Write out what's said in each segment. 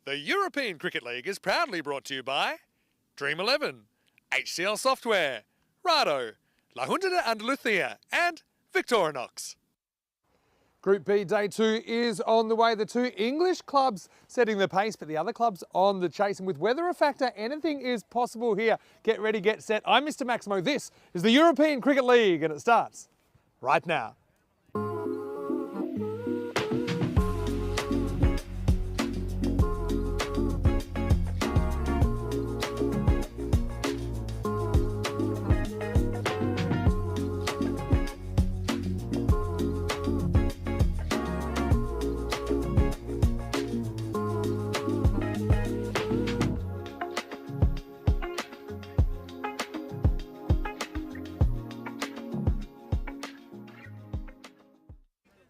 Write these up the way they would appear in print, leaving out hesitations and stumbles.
The European Cricket League is proudly brought to you by Dream 11, HCL Software, Rado, La Junta de Andalucía and Victorinox. Group B Day 2 is on the way. The two English clubs setting the pace, but the other clubs on the chase. And with weather a factor, anything is possible here. Get ready, get set. I'm Mr. Maximo. This is the European Cricket League, and it starts right now.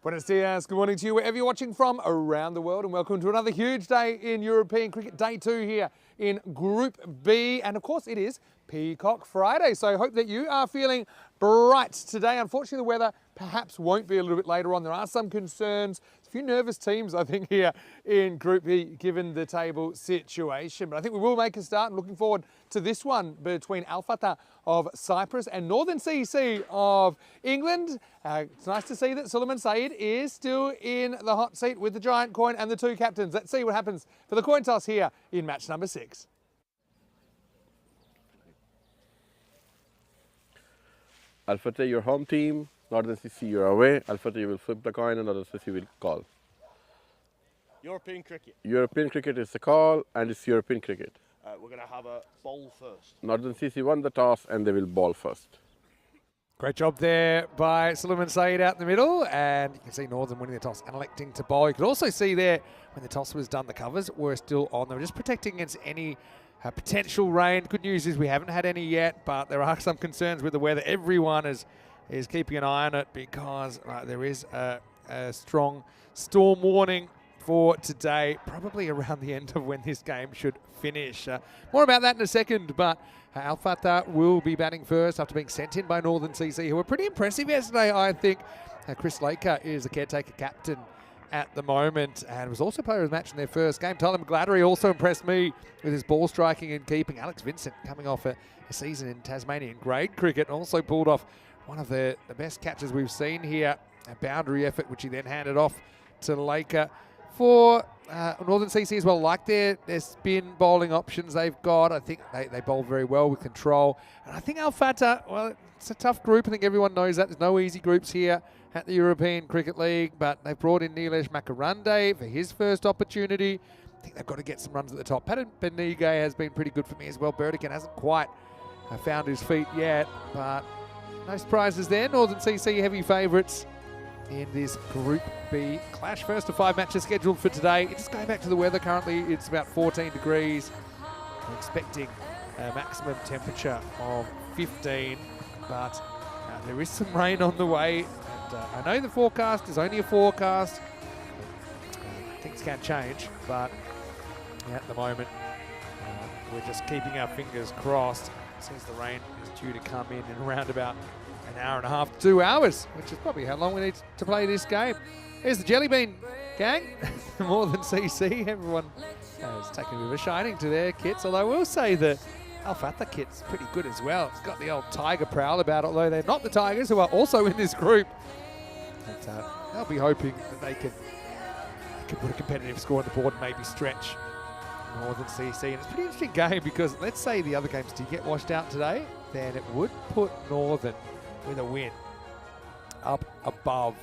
Buenos dias, good morning to you wherever you're watching from around the world, and welcome to another huge day in European cricket, day 2 here in Group B, and of course it is Peacock Friday, so I hope that you are feeling bright today. Unfortunately the weather perhaps won't be a little bit later on. There are some concerns, a few nervous teams I think here in Group B given the table situation, but I think we will make a start and looking forward to this one between Al Fatah of Cyprus and Northern CC of England. It's nice to see that Suleiman Saeed is still in the hot seat with the giant coin and the two captains. Let's see what happens for the coin toss here in match number 6. Al Fatah, your home team. Northern CC, you're away. Al Fatah, you will flip the coin and Northern CC will call. European cricket. European cricket is the call, and it's European cricket. We're going to have a bowl first. Northern CC won the toss and they will ball first. Great job there by Suleiman Saeed out in the middle, and you can see Northern winning the toss and electing to bowl. You could also see there when the toss was done, the covers were still on. They were just protecting against any potential rain. Good news is we haven't had any yet, but there are some concerns with the weather. Everyone is keeping an eye on it because there is a strong storm warning for today, probably around the end of when this game should finish. More about that in a second, but Al Fatah will be batting first after being sent in by Northern CC, who were pretty impressive yesterday, I think. Chris Laker is the caretaker captain at the moment and was also player of the match in their first game. Tyler McGladdery also impressed me with his ball striking and keeping. Alex Vincent, coming off a season in Tasmanian grade cricket, also pulled off one of the best catches we've seen here, a boundary effort, which he then handed off to Laker. For Northern CC as well, like their spin bowling options they've got, I think they bowl very well with control. And I think Al Fatah, well, it's a tough group. I think everyone knows that. There's no easy groups here at the European Cricket League, but they've brought in Nilesh Makarande for his first opportunity. I think they've got to get some runs at the top. Patabendige has been pretty good for me as well. Berdikanin hasn't quite found his feet yet, but no surprises there. Northern CC heavy favourites in this Group B clash. First of 5 matches scheduled for today. Just going back to the weather, currently it's about 14 degrees. We're expecting a maximum temperature of 15, but there is some rain on the way. And I know the forecast is only a forecast. Things can change, but at the moment we're just keeping our fingers crossed. It says the rain is due to come in around about an hour and a half to 2 hours, which is probably how long we need to play this game. Here's the Jelly Bean gang, More Than CC. Everyone has taken a bit of a shining to their kits, although I will say the Al Fatah kit's pretty good as well. It's got the old Tiger prowl about it, although they're not the Tigers, who are also in this group. But, they'll be hoping that they can put a competitive score on the board and maybe stretch Northern CC. And it's a pretty interesting game because let's say the other games do get washed out today, then it would put Northern with a win up above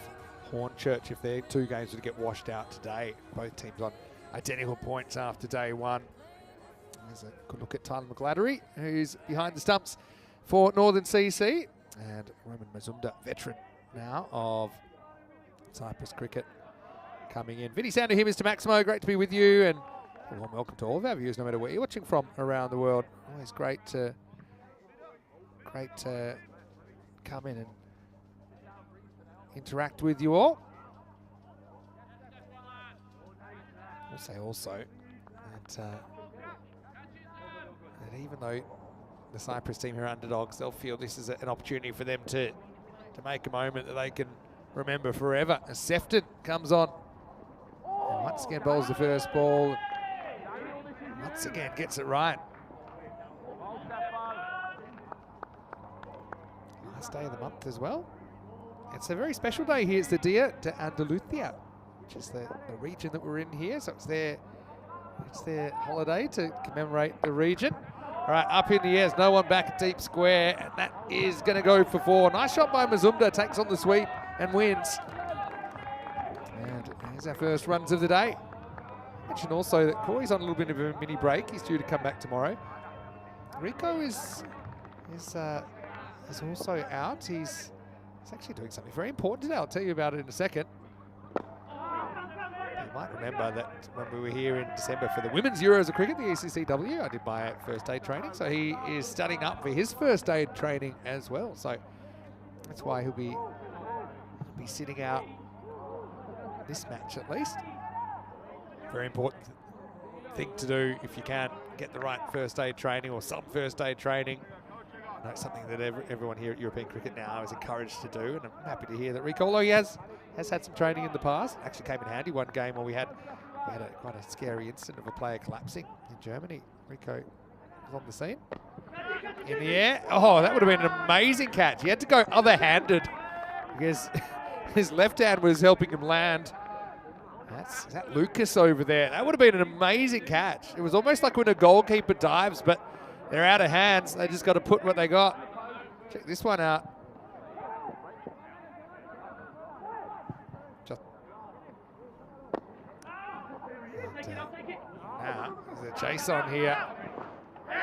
Hornchurch if their 2 games were to get washed out today. Both teams on identical points after day 1. There's a good look at Tyler McGladdery, who's behind the stumps for Northern CC, and Roman Mazumdar, veteran now of Cyprus cricket, coming in. Vinny Sander here, Mr. Maximo. Great to be with you, and a warm welcome to all of our viewers, no matter where you're watching from around the world. Always great to come in and interact with you all. I'll say also that even though the Cyprus team here are underdogs, they'll feel this is an opportunity for them to make a moment that they can remember forever. As Sefton comes on and once again bowls the first ball. once again gets it right. Last day of the month as well. It's a very special day here. It's the Dia de Andalucía, which is the region that we're in here. So it's their holiday to commemorate the region. All right, up in the air, there's no one back at deep square, and that is going to go for 4. Nice shot by Mazumda, takes on the sweep and wins. And here's our first runs of the day. Mention also that Corey's on a little bit of a mini break. He's due to come back tomorrow. Rico is also out. He's actually doing something very important today. I'll tell you about it in a second. You might remember that when we were here in December for the Women's Euros of Cricket, the ECCW, I did my first aid training. So he is studying up for his first aid training as well. So that's why he'll be sitting out this match at least. Very important thing to do if you can get the right first aid training or some first aid training. I know it's something that everyone here at European Cricket now is encouraged to do, and I'm happy to hear that Rico, although he has had some training in the past, actually came in handy one game where we had quite a scary incident of a player collapsing in Germany. Rico was on the scene. In the air, oh, that would have been an amazing catch. He had to go other-handed because his left hand was helping him land. Is that Lucas over there? That would have been an amazing catch. It was almost like when a goalkeeper dives, but they're out of hands. They just got to put what they got. Check this one out. Now, there's a chase on here.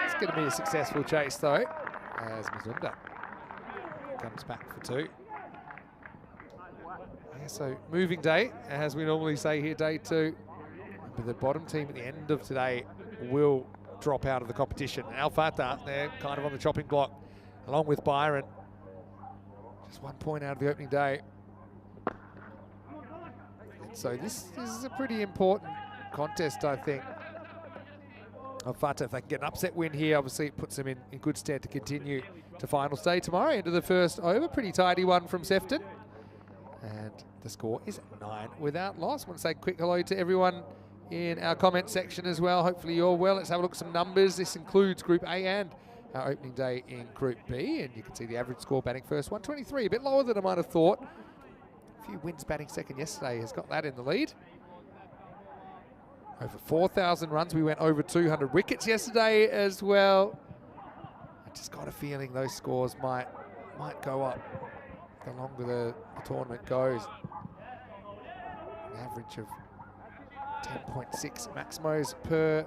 It's going to be a successful chase, though, as Mazumda comes back for 2. Yeah, so moving day, as we normally say here, day 2. But the bottom team at the end of today will drop out of the competition. Al Fatah, they're kind of on the chopping block, along with Byron. Just 1 point out of the opening day. And so this is a pretty important contest, I think, of Fatah. If they can get an upset win here, obviously it puts them in good stead to continue to final day tomorrow. Into the first over, pretty tidy one from Sefton. And the score is 9 without loss. I want to say a quick hello to everyone in our comment section as well. Hopefully you're well. Let's have a look at some numbers. This includes Group A and our opening day in Group B. And you can see the average score batting first, 123. A bit lower than I might have thought. A few wins batting second yesterday has got that in the lead. Over 4,000 runs. We went over 200 wickets yesterday as well. I just got a feeling those scores might go up the longer the tournament goes. An average of 10.6 maximos per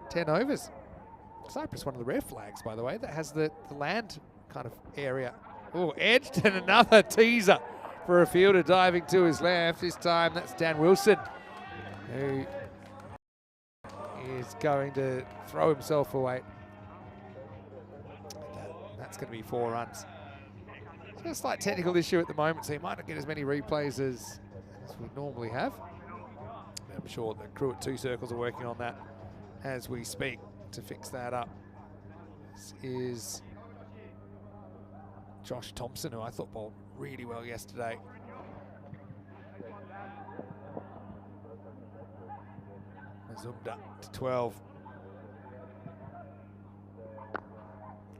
10 overs. Cyprus, one of the rare flags, by the way, that has the land kind of area. Oh, edged, and another teaser for a fielder diving to his left. This time that's Dan Wilson, who is going to throw himself away. That's going to be 4 runs. It's a slight technical issue at the moment, so he might not get as many replays as we normally have. I'm sure the crew at 2 Circles are working on that as we speak to fix that up. This is Josh Thompson, who I thought bowled really well yesterday. Mazumda to 12.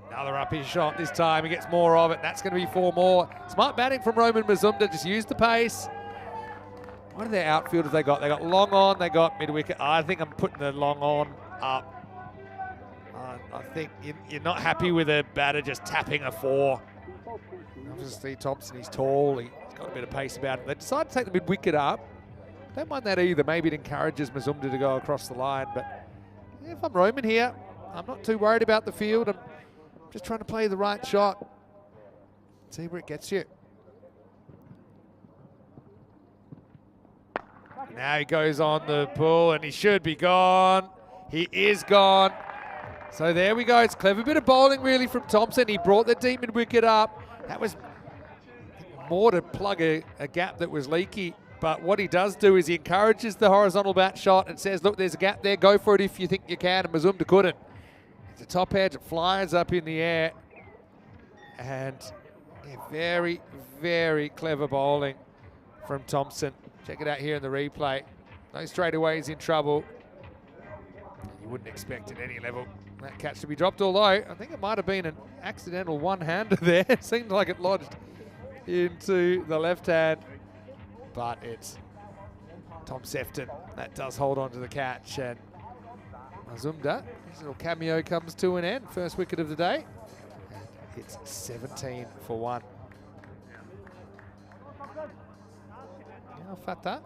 Another up his shot this time. He gets more of it. That's going to be 4 more. Smart batting from Roman Mazumda. Just use the pace. What are their outfielders they got? They got long on. They got mid wicket. I think I'm putting the long on up. I think you're not happy with a batter just tapping a 4. Obviously Thompson, he's tall. He's got a bit of pace about him. They decided to take the mid wicket up. Don't mind that either. Maybe it encourages Mazumda to go across the line. But yeah, if I'm Roman here, I'm not too worried about the field. I'm just trying to play the right shot. See where it gets you. Now he goes on the pull and he should be gone. He is gone. So there we go. It's a clever bit of bowling really from Thompson. He brought the deep mid wicket up. That was more to plug a gap that was leaky. But what he does do is he encourages the horizontal bat shot and says, look, there's a gap there. Go for it if you think you can. And Mazumda couldn't. It's a top edge. It flies up in the air. And yeah, very, very clever bowling from Thompson. Check it out here in the replay. No straightaways in trouble. You wouldn't expect at any level that catch to be dropped, although I think it might have been an accidental one-hander there. It seemed like it lodged into the left hand, but it's Tom Sefton that does hold on to the catch, and Mazumda, his little cameo comes to an end. First wicket of the day, and it's 17 for 1. Now Fatah,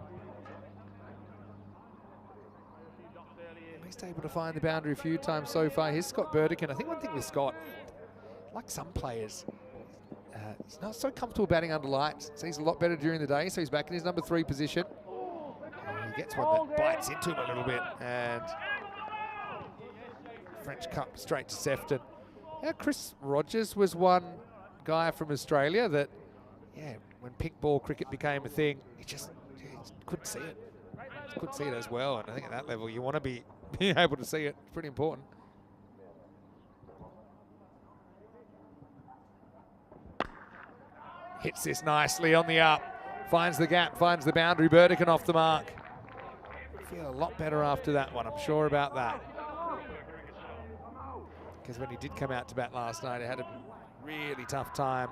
he's able to find the boundary a few times so far. Here's Scott Berdikanin. I think one thing with Scott, like some players, he's not so comfortable batting under lights. Sees a lot better during the day, so he's back in his number 3 position. And he gets one that bites into him a little bit, and French Cup straight to Sefton. Yeah, Chris Rogers was one guy from Australia that, yeah, when pink ball cricket became a thing, he just couldn't see it. Couldn't see it as well, and I think at that level you want to be being able to see it. It's pretty important. Hits this nicely on the up. Finds the gap, finds the boundary. Berdikanin off the mark. Feel a lot better after that one, I'm sure about that. Because when he did come out to bat last night, he had a really tough time.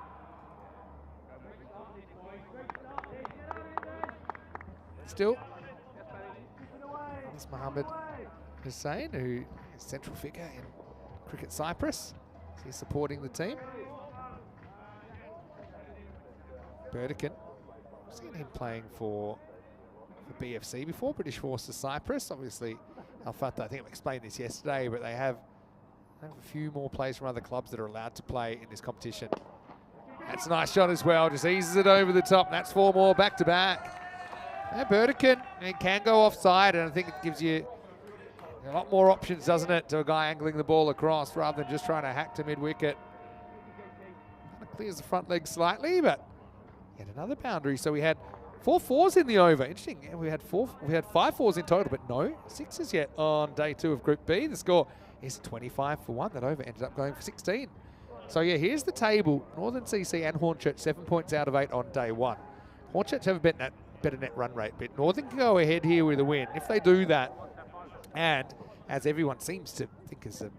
Still, it's Mohammed Hussain, who is central figure in Cricket Cyprus. He's supporting the team. Berdikanin, I've seen him playing for BFC before, British Forces Cyprus. Obviously, Al Fatah, I think I explained this yesterday, but they have a few more players from other clubs that are allowed to play in this competition. That's a nice shot as well, just eases it over the top. That's 4 more back to back. Yeah, Berdikanin, it can go offside, and I think it gives you a lot more options, doesn't it, to a guy angling the ball across rather than just trying to hack to mid-wicket. Kind of clears the front leg slightly, but yet another boundary. So we had 4 fours in the over. Interesting. Yeah, we had 5 fours in total, but no 6s yet on day 2 of Group B. The score is 25 for 1. That over ended up going for 16. So yeah, here's the table. Northern CC and Hornchurch 7 points out of 8 on day 1. Hornchurch have a better net run rate, but Northern can go ahead here with a win. If they do that, and as everyone seems to think is a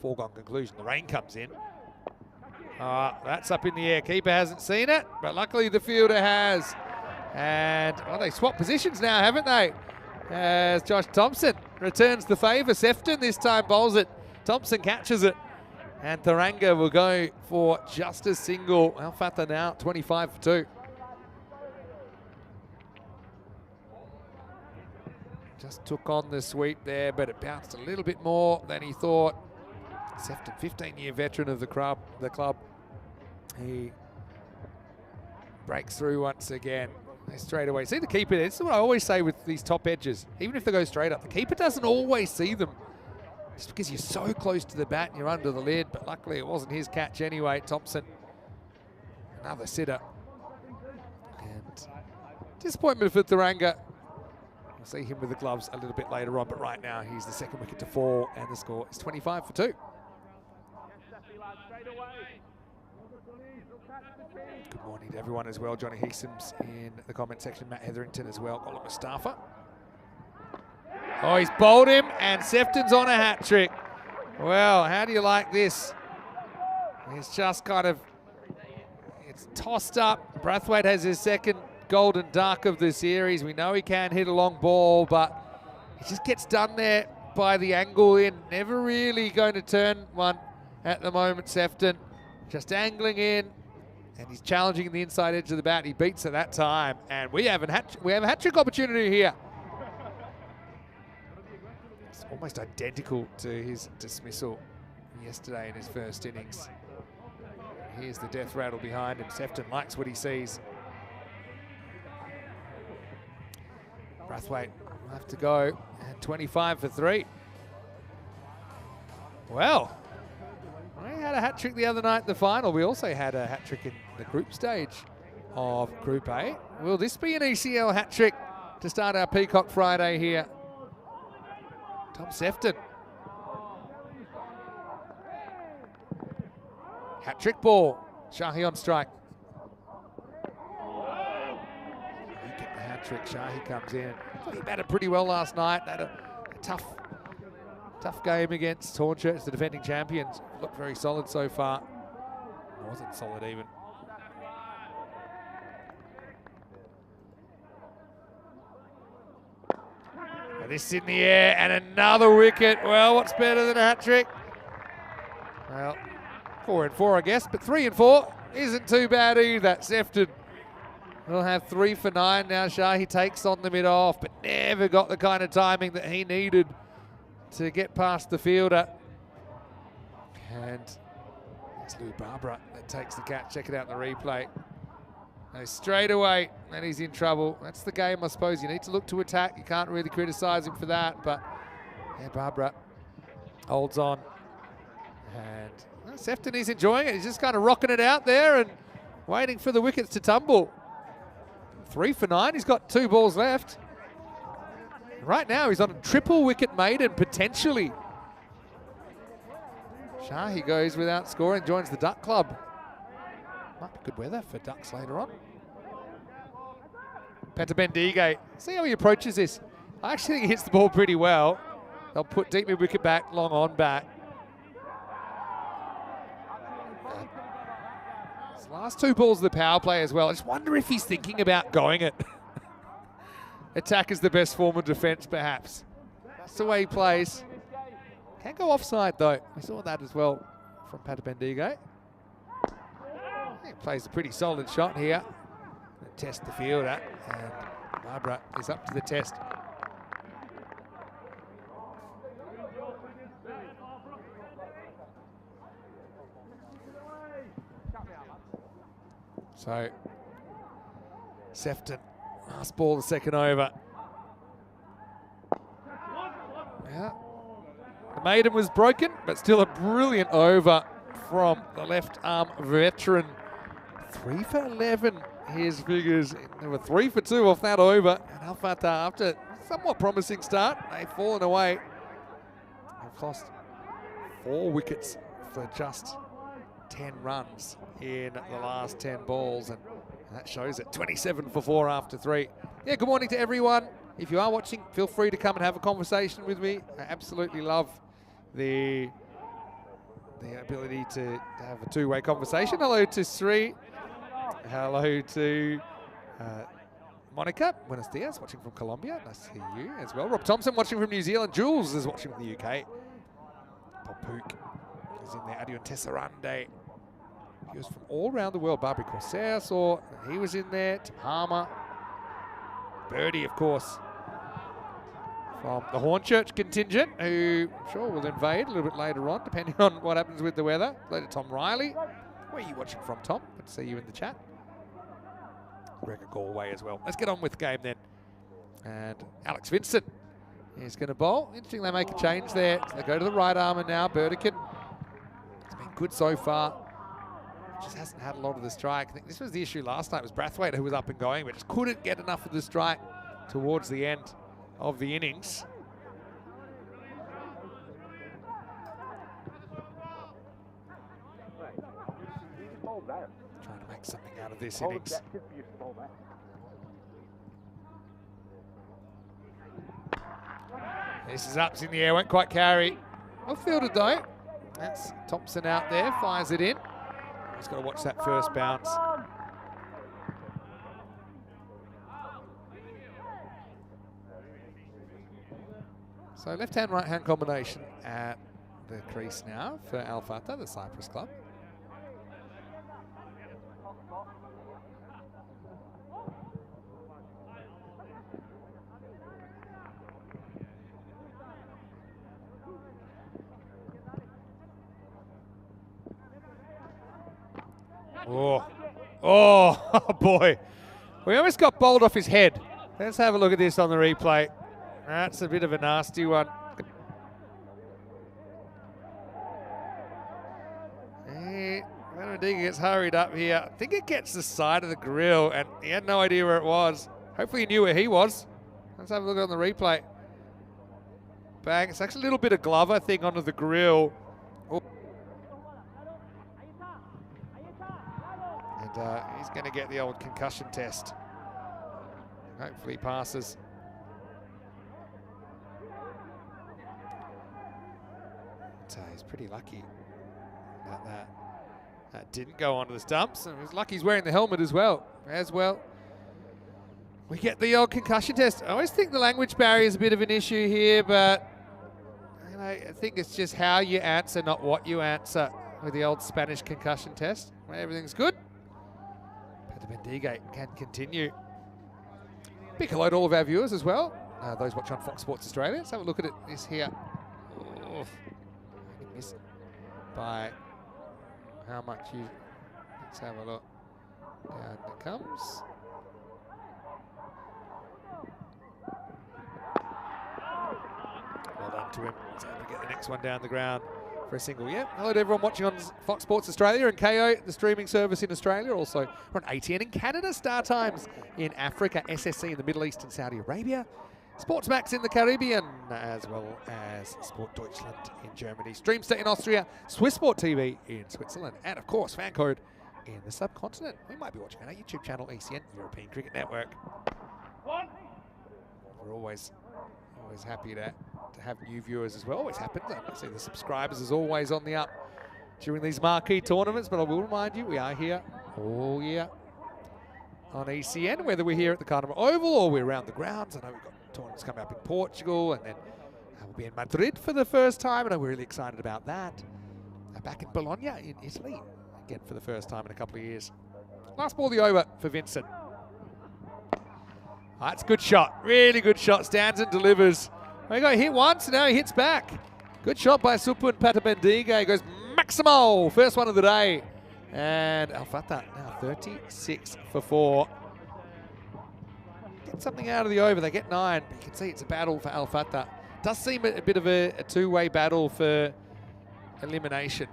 foregone conclusion, the rain comes in. That's up in the air. Keeper hasn't seen it, but luckily the fielder has. And they swap positions now, haven't they? As Josh Thompson returns the favour. Sefton this time bowls it. Thompson catches it. And Tharanga will go for just a single. Al Fatah now 25 for 2. Just took on the sweep there, but it bounced a little bit more than he thought. Sefton, 15-year veteran of the club. He breaks through once again. Straight away. See the keeper there. This is what I always say with these top edges. Even if they go straight up, the keeper doesn't always see them. Just because you're so close to the bat and you're under the lid. But luckily it wasn't his catch anyway. Thompson, another sitter. And disappointment for Tharanga. We'll see him with the gloves a little bit later on, but right now he's the second wicket to fall, and the score is 25 for 2. Good morning to everyone as well. Johnny Heesums in the comment section. Matt Hetherington as well. Colin Mustafa. Oh, he's bowled him, and Sefton's on a hat trick. Well, how do you like this? It's just kind of, it's tossed up. Brathwaite has his second golden duck of the series. We know he can hit a long ball, but he just gets done there by the angle in. Never really going to turn one at the moment, Sefton. Just angling in, and he's challenging the inside edge of the bat. He beats at that time, and we have a hat trick opportunity here. It's almost identical to his dismissal yesterday in his first innings. Here's the death rattle behind him. Sefton likes what he sees. Brathwaite will have to go, and 25 for 3. Well, we had a hat-trick the other night in the final. We also had a hat-trick in the group stage of Group A. Will this be an ECL hat-trick to start our Peacock Friday here? Tom Sefton. Hat-trick ball. Shahi on strike. Get the hat-trick. Shahi comes in. He batted pretty well last night. Had a tough Tough game against Hornchurch, the defending champions. Looked very solid so far. Wasn't solid even. And this in the air and another wicket. Well, what's better than a hat trick? Well, 4 and 4, I guess, but 3 and 4 isn't too bad either. Sefton will have 3 for 9 now. Shahi takes on the mid-off, but never got the kind of timing that he needed to get past the fielder. And it's Lou Barbara that takes the catch. Check it out in the replay. No, straight away, and he's in trouble. That's the game, I suppose. You need to look to attack. You can't really criticise him for that, but yeah, Barbara holds on. And well, Sefton is enjoying it. He's just kind of rocking it out there and waiting for the wickets to tumble. 3 for 9. He's got 2 balls left. Right now, he's on a triple wicket maiden, potentially. Shahi goes without scoring, joins the Duck Club. Might be good weather for Ducks later on. Patabendige, see how he approaches this. I actually think he hits the ball pretty well. They'll put deep mid wicket back, long on back. His last 2 balls of the power play as well. I just wonder if he's thinking about going it. Attack is the best form of defence, perhaps. That's the way he plays. Can't go offside, though. We saw that as well from Patabendige. He plays a pretty solid shot here. Test the fielder, and Barbara is up to the test. So, Sefton, last ball, the second over. Yeah. The maiden was broken, but still a brilliant over from the left arm veteran. 3 for 11, his figures. There were 3 for 2 off that over. And Al Fatah, after a somewhat promising start, they've fallen away. They've lost 4 wickets for just 10 runs in the last 10 balls. And that shows it. 27 for 4 after 3. Yeah, good morning to everyone. If you are watching, feel free to come and have a conversation with me. I absolutely love the ability to have a 2-way conversation. Hello to Sri. Hello to Monica. Buenos dias, watching from Colombia. Nice to see you as well. Rob Thompson watching from New Zealand. Jules is watching from the UK. Bob Pook is in there. Adion Tessarande. He was from all around the world. Barbary Corsair saw he was in there. Tim Harmer. Birdie, of course, from the Hornchurch contingent, who I'm sure will invade a little bit later on, depending on what happens with the weather. Hello to Tom Riley. Where are you watching from, Tom? Good to see you in the chat. Gregor Galway as well. Let's get on with the game then. And Alex Vincent is going to bowl. Interesting they make a change there. So they go to the right armour now. Berdikanin. It's been good so far. Just hasn't had a lot of the strike. I think this was the issue last night. It was Brathwaite who was up and going, but just couldn't get enough of the strike towards the end of the innings. Trying to make something out of this innings. This is ups in the air, won't quite carry. Well fielded though. That's Thompson out there, fires it in. He's got to watch that first bounce. So left-hand, right-hand combination at the crease now for Al Fatah, the Cyprus club. Oh, boy. We almost got bowled off his head. Let's have a look at this on the replay. That's a bit of a nasty one. Patabendige gets hurried up here. I think it gets the side of the grill, and he had no idea where it was. Hopefully he knew where he was. Let's have a look on the replay. Bang. It's actually a little bit of Glover thing onto the grill. Oh. And he's going to get the old concussion test. Hopefully he passes. But he's pretty lucky that that didn't go onto the stumps. And he's lucky he's wearing the helmet as well. We get the old concussion test. I always think the language barrier is a bit of an issue here, but you know, I think it's just how you answer, not what you answer with the old Spanish concussion test. When everything's good, Patabendige can continue. Big hello to all of our viewers as well. Those watching on Fox Sports Australia. Let's have a look at this here. Oh, missed by how much you... Let's have a look. Down it comes. Well done to him. Let's hope we get the next one down the ground for a single. Yeah, hello to everyone watching on Fox Sports Australia and KO, the streaming service in Australia. Also, we're on ATN in Canada, Star Times in Africa, SSC in the Middle East and Saudi Arabia, Sportsmax in the Caribbean, as well as Sport Deutschland in Germany, Streamster in Austria, Swiss Sport TV in Switzerland, and of course, fan code in the subcontinent. We might be watching on our YouTube channel, ECN, European Cricket Network. We're always happy to have new viewers as well. Always happens. I see the subscribers is always on the up during these marquee tournaments, but I will remind you, we are here all year on ECN, whether we're here at the Carnival Oval or we're around the grounds. I know we've got tournaments coming up in Portugal, and then we'll be in Madrid for the first time, and I'm really excited about that. Back in Bologna in Italy, again for the first time in a couple of years. Last ball of the over for Vincent. That's a good shot, really good shot. Stands and delivers. He got hit once, now he hits back. Good shot by Supun Patabendige. Goes Maximo, first one of the day. And Al Fatah now 36 for 4. Get something out of the over, they get 9. But you can see it's a battle for Al Fatah. Does seem a bit of a two-way battle for elimination.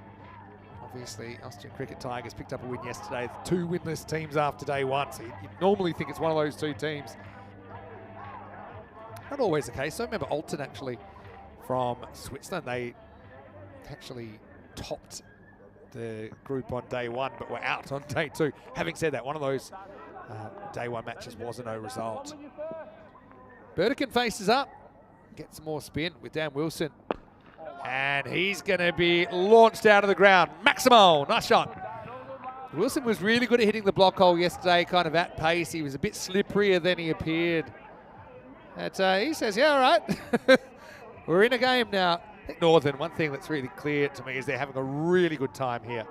Obviously, Austrian Cricket Tigers picked up a win yesterday. 2 winless teams after day 1. So you'd normally think it's one of those 2 teams. Not always the case. So I remember Alton actually from Switzerland. They actually topped the group on day 1, but were out on day 2. Having said that, one of those day 1 matches was a no result. Berdikanin faces up. Gets some more spin with Dan Wilson. And he's going to be launched out of the ground. Maximo, nice shot. Wilson was really good at hitting the block hole yesterday, kind of at pace. He was a bit slipperier than he appeared. But he says, yeah, all right. We're in a game now. I think Northern, one thing that's really clear to me is they're having a really good time here.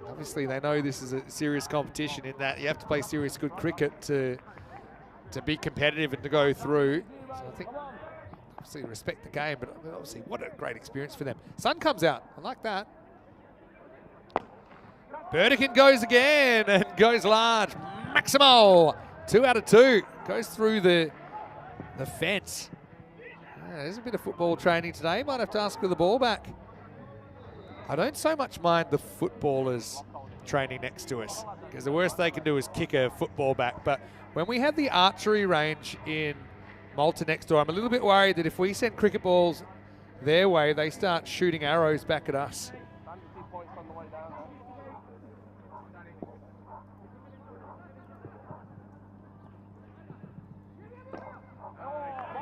Obviously, they know this is a serious competition in that you have to play serious good cricket to be competitive and to go through. So I think obviously respect the game, but obviously what a great experience for them. Sun comes out. I like that. Berdikanin goes again and goes large. Maximo, 2 out of 2. Goes through the fence. There's a bit of football training today. Might have to ask for the ball back. I don't so much mind the footballers training next to us, because the worst they can do is kick a football back. But when we have the archery range in Malta next door, I'm a little bit worried that if we send cricket balls their way, they start shooting arrows back at us.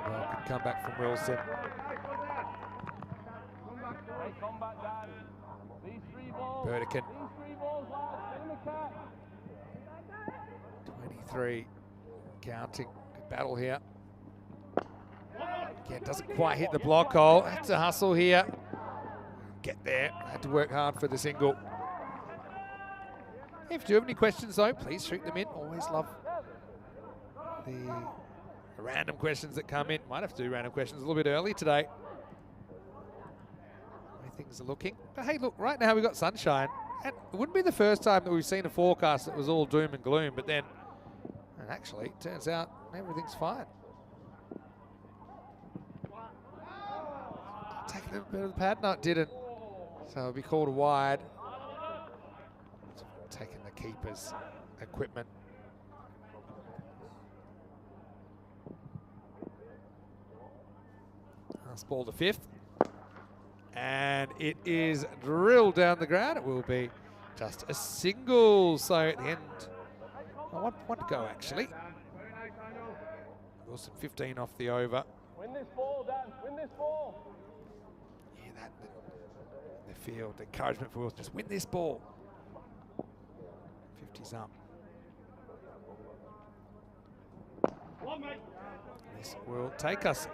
Well, good comeback from Wilson. Berdikanin. 23 counting. Good battle here. Again, doesn't quite hit the block hole. Had to hustle here. Get there. Had to work hard for the single. If you do have any questions though, please shoot them in. Always love the random questions that come in. Might have to do random questions a little bit early today. The way things are looking. But hey, look, right now we've got sunshine. And it wouldn't be the first time that we've seen a forecast that was all doom and gloom, but then, and actually, it turns out everything's fine. Take a little bit of the pad. No, it didn't. So it'll be called a wide. Taking the keeper's equipment. Last ball to 5th. And it is drilled down the ground. It will be just a single. So at the end, one to go actually. Wilson 15 off the over. Win this ball, Dan. Win this ball. Yeah, that field. Encouragement for Wills. Just win this ball. 50's up. This will take us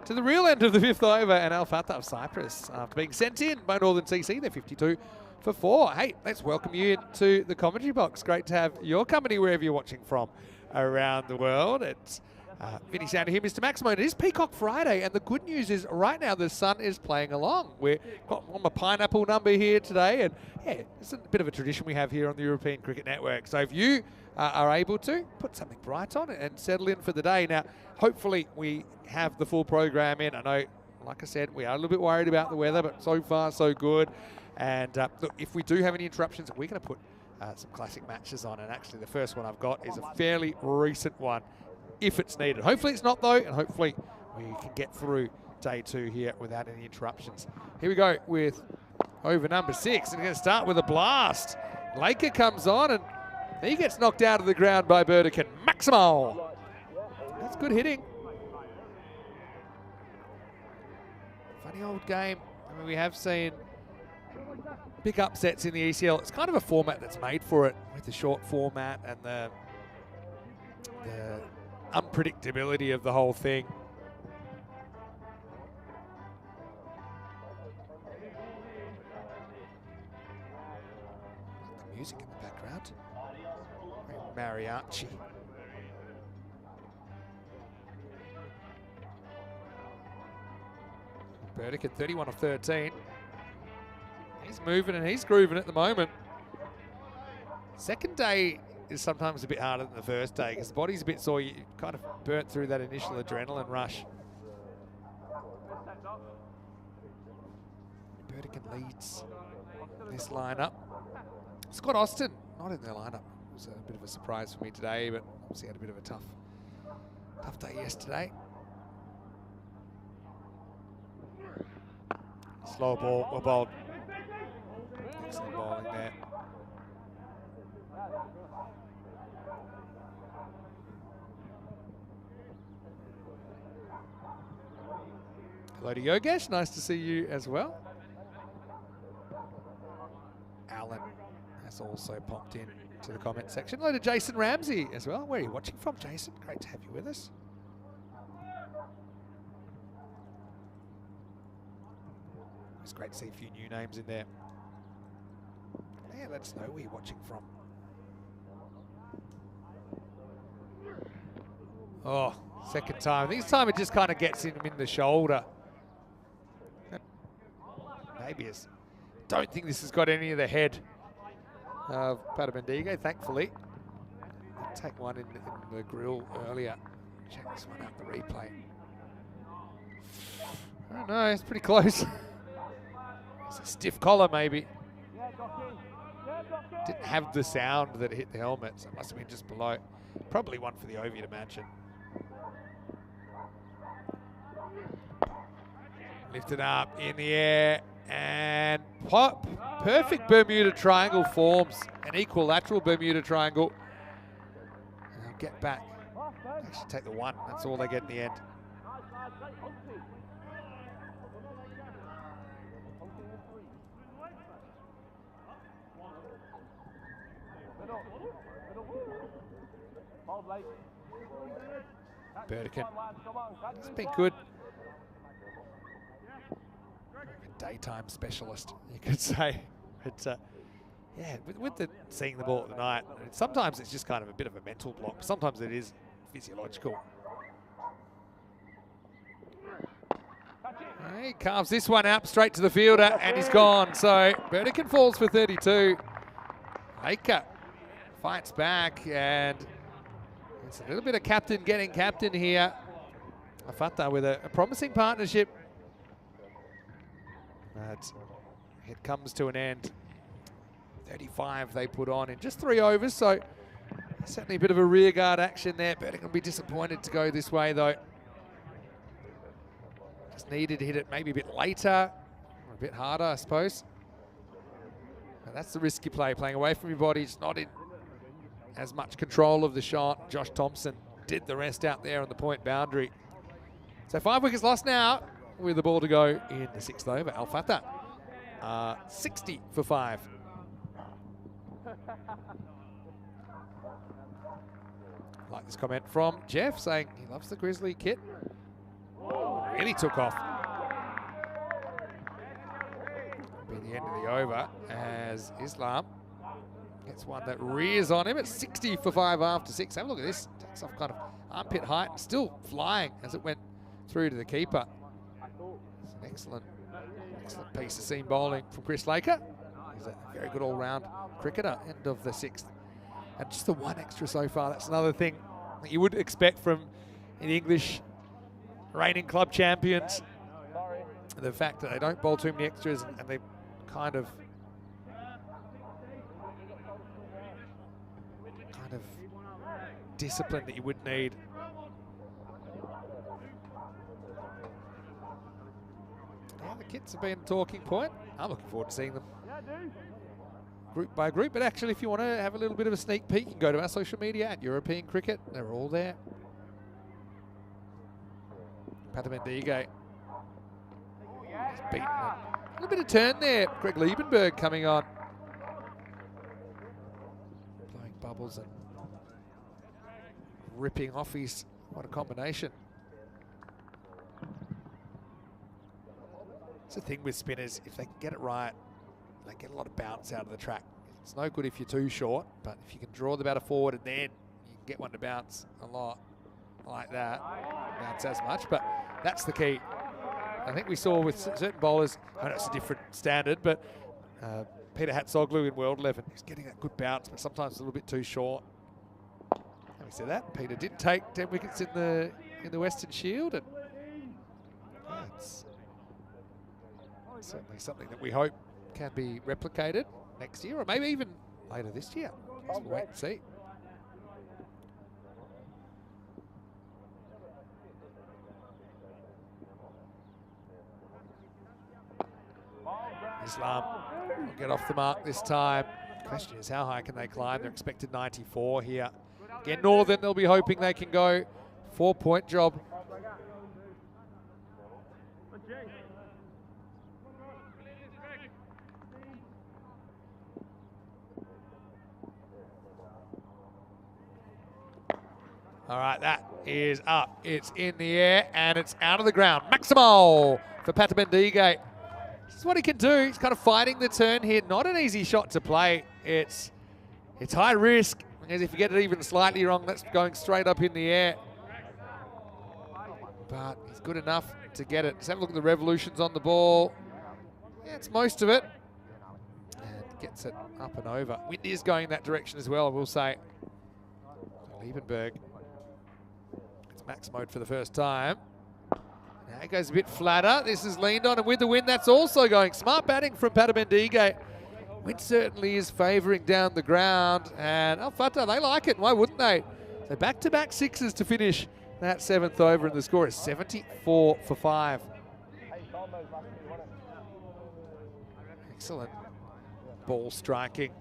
to the real end of the 5th over, and Al Fatah of Cyprus, after being sent in by Northern CC, they're 52 for 4. Hey, let's welcome you into the commentary box. Great to have your company wherever you're watching from around the world. It's Vinny Sounder here, Mr. Maximo. It is Peacock Friday, and the good news is right now the sun is playing along. We've got on a pineapple number here today, and yeah, it's a bit of a tradition we have here on the European Cricket Network. So if you are able to, put something bright on it and settle in for the day. Now, hopefully we have the full program in. I know, like I said, we are a little bit worried about the weather, but so far so good. And look, if we do have any interruptions, we're going to put some classic matches on. And actually the first one I've got is a fairly recent one, if it's needed. Hopefully it's not though, and hopefully we can get through day 2 here without any interruptions. Here we go with over number 6, and we're going to start with a blast. Laker comes on, and he gets knocked out of the ground by Berdikanin. Maximo! That's good hitting. Funny old game. I mean, we have seen big upsets in the ECL. It's kind of a format that's made for it, with the short format and the unpredictability of the whole thing. The music in the background. Mariachi. Berdikanin 31 of 13. He's moving and he's grooving at the moment. Second day is sometimes a bit harder than the first day because the body's a bit sore. You kind of burnt through that initial adrenaline rush. Berdikanin leads this lineup. Scott Austin not in their lineup. It was a bit of a surprise for me today, but obviously had a bit of a tough day yesterday. Slow ball, well bowled. Excellent bowling there. Hello to Yogesh, nice to see you as well. Alan has also popped in to the comment section. Hello to Jason Ramsey as well. Where are you watching from, Jason? Great to have you with us. It's great to see a few new names in there. Yeah, let us know where you're watching from. Oh, second time. This time it just kind of gets him in the shoulder. Maybe it's... Don't think this has got any of the head of Patabendige, thankfully. Take one in the grill earlier. Check this one out, the replay. I don't know, it's pretty close. It's a stiff collar, maybe. Didn't have the sound that hit the helmet, so it must have been just below. Probably one for the Ovi, to imagine. Lifted up in the air, and pop. Perfect Bermuda triangle forms. An equilateral Bermuda triangle. And they'll get back. Actually take the one. That's all they get in the end. Berdikanin. It's been good. A daytime specialist, you could say. But yeah, with the seeing the ball at the night, sometimes it's just kind of a bit of a mental block. Sometimes it is physiological. He carves this one out straight to the fielder, and he's gone. So Berdikanin falls for 32. Laker fights back, and it's a little bit of captain getting captain here. Fatah with a promising partnership. But it comes to an end. 35 they put on in just 3 overs, so certainly a bit of a rear guard action there. Berdikanin will be disappointed to go this way, though. Just needed to hit it maybe a bit later, or a bit harder, I suppose. And that's the risk you play, playing away from your body. It's not in as much control of the shot. Josh Thompson did the rest out there on the point boundary. So 5 wickets lost now, with the ball to go in the 6th over. Al Fatah 60 for 5. Like this comment from Jeff saying he loves the Grizzly kit. Really took off. Be the end of the over as Islam gets one that rears on him at 60 for 5 after 6. Have a look at this. Takes off kind of armpit height and still flying as it went through to the keeper. It's an excellent piece of seam bowling from Chris Laker. He's a very good all-round cricketer, end of the 6th. And just the one extra so far, that's another thing that you would expect from the English reigning club champions. The fact that they don't bowl too many extras and they kind of discipline that you would need. Yeah, the kits have been a talking point. I'm looking forward to seeing them group by group, but actually if you want to have a little bit of a sneak peek, you can go to our social media at European Cricket. They're all there. Patabendige beaten a little bit of turn there. Greg Liebenberg coming on. Blowing bubbles and ripping off his, what a combination. It's the thing with spinners, if they can get it right, they get a lot of bounce out of the track. It's no good if you're too short, but if you can draw the batter forward and then you can get one to bounce a lot like that, bounce as much, but that's the key. I think we saw with certain bowlers, I know it's a different standard, but Peter Hatzoglu in World 11, he's getting that good bounce, but sometimes a little bit too short. Having said that, Peter did take 10 wickets in the Western Shield, and yeah, it's certainly something that we hope can be replicated next year, or maybe even later this year. We'll wait and see. Islam will get off the mark this time. The question is, how high can they climb? They're expected 94 here. Again, Northern, they'll be hoping they can go 4-point job. All right, that is up. It's in the air and it's out of the ground. Maximal for Patabendige. This is what he can do. He's kind of fighting the turn here. Not an easy shot to play. It's high risk, because if you get it even slightly wrong, that's going straight up in the air. But he's good enough to get it. Let's have a look at the revolutions on the ball. Yeah, it's most of it. And gets it up and over. Wind is going that direction as well, I will say. Liebenberg. It's max mode for the first time. Now it goes a bit flatter. This is leaned on, and with the wind, that's also going. Smart batting from Patabendige. Wind certainly is favouring down the ground, and Fatah, they like it. Why wouldn't they? So back-to-back sixes to finish that 7th over, and the score is 74 for 5. Excellent ball striking.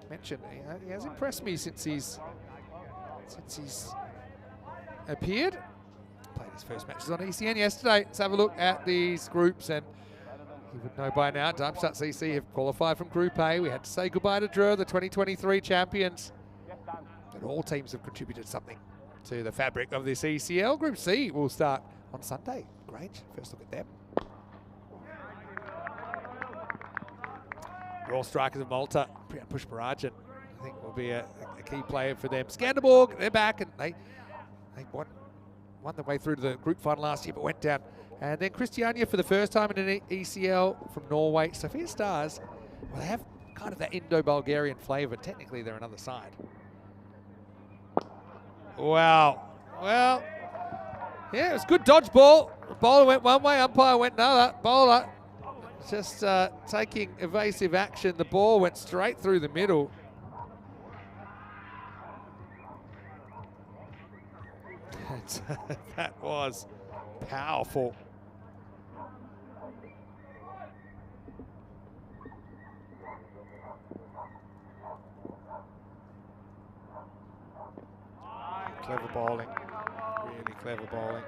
Mentioned he has impressed me since he's appeared. Played his first matches on ECN yesterday. Let's have a look at these groups, and you would know by now, Darmstadt CC have qualified from Group A. We had to say goodbye to Dreux, the 2023 champions. But all teams have contributed something to the fabric of this ECL. Group C will start on Sunday. Grange, first look at them. Raw strikers of Malta, Priyan Pushparajan, I think will be a key player for them. Skanderborg, they're back, and they won their way through to the group final last year, but went down. And then Christiania for the first time in an ECL from Norway. Sofia Stars, well, they have kind of that Indo-Bulgarian flavour. Technically, they're another side. Wow. Well, yeah, it was good dodge ball. The bowler went one way, umpire went another. Bowler just taking evasive action. The ball went straight through the middle. That was powerful. Clever bowling, really clever bowling.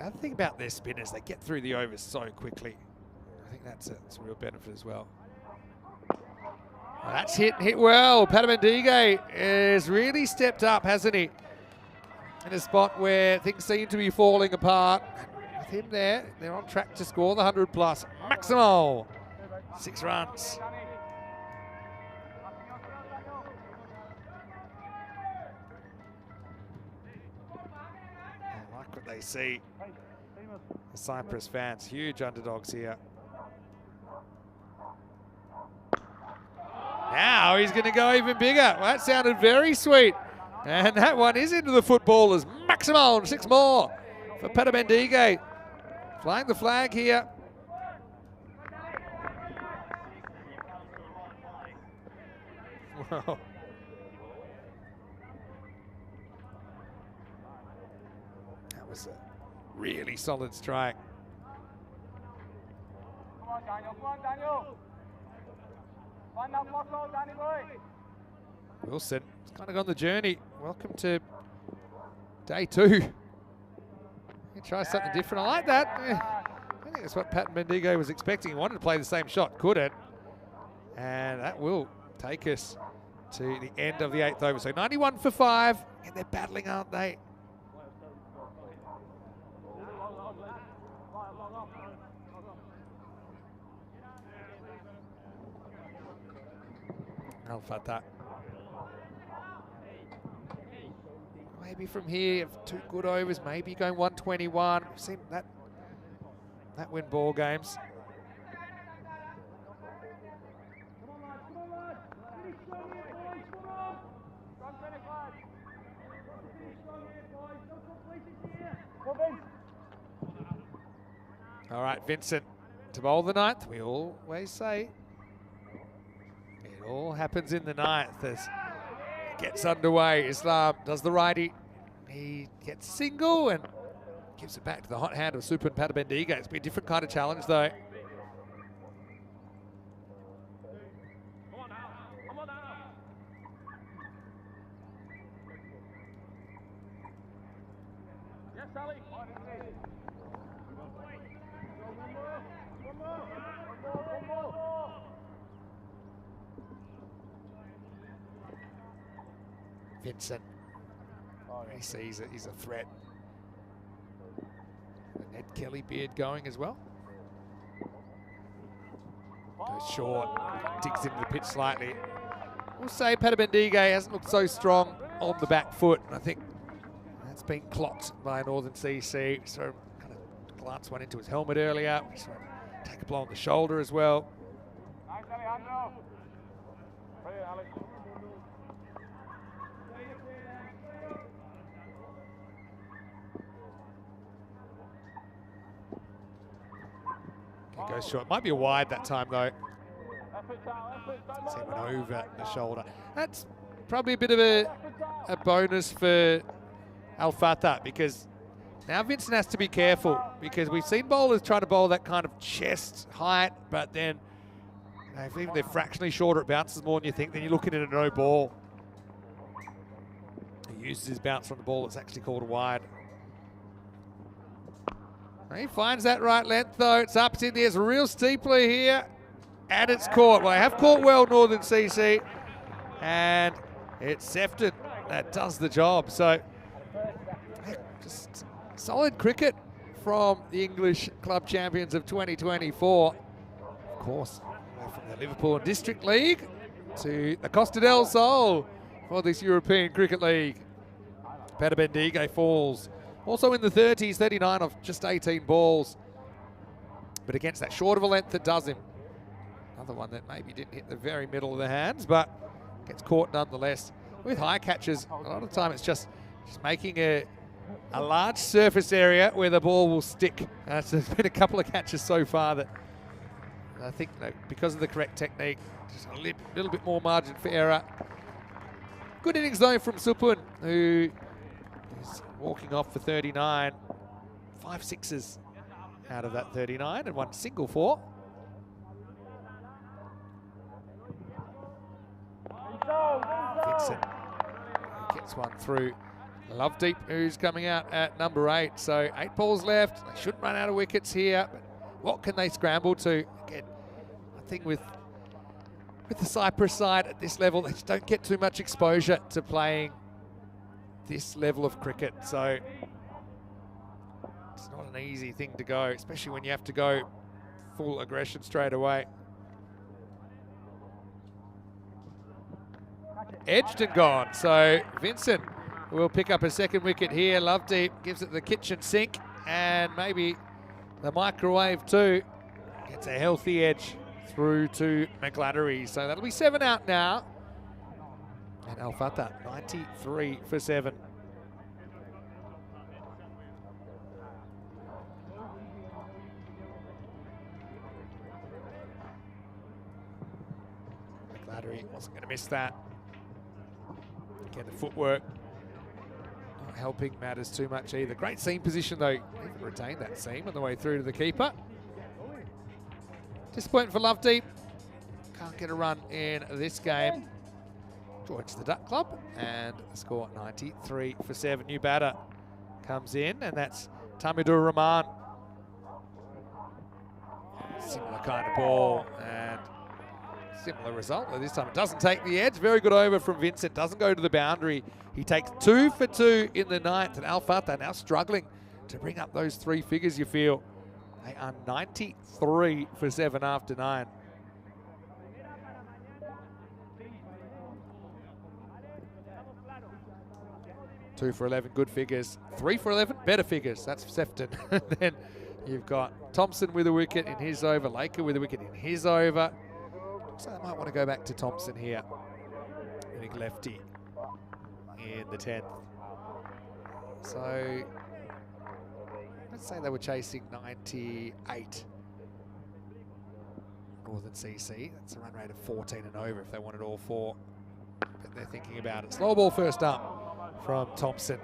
The other thing about their spinners, they get through the overs so quickly. I think that's a real benefit as well. Well, that's hit well. Patabendige has really stepped up, hasn't he? In a spot where things seem to be falling apart. With him there, they're on track to score the 100 plus. Maximal, 6 runs. I like what they see. The Cyprus fans, huge underdogs here. Now he's going to go even bigger. Well, that sounded very sweet. And that one is into the footballers. Maximal, 6 more for Patabendige. Flying the flag here. Wow. That was a really solid strike. Come on, Daniel. Come on, Daniel. Find that block hole, Danny boy. Wilson has kind of gone the journey. Welcome to day 2. He tries something different. I like that. I think that's what Patabendige was expecting. He wanted to play the same shot, couldn't. And that will take us to the end of the 8th over. So 91 for 5. And they're battling, aren't they? Fatah. Maybe from here, 2 good overs, maybe going 121. We've seen that win ball games. All right, Vincent to bowl the 9th. We always say it all happens in the 9th as it gets underway. Islam does the righty. He gets single and gives it back to the hot hand of Super and Patabendige. It's been a different kind of challenge though. Yes, Ali. Vincent, he sees it, he's a threat. The Ned Kelly beard going as well. Goes short, digs into the pitch slightly. We'll say Patabendige hasn't looked so strong on the back foot, and I think that's been clocked by Northern CC. So kind of glanced one into his helmet earlier. So take a blow on the shoulder as well. Nice, Alejandro. Brilliant, Alex. He goes short. Might be a wide that time though. So he went over the shoulder. That's probably a bit of a bonus for Fatah because now Vincent has to be careful because we've seen bowlers try to bowl that kind of chest height, but then if even they're fractionally shorter, it bounces more than you think. Then you're looking at a no ball. He uses his bounce from the ball. It's actually called a wide. He finds that right length though. It's up, it's in there. It's real steeply here. And it's caught. Well, they have caught well, Northern CC. And it's Sefton that does the job. So, just solid cricket from the English club champions of 2024. Of course, from the Liverpool District League to the Costa del Sol for this European Cricket League. Patabendige falls. Also in the 30s, 39 of just 18 balls. But against that short of a length, it does him. Another one that maybe didn't hit the very middle of the hands, but gets caught nonetheless. With high catches, a lot of the time it's just making a large surface area where the ball will stick. There's been a couple of catches so far that I think because of the correct technique, just a little bit more margin for error. Good innings though from Supun, who is walking off for 39. 5 sixes out of that 39 and 1 single 4. Vincent gets one through Lovedeep, who's coming out at number 8. So 8 balls left. They shouldn't run out of wickets here. But what can they scramble to? Again, I think with the Cyprus side at this level, they just don't get too much exposure to playing this level of cricket. So it's not an easy thing to go, especially when you have to go full aggression straight away. Edged and gone. So Vincent will pick up a second wicket here. Lovedeep gives it the kitchen sink and maybe the microwave too. Gets a healthy edge through to McGladdery. So that'll be 7 out now. And Al Fatah, 93 for 7. McGladdery wasn't going to miss that. Again, the footwork not helping matters too much either. Great seam position though. Even retained that seam on the way through to the keeper. Disappointing for Lovedeep. Can't get a run in this game. Joins the Duck Club and the score 93 for 7. New batter comes in and that's Tamidur Rahman. Similar kind of ball and similar result. This time it doesn't take the edge. Very good over from Vincent. Doesn't go to the boundary. He takes 2 for 2 in the 9th. And Al Fatah now struggling to bring up those 3 figures, you feel. They are 93 for 7 after 9. Two for 11, good figures. 3 for 11, better figures. That's Sefton. Then you've got Thompson with a wicket in his over. Laker with a wicket in his over. So they might want to go back to Thompson here. Big lefty in the 10th. So let's say they were chasing 98. Northern CC. That's a run rate of 14 and over if they wanted all 4. But they're thinking about it. Slow ball first up from Thompson.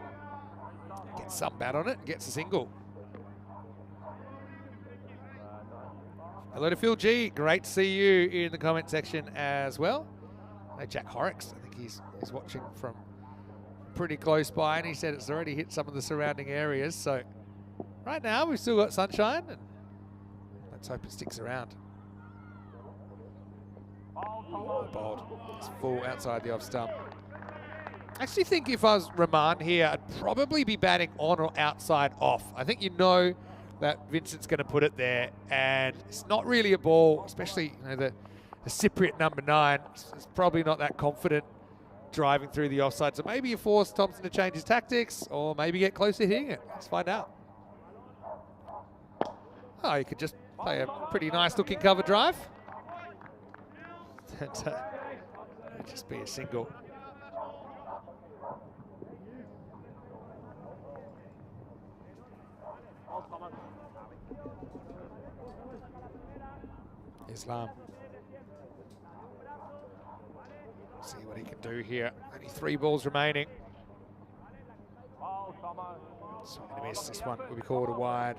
Gets some bat on it and gets a single. Hello to Phil G. Great to see you in the comment section as well. Hey, Jack Horrocks, I think he's watching from pretty close by, and he said it's already hit some of the surrounding areas. So right now we've still got sunshine, and let's hope it sticks around. Bowled. It's full outside the off stump. I actually think if I was Rahman here, I'd probably be batting on or outside off. I think you know that Vincent's going to put it there, and it's not really a ball, especially the Cypriot number 9. It's probably not that confident driving through the offside. So maybe you force Thompson to change his tactics, or maybe get close to hitting it. Let's find out. Oh, you could just play a pretty nice looking cover drive. And it'd just be a single. Islam. See what he can do here. Only 3 balls remaining. Swing and a miss. This one will be called a wide.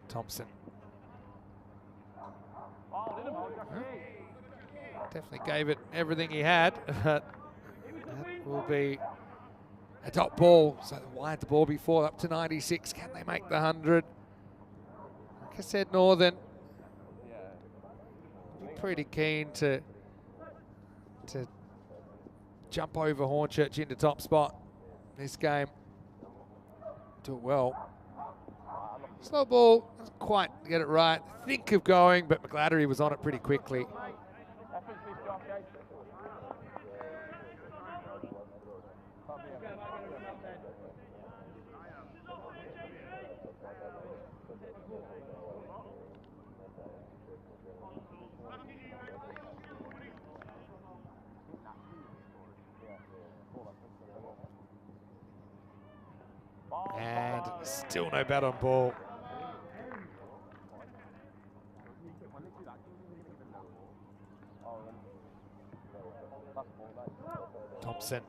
Thompson. Definitely gave it everything he had. That will be a dot ball. So wide the ball before, up to 96. Can they make the 100? Like I said, Northern pretty keen to jump over Hornchurch into top spot this game. Do it well. Slow ball, doesn't quite get it right. Think of going, but McGladdery was on it pretty quickly. And still no bat on ball. Thompson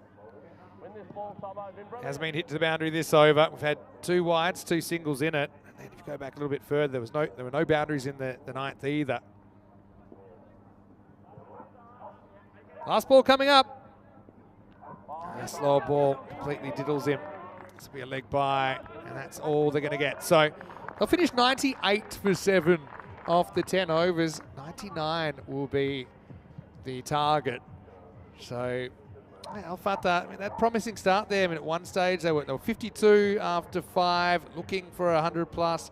has been hit to the boundary this over. We've had 2 wides, 2 singles in it. And then if you go back a little bit further, there were no boundaries in the 9th either. Last ball coming up. A slow ball completely diddles him. This will be a leg by, and that's all they're going to get. So they'll finish 98 for 7 off the 10 overs. 99 will be the target. So Al Fatah, I mean, that promising start there. I mean, at one stage they were 52 after 5, looking for 100 plus.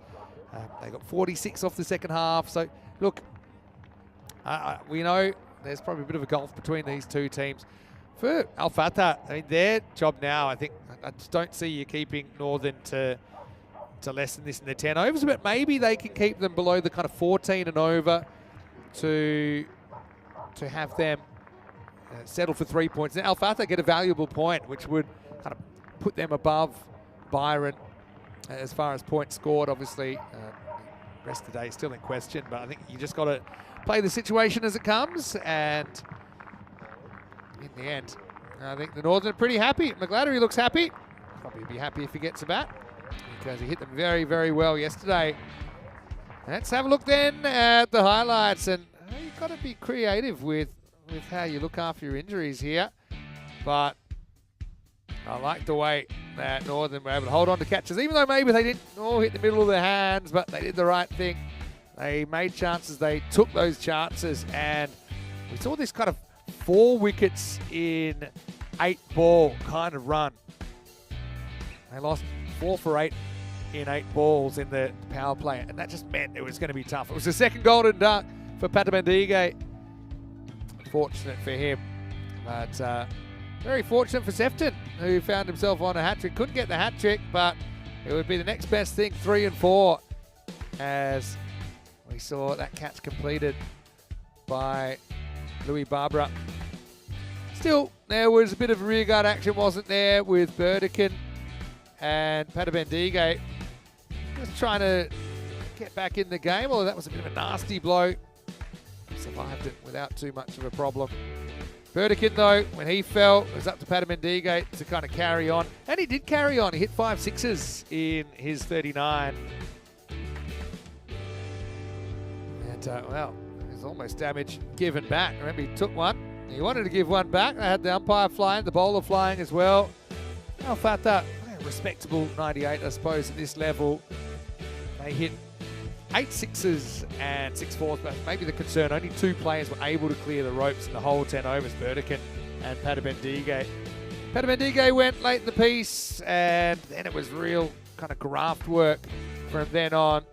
They got 46 off the second half. So look, we know there's probably a bit of a gulf between these two teams. For Al Fatah, I mean, their job now, I think, I just don't see you keeping Northern to less than this in the 10 overs, but maybe they can keep them below the kind of 14 and over to have them settle for 3 points. Now, Al Fatah get a valuable point, which would kind of put them above Byron as far as points scored. Obviously, rest of the day is still in question, but I think you just got to play the situation as it comes, and in the end, I think the Northern are pretty happy. McGladdery looks happy. Probably be happy if he gets a bat, because he hit them very, very well yesterday. Let's have a look then at the highlights, and you've got to be creative with how you look after your injuries here. But I like the way that Northern were able to hold on to catches, even though maybe they didn't all hit the middle of their hands, but they did the right thing. They made chances, they took those chances, and we saw this kind of 4 wickets in 8 ball kind of run. They lost 4 for 8 in 8 balls in the power play, and that just meant it was going to be tough. It was the second golden duck for Patabendige. Fortunate for him, but very fortunate for Sefton, who found himself on a hat-trick. Couldn't get the hat-trick, but it would be the next best thing, 3 and 4, as we saw that catch completed by Louis Barbara. Still, there was a bit of rearguard action, wasn't there, with Berdikanin and Patabendige just trying to get back in the game, although that was a bit of a nasty blow. Survived it without too much of a problem. Berdikanin, though, when he fell, it was up to Patabendige to kind of carry on. And he did carry on. He hit 5 sixes in his 39. And, well, there's almost damage given back. Remember, he took one. He wanted to give one back. They had the umpire flying, the bowler flying as well. Al Fatah, respectable 98, I suppose, at this level. They hit 8 sixes and 6 fours, but maybe the concern, only 2 players were able to clear the ropes in the whole 10 overs, Berdikanin and Patabendige. Patabendige went late in the piece, and then it was real kind of graft work from then on.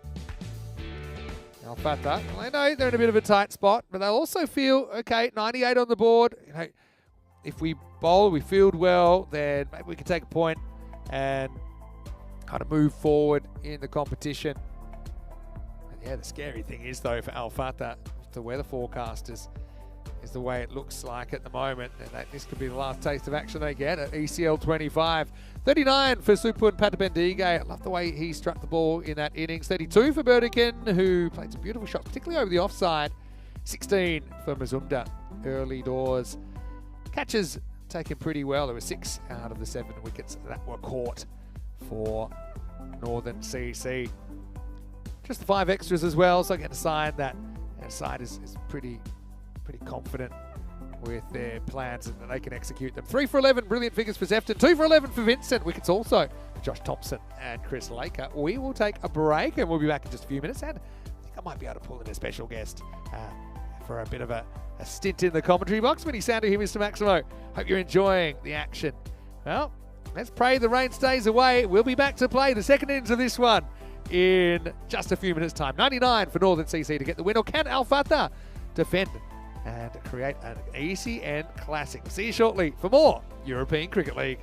Al Fatah, well, I know they're in a bit of a tight spot, but they'll also feel, okay, 98 on the board. You know, if we bowl, we field well, then maybe we can take a point and kind of move forward in the competition. Yeah, the scary thing is, though, for Al Fatah, the weather forecast is the way it looks like at the moment, and that this could be the last taste of action they get at ECL 25. 39 for Supun Patabendige. I love the way he struck the ball in that innings. 32 for Berdikanin, who played some beautiful shots, particularly over the offside. 16 for Mazumdar, early doors. Catches taken pretty well. There were 6 out of the 7 wickets that were caught for Northern CC. Just the 5 extras as well, so I get a sign that our side is pretty confident with their plans and that they can execute them. 3 for 11, brilliant figures for Sefton. 2 for 11 for Vincent. Wickets also for Josh Thompson and Chris Laker. We will take a break and we'll be back in just a few minutes. And I think I might be able to pull in a special guest for a bit of a stint in the commentary box. Many sound to hear, Mr. Maximo. Hope you're enjoying the action. Well, let's pray the rain stays away. We'll be back to play the second innings of this one in just a few minutes' time. 99 for Northern CC to get the win, or can Al Fatah defend and create an ECN classic? See you shortly for more European Cricket League.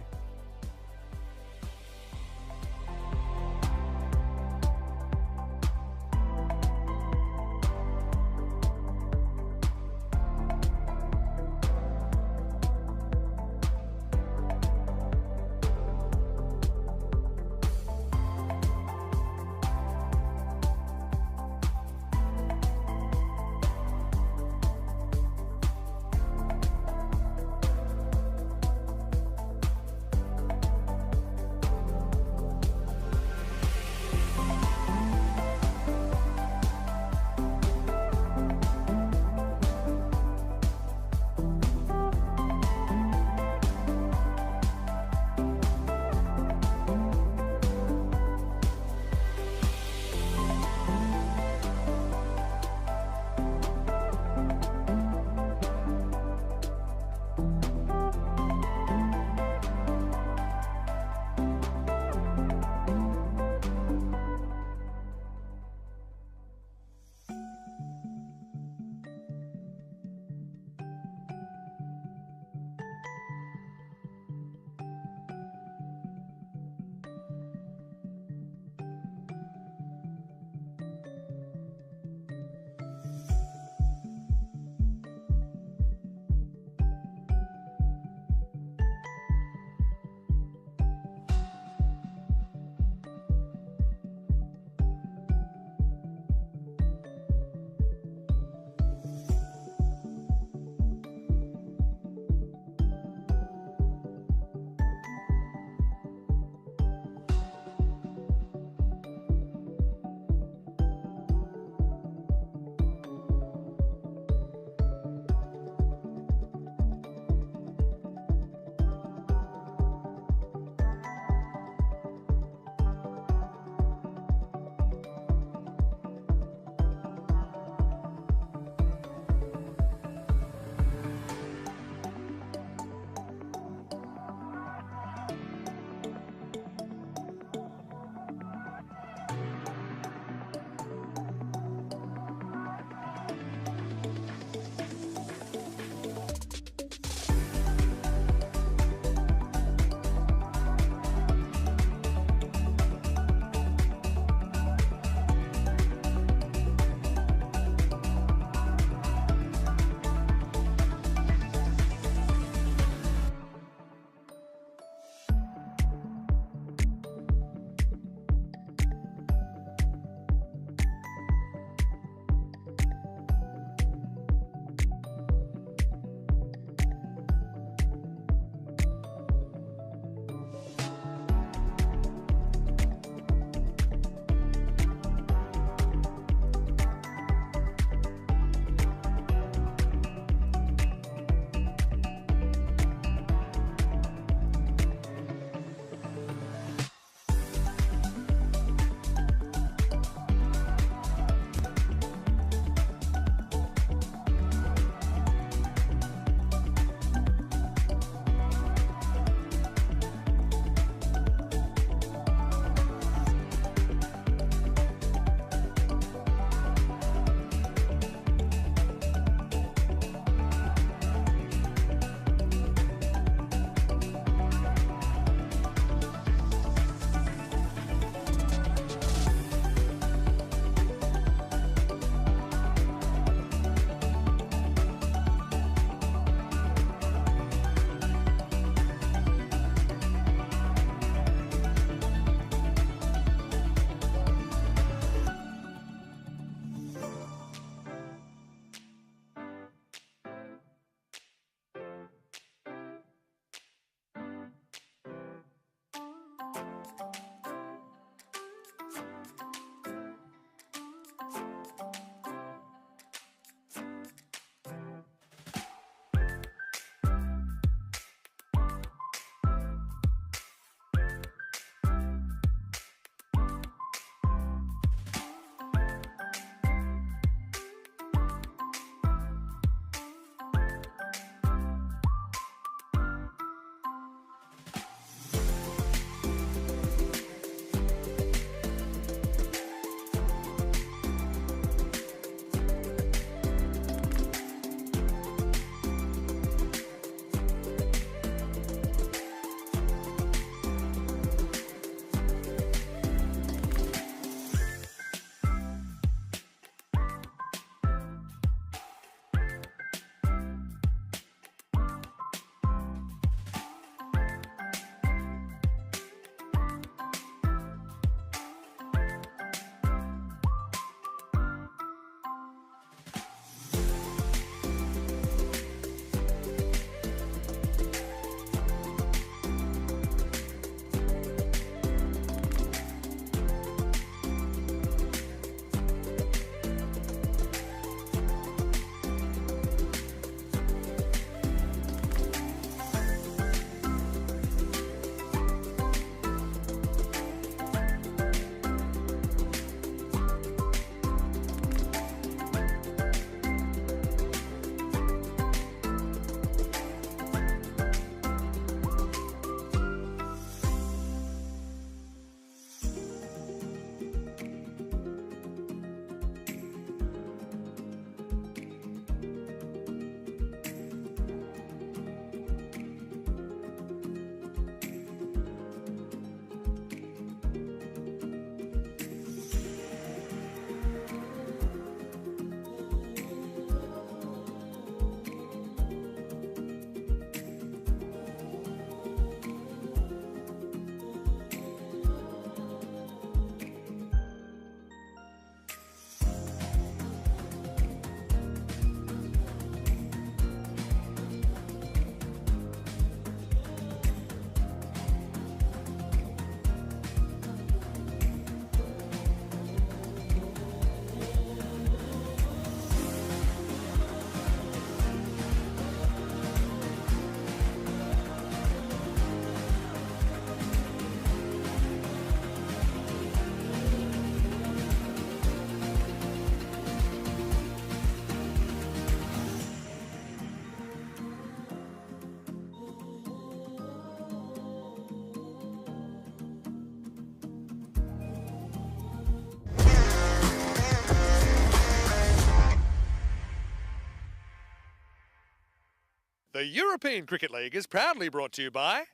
The European Cricket League is proudly brought to you by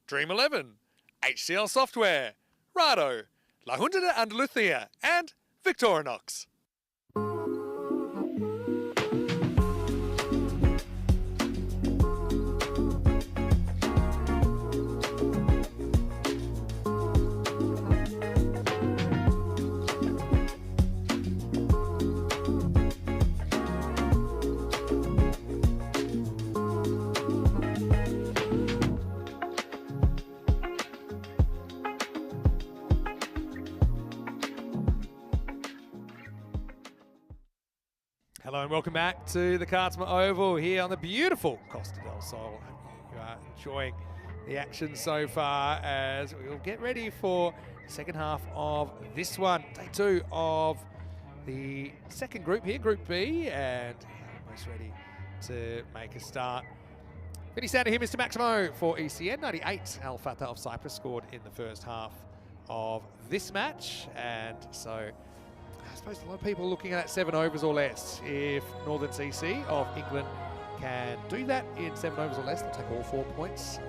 Dream 11, HCL Software, Rado, La Junta de Andalucía, and Victorinox. Hello and welcome back to the Cardsma Oval here on the beautiful Costa del Sol. Hope you are enjoying the action so far as we'll get ready for the second half of this one. Day 2 of the second group here, Group B, and almost ready to make a start. Vinny Sander here, Mr. Maximo for ECN. 98 Al Fatah of Cyprus scored in the first half of this match, and so I suppose a lot of people looking at that 7 overs or less. If Northern CC of England can do that in 7 overs or less, they'll take all 4 points.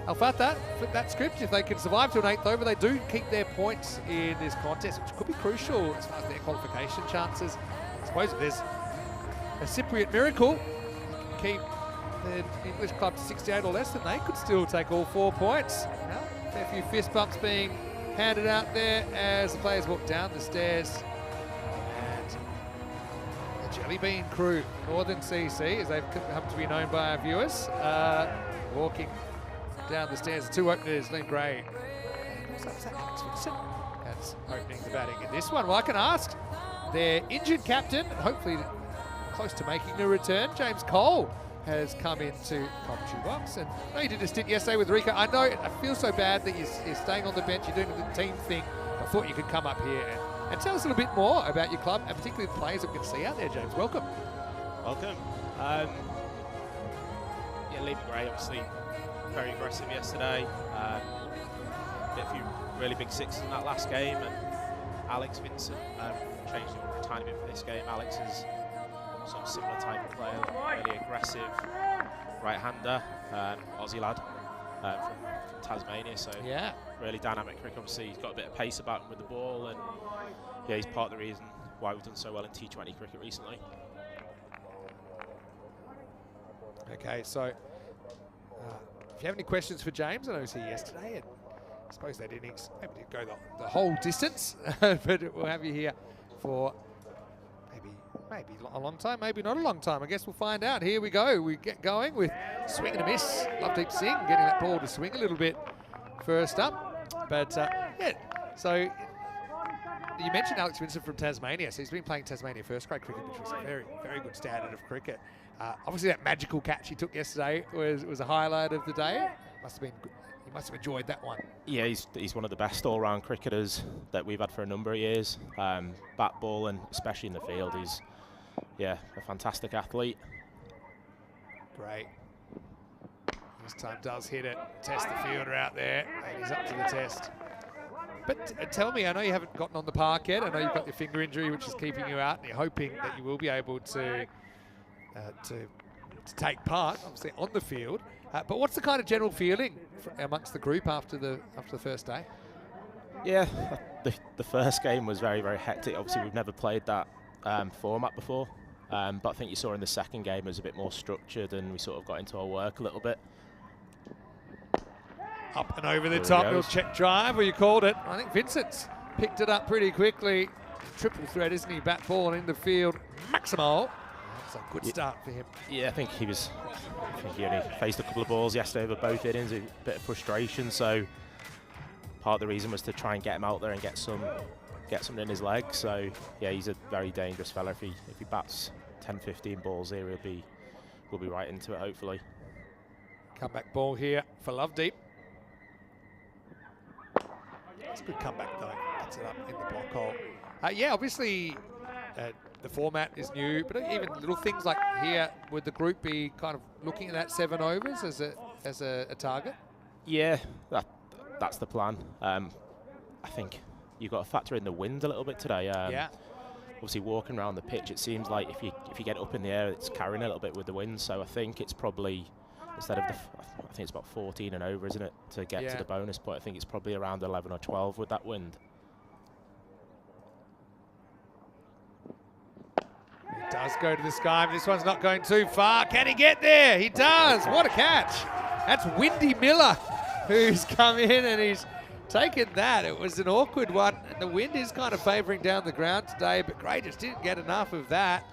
Al Fatah, flip that script. If they can survive to an 8th over, they do keep their points in this contest, which could be crucial as far as their qualification chances. I suppose if there's a Cypriot miracle, keep the English club to 68 or less, then they could still take all 4 points. Well, a fair few fist bumps being handed out there as the players walk down the stairs. Jelly Bean crew, Northern CC, as they've come to be known by our viewers, walking down the stairs. The 2 openers, Lynn Gray and also Alex Vincent, that's opening the batting in this one. Well, I can ask their injured captain, hopefully close to making a return, James Cole, has come into the commentary box. And I know you did a stint yesterday with Rico. I know I feel so bad that you're staying on the bench, you're doing the team thing. I thought you could come up here and tell us a little bit more about your club, and particularly the players that we can see out there, James. Welcome. Welcome. Yeah, Liam Gray, obviously very aggressive yesterday. Hit a few really big sixes in that last game, and Alex Vincent changed it a tiny bit for this game. Alex is some similar type of player, really aggressive right-hander, Aussie lad from Tasmania, so yeah, really dynamic cricket. Obviously, he's got a bit of pace about him with the ball, and yeah, he's part of the reason why we've done so well in T20 cricket recently. Okay, so if you have any questions for James, I know he was here yesterday, and I suppose that innings maybe didn't go the whole distance, but we'll have you here for maybe a long time, maybe not a long time. I guess we'll find out. Here we go. We get going with swing and a miss. Lovedeep Singh getting that ball to swing a little bit first up. But yeah, so you mentioned Alex Vincent from Tasmania. So he's been playing Tasmania first grade cricket, which was a very, very good standard of cricket. Obviously that magical catch he took yesterday was a highlight of the day. Must have been good. He must have enjoyed that one. Yeah, he's one of the best all-round cricketers that we've had for a number of years. Bat, ball, and especially in the field, he's a fantastic athlete. Great. This time does hit it. Test the fielder out there, and he's up to the test. But tell me, I know you haven't gotten on the park yet. I know you've got your finger injury, which is keeping you out, and you're hoping that you will be able to take part, obviously, on the field. But what's the kind of general feeling amongst the group after the first day? Yeah, the first game was very, very hectic. Obviously, we've never played that format before, but I think you saw in the second game it was a bit more structured, and we sort of got into our work a little bit. Up and over the top, little check drive, or you called it. I think Vincent's picked it up pretty quickly. Triple threat, isn't he? Bat, ball, and in the field, Maximo. That's a good start for him. Yeah, I think he only faced a couple of balls yesterday over both innings, a bit of frustration. So part of the reason was to try and get him out there and get something in his leg. So yeah, he's a very dangerous fella. If he bats 10-15 balls here, we'll be right into it, hopefully. Comeback ball here for Lovedeep. It's a good comeback though. Gets it up in the block hole. Yeah, obviously the format is new, but even little things like here, would the group be kind of looking at that 7 overs as a target? Yeah, that's the plan. I think you've got to factor in the wind a little bit today. Yeah. Obviously, walking around the pitch, it seems like if you get it up in the air, it's carrying a little bit with the wind. So I think it's probably instead of I think it's about 14 and over, isn't it, to get to the bonus point. I think it's probably around 11 or 12 with that wind. He does go to the sky, but this one's not going too far. Can he get there? He does. What a catch. That's Windy Miller, who's come in and he's taken that. It was an awkward one. And the wind is kind of favouring down the ground today, but Gray just didn't get enough of that.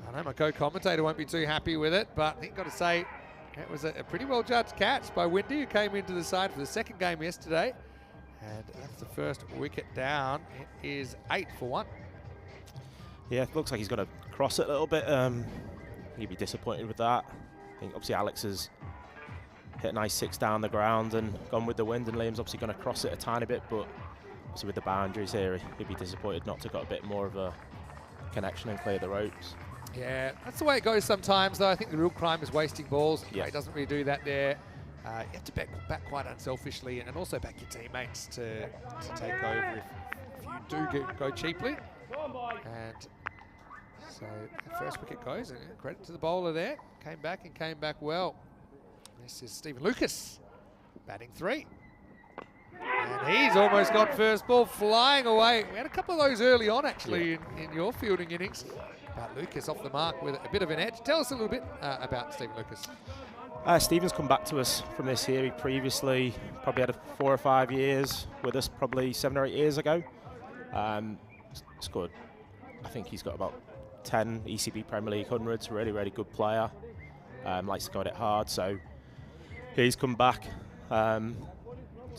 I know my co-commentator won't be too happy with it, but I think I've got to say it was a pretty well-judged catch by Windy, who came into the side for the second game yesterday. And that's the first wicket down. It is 8 for 1. Yeah, it looks like he's going to cross it a little bit. He'd be disappointed with that. I think obviously Alex has hit a nice 6 down the ground and gone with the wind, and Liam's obviously going to cross it a tiny bit, but obviously with the boundaries here, he'd be disappointed not to got a bit more of a connection and clear the ropes. Yeah, that's the way it goes sometimes, though. I think the real crime is wasting balls. Yeah. He doesn't really do that there. You have to back quite unselfishly, and also back your teammates to take over if you do go cheaply. And so the first wicket goes, and credit to the bowler there. Came back well. This is Stephen Lucas, batting 3. And he's almost got first ball flying away. We had a couple of those early on, actually, in your fielding innings. But Lucas off the mark with a bit of an edge. Tell us a little bit about Stephen Lucas. Stephen's come back to us from this here. He previously probably had 4 or 5 years with us, probably 7 or 8 years ago. Scored, I think he's got about 10 ECB Premier League hundreds. Really, really good player. Likes to go at it hard. So he's come back to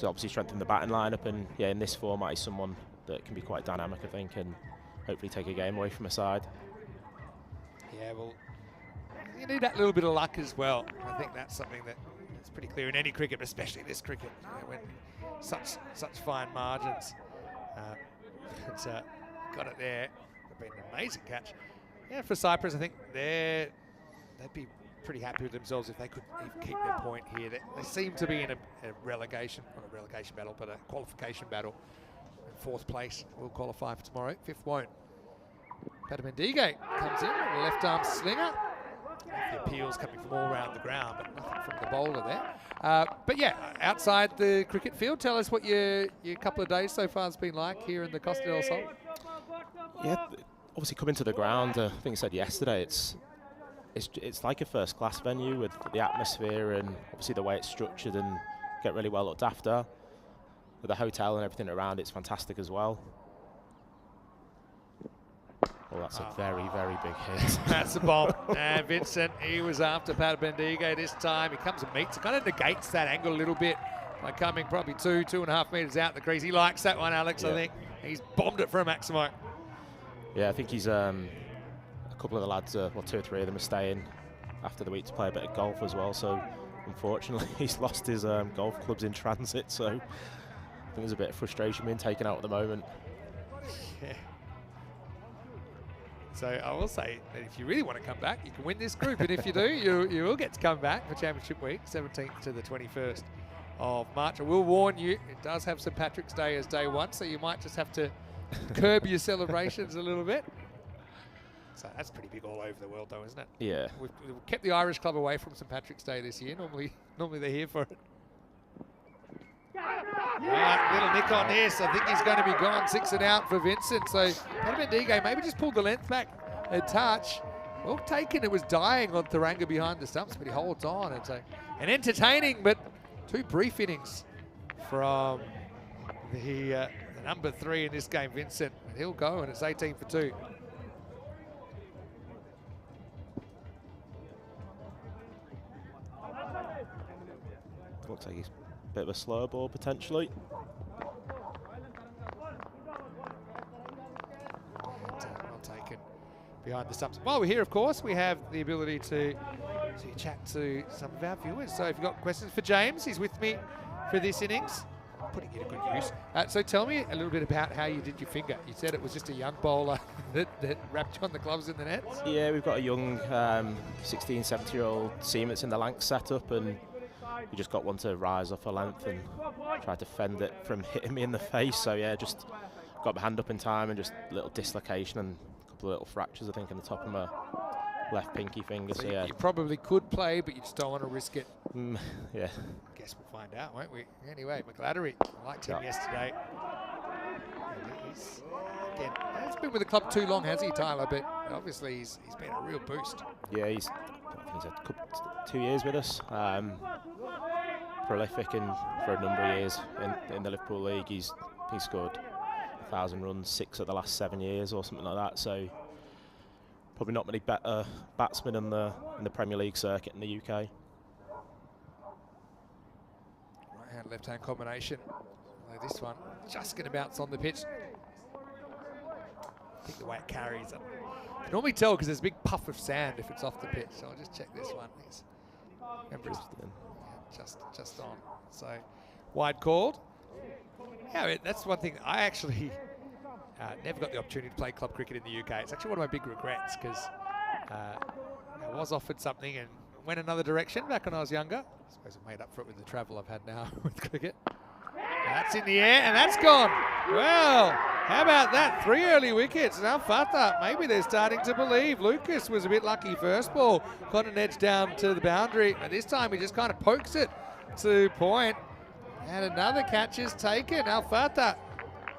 obviously strengthen the batting lineup. And yeah, in this format, he's someone that can be quite dynamic, I think, and hopefully take a game away from a side. Yeah, well, you need that little bit of luck as well. I think that's something that's pretty clear in any cricket, but especially this cricket, when such fine margins. Got it there. It's been an amazing catch. Yeah, for Cyprus, I think they'd be pretty happy with themselves if they could even keep their point here. They seem to be in a relegation, not a relegation battle, but a qualification battle. 4th place will qualify for tomorrow. 5th won't. Patabendige comes in, left arm slinger. The appeals coming from all around the ground, but nothing from the bowler there. But yeah, outside the cricket field, tell us what your couple of days so far has been like here in the Costa del Sol. Yeah, obviously coming to the ground, I think I said yesterday, it's like a first-class venue with the atmosphere and obviously the way it's structured and get really well looked after. With the hotel and everything around, it's fantastic as well. Oh, that's a very, very big hit. That's a bomb. And Vincent, he was after Patabendige this time. He comes and meets. It kind of negates that angle a little bit by coming probably 2.5 metres out the crease. He likes that one, Alex, I think. He's bombed it for a Maximo. Yeah, I think he's a couple of the lads, well, 2 or 3 of them are staying after the week to play a bit of golf as well. So unfortunately, he's lost his golf clubs in transit. So I think there's a bit of frustration being taken out at the moment. Yeah. So I will say that if you really want to come back, you can win this group. And if you do, you will get to come back for Championship Week, 17th to the 21st of March. I will warn you, it does have St. Patrick's Day as day 1, so you might just have to curb your celebrations a little bit. So that's pretty big all over the world, though, isn't it? Yeah. We've kept the Irish club away from St. Patrick's Day this year. Normally they're here for it. Right, little nick on this. I think he's going to be gone. 6 and out for Vincent. So Patabendige maybe just pulled the length back a touch. Well taken. It was dying on Thuranga behind the stumps, but he holds on. It's an entertaining but 2 brief innings from the number 3 in this game, Vincent. And he'll go, and it's 18 for 2. Looks like he's a bit of a slower ball potentially. Well taken behind the stumps. While we're here, of course, we have the ability to chat to some of our viewers. So if you've got questions for James, he's with me for this innings. Putting it to good use. So tell me a little bit about how you did your finger. You said it was just a young bowler that wrapped you on the gloves in the nets. Yeah, we've got a young 16, 17-year-old seam that's in the Lancs setup, and we just got one to rise off a length and tried to fend it from hitting me in the face. So yeah, just got my hand up in time and just a little dislocation and a couple of little fractures, I think, in the top of my left pinky finger. So yeah, you probably could play, but you just don't want to risk it. Yeah. I guess we'll find out, won't we? Anyway, McGladdery, I liked him yesterday. And again, he's been with the club too long, has he, Tyler? But obviously he's been a real boost. Yeah, I think he's had 2 years with us. Prolific for a number of years in the Liverpool League. He's scored 1,000 runs, 6 of the last 7 years or something like that. So probably not many better batsmen in the Premier League circuit in the UK. Right hand, left hand combination. Although this one just going to bounce on the pitch. I think the way it carries it. You can normally tell because there's a big puff of sand if it's off the pitch. So I'll just check this one. Remember, just on. So wide called. Yeah, that's one thing. I actually never got the opportunity to play club cricket in the UK. It's actually one of my big regrets because I was offered something and went another direction back when I was younger. I suppose I made up for it with the travel I've had now with cricket. That's in the air and that's gone. Well, how about that? 3 early wickets. Now Fatah, maybe they're starting to believe. Lucas was a bit lucky first ball. Got an edge down to the boundary. And this time he just kind of pokes it to point. And another catch is taken. Now Fatah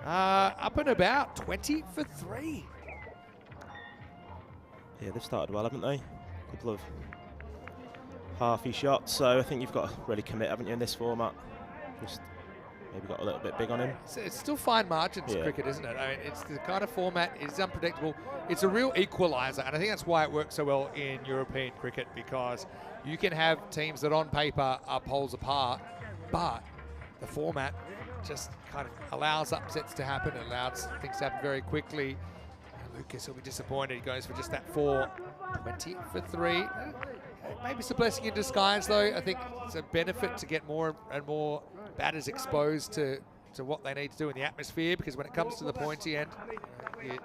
up and about, 20 for 3. Yeah, they've started well, haven't they? A couple of halfy shots. So I think you've got to really commit, haven't you, in this format? Just maybe got a little bit big on him. It's still fine margins, cricket, isn't it? I mean, it's the kind of format, it's unpredictable. It's a real equaliser, and I think that's why it works so well in European cricket, because you can have teams that on paper are poles apart, but the format just kind of allows upsets to happen, it allows things to happen very quickly. And Lucas will be disappointed. He goes for just that 4, 20 for 3. Maybe it's a blessing in disguise, though. I think it's a benefit to get more and more batters exposed to what they need to do in the atmosphere, because when it comes to the pointy end, you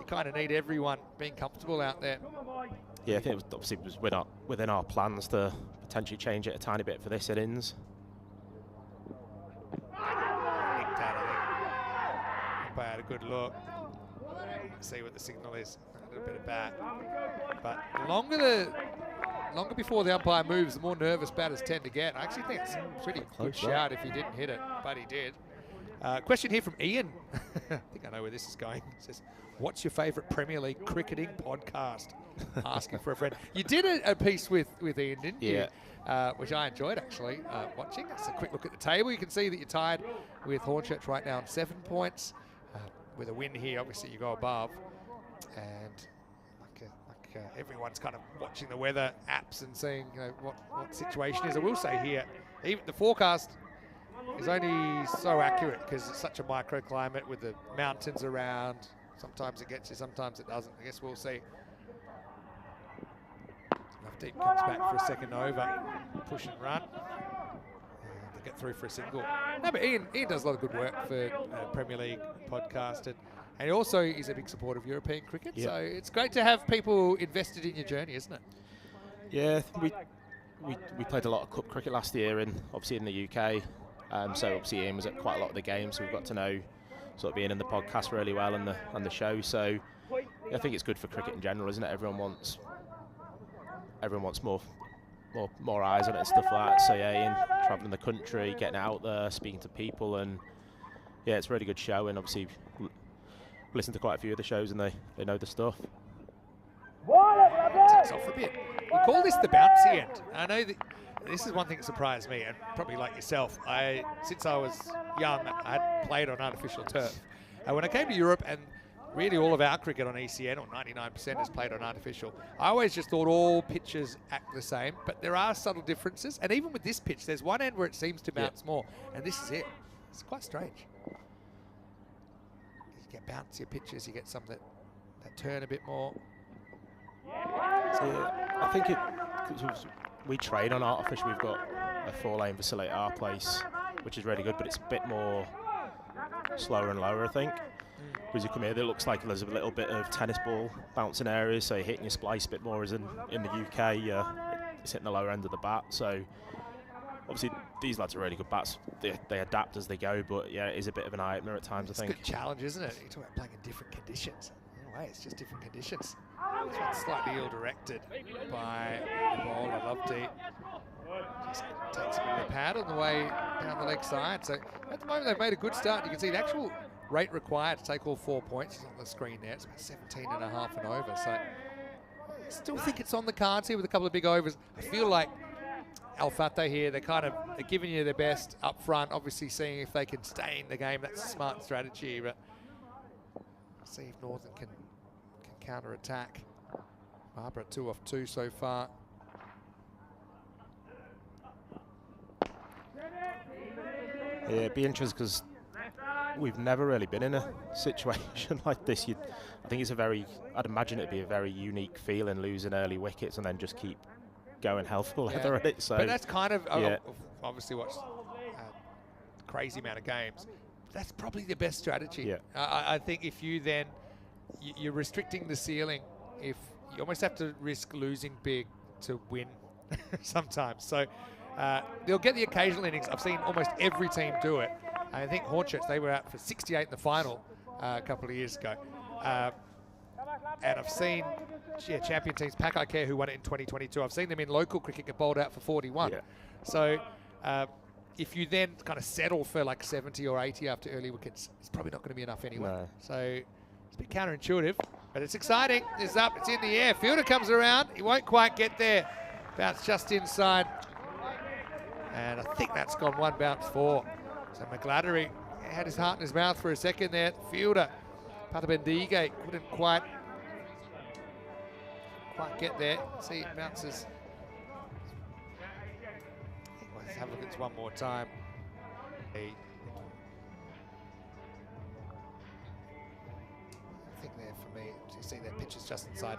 kind of need everyone being comfortable out there. Yeah, I think it was within our plans to potentially change it a tiny bit for this innings. Nicked out, I think. Umpire had a good look. See what the signal is. A little bit of bat. But the longer before the umpire moves, the more nervous batters tend to get. I actually think it's a pretty good shout if he didn't hit it, but he did. Question here from Ian. I think I know where this is going. It says, what's your favourite Premier League cricketing podcast? Asking for a friend. You did a piece with Ian, didn't you? Which I enjoyed, actually, watching. It's a quick look at the table. You can see that you're tied with Hornchurch right now on 7 points. With a win here, obviously you go above. And everyone's kind of watching the weather apps and seeing what situation is. I will say here, even the forecast is only so accurate because it's such a microclimate with the mountains around. Sometimes it gets you, sometimes it doesn't. I guess we'll see. Deep comes back for a second over, push and run. To get through for a single. No, but Ian does a lot of good work for Premier League podcast, and also he's a big supporter of European cricket. So it's great to have people invested in your journey, isn't it? Yeah, we played a lot of cup cricket last year, and obviously in the UK. So obviously Ian was at quite a lot of the games, so we've got to know sort of being in the podcast really well and the show. So I think it's good for cricket in general, isn't it? Everyone wants more eyes on it and stuff like that. So yeah, Ian travelling the country, getting out there, speaking to people, and yeah, it's a really good show. And obviously listen to quite a few of the shows, and they know the stuff. Takes off a bit. We call this the bouncy end. I know that this is one thing that surprised me, and probably like yourself, since I was young, I had played on artificial turf. And when I came to Europe, and really all of our cricket on ECN, or 99% is played on artificial, I always just thought all pitches act the same, but there are subtle differences. And even with this pitch, there's one end where it seems to bounce more, and this is it. It's quite strange. You get bouncier pitches, you get some that turn a bit more. So I think we train on artificial. We've got a 4-lane facility at our place, which is really good, but it's a bit more slower and lower, I think. As you come here, it looks like there's a little bit of tennis ball bouncing areas, so you're hitting your splice a bit more, as in the UK, it's hitting the lower end of the bat. So obviously these lads are really good bats. They adapt as they go, but yeah, it is a bit of an eye-opener at times, I think. It's a good challenge, isn't it? You talk about playing in different conditions. In a way, it's just different conditions. This one's slightly ill-directed by the bowler, Love Deep. Just takes a bit of a pad on the way down the leg side. So at the moment they've made a good start. You can see the actual rate required to take all 4 points is on the screen there. It's about 17.5 and over. So I still think it's on the cards here with a couple of big overs. I feel like Al Fatah here, they're giving you their best up front, obviously seeing if they can stay in the game. That's a smart strategy, but see if Northern can counter-attack. Barbara 2 off 2 so far. Yeah, it'd be interesting because we've never really been in a situation like this. I think I'd imagine it'd be a very unique feeling losing early wickets and then just keep going hell for leather at it. So, but that's kind of, obviously watched a crazy amount of games. That's probably the best strategy. Yeah. I think if you then, you're restricting the ceiling. If you almost have to risk losing big to win sometimes. So they'll get the occasional innings. I've seen almost every team do it. I think Hornchurch, they were out for 68 in the final a couple of years ago. And I've seen champion teams, Pakai Care, who won it in 2022. I've seen them in local cricket get bowled out for 41. Yeah. So if you then kind of settle for like 70 or 80 after early wickets, it's probably not going to be enough anyway. No. So it's a bit counterintuitive, but it's exciting. It's up, it's in the air. Fielder comes around. He won't quite get there. Bounce just inside. And I think that's gone 1 bounce 4. So McGladdery had his heart in his mouth for a second there. Fielder, Patabendige, couldn't quite get there. See, it bounces. Let's have a look at this one more time. I think there for me, you see their pitch is just inside.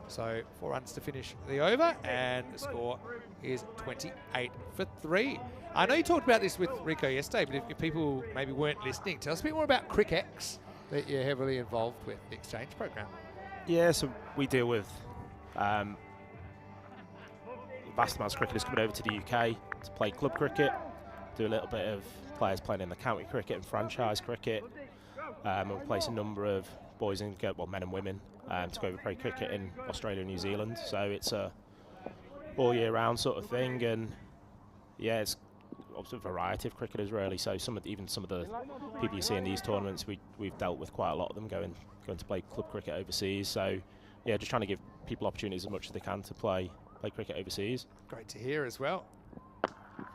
So 4 runs to finish the over, and the score is 28 for 3. I know you talked about this with Rico yesterday, but if people maybe weren't listening, tell us a bit more about CricX that you're heavily involved with, the exchange program. Yeah, so we deal with vast amounts of cricketers coming over to the UK to play club cricket, do a little bit of players playing in the county cricket and franchise cricket, and we place a number of boys and men and women to go over play cricket in Australia and New Zealand. So it's a all year round sort of thing, and yeah, it's obviously a variety of cricketers really. So even some of the people you see in these tournaments, we've dealt with quite a lot of them going to play club cricket overseas. So yeah, just trying to give people opportunities as much as they can to play cricket overseas. Great to hear as well.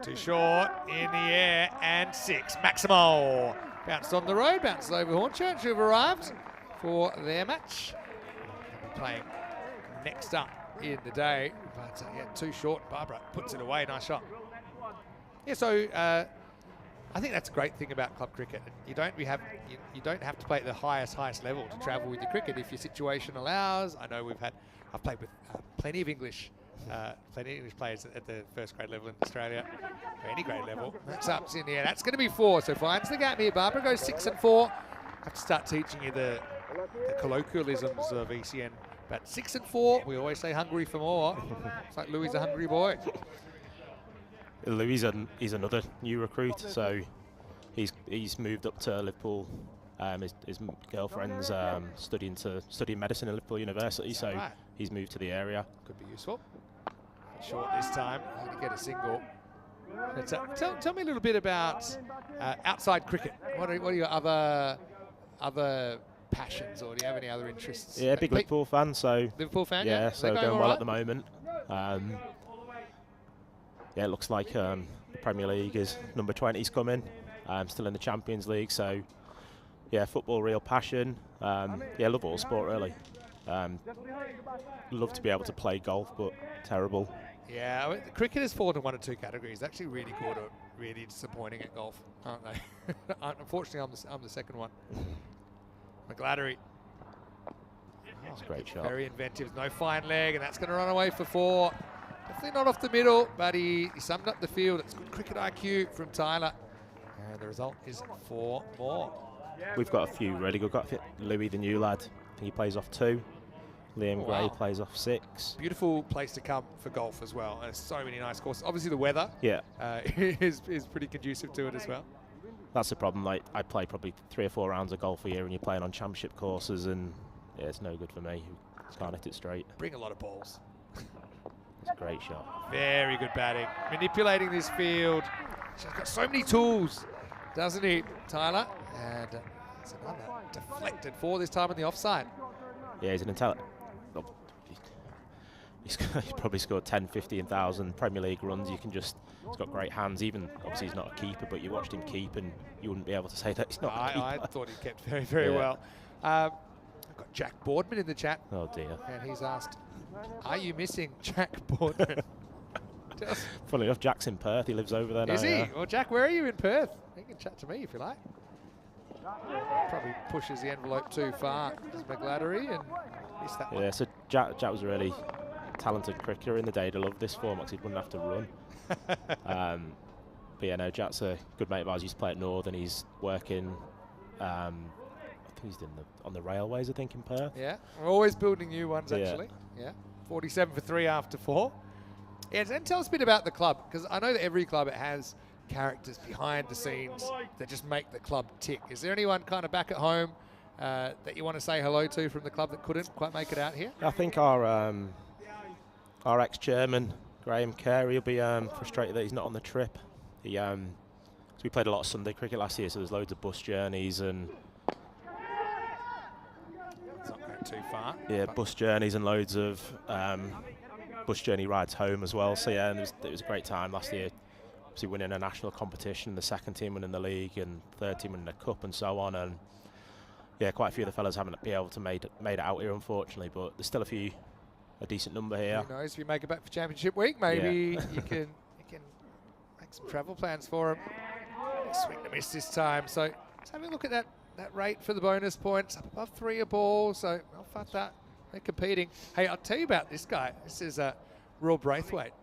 Too short, in the air, and 6. Maximal bounced on the road, bounces over Hornchurch, who've arrived for their match. They'll be playing next up in the day, but yeah, too short. Barbara puts it away, nice shot. Yeah, so I think that's a great thing about club cricket. You don't have to play at the highest level to travel with your cricket if your situation allows. I know I've played with plenty of English players at the first grade level in Australia, or any grade level. That's up in the air. That's going to be 4. So finds the gap here. Barbara goes 6 and 4. I have to start teaching you the colloquialisms of ECN. But 6 and 4, we always say hungry for more. It's like Louis a hungry boy. Louis is another new recruit, so he's moved up to Liverpool. His girlfriend's studying medicine at Liverpool University, so right. He's moved to the area. Could be useful. Short this time, going to get a single. Tell me a little bit about outside cricket. What are your other passions, or do you have any other interests? Yeah, big Liverpool fan. So Liverpool fan. Yeah, so going well at the moment. Yeah, it looks like the Premier League is number 20's coming. Still in the Champions League, so yeah, football, real passion. Yeah, love all sport really. Love to be able to play golf, but terrible. Yeah, cricket has fallen in 1 or 2 categories. Actually, really good or really disappointing at golf, aren't they? Unfortunately, I'm the second one. McGladdery. That's a great shot. Very inventive. No fine leg, and that's going to run away for 4. Definitely not off the middle, but he summed up the field. It's good cricket IQ from Tyler. And the result is 4 more. We've got a few really good. Got Louis, the new lad. I think he plays off 2. Liam Gray plays off 6. Beautiful place to come for golf as well. There's so many nice courses. Obviously the weather is pretty conducive to it as well. That's the problem. Like, I play probably 3 or 4 rounds of golf a year, and you're playing on championship courses, and yeah, it's no good for me. Can't hit it straight. Bring a lot of balls. It's a great shot. Very good batting. Manipulating this field. He's got so many tools, doesn't he, Tyler? And it's another deflected 4 this time on the offside. Yeah, he's an intelligent. He's probably scored 10, 15,000 Premier League runs. He's got great hands. Even obviously he's not a keeper, but you watched him keep, and you wouldn't be able to say that he's not a keeper. I thought he kept very, very well. I've got Jack Boardman in the chat. Oh dear. And he's asked, "Are you missing Jack Boardman?" Funnily enough, Jack's in Perth. He lives over there now. Is he? Well, Jack, where are you in Perth? You can chat to me if you like. Probably pushes the envelope too far. Does McGladdery and missed that one. Yeah, so Jack was a really talented cricketer in the day to love this format because he wouldn't have to run. But yeah, no, Jack's a good mate of ours. He used to play at Northern. He's working, I think he's on the railways, I think, in Perth. Yeah, we're always building new ones, actually. Yeah, 47 for 3 after 4. Yeah, and tell us a bit about the club, because I know that every club, it has characters behind the scenes that just make the club tick. Is there anyone kind of back at home that you want to say hello to from the club that couldn't quite make it out here? I think our ex-chairman, Graham Carey, will be frustrated that he's not on the trip. So we played a lot of Sunday cricket last year, so there's loads of bus journeys and... It's not going too far. Yeah, bus journeys and loads of bus journey rides home as well. So yeah, and it was a great time last year. Obviously winning a national competition, the second team winning the league and third team winning the cup and so on. And yeah, quite a few of the fellas haven't been able to made it out here, unfortunately, but there's still a decent number here. Who knows, if you make it back for Championship Week, maybe you can make some travel plans for them. Swing and miss this time. So let's have a look at that rate for the bonus points. Up above 3 a ball, so I'll fuck that. They're competing. Hey, I'll tell you about this guy. This is Royal Braithwaite.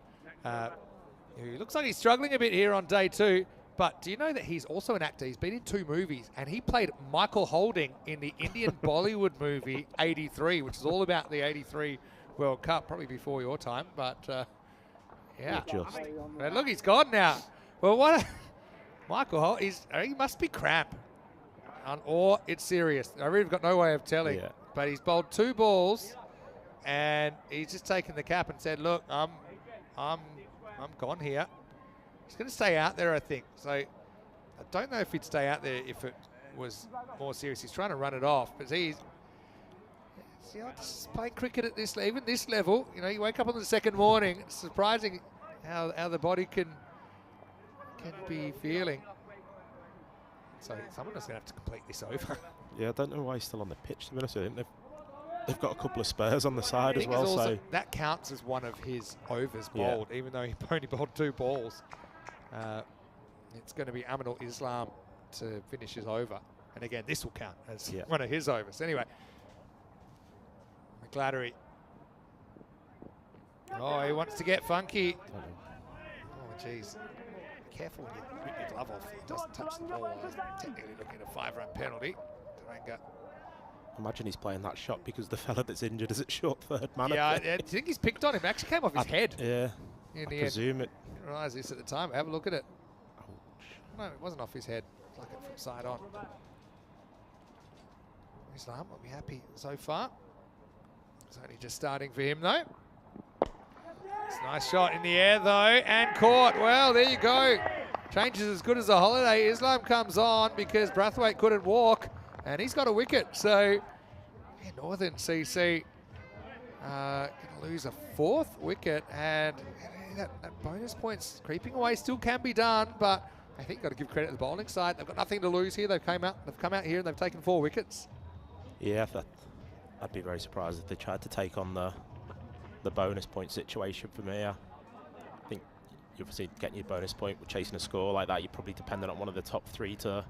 He looks like he's struggling a bit here on day 2, but do you know that he's also an actor? He's been in 2 movies, and he played Michael Holding in the Indian Bollywood movie 83, which is all about the 83 World Cup, probably before your time, but yeah. And look, he's gone now. Well, Michael Holt, he must be crap, or it's serious. I really got no way of telling. Yeah. But he's bowled 2 balls, and he's just taken the cap and said, "Look, I'm gone here." He's going to stay out there, I think. So I don't know if he'd stay out there if it was more serious. He's trying to run it off, but just playing cricket at this even this level. You know, you wake up on the second morning. It's surprising how the body can be feeling. So someone is going to have to complete this over. Yeah, I don't know why he's still on the pitch, to be honest. I think they've got a couple of spares on the side as well. Also, so that counts as one of his overs bowled, even though he only bowled 2 balls. It's going to be Aminul Islam to finish his over. And again, this will count as one of his overs. Anyway, McGladdery. Oh, he wants to get funky. Oh, jeez. Be careful when you rip your glove off. It doesn't touch the ball. Technically looking at a 5-run penalty. Taranga. Imagine he's playing that shot because the fella that's injured is at short third man. Yeah, I think he's picked on him. Actually came off his head. Yeah. In I the presume end. it. I didn't realise this at the time. Have a look at it. No, it wasn't off his head. Pluck it from side on. Islam will be happy so far. It's only just starting for him though. It's a nice shot in the air though, and caught. Well, there you go. Change is as good as a holiday. Islam comes on because Braithwaite couldn't walk, and he's got a wicket. So yeah, Northern CC going to lose a 4th wicket, and that bonus points creeping away still can be done, but I think got to give credit to the bowling side. They've got nothing to lose here. They've come out here and they've taken 4 wickets. Yeah, I'd be very surprised if they tried to take on the bonus point situation for me. I think you obviously getting your bonus point with chasing a score like that, you're probably dependent on one of the top 3 to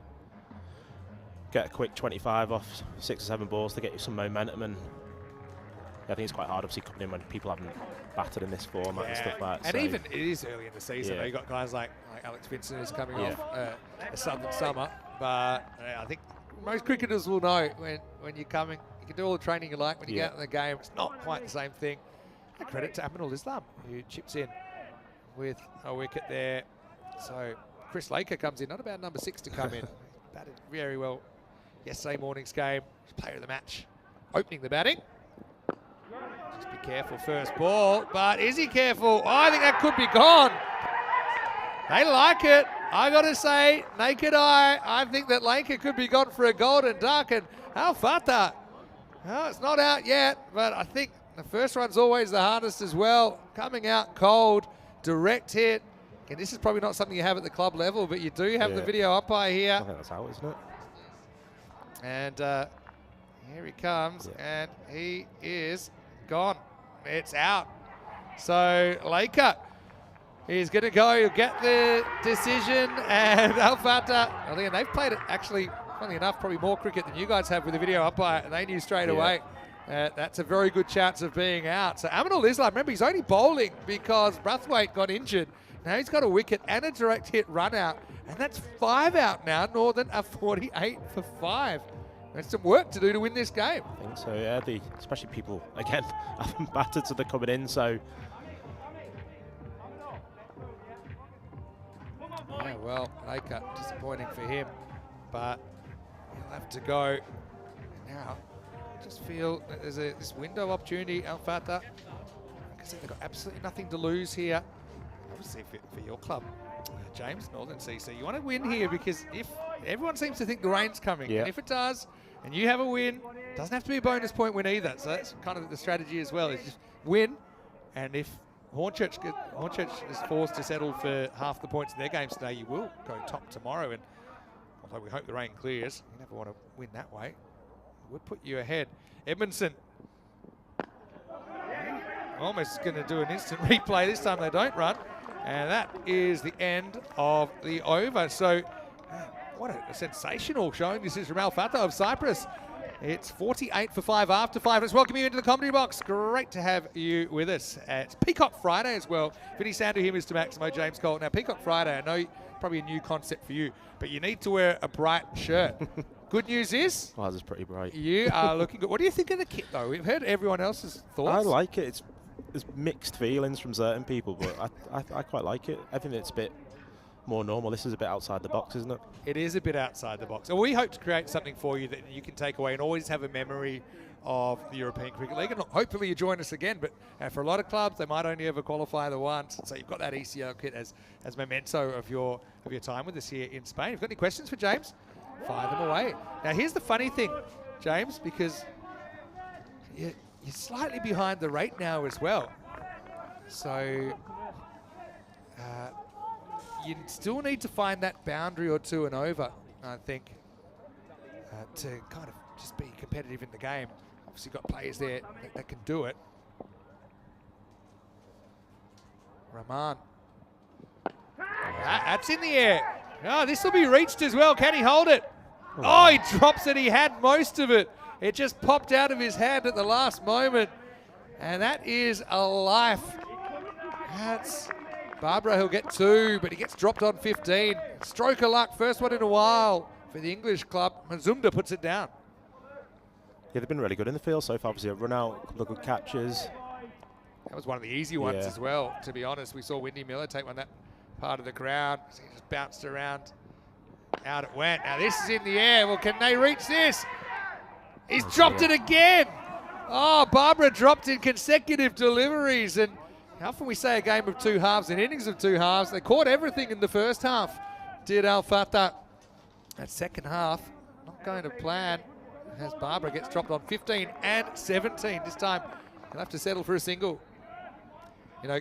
get a quick 25 off 6 or 7 balls to get you some momentum. And I think it's quite hard, obviously, coming in when people haven't batted in this format and stuff like that. And even it is early in the season. You've got guys like Alex Vincent who's coming off a Southern summer, but I think most cricketers will know when you're coming, you can do all the training you like. When you get out in the game, it's not quite the same thing. And credit to Aminul Islam, who chips in with a wicket there. So Chris Laker comes in, not a bad number 6 to come in. Batted very well yesterday morning's game. Player of the match, opening the batting. Just be careful first ball, but is he careful? Oh, I think that could be gone. They like it. I got to say, naked eye, I think that Laker could be gone for a golden duck. And Fatah, well, it's not out yet, but I think the first one's always the hardest as well. Coming out cold, direct hit. And this is probably not something you have at the club level, but you do have the video umpire here. I think that's out, isn't it? And here he comes, and he is gone. It's out. So Laker is going to go get the decision, and Fatah, I think they've played it actually, funny enough, probably more cricket than you guys have with the video umpire, and they knew straight away that's a very good chance of being out. So Aminul Islam, remember, he's only bowling because Brathwaite got injured. Now he's got a wicket and a direct hit run out, and that's 5 out now. Northern are 48 for 5. There's some work to do to win this game. I think so, yeah. Especially people, again, haven't battered, so they're coming in, so. Yeah, well, Laker, disappointing for him, but he'll have to go. Now, I just feel that there's this window opportunity, Fatah. Like I said, they've got absolutely nothing to lose here. Obviously, for your club, James, Northern CC, you want to win here because if everyone seems to think the rain's coming, and if it does, and you have a win, doesn't have to be a bonus point win either. So that's kind of the strategy as well, is just win, and if Hornchurch is forced to settle for half the points in their games today, you will go top tomorrow. And although we hope the rain clears, you never want to win that way. It would put you ahead. Edmondson almost going to do an instant replay. This time they don't run. And that is the end of the over. So what a sensational showing this is from Fatah of Cyprus. It's 48 for 5 after 5. Let's welcome you into the comedy box. Great to have you with us. It's Peacock Friday as well. Vinny Sandu here, Mr. Maximo, James Cole. Now, Peacock Friday, I know probably a new concept for you, but you need to wear a bright shirt. Good news is... Well, this is pretty bright. You are looking good. What do you think of the kit, though? We've heard everyone else's thoughts. I like it. There's mixed feelings from certain people, but I quite like it. I think it's a bit more normal. This is a bit outside the box, isn't it? It is a bit outside the box. And we hope to create something for you that you can take away and always have a memory of the European Cricket League. And hopefully you join us again. But for a lot of clubs, they might only ever qualify the once. So you've got that ECN kit as memento of your time with us here in Spain. If you've got any questions for James, fire them away. Now, here's the funny thing, James, because you're slightly behind the rate now as well. So... you still need to find that boundary or two and over, I think, to kind of just be competitive in the game. Obviously, you've got players there that can do it. Rahman. That's in the air. Oh, this will be reached as well. Can he hold it? Oh, he drops it. He had most of it. It just popped out of his hand at the last moment. And that is a life. That's... Barbara, he'll get 2, but he gets dropped on 15. Stroke of luck, first one in a while for the English club. Mazumda puts it down. Yeah, they've been really good in the field so far. Obviously, a run out, a couple of good catches. That was one of the easy ones as well, to be honest. We saw Windy Miller take one that part of the ground. So he just bounced around. Out it went. Now this is in the air. Well, can they reach this? He's dropped it again. Oh, Barbara dropped in consecutive deliveries. And how often we say a game of 2 halves, an innings of 2 halves. They caught everything in the first half, did Fatah. That second half, not going to plan, as Barbara gets dropped on 15 and 17. This time, he'll have to settle for a single. You know,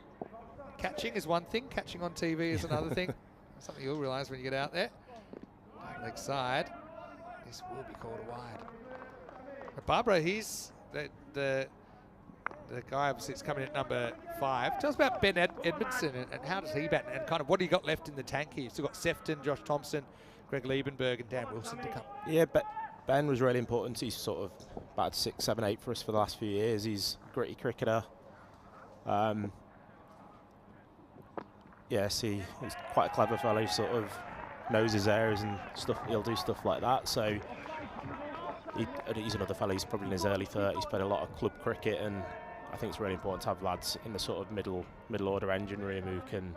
catching is one thing, catching on TV is another thing. Something you'll realise when you get out there. Leg side, this will be called a wide. But Barbara, he's the guy obviously that's coming at number 5. Tell us about Ben Edmondson and how does he bat and kind of what he got left in the tank here. You've still got Sefton, Josh Thompson, Greg Liebenberg and Dan Wilson to come. Yeah, Ben was really important. He's sort of batted 6, 7, 8 for us for the last few years. He's a gritty cricketer. Yes, he's quite a clever fellow. He sort of knows his areas and stuff. He'll do stuff like that. So he's another fellow. He's probably in his early 30s. Played a lot of club cricket, and I think it's really important to have lads in the sort of middle order engine room who can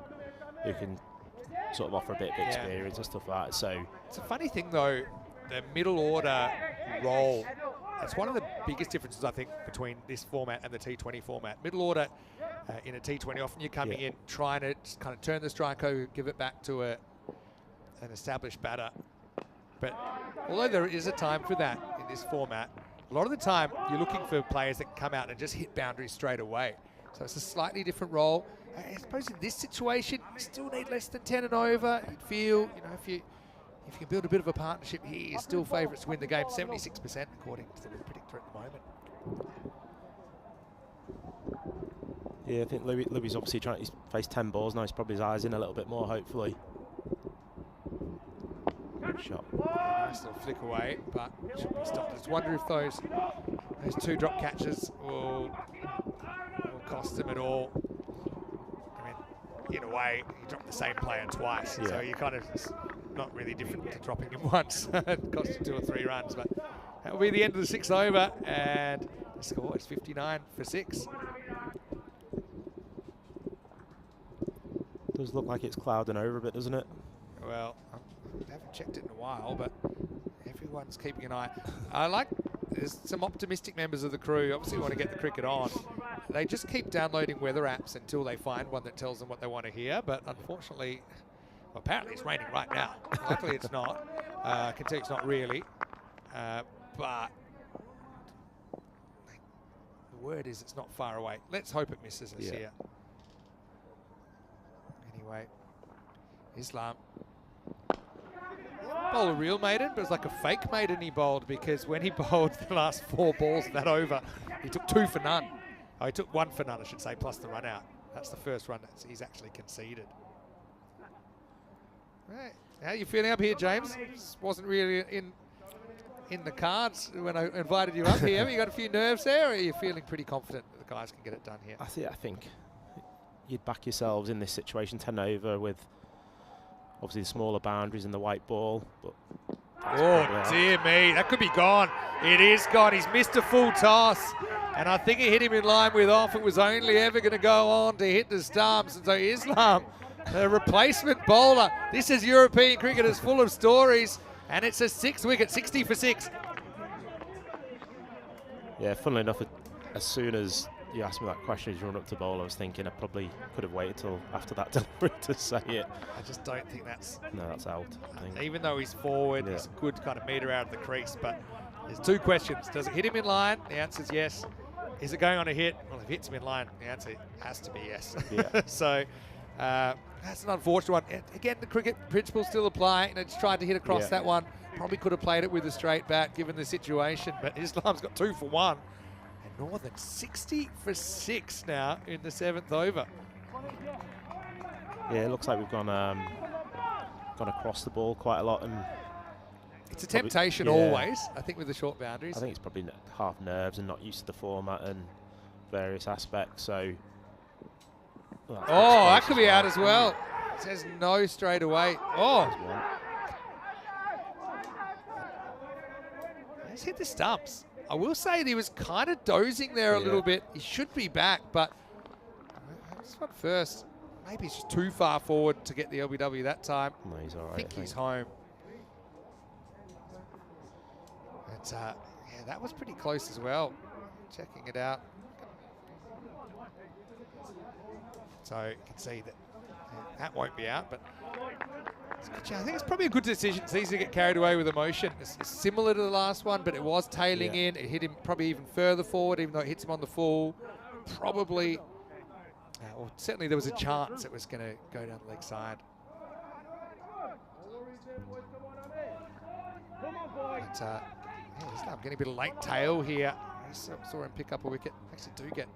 sort of offer a bit of experience and stuff like that. So it's a funny thing though, the middle order role it's one of the biggest differences, I think, between this format and the T20 format. Middle order in a T20, often you're coming in trying to just kind of turn the strike over, give it back to an established batter. But although there is a time for that in this format, a lot of the time you're looking for players that can come out and just hit boundaries straight away. So it's a slightly different role. I suppose in this situation, you still need less than 10 and over. You'd feel, you know, if you can build a bit of a partnership here, you're still favourites to win the game. 76% according to the predictor at the moment. Yeah, I think Louis obviously trying to face 10 balls now. He's probably his eyes in a little bit more, hopefully. Good shot. Nice little flick away, but should be stopped. I just wonder if those 2 drop catches will cost them at all. I mean, in a way, you drop the same player twice, so you kind of not really different to dropping him once. It cost you 2 or 3 runs, but that will be the end of the 6th over, and the score is 59 for 6. Does look like it's clouding over a bit, doesn't it? Well, I haven't checked it in a while, but everyone's keeping an eye. There's some optimistic members of the crew, obviously want to get the cricket on. They just keep downloading weather apps until they find one that tells them what they want to hear, but unfortunately, well, apparently it's raining right now. Luckily it's not. I can tell you it's not really, but the word is it's not far away. Let's hope it misses us here. Anyway, Islam. Bowl a real maiden, but it's like a fake maiden he bowled, because when he bowled the last 4 balls of that over, he took 2 for none. Oh, he took 1 for none, I should say, plus the run out. That's the first run that he's actually conceded. Right. How are you feeling up here, James? This wasn't really in the cards when I invited you up here. Have you got a few nerves there, or are you feeling pretty confident that the guys can get it done here? I think you'd back yourselves in this situation, 10 over, with obviously the smaller boundaries and the white ball. But oh, dear me, that could be gone. It is gone. He's missed a full toss, and I think it hit him in line with off. It was only ever going to go on to hit the stumps, and so Islam, the replacement bowler. This is European cricket, is full of stories, and it's a 6th wicket, 60 for 6. Yeah, funnily enough, as soon as you asked me that question as you run up to bowl, I was thinking I probably could have waited till after that delivery to say it. I just don't think that's... No, that's out, I think. Even though he's forward, he's a good kind of metre out of the crease, but there's 2 questions. Does it hit him in line? The answer is yes. Is it going on a hit? Well, if it hits him in line, the answer has to be yes. Yeah. So that's an unfortunate one. Again, the cricket principles still apply. Just tried to hit across that one. Probably could have played it with a straight bat given the situation, but Islam's got 2 for 1. And Northern 60 for 6 now in the 7th over. Yeah, it looks like we've gone across the ball quite a lot, and it's a temptation always, I think, with the short boundaries. I think it's probably half nerves and not used to the format and various aspects. So, well, that could be out as well. It says no straight away. Oh, he's hit the stumps. I will say that he was kind of dozing there a little bit. He should be back, but this one first. Maybe he's just too far forward to get the LBW that time. No, he's all right. I think he's home. But yeah, that was pretty close as well. Checking it out. So you can see that that won't be out, but I think it's probably a good decision. It's easy to get carried away with emotion. It's similar to the last one, but it was tailing in. It hit him probably even further forward, even though it hits him on the full. Probably, well, certainly there was a chance it was going to go down the leg side. But I'm getting a bit of late tail here. I saw him pick up a wicket. Actually do get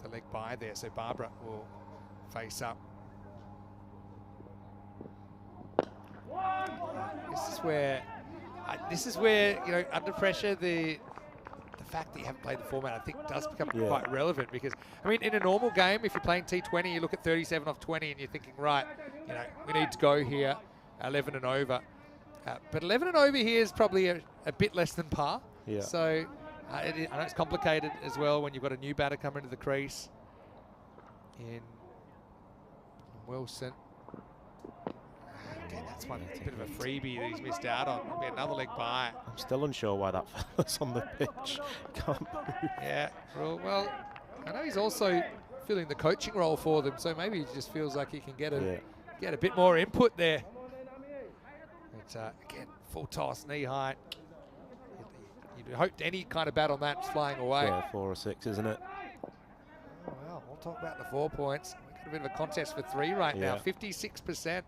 the leg by there, so Barbara will face up. This is where you know, under pressure, the fact that you haven't played the format, I think, does become quite relevant, because I mean, in a normal game, if you're playing T20, you look at 37 off 20 and you're thinking, right, you know, we need to go here, 11 and over. But 11 and over here is probably a bit less than par. Yeah. So I know it's complicated as well when you've got a new batter coming into the crease in Wilson. Okay, That's one bit of a freebie that he's missed out on. It'll be another leg by. I'm still unsure why that fella's on the pitch. Can't move. Yeah, well, I know he's also filling the coaching role for them, so maybe he just feels like he can get a bit more input there. But again, full toss, knee height. You'd hoped any kind of bat on that's flying away. Yeah, 4 or 6, isn't it? Oh, well, we'll talk about the 4 points. We've got a bit of a contest for 3 right now, 56%.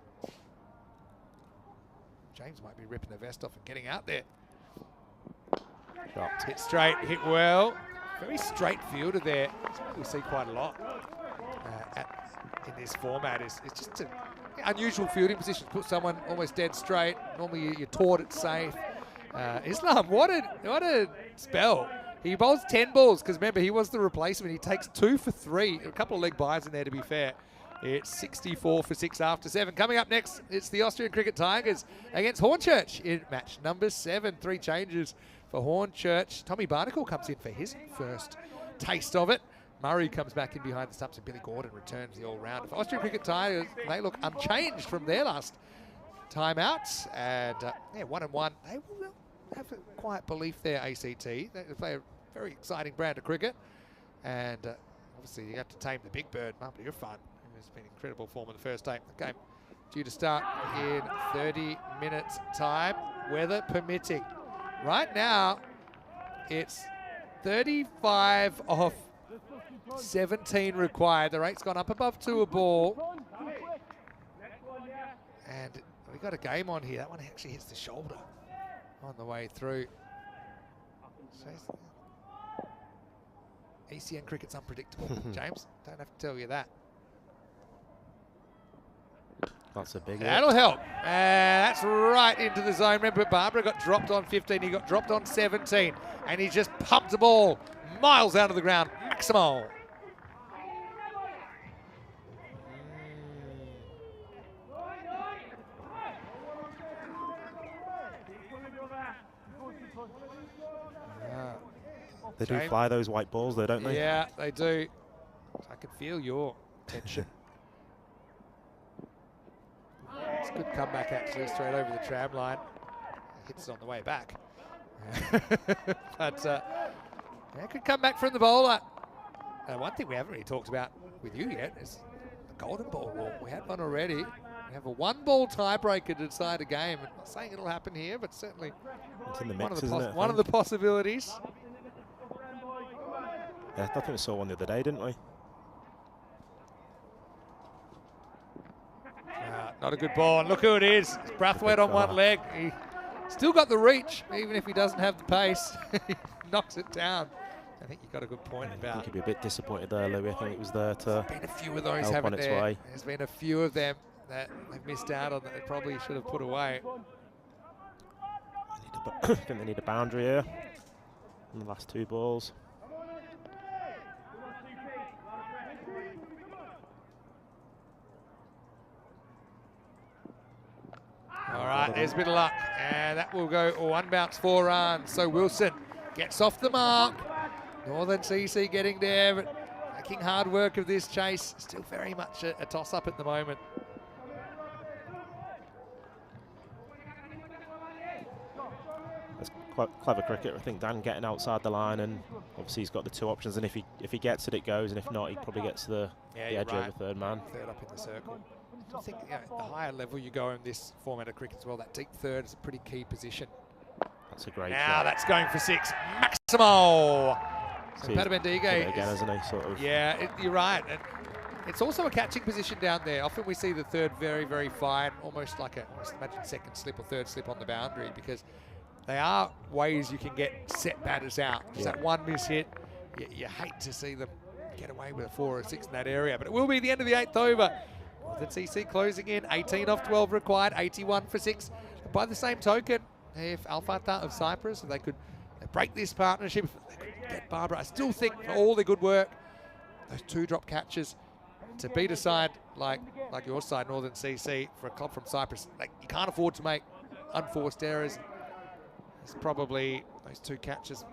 James might be ripping the vest off and getting out there. Shot. Hit straight, hit well. Very straight fielder there. We see quite a lot in this format. It's just an unusual fielding position. Put someone almost dead straight. Normally you're taught it's safe. Islam, what a spell. He bowls 10 balls because remember he was the replacement. He takes 2 for 3. A couple of leg byes in there to be fair. It's 64 for 6 after 7. Coming up next, it's the Austrian Cricket Tigers against Hornchurch in match number 7. 3 changes for Hornchurch. Tommy Barnacle comes in for his first taste of it. Murray comes back in behind the stumps and Billy Gordon returns the all-rounder. For Austrian Cricket Tigers, they look unchanged from their last timeouts. And 1-1. They will have a quiet belief there, ACT. They play a very exciting brand of cricket. And obviously you have to tame the big bird, Mumble Irfan. It's been incredible form in the first day. The game due to start in 30 minutes time, weather permitting. Right now, it's 35 off 17 required. The rate's gone up above 2 a ball. And we've got a game on here. That one actually hits the shoulder on the way through. So ECN cricket's unpredictable. James, don't have to tell you that. That's a big That'll help. That's right into the zone. Remember, Barbara got dropped on 15. He got dropped on 17. And he just pumped the ball miles out of the ground. Maximal. They do fly those white balls though, don't they? Yeah, they do. I can feel your tension. It's a good comeback actually, straight over the tram line. Hits it on the way back. But yeah, good comeback from the bowler. One thing we haven't really talked about with you yet is the golden ball rule. We had one already. We have a 1-ball tiebreaker to decide a game. I'm not saying it'll happen here, but certainly it's in the mix, one of the possibilities. Yeah, I think we saw one the other day, didn't we? Not a good ball, and look who it is. It's Brathwaite on one leg. He still got the reach, even if he doesn't have the pace. He knocks it down. I think you got a good point about. I think he'd be a bit disappointed there, Louis. I think it was there to. There's been a few of those, help haven't on its there? way. There's been a few of them that they've missed out on that they probably should have put away. I think they need a boundary here in the last 2 balls. All right, there's a bit of luck, and that will go 1 bounce 4 runs. So Wilson gets off the mark. Northern CC getting there, but making hard work of this chase. Still very much a toss-up at the moment. That's quite clever cricket. I think Dan getting outside the line, and obviously he's got the 2 options. And if he gets it, it goes, and if not, he probably gets the edge over the 3rd man. 3rd up in the circle. I think the higher level you go in this format of cricket as well, that deep 3rd is a pretty key position. That's a great now shot. That's going for 6. Maximal. So Patabendige again, isn't he? Sort of. Yeah, you're right. And it's also a catching position down there. Often we see the 3rd very, very fine, almost like imagine 2nd slip or 3rd slip on the boundary, because they are ways you can get set batters out. Just that one miss hit, you hate to see them get away with a 4 or 6 in that area. But it will be the end of the 8th over. Northern CC closing in, 18 off 12 required, 81 for 6. By the same token, if Al Fatah of Cyprus, if they could break this partnership, if they could get Barbara, I still think for all the good work, those 2 drop catches, to beat a side like your side, Northern CC, for a club from Cyprus, you can't afford to make unforced errors. It's probably those 2 catches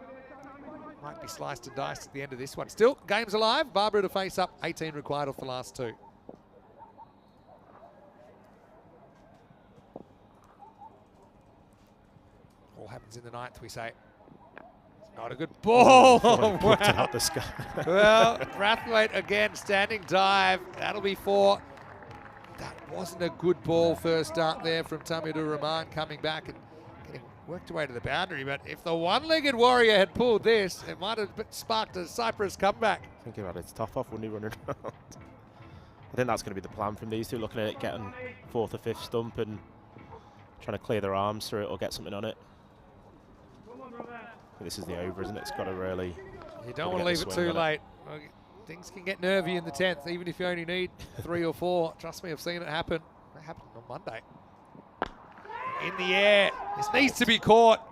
might be sliced and diced at the end of this one. Still, game's alive. Barbara to face up, 18 required off the last 2. happens in the 9th, we say. It's not a good ball. Oh, Wow. out the sky. Well, Brathwaite again, standing dive. That'll be 4. That wasn't a good ball first start there from Tamidur Rahman coming back and getting worked away to the boundary. But if the one-legged warrior had pulled this, it might have sparked a Cyprus comeback. Thinking about it, it's tough off when you run around. I think that's going to be the plan from these two, looking at it, getting 4th or 5th stump and trying to clear their arms through it or get something on it. This is the over, isn't it? It's got to really... You don't want to leave it too late. Things can get nervy in the 10th, even if you only need 3 or 4. Trust me, I've seen it happen. It happened on Monday. In the air. This needs to be caught.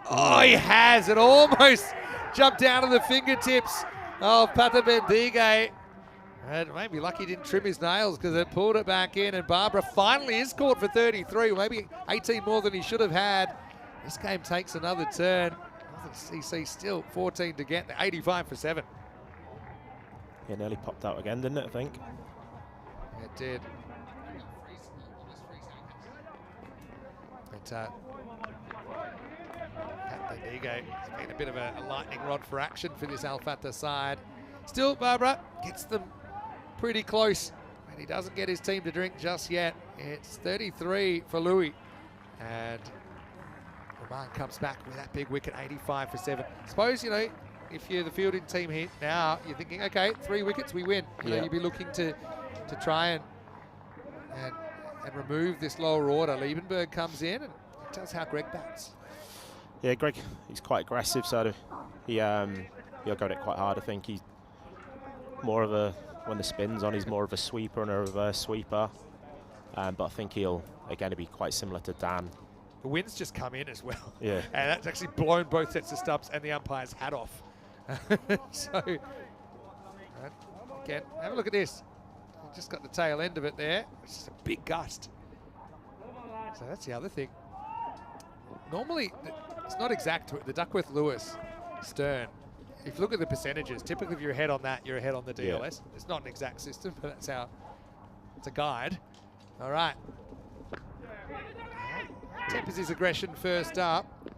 Oh, he has. It almost jumped down to the fingertips of Patabendige. And maybe lucky he didn't trim his nails because it pulled it back in. And Barbara finally is caught for 33, maybe 18 more than he should have had. This game takes another turn. CC still 14 to get, 85 for 7. Yeah, nearly popped out again, didn't it, I think? It did. But Patabendige has been a bit of a lightning rod for action for this Al Fatah side. Still, Barbara gets them pretty close, and he doesn't get his team to drink just yet. It's 33 for Louis, and Rahman comes back with that big wicket, 85 for 7. Suppose, you know, if you're the fielding team here now, you're thinking, okay, 3 wickets, we win. You know, you'd be looking to try and remove this lower order. Liebenberg comes in, and it tells how Greg bats. Yeah, Greg, he's quite aggressive, so he'll go at it quite hard. I think he's more of a, when the spin's on, he's more of a sweeper and a reverse sweeper. But I think he'll, again, be quite similar to Dan. The wind's just come in as well. Yeah. And that's actually blown both sets of stumps and the umpire's hat off. So, again, have a look at this. Just got the tail end of it there. It's just a big gust. So that's the other thing. Normally, it's not exact. The Duckworth-Lewis stern, if you look at the percentages, typically if you're ahead on that, you're ahead on the DLS. Yeah. It's not an exact system, but that's how, it's a guide. All right. Tempers his aggression first up.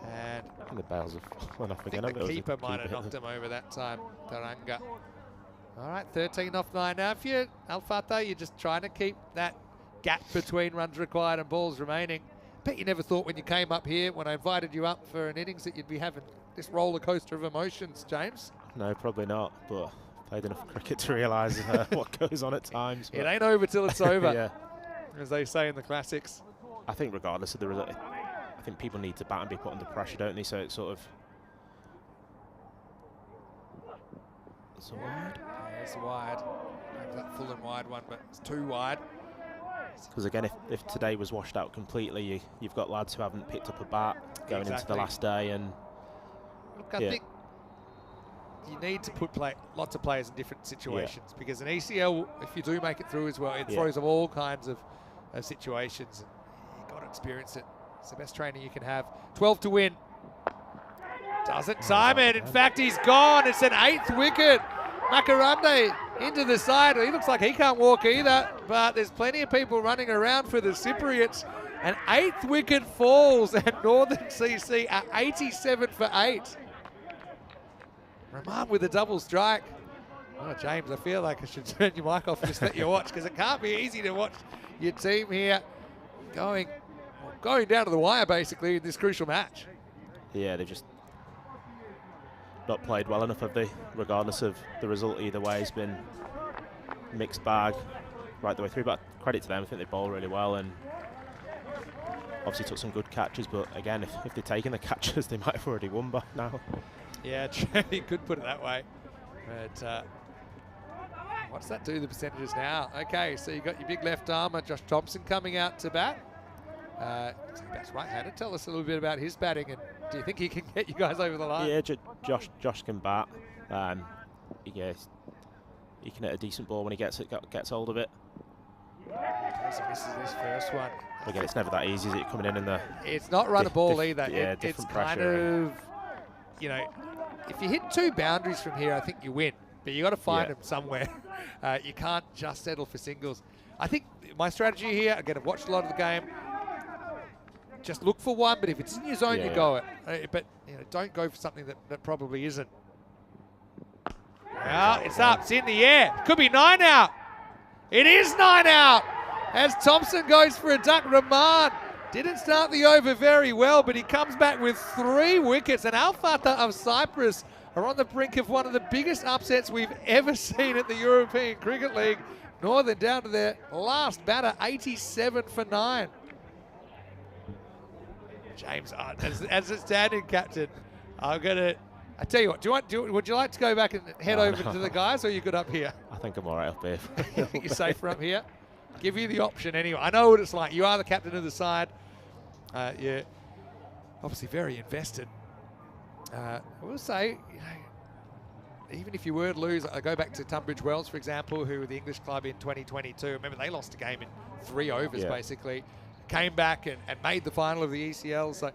And the bails have went off again. I think the keeper might have knocked him over that time, Taranga. All right, 13 off 9 now. If you're Al Fatah, you're just trying to keep that gap between runs required and balls remaining. Bet you never thought when you came up here, when I invited you up for an innings, that you'd be having this roller coaster of emotions, James. No, probably not, but I've played enough cricket to realise what goes on at times. It ain't over till it's over, yeah. As they say in the classics. I think regardless of the result, I think people need to bat and be put under pressure, don't they? So it's sort of... It's a wide. Yeah, it's wide. Maybe that full and wide one, but it's too wide. Because again, if today was washed out completely, you've got lads who haven't picked up a bat going into the last day, and look, I think you need to put lots of players in different situations, because an ECL, if you do make it through as well, it throws up all kinds of situations. You've got to experience it. It's the best training you can have. 12 to win. Doesn't time it. In fact, he's gone. It's an 8th wicket. Makarande into the side. He looks like he can't walk either, but there's plenty of people running around for the Cypriots. An 8th wicket falls, and Northern CC are 87 for 8. Rahman with a double strike. Oh, James, I feel like I should turn your mic off and just let you watch, because it can't be easy to watch your team here going down to the wire, basically, in this crucial match. Yeah, they've just not played well enough, have they? Regardless of the result, either way, it's been mixed bag right the way through. But credit to them, I think they bowled really well and obviously took some good catches. But again, if they'd taken the catches, they might have already won by now. Yeah, you could put it that way. But what does that do to the percentages now? Okay, so you got your big left armer, Josh Thompson, coming out to bat. That's right-handed. Tell us a little bit about his batting, and do you think he can get you guys over the line? Yeah, Josh can bat. Yeah, he can hit a decent ball when he gets hold of it. Okay, so this is his first one. Again, it's never that easy, is it, coming in the... It's not run a ball either. Yeah, it's kind of, you know, if you hit 2 boundaries from here, I think you win. But you got to find them somewhere. You can't just settle for singles. I think my strategy here, again, I've watched a lot of the game. just look for one, but if it's in your zone, Yeah, you go it. But don't go for something that probably isn't. Well, it's up, it's in the air. Could be 9 out. It is 9 out as Thompson goes for a duck. Rahman didn't start the over very well, but he comes back with 3 wickets. And Al Fatah of Cyprus are on the brink of one of the biggest upsets we've ever seen at the European Cricket League. Northern down to their last batter, 87 for 9. James, as a standing captain, I tell you what, would you like to go back and head over to the guys, or are you good up here? I think I'm all right up here. You're safer up here? Give you the option anyway. I know what it's like. You are the captain of the side. You're obviously very invested. I will say, even if you were to lose, I go back to Tunbridge Wells, for example, who were the English club in 2022. Remember, they lost a game in 3 overs, basically. Came back and made the final of the ECL. So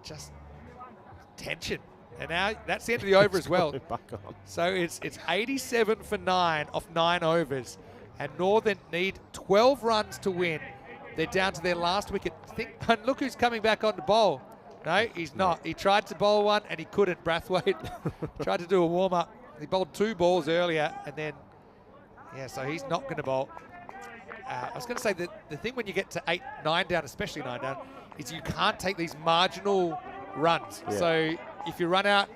just tension. And now that's the end of the over as well. So it's 87 for 9 off 9 overs. And Northern need 12 runs to win. They're down to their last wicket. And look who's coming back on to bowl. No, he's not. He tried to bowl one and he couldn't. Brathwaite tried to do a warm-up. He bowled 2 balls earlier and then, so he's not going to bowl. I was going to say that the thing when you get to 8, 9 down, especially 9 down, is you can't take these marginal runs. Yeah. So if you run out,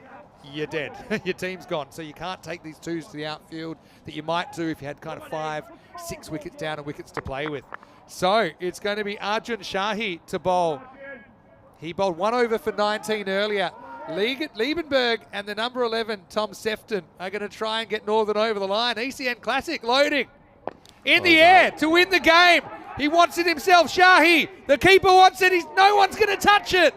you're dead. Your team's gone. So you can't take these 2s to the outfield that you might do if you had kind of 5, 6 wickets down and wickets to play with. So it's going to be Arjun Shahi to bowl. He bowled 1 over for 19 earlier. Liebenberg and the number 11, Tom Sefton, are going to try and get Northern over the line. ECN Classic loading. In the air to win the game. He wants it himself, Shahi. The keeper wants it. No one's going to touch it.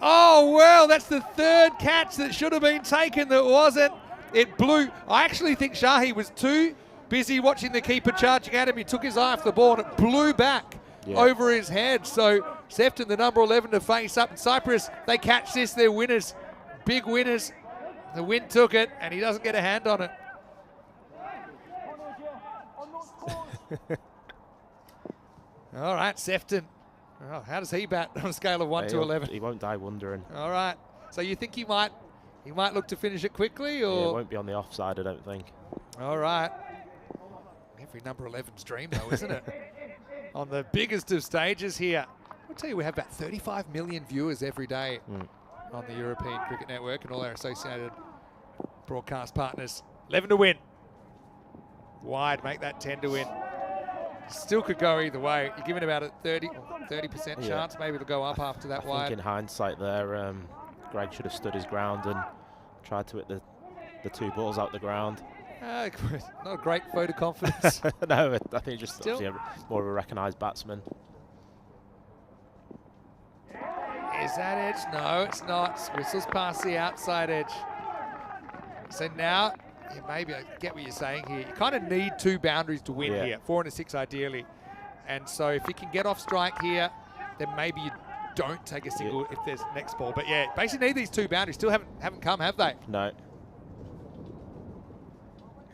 Oh, well, that's the 3rd catch that should have been taken that wasn't. It blew. I actually think Shahi was too busy watching the keeper charging at him. He took his eye off the ball and it blew back over his head. So Sefton, the number 11, to face up. In Cyprus, they catch this. They're winners. Big winners. The wind took it and he doesn't get a hand on it. All right, Sefton. Oh, how does he bat on a scale of 1 to 11? He won't die wondering. All right. So you think he might look to finish it quickly, or? Yeah, it won't be on the offside, I don't think. All right. Every number 11's dream, though, isn't it? On the biggest of stages here. I'll tell you, we have about 35 million viewers every day on the European Cricket Network and all our associated broadcast partners. 11 to win. Wide, make that 10 to win. Still could go either way. You're giving about a 30% chance. Maybe it'll go up after that wide. I think in hindsight there, Greg should have stood his ground and tried to hit the 2 balls out the ground. Not a great vote of confidence. No, I think just more of a recognised batsman. Is that edge? No, it's not. Whistles past the outside edge. So now, maybe I get what you're saying here. You kind of need 2 boundaries to win here, 4 and a 6 ideally. And so if you can get off strike here, then maybe you don't take a single if there's next ball. But yeah, basically need these 2 boundaries. Still haven't come, have they? No.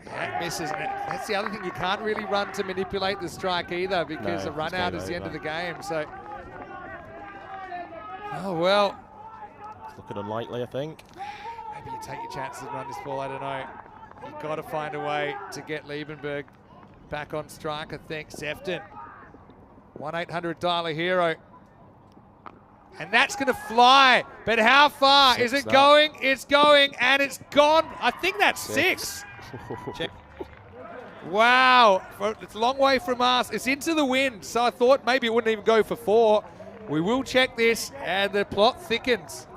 That misses. That's the other thing. You can't really run to manipulate the strike either because a run out is the end of the game. So, oh well. It's looking unlikely, I think. Maybe you take your chances and run this ball. I don't know. You've got to find a way to get Liebenberg back on strike, I think. Sefton, 1-800 dialer hero. And that's going to fly. But how far is it going? It's going and it's gone. I think that's 6. Check. Wow. It's a long way from us. It's into the wind. So I thought maybe it wouldn't even go for 4. We will check this and the plot thickens.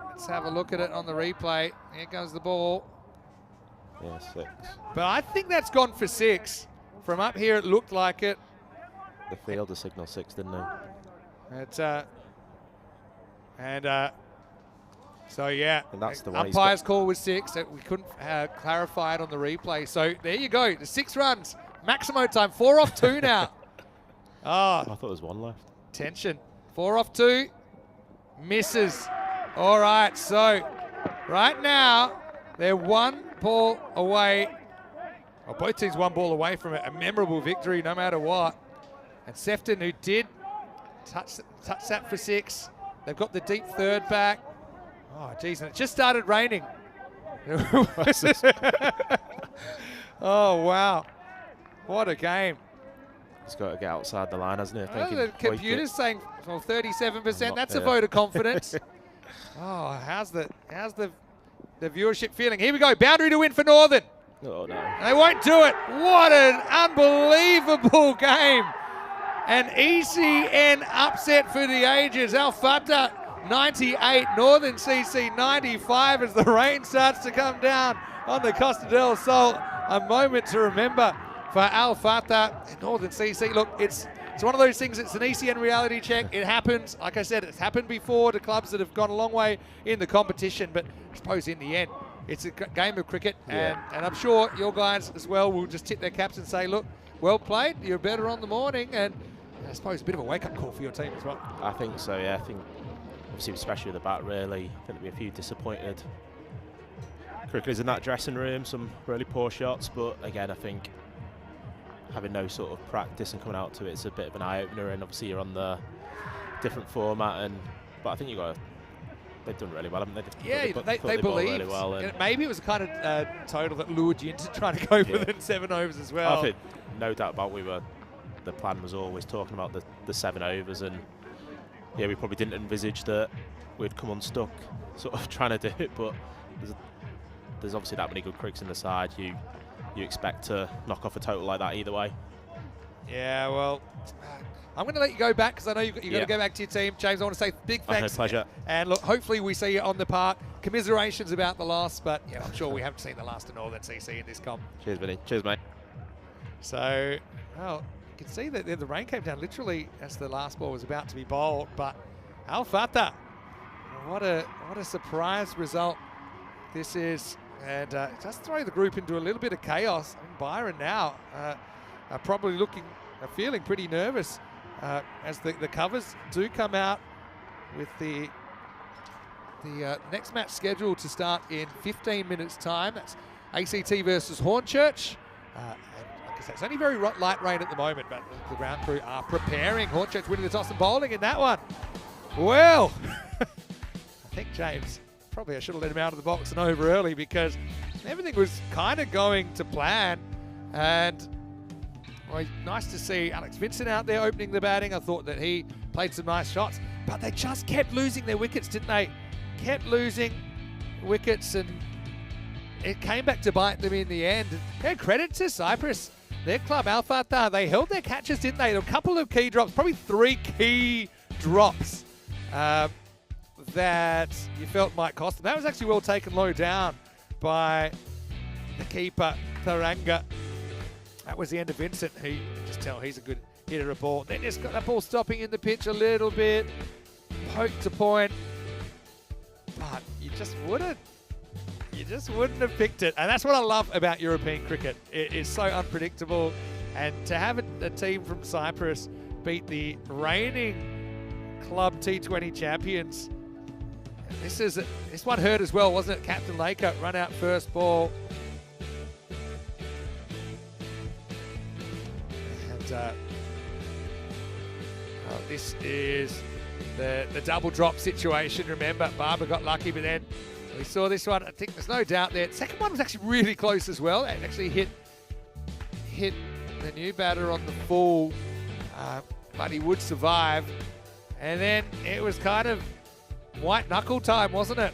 Let's have a look at it on the replay. Here goes the ball. Yeah, 6. But I think that's gone for 6. From up here, it looked like it. The fielder signaled 6, didn't they? It's, so yeah, and that's the umpire's call was 6. We couldn't clarify it on the replay. So there you go, the 6 runs, Maximo time, 4 off 2 now. Oh, I thought there was 1 left. Tension, 4 off 2, misses. All right, so right now they're 1 ball away Well, both teams one ball away from a memorable victory no matter what. And Sefton, who did touch that for 6. They've got the deep third back. Oh, geez, and it just started raining. Oh, wow. What a game. He's got to get outside the line, hasn't he? Oh, the computer's saying, well, 37%. That's there. a vote of confidence. Oh, how's the viewership feeling? Here we go. Boundary to win for Northern. Oh, no. And they won't do it. What an unbelievable game. An ECN upset for the ages. Al Fatah 98, Northern CC 95 as the rain starts to come down on the Costa del Sol. A moment to remember for Al Fatah and Northern CC. Look, it's one of those things, it's an ECN reality check. It happens. Like I said, it's happened before to clubs that have gone a long way in the competition, but I suppose in the end, it's a game of cricket, and I'm sure your guys as well will just tip their caps and say, look, well played, you're better on the morning, and I suppose a bit of a wake-up call for your team as well. I think so, yeah. I think, obviously, especially with the bat, really, I think there'll be a few disappointed cricketers in that dressing room, some really poor shots, but again, I think having no sort of practice and coming out to it, it's a bit of an eye-opener, and obviously you're on the different format, but I think they've done really well, haven't they? Yeah, they believed. Really well, and maybe it was a kind of total that lured you into trying to go within 7 overs as well. I think no doubt about the plan was always talking about the 7 overs, and yeah, we probably didn't envisage that we'd come unstuck sort of trying to do it, but there's obviously that many good crickets in the side. You expect to knock off a total like that either way. Yeah, well, I'm going to let you go back because I know you've got to go back to your team. James, I want to say big thanks. Pleasure. And look, hopefully we see you on the park. Commiserations about the loss, but yeah, I'm sure we haven't seen the last of Northern CC in this comp. Cheers, Vinny. Cheers, mate. So, well, you can see that the rain came down literally as the last ball was about to be bowled, but Al Fatah, what a surprise result this is. And just throw the group into a little bit of chaos. I mean, Byron now are probably feeling pretty nervous as the covers do come out with the next match scheduled to start in 15 minutes' time. That's ACT versus Hornchurch. And like I said, it's only very light rain at the moment, but the ground crew are preparing. Hornchurch winning the toss and bowling in that one. Well, I think James, probably I should have let him out of the box and over early because everything was kind of going to plan. And well, nice to see Alex Vincent out there opening the batting. I thought that he played some nice shots, but they just kept losing their wickets, didn't they? Kept losing wickets, and it came back to bite them in the end. Yeah, credit to Cyprus, their club, Al Fatah. They held their catches, didn't they? A couple of key drops, probably 3 key drops that you felt might cost them. That was actually well taken low down by the keeper, Taranga. That was the end of Vincent, who you can just tell he's a good hitter of ball. Then just got that ball stopping in the pitch a little bit, poke to point, but you just wouldn't have picked it. And that's what I love about European cricket. It is so unpredictable, and to have a team from Cyprus beat the reigning club T20 champions. This one hurt as well, wasn't it? Captain Laker run out first ball. And this is the double drop situation. Remember, Barber got lucky, but then we saw this one. I think there's no doubt there. The second one was actually really close as well. It actually hit the new batter on the full, but he would survive. And then it was kind of white knuckle time, wasn't it?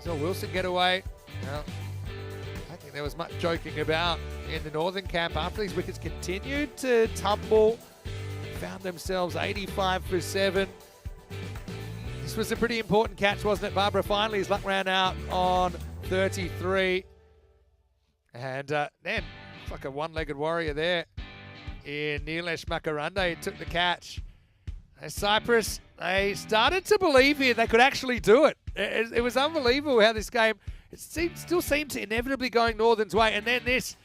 So Wilson get away. Well, I don't think there was much joking about in the Northern camp after these wickets continued to tumble. Found themselves 85 for 7. This was a pretty important catch, wasn't it? Barbara finally, his luck ran out on 33. And then, it's like a one-legged warrior there in Nilesh Makarande took the catch. Cyprus, they started to believe here they could actually do it. It was unbelievable how this game, still seemed to inevitably going Northern's way. And then this,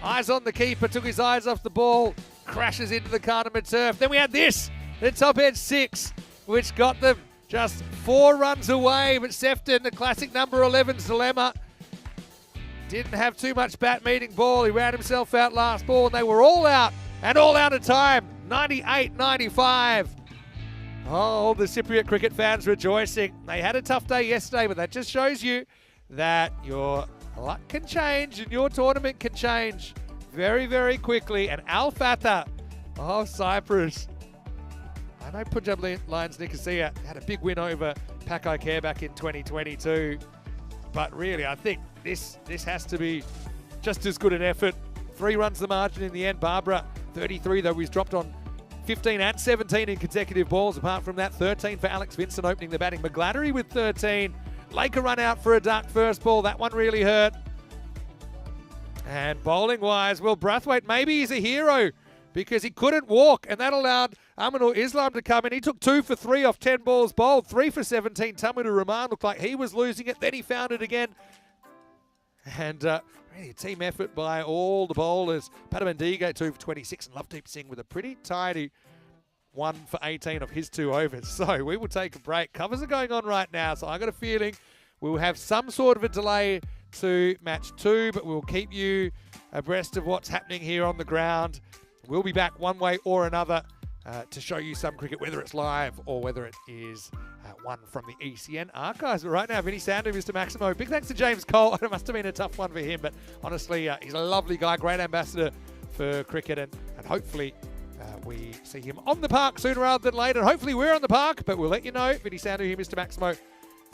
eyes on the keeper, took his eyes off the ball, crashes into the Cardamom turf. Then we had this, the top edge 6, which got them just 4 runs away. But Sefton, the classic number 11's dilemma. didn't have too much bat meeting ball. He ran himself out last ball, and they were all out, and all out of time. 98-95. Oh, the Cypriot cricket fans rejoicing. They had a tough day yesterday, but that just shows you that your luck can change and your tournament can change very, very quickly. And Al Fatah, oh, Cyprus. I know Punjab Lions Nicosia had a big win over Pakai Care back in 2022. But really, I think this has to be just as good an effort. 3 runs the margin in the end. Barbara, 33, though he's dropped on 15 and 17 in consecutive balls. Apart from that, 13 for Alex Vincent opening the batting. McGladdery with 13. Laker run out for a duck first ball. That one really hurt. And bowling-wise, well, Brathwaite, maybe he's a hero because he couldn't walk, and that allowed Aminul Islam to come in. He took 2 for 3 off 10 balls bowled, 3 for 17. Tamudu Rahman looked like he was losing it. Then he found it again. And really a team effort by all the bowlers. Patabendige 2 for 26, and Lovedeep Singh with a pretty tidy 1 for 18 of his 2 overs. So we will take a break. Covers are going on right now, so I got a feeling we'll have some sort of a delay to match 2, but we'll keep you abreast of what's happening here on the ground. We'll be back one way or another to show you some cricket, whether it's live or whether it is one from the ECN archives. But right now, Vinny Sandu, Mr. Maximo. Big thanks to James Cole. It must have been a tough one for him, but honestly, he's a lovely guy, great ambassador for cricket, and hopefully we see him on the park sooner rather than later. And hopefully we're on the park, but we'll let you know. Vinny Sandu here, Mr. Maximo,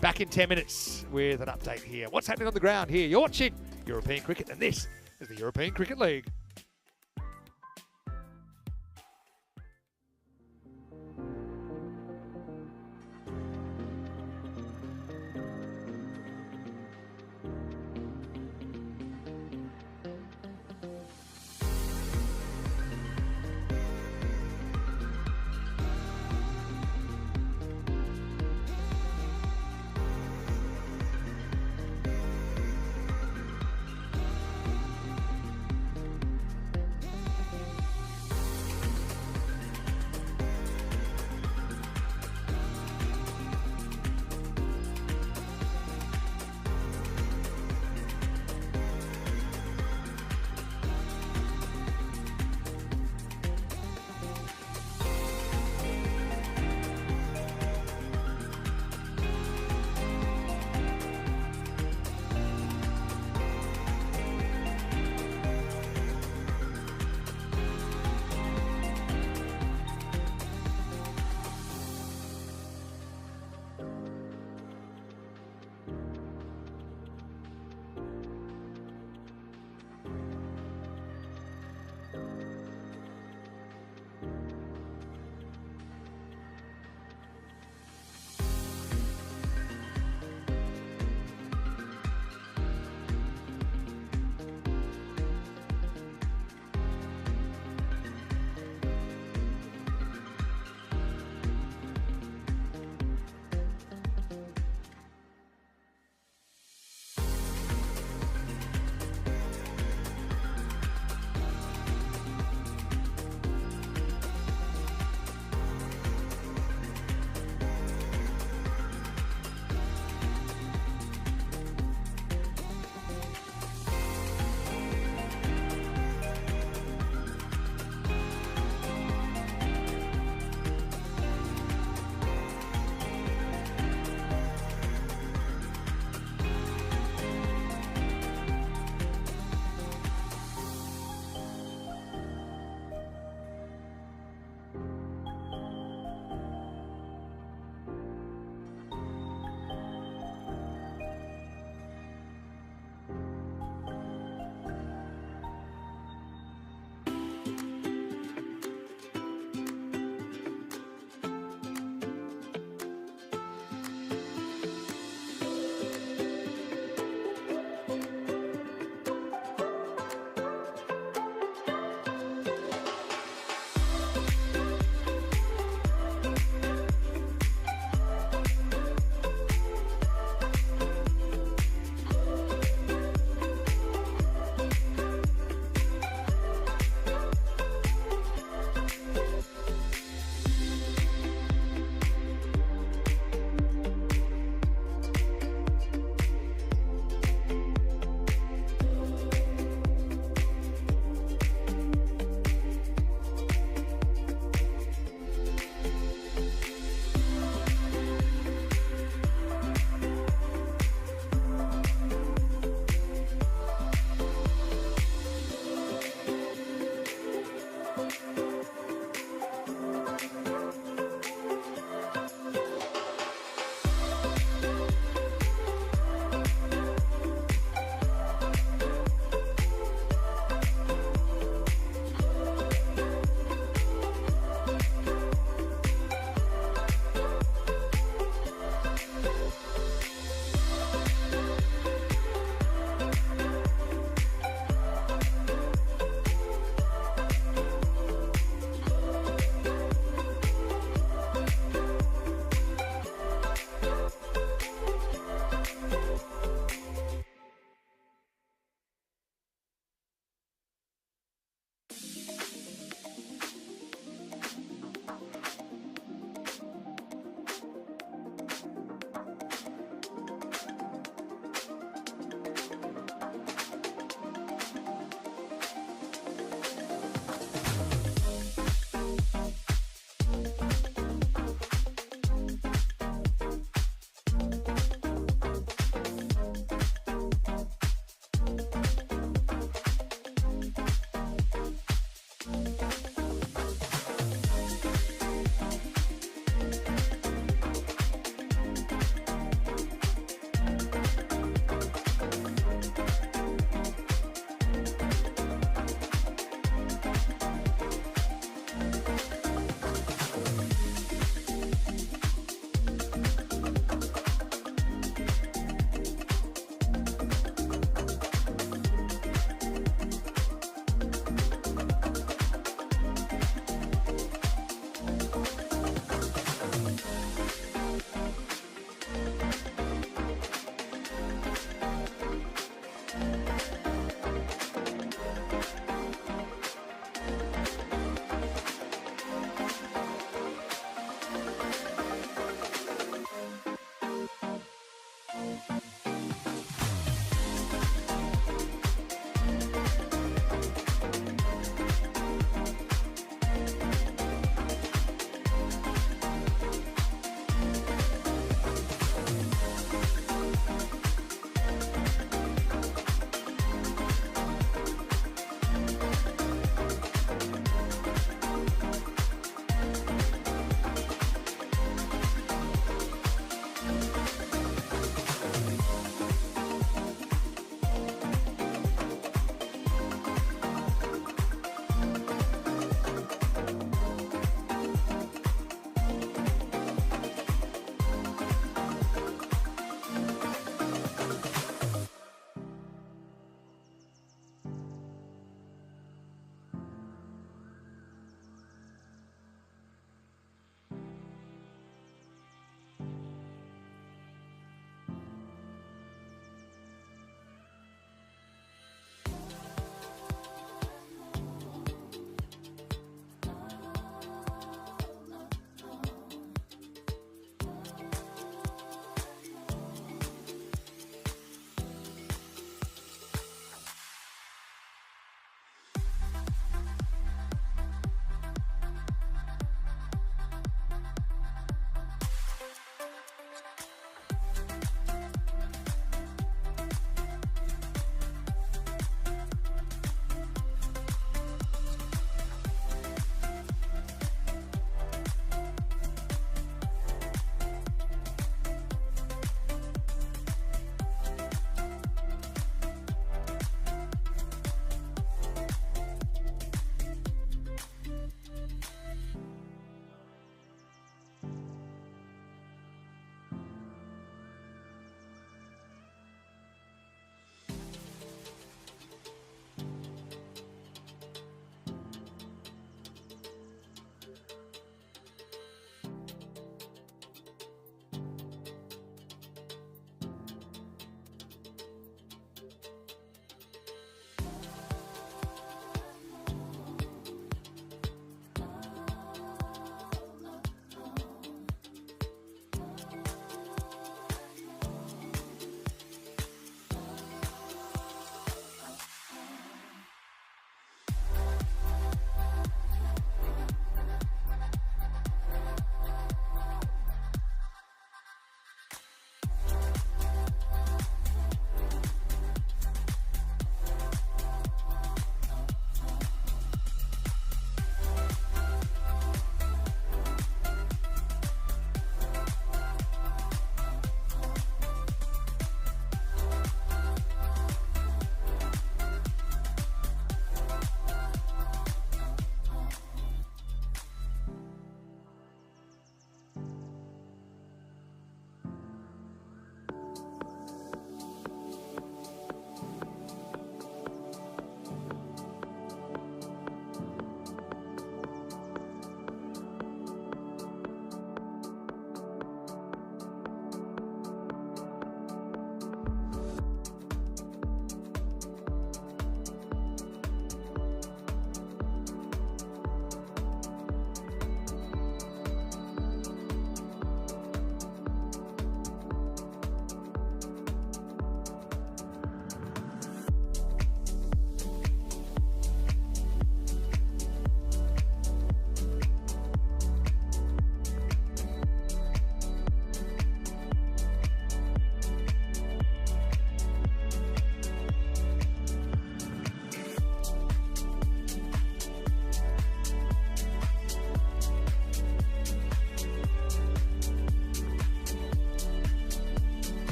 back in 10 minutes with an update here. What's happening on the ground here? You're watching European Cricket, and this is the European Cricket League.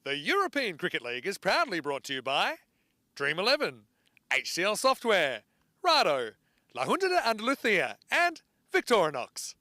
The European Cricket League is proudly brought to you by Dream 11, HCL Software, Rado, La Junta de Andalucía, and Victorinox.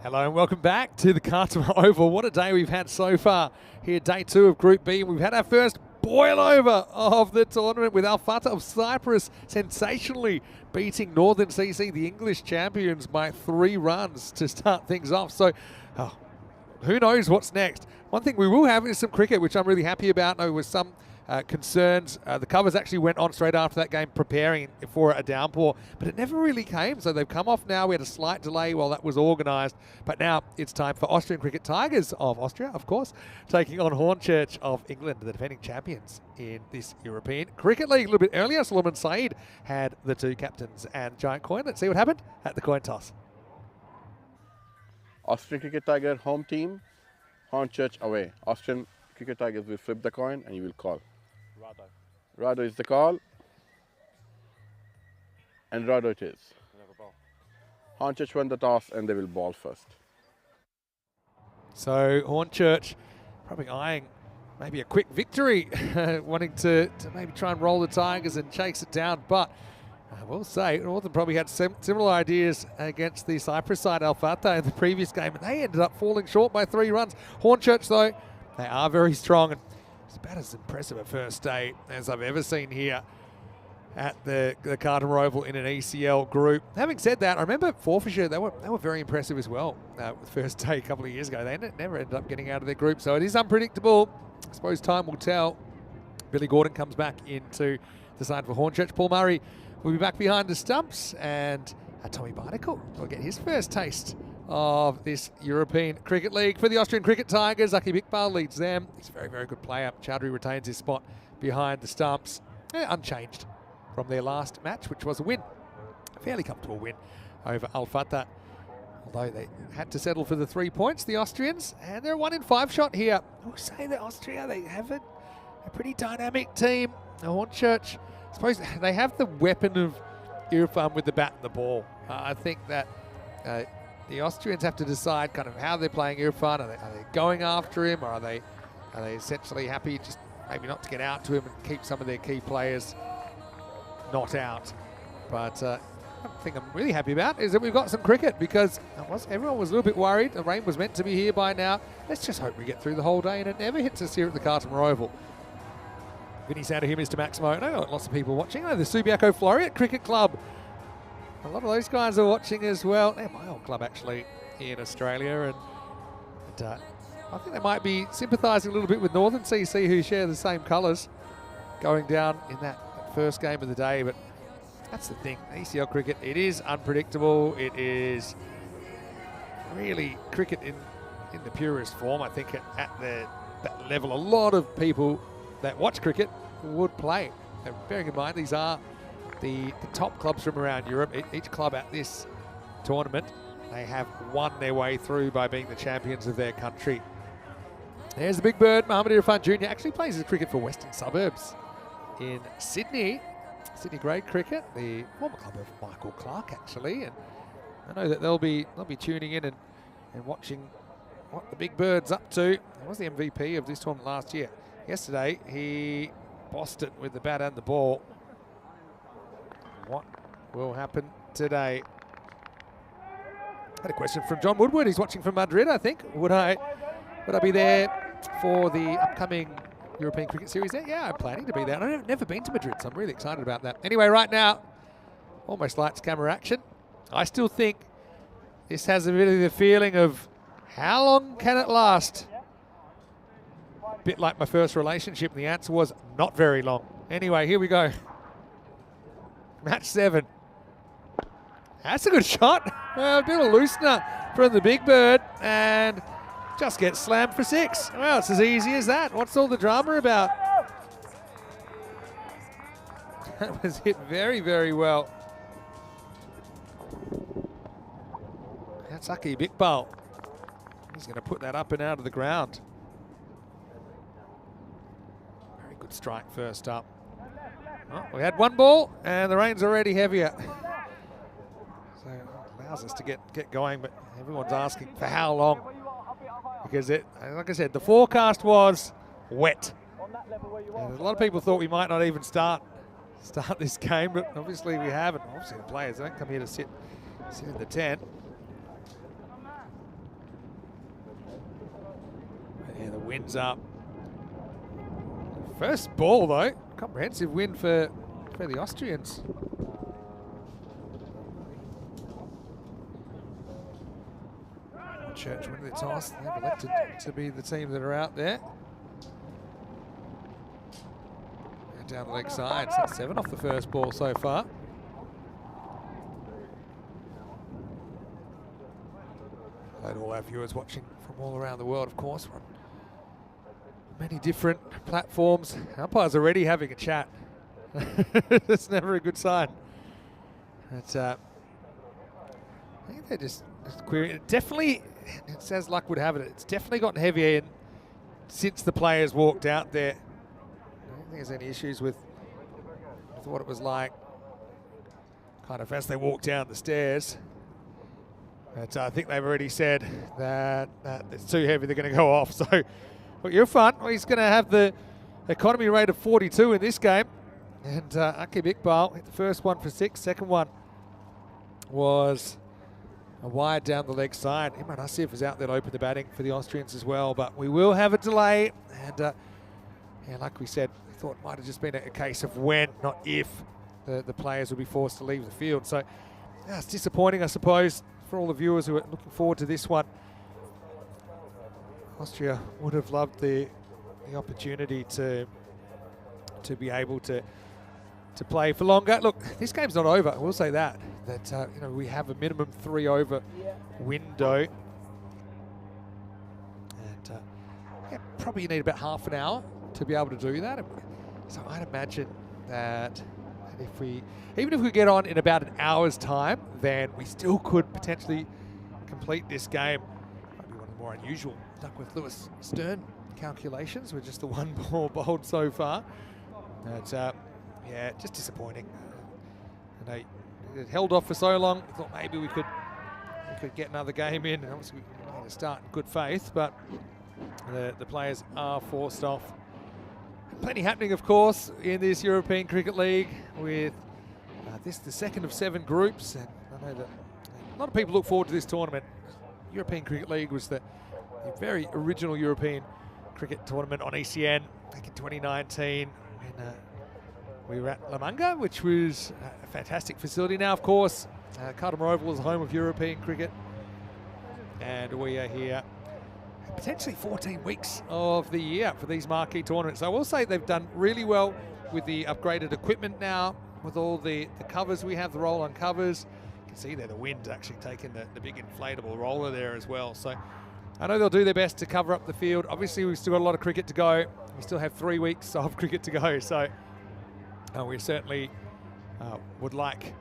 Hello and welcome back to the Khartoum Oval. What a day we've had so far here, day 2 of Group B. We've had our first boil over of the tournament with Al Fatah of Cyprus sensationally beating Northern CC, the English champions, by 3 runs to start things off. So who knows what's next. One thing we will have is some cricket, which I'm really happy about. There was some concerns. The covers actually went on straight after that game preparing for a downpour, but it never really came. So they've come off now. We had a slight delay while that was organised, but now it's time for Austrian Cricket Tigers of Austria, of course, taking on Hornchurch of England, the defending champions in this European Cricket League. A little bit earlier, Suleiman Saeed had the 2 captains and giant coin. Let's see what happened at the coin toss. Austrian Cricket Tiger home team, Hornchurch away. Austrian Cricket Tigers will flip the coin and you will call. Rado is the call. And Rado it is. Hornchurch won the toss and they will ball first. So Hornchurch probably eyeing maybe a quick victory, wanting to maybe try and roll the Tigers and chase it down. But I will say, Northern probably had similar ideas against the Cyprus side, Al Fatah, in the previous game, and they ended up falling short by 3 runs. Hornchurch, though, they are very strong, and it's about as impressive a first day as I've ever seen here at the Khartoum Oval in an ECL group. Having said that, I remember Forfeiture, they were very impressive as well the first day a couple of years ago. They never ended up getting out of their group, so it is unpredictable. I suppose time will tell. Billy Gordon comes back into the side for Hornchurch. Paul Murray will be back behind the stumps, and Tommy Barnacle will get his first taste of this European Cricket League. For the Austrian Cricket Tigers, Akib Iqbal leads them. He's a very, very good player. Chowdhury retains his spot behind the stumps. Unchanged from their last match, which was a win. A fairly comfortable win over Al Fatah, although they had to settle for the 3 points, the Austrians, and they're a 1 in 5 shot here. I will say that Austria, they have a pretty dynamic team. Hornchurch, I suppose they have the weapon of Irfan with the bat and the ball. I think that the Austrians have to decide kind of how they're playing Irfan. Are they going after him, or are they essentially happy just maybe not to get out to him and keep some of their key players not out? But one thing I'm really happy about is that we've got some cricket, because everyone was a little bit worried. The rain was meant to be here by now. Let's just hope we get through the whole day and it never hits us here at the Khartoum Oval. Vinny Sander here, Mr. Maximo. I know lots of people watching. The Subiaco Floreat Cricket Club. A lot of those guys are watching as well. They're my old club, actually, in Australia. And I think they might be sympathising a little bit with Northern CC, who share the same colours, going down in that first game of the day. But that's the thing. ECL cricket, it is unpredictable. It is really cricket in the purest form. I think at that level, a lot of people that watch cricket would play. And bearing in mind, these are the top clubs from around Europe. Each club at this tournament, they have won their way through by being the champions of their country. There's the big bird. Mohamed Irfan Jr. actually plays his cricket for Western Suburbs in Sydney. Sydney grade cricket, the former club of Michael Clark, actually. And I know that they'll be tuning in and watching what the big bird's up to. He was the MVP of this tournament last year. Yesterday, he bossed it with the bat and the ball. What will happen today? Had a question from John Woodward. He's watching from Madrid, I think. Would I be there for the upcoming European Cricket Series there? Yeah, I'm planning to be there. I've never been to Madrid, so I'm really excited about that. Anyway, right now, almost lights, camera, action. I still think this has a bit of the feeling of how long can it last? A bit like my first relationship, and the answer was not very long. Anyway, here we go. Match 7. That's a good shot. A bit of loosener from the big bird, and just get slammed for 6. Well, it's as easy as that. What's all the drama about? That was hit very, very well. That's Aki Iqbal. He's going to put that up and out of the ground. Very good strike first up. Well, we had one ball and the rain's already heavier. So it allows us to get going, but everyone's asking for how long. Because like I said, the forecast was wet. And a lot of people thought we might not even start this game, but obviously we haven't. Obviously the players don't come here to sit in the tent. Yeah, the wind's up. First ball though, comprehensive win for the Austrians. Church winning the toss. They've elected to be the team that are out there. And down the leg side, so 7 off the first ball so far. Hello to all our viewers watching from all around the world, of course. We're on many different platforms. Umpires already having a chat. That's never a good sign. But, I think they're just querying. It definitely, it says luck would have it, it's definitely gotten heavier since the players walked out there. I don't think there's any issues with what it was like kind of as they walked down the stairs. But I think they've already said that it's too heavy, they're going to go off. So, well, you're fun. Well, he's going to have the economy rate of 42 in this game. And Akib Iqbal hit the first one for 6. Second one was a wide down the leg side. Imran Asif is out there to open the batting for the Austrians as well. But we will have a delay. And yeah, like we said, I thought it might have just been a case of when, not if, the players will be forced to leave the field. So yeah, it's disappointing, I suppose, for all the viewers who are looking forward to this one. Austria would have loved the opportunity to be able to play for longer. Look, this game's not over. I will say that you know, we have a minimum 3 over window, and yeah, probably you need about half an hour to be able to do that. So I'd imagine that even if we get on in about an hour's time, then we still could potentially complete this game. Might be one of the more unusual Duckworth Lewis Stern calculations with just the 1 ball bowled so far. But yeah, just disappointing. You know, it held off for so long. I thought maybe we could get another game in. And obviously, we need to start in good faith, but the players are forced off. Plenty happening, of course, in this European Cricket League with this the second of 7 groups. And I know that a lot of people look forward to this tournament. European Cricket League was the very original European cricket tournament on ECN back in 2019 when we were at La Manga, which was a fantastic facility. Now, of course, Cardamom Oval is home of European cricket, and we are here potentially 14 weeks of the year for these marquee tournaments. So I will say they've done really well with the upgraded equipment now, with all the covers we have, the roll-on covers. You can see there the wind actually taking the big inflatable roller there as well. So I know they'll do their best to cover up the field. Obviously, we've still got a lot of cricket to go. We still have 3 weeks of cricket to go. So we certainly would like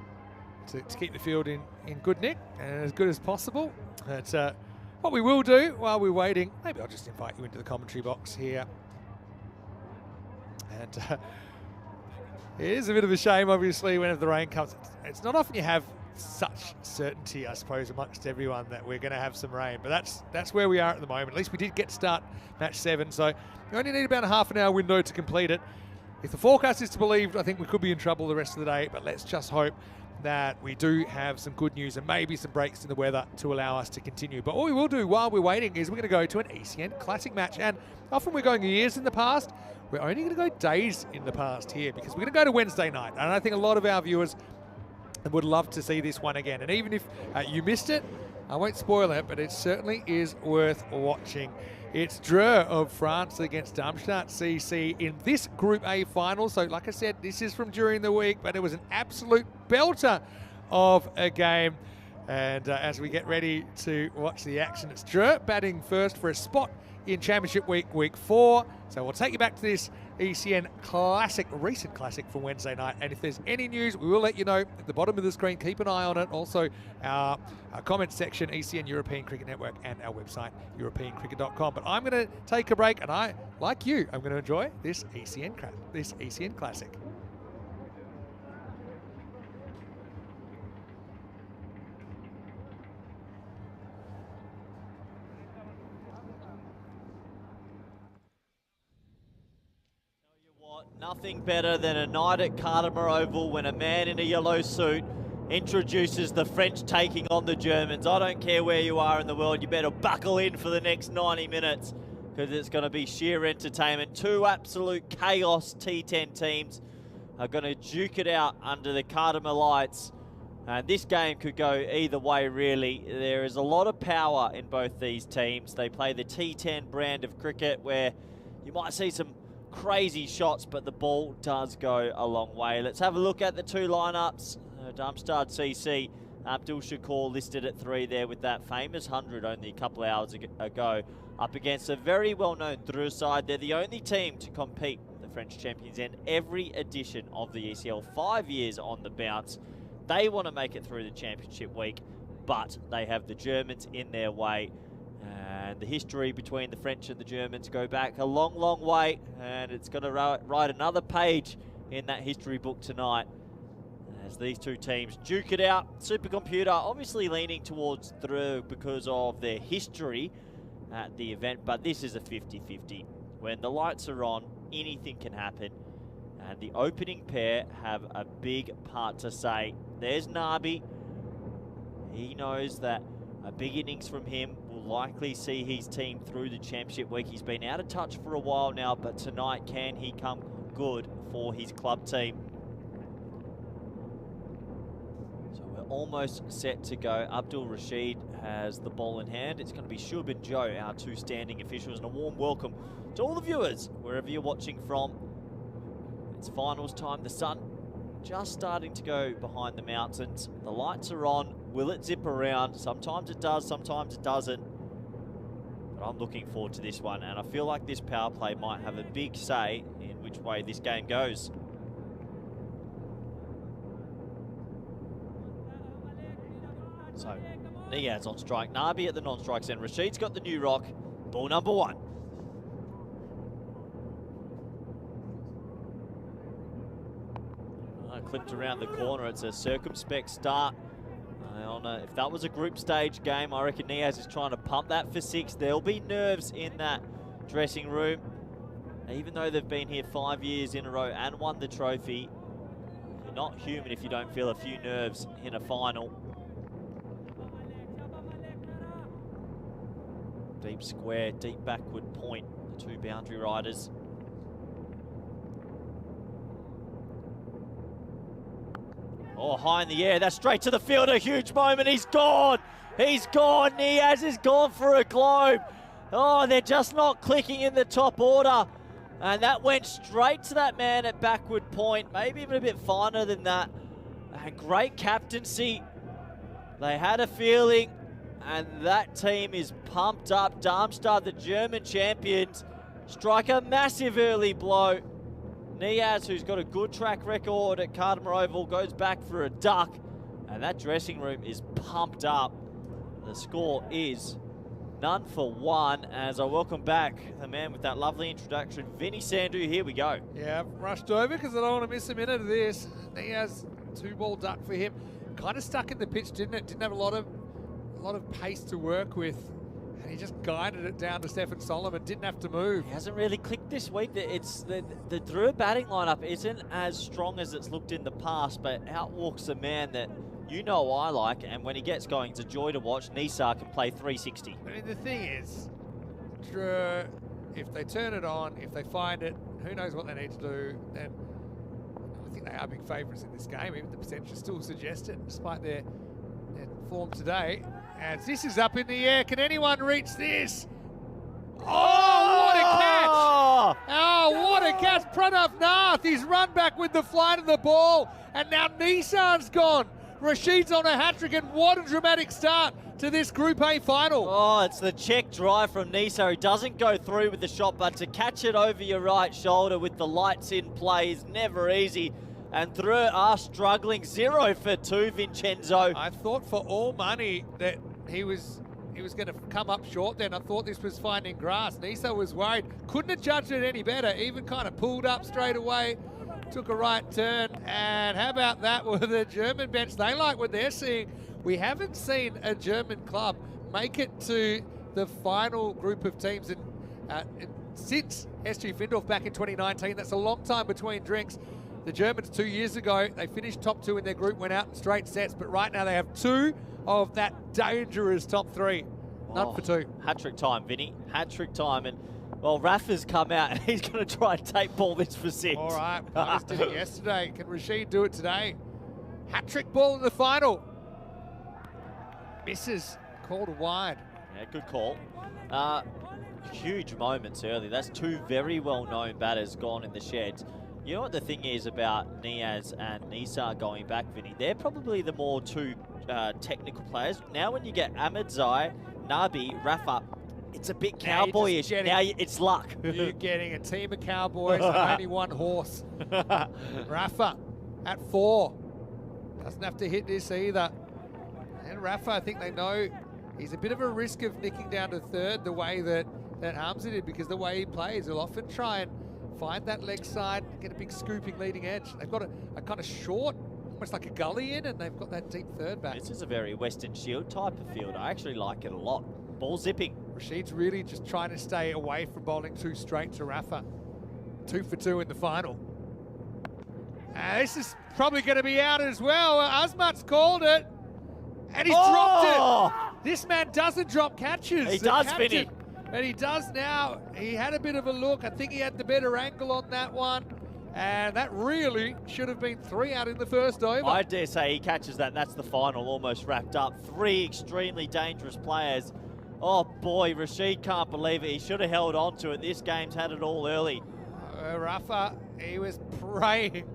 to keep the field in good nick and as good as possible. But what we will do while we're waiting, maybe I'll just invite you into the commentary box here. And it is a bit of a shame, obviously, whenever the rain comes. It's not often you have such certainty, I suppose, amongst everyone that we're going to have some rain. But that's where we are at the moment. At least we did get to start match 7, so we only need about a half an hour window to complete it. If the forecast is to be believed, I think we could be in trouble the rest of the day, but let's just hope that we do have some good news and maybe some breaks in the weather to allow us to continue. But what we will do while we're waiting is we're going to go to an ECN Classic match. And often we're going years in the past. We're only going to go days in the past here because we're going to go to Wednesday night. And I think a lot of our viewers would love to see this one again. And even if you missed it, I won't spoil it, but it certainly is worth watching. It's Dreux of France against Darmstadt CC in this Group A final. So like I said, this is from during the week, but it was an absolute belter of a game. And as we get ready to watch the action, it's Drew batting first for a spot in Championship Week, Week 4. So we'll take you back to this ECN Classic, recent Classic from Wednesday night. And if there's any news, we will let you know at the bottom of the screen. Keep an eye on it. Also, our comment section, ECN European Cricket Network, and our website, europeancricket.com. But I'm going to take a break, and I, like you, I'm going to enjoy this ECN Classic. Nothing better than a night at Cardimer Oval when a man in a yellow suit introduces the French taking on the Germans. I don't care where you are in the world, you better buckle in for the next 90 minutes because it's going to be sheer entertainment. Two absolute chaos T10 teams are going to duke it out under the Cardimer lights. And this game could go either way, really. There is a lot of power in both these teams. They play the T10 brand of cricket where you might see some crazy shots, but the ball does go a long way. Let's have a look at the two lineups. Darmstadt CC, Abdul Shakur listed at 3 there with that famous 100 only a couple of hours ago, up against a very well-known Dreux side. They're the only team to compete the French champions in every edition of the ECL, 5 years on the bounce. They want to make it through the championship week, but they have the Germans in their way. And the history between the French and the Germans go back a long, long way, and it's going to write another page in that history book tonight as these two teams duke it out. Supercomputer obviously leaning towards Dreux because of their history at the event, but this is a 50-50. When the lights are on, anything can happen, and the opening pair have a big part to say. There's Nabi. He knows that a big innings from him will likely see his team through the championship week. He's been out of touch for a while now, but tonight can he come good for his club team? So we're almost set to go. Abdul Rashid has the ball in hand. It's going to be Shub and Joe, our two standing officials, and a warm welcome to all the viewers, wherever you're watching from. It's finals time. The sun just starting to go behind the mountains. The lights are on. Will it zip around? Sometimes it does, sometimes it doesn't. But I'm looking forward to this one, and I feel like this power play might have a big say in which way this game goes. So, Niaz on strike, Nabi at the non-strikes end. Rashid's got the new rock. Ball number 1. Clipped around the corner. It's a circumspect start. If that was a group stage game, I reckon Niaz is trying to pump that for 6. There'll be nerves in that dressing room. Even though they've been here 5 years in a row and won the trophy, you're not human if you don't feel a few nerves in a final. Deep square, deep backward point, the two boundary riders. Oh, high in the air, that's straight to the field, a huge moment, he's gone! He's gone, Niaz is gone for a globe. Oh, they're just not clicking in the top order. And that went straight to that man at backward point, maybe even a bit finer than that. And great captaincy. They had a feeling, and that team is pumped up. Darmstadt, the German champions, strike a massive early blow. Niaz, who's got a good track record at Cardimer Oval, goes back for a duck, and that dressing room is pumped up. The score is 0-1 as I welcome back the man with that lovely introduction, Vinny Sandhu. Here we go. Yeah, I've rushed over because I don't want to miss a minute of this. Niaz, 2-ball duck for him. Kind of stuck in the pitch, didn't it? Didn't have a lot of pace to work with. And he just guided it down to Stefan Solomon, didn't have to move. He hasn't really clicked this week. It's the Dreux batting lineup isn't as strong as it's looked in the past, but out walks a man that you know I like, and when he gets going, it's a joy to watch. Nisar can play 360. I mean, the thing is, Dreux, if they turn it on, if they find it, who knows what they need to do, then I think they are big favourites in this game. Even the percentage still suggested, despite their form today. As this is up in the air, can anyone reach this? Oh, what a catch! Oh, what a catch! Pranav Nath, he's run back with the flight of the ball, and now Nissan's gone. Rashid's on a hat-trick, and what a dramatic start to this Group A final. Oh, it's the check drive from Nisa, who doesn't go through with the shot, but to catch it over your right shoulder with the lights in play is never easy. And through are struggling, 0 for 2, Vincenzo. I thought for all money that he was going to come up short then. I thought this was finding grass. Nisa was worried. Couldn't have judged it any better. Even kind of pulled up straight away. Took a right turn. And how about that with the German bench? They like what they're seeing. We haven't seen a German club make it to the final group of teams since SG Findorf back in 2019. That's a long time between drinks. The Germans 2 years ago, they finished top 2 in their group, went out in straight sets, but right now they have 2 of that dangerous top 3. None for 2. Hat-trick time, Vinny. Hat-trick time. And, well, Rafa's come out and he's going to try and tape ball this for 6. All right, Price did it yesterday. Can Rashid do it today? Hat-trick ball in the final. Misses, called wide. Yeah, good call. Huge moments early. That's 2 very well-known batters gone in the sheds. You know what the thing is about Niaz and Nisa going back, Vinny? They're probably the more 2 technical players. Now when you get Ahmed Zai, Nabi, Rafa, it's a bit cowboyish. Now it's luck. You're getting a team of cowboys and only one horse. Rafa at 4. Doesn't have to hit this either. And Rafa, I think they know he's a bit of a risk of nicking down to 3rd the way that Hamza did, because the way he plays, he'll often try and find that leg side, get a big scooping leading edge. They've got a kind of short, almost like a gully in, and they've got that deep 3rd back. This is a very Western Shield type of field. I actually like it a lot. Ball zipping. Rashid's really just trying to stay away from bowling 2 straight to Rafa. 2 for 2 in the final. This is probably going to be out as well. Azmat's called it, and he's dropped it. This man doesn't drop catches. He does, Vinny. And he does now. He had a bit of a look. I think he had the better angle on that one. And that really should have been 3 out in the first over. I dare say he catches that. That's the final almost wrapped up. 3 extremely dangerous players. Oh boy, Rashid can't believe it. He should have held on to it. This game's had it all early. Rafa, he was praying,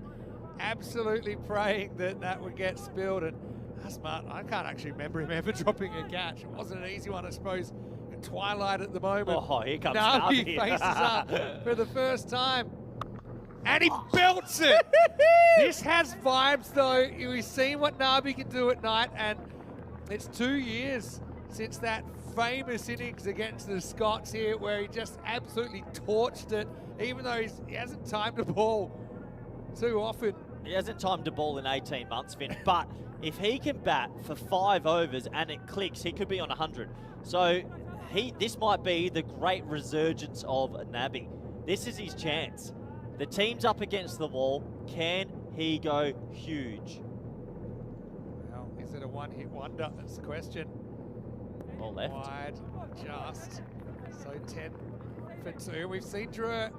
absolutely praying that would get spilled. And Asmat, I can't actually remember him ever dropping a catch. It wasn't an easy one, I suppose. Twilight at the moment. Oh, here comes Nabi Nabi. faces up for the first time. And he belts it. This has vibes, though. We've seen what Nabi can do at night, and it's 2 years since that famous innings against the Scots here, where he just absolutely torched it, even though he hasn't timed the ball too often. He hasn't timed the ball in 18 months, Finn, but if he can bat for 5 overs and it clicks, he could be on 100. So this might be the great resurgence of Nabi. This is his chance. The team's up against the wall. Can he go huge? Well, is it a one-hit wonder? That's the question. Ball left. Wide, just. So 10 for 2. We've seen Drew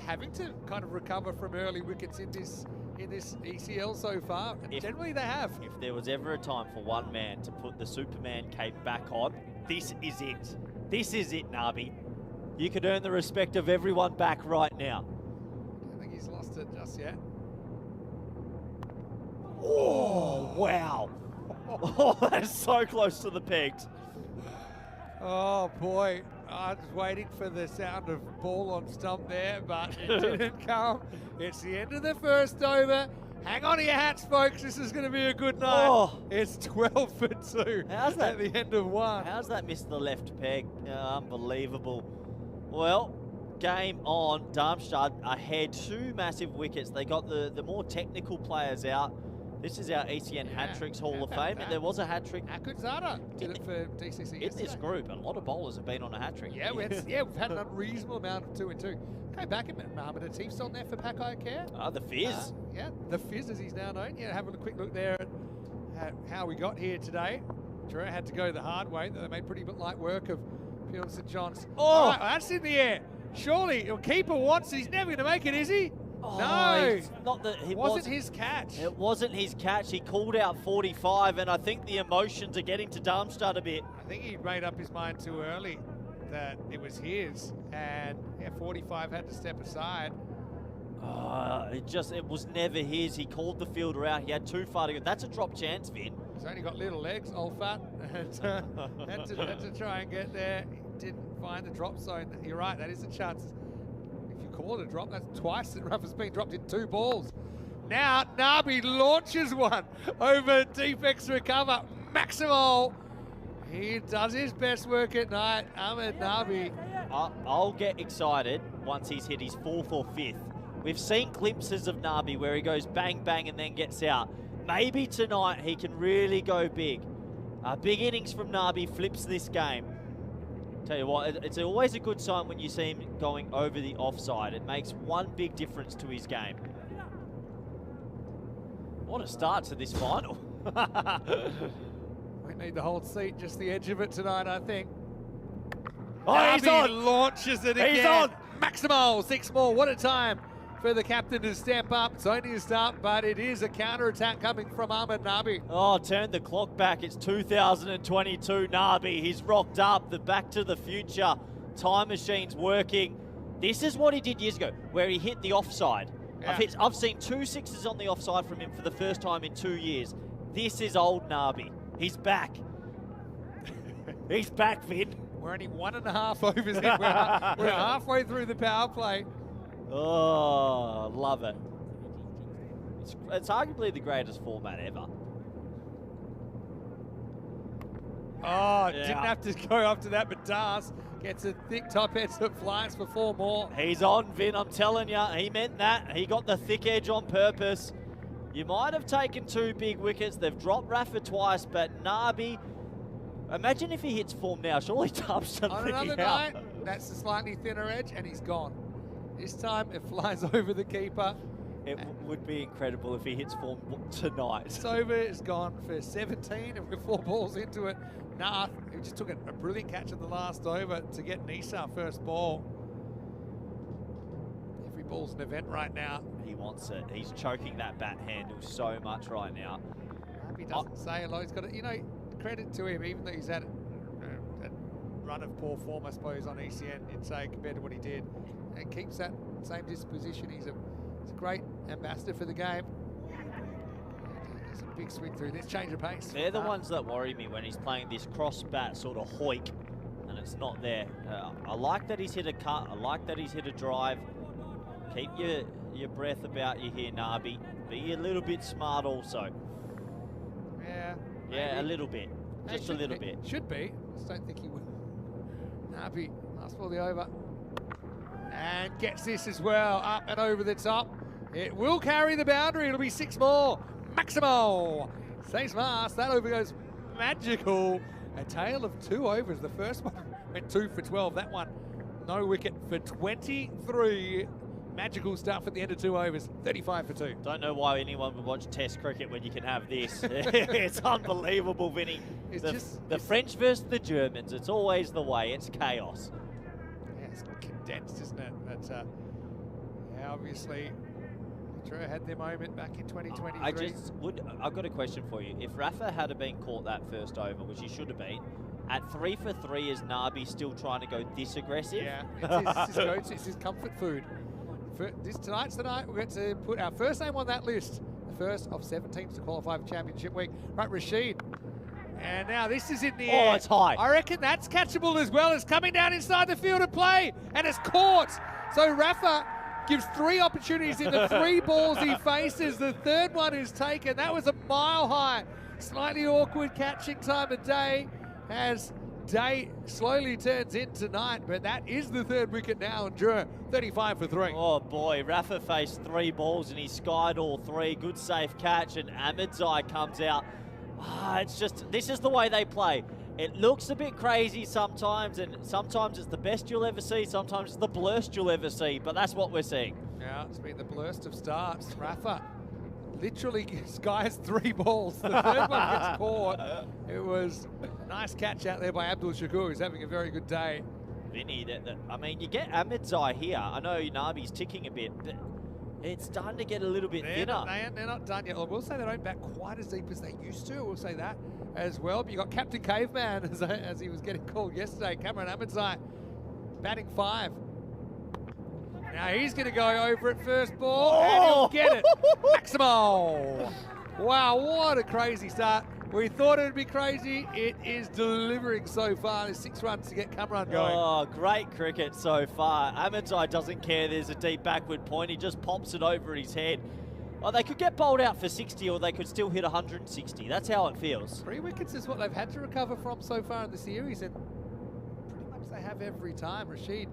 having to kind of recover from early wickets in this ECL so far. And generally they have. If there was ever a time for one man to put the Superman cape back on, this is it. This is it, Nabi. You could earn the respect of everyone back right now. I don't think he's lost it just yet. Oh, wow. Oh, that's so close to the pegs. Oh, boy. I was waiting for the sound of ball on stump there, but it didn't come. It's the end of the first over. Hang on to your hats, folks. This is going to be a good night. Oh. It's 12 for 2 How's that? at the end of 1. How's that missed the left peg? Unbelievable. Well, game on. Darmstadt ahead. 2 massive wickets. They got the more technical players out. This is our ECN hat-tricks Hall of Fame, and there was a hat-trick. Akudzada did it for DCC in yesterday. this group. A lot of bowlers have been on a hat-trick. Yeah, we've had an unreasonable amount of 2 and 2. Go back a minute, Mohammed Atif's on there for Pakai Care. The Fizz. Yeah, the Fizz as he's now known. Yeah, having a quick look there at how we got here today. Drew had to go the hard way. They made pretty light work of Peel St John's. Oh, right, that's in the air. Surely, the keeper wants it. He's never going to make it, is he? Oh, no, not that it wasn't his catch. It wasn't his catch. He called out 45, and I think the emotions are getting to Darmstadt a bit. I think he made up his mind too early that it was his, and 45 had to step aside. It was never his. He called the fielder out. He had too far to go. That's a drop chance, Vin. He's only got little legs, old fat, and had to try and get there. He didn't find the drop zone. You're right, that is a chance. If you call it a drop, that's twice that Rafa's been dropped in 2 balls. Now, Nabi launches one over deep extra cover. Maximal. He does his best work at night. Ahmed Nabi. I'll get excited once he's hit his 4th or 5th. We've seen glimpses of Nabi where he goes bang, bang, and then gets out. Maybe tonight he can really go big. Big innings from Nabi flips this game. Tell you what, it's always a good sign when you see him going over the offside. It makes one big difference to his game. What a start to this final. We need the hold seat, just the edge of it tonight, I think. Oh, he's on! Launches it again. He's on! Maximal, 6 more. What a time for the captain to step up. It's only a start, but it is a counter-attack coming from Ahmed Nabi. Oh, turn the clock back. It's 2022 Nabi. He's rocked up. The Back to the Future time machine's working. This is what he did years ago, where he hit the offside. Yeah. I've seen 2 sixes on the offside from him for the first time in 2 years. This is old Nabi. He's back. He's back, Vin. We're only 1.5 overs in. We're halfway through the power play. Oh, love it. It's arguably the greatest format ever. Oh, didn't have to go after that, but Das gets a thick top edge that flies for 4 more. He's on, Vin, I'm telling you. He meant that. He got the thick edge on purpose. You might have taken 2 big wickets. They've dropped Rafa twice, but Nabi, imagine if he hits form now. Surely Tubbs something On another night, that's a slightly thinner edge, and he's gone. This time, it flies over the keeper. It would be incredible if he hits form tonight. It's over, it's gone for 17, and we're 4 balls into it. Nath, who just took a brilliant catch at the last over to get Nisa first ball. Every ball's an event right now. He wants it. He's choking that bat handle so much right now. He doesn't say a lot. He's got, credit to him, even though he's had a run of poor form, I suppose, on ECN, you'd say, compared to what he did. And keeps that same disposition. He's a great ambassador for the game. There's a big swing through this change of pace. They're the ones that worry me when he's playing this cross bat sort of hoik and it's not there. I like that he's hit a cut. I like that he's hit a drive. Keep your breath about you here, Nabi. Be a little bit smart also. Yeah. Yeah, a little bit. Just a little bit. Should be. Just don't think he will. Nabi, last ball the over. And gets this as well, up and over the top. It will carry the boundary. It'll be 6 more. Maximal. Stays fast. That over goes magical. A tale of 2 overs. The first one went 2 for 12. That one, no wicket for 23. Magical stuff at the end of 2 overs. 35 for 2. Don't know why anyone would watch Test cricket when you can have this. It's unbelievable, Vinny. The French versus the Germans. It's always the way. It's chaos. Yeah, it's condensed, isn't it? But yeah, obviously, Drew had their moment back in 2023. I've got a question for you. If Rafa had been caught that first over, which he should have been, at 3 for 3, is Nabi still trying to go this aggressive? Yeah, it's his comfort food. Tonight's the night we're going to put our first name on that list. The first of 7 teams to qualify for Championship Week. Right, Rashid. And now this is in the air. Oh, it's high. I reckon that's catchable as well. It's coming down inside the field of play, and it's caught. So Rafa gives 3 opportunities in the 3 balls he faces. The 3rd one is taken. That was a mile high. Slightly awkward catching time of day as day slowly turns into night, but that is the 3rd wicket now, and Drew, 35 for 3. Oh boy, Rafa faced 3 balls and he skied all 3. Good safe catch, and Ahmedzai comes out. It's just, this is the way they play. It looks a bit crazy sometimes, and sometimes it's the best you'll ever see, sometimes it's the blurst you'll ever see, but that's what we're seeing. Yeah, it's been the blurst of starts. Rafa literally skies 3 balls. The 3rd one gets caught. It was a nice catch out there by Abdul Shakur, who's having a very good day. Vinny, I mean, you get Ahmedzai here. I know Nabi's ticking a bit, but it's starting to get a little bit thinner. They're not done yet. I will say they don't bat quite as deep as they used to. We'll say that as well. But you got Captain Caveman, as he was getting called yesterday, Cameron Ahmedzai, batting 5. Now he's going to go over at first ball, and he'll get it. Maximal. Wow, what a crazy start. We thought it would be crazy. It is delivering so far. There's 6 runs to get Cameron going. Oh, great cricket so far. Ahmedzai doesn't care there's a deep backward point. He just pops it over his head. Oh, they could get bowled out for 60 or they could still hit 160. That's how it feels. 3 wickets is what they've had to recover from so far in the series, and pretty much they have every time. Rashid,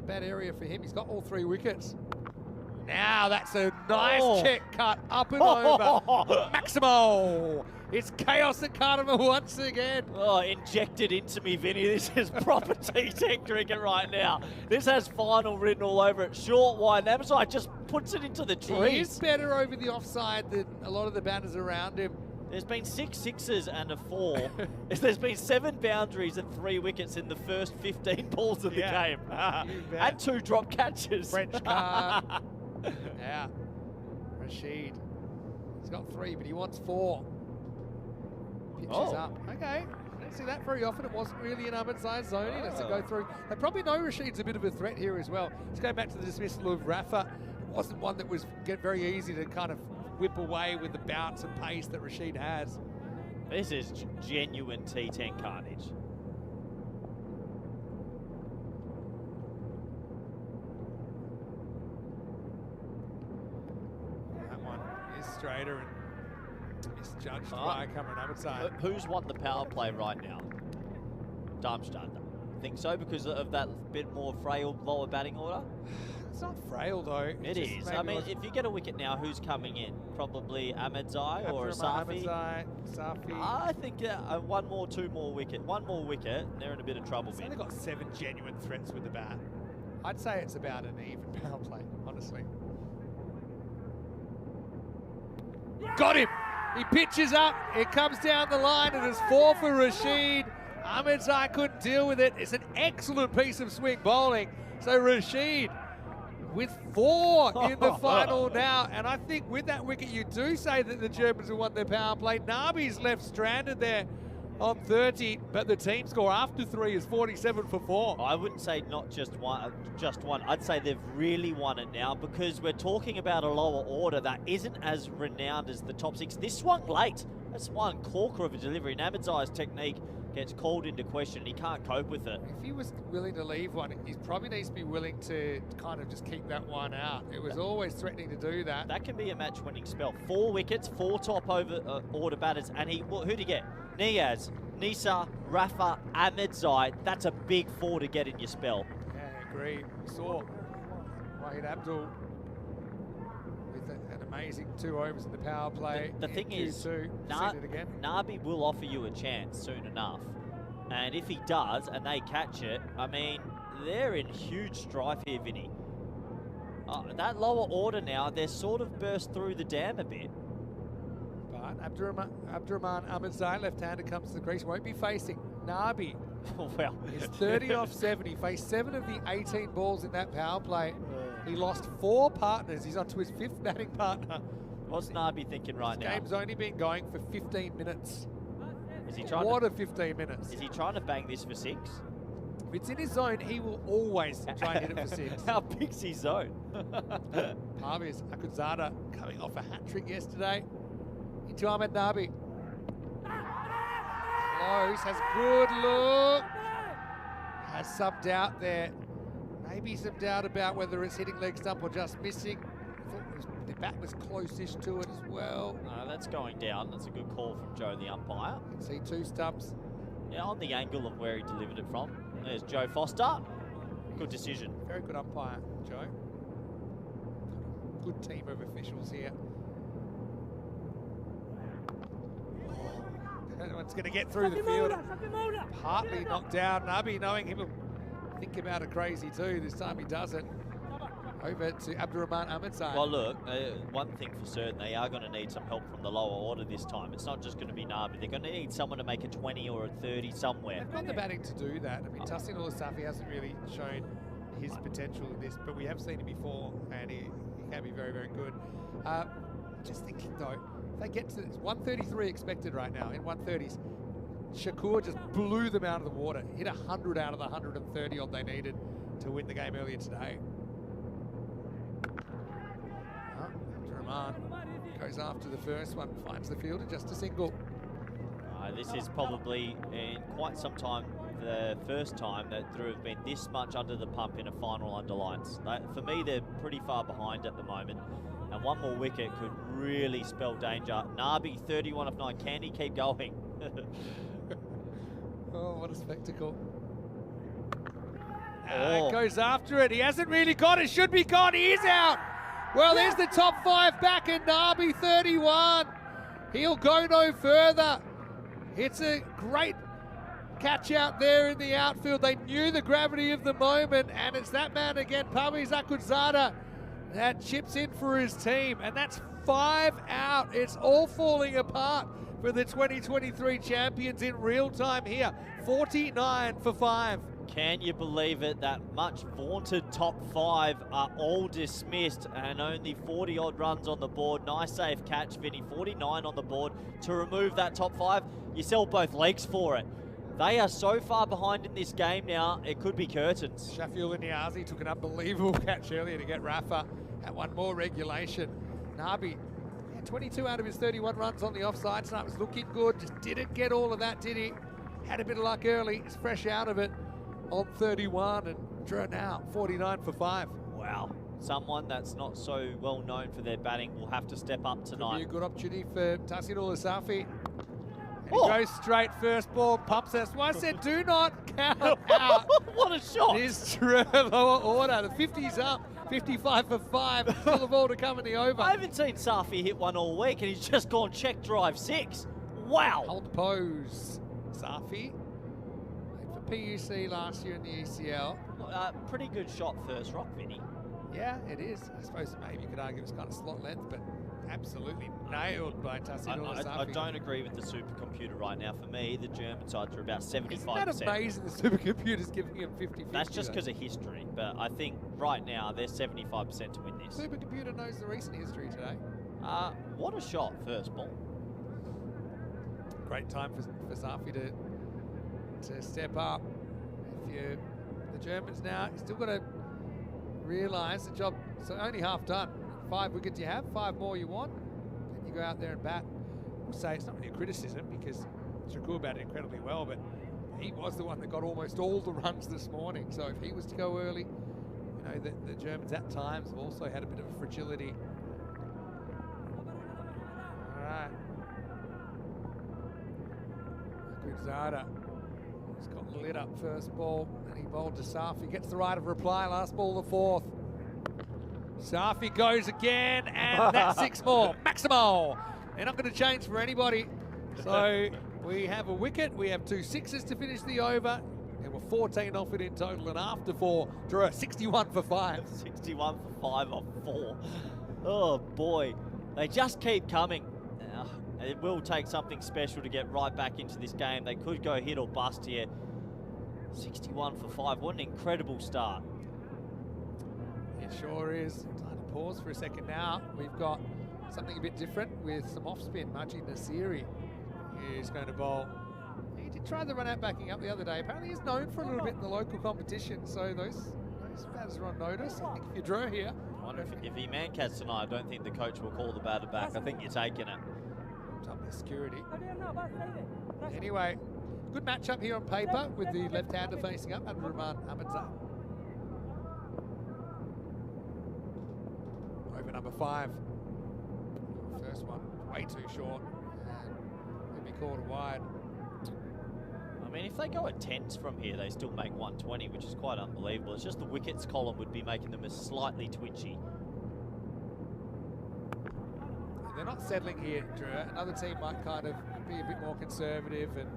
bad area for him. He's got all 3 wickets. Now that's a nice check cut up and over. Maximo. It's chaos at Cardigan once again. Oh, injected into me, Vinny. This is proper T10 cricket right now. This has final written all over it. Short, wide. Ahmedzai just puts it into the trees. He is better over the offside than a lot of the batters around him. There's been 6 sixes and a 4. There's been 7 boundaries and 3 wickets in the first 15 balls of the game. And 2 drop catches. French card. Yeah. Rashid. He's got 3, but he wants 4. Pitches up. Okay. I don't see that very often. It wasn't really an Ahmedzai zone. He has to go through. They probably know Rashid's a bit of a threat here as well. Let's go back to the dismissal of Rafa. It wasn't one that was very easy to kind of whip away with the bounce and pace that Rashid has. This is genuine T10 carnage. That one is straighter and misjudged by Cameron Ahmedzai. Who's won the power play right now? Darmstadt. Think so because of that bit more frail lower batting order? It's not frail though. It is. I mean, if you get a wicket now, who's coming in? Probably Ahmedzai or Safi. Safi. I think one more, 2 more wicket. 1 more wicket, and they're in a bit of trouble. He's only got 7 genuine threats with the bat. I'd say it's about an even power play, honestly. Got him! He pitches up, it comes down the line, and it's 4 for Rashid. Ahmedzai couldn't deal with it. It's an excellent piece of swing bowling. So Rashid with 4 in the final now. And I think with that wicket, you do say that the Germans have won their power play. Nabi's left stranded there on 30, but the team score after 3 is 47 for 4. I wouldn't say not just one. I'd say they've really won it now because we're talking about a lower order that isn't as renowned as the top 6. This swung late. That's one corker of a delivery. And Ahmedzai's technique gets called into question. He can't cope with it. If he was willing to leave one, he probably needs to be willing to kind of just keep that one out. It was always threatening to do that. That can be a match-winning spell. 4 wickets, 4 top over order batters, and who'd he get? Niaz, Nisa, Rafa, Ahmedzai. That's a big 4 to get in your spell. Yeah, I agree. We saw Wahid Abdul with an amazing 2 overs in the power play. The thing is, Nabi will offer you a chance soon enough. And if he does, and they catch it, I mean, they're in huge strife here, Vinny. That lower order now, they're sort of burst through the dam a bit. But Abdurrahman Ahmedzai, left-hander, comes to the crease, won't be facing Nabi. Well, he's 30 off 7. He faced 7 of the 18 balls in that power play. He lost 4 partners. He's on to his 5th batting partner. What's Nabi thinking right now? This game's only been going for 15 minutes. Is he trying What a 15 minutes. Is he trying to bang this for 6? If it's in his zone, he will always try and hit it for 6. How big's his zone? Parviz Akudzada coming off a hat-trick yesterday. Into Ahmed Nabi. Close, has good look. Has some doubt there. Maybe some doubt about whether it's hitting leg stump or just missing. I thought the bat was close-ish to it as well. No, that's going down. That's a good call from Joe, the umpire. You can see 2 stumps. Yeah, on the angle of where he delivered it from. There's Joe Foster. Good decision. Very good umpire, Joe. Good team of officials here. That one's going to get through the field. Partly knocked down. Nabi, knowing him, will think about it crazy too. This time he doesn't. Over to Abdurrahman Ahmedzai. Well, look, one thing for certain, they are going to need some help from the lower order this time. It's not just going to be Nabi. They're going to need someone to make a 20 or a 30 somewhere. They've got the batting to do that. I mean, Tahsin Safi hasn't really shown his potential in this, but we have seen him before, and he can be very, very good. Just thinking though, if they get to this, 133 expected right now in 130s. Shakur just blew them out of the water. Hit 100 out of the 130 odd they needed to win the game earlier today. Abdurrahman goes after the first one, finds the fielder, just a single. This is probably in quite some time the first time that there have been this much under the pump in a final under lights. For me, they're pretty far behind at the moment, and one more wicket could really spell danger. Nabi, 31 of 9. Can he keep going? Oh, what a spectacle. Goes after it. He hasn't really got it. Should be gone. He is out. Well, there's the top 5 back in Nabi, 31. He'll go no further. It's a great catch out there in the outfield. They knew the gravity of the moment, and it's that man again, Parvez Akhundzada, that chips in for his team, and that's 5 out. It's all falling apart for the 2023 champions in real time here. 49 for 5. Can you believe it? That much vaunted top 5 are all dismissed, and only 40 odd runs on the board. Nice safe catch, Vinny. 49 on the board to remove that top 5. You sell both legs for it. They are so far behind in this game now, it could be curtains. Shafiul and Niazi took an unbelievable catch earlier to get Rafa at one more regulation. Nabi, 22 out of his 31 runs on the offside tonight, was looking good. Just didn't get all of that, did he? Had a bit of luck early. He's fresh out of it on 31 and drew now 49 for 5. Wow. Someone that's not so well known for their batting will have to step up tonight. Could be a good opportunity for Tahsin Ul Asafi. And he goes straight first ball, pumps us. Well, I said do not count out. What a shot. It is true, lower order. The 50's up, 55 for 5. Still the ball to come in the over. I haven't seen Safi hit one all week, and he's just gone check drive 6. Wow. Hold the pose. Safi, played for PUC last year in the ECL. Pretty good shot first rock, Vinny. Yeah, it is. I suppose maybe you could argue it's kind of slot length, but absolutely nailed by Tahsin Ul Asafi. I don't agree with the supercomputer right now. For me, the German sides are about 75%. Isn't that amazing, the supercomputer's giving him 50-50? That's just because of history, but I think right now they're 75% to win this. Supercomputer knows the recent history today. What a shot, first ball. Great time for Safi to step up. If you the Germans now, you still got to realise the job, so only half done. 5 wickets you have, 5 more you want, then you go out there and bat. We'll say it's not really a criticism because Shakur batted incredibly well, but he was the one that got almost all the runs this morning. So if he was to go early, you know, the Germans at times have also had a bit of a fragility. All right. Akhundzada has got lit up first ball, and he bowled to Safi. Gets the right of reply, last ball the 4th. Safi goes again, and that's 6 more. Maximal. They're not going to change for anybody. So we have a wicket. We have 2 sixes to finish the over. There were 14 off it in total, and after 4, drew a 61 for 5. 61 for 5 off 4. Oh boy, they just keep coming. It will take something special to get right back into this game. They could go hit or bust here. 61 for 5. What an incredible start. It sure is. Time to pause for a second now. We've got something a bit different with some off-spin. Majid Nasiri is going to bowl. He did try the run-out backing up the other day. Apparently he's known for a little bit in the local competition, so those batters are on notice. I think if you drew here... I wonder if he man-cats tonight, I don't think the coach will call the batter back. I think you're taking it. Up the security. Anyway, good matchup here on paper with the left-hander facing up, and Rahman Ahmadzad. Over number 5. First one way too short, and will be called wide. I mean, if they go at 10s from here, they still make 120, which is quite unbelievable. It's just the wickets column would be making them slightly twitchy. They're not settling here, Drew. Another team might kind of be a bit more conservative. And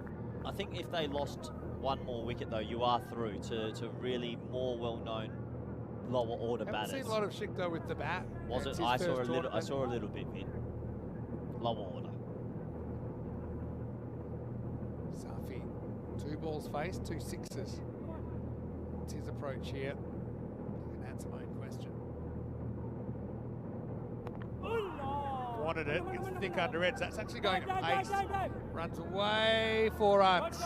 I think if they lost one more wicket, though, you are through to really more well-known lower order batters. I've seen a lot of Shikto with the bat. Was it? I saw a little bit in lower order. Safi, 2 balls faced, 2 sixes. What's his approach here? You can answer my own question. Wanted it, gets thick under edge. That's actually going at pace. Runs away, 4 runs.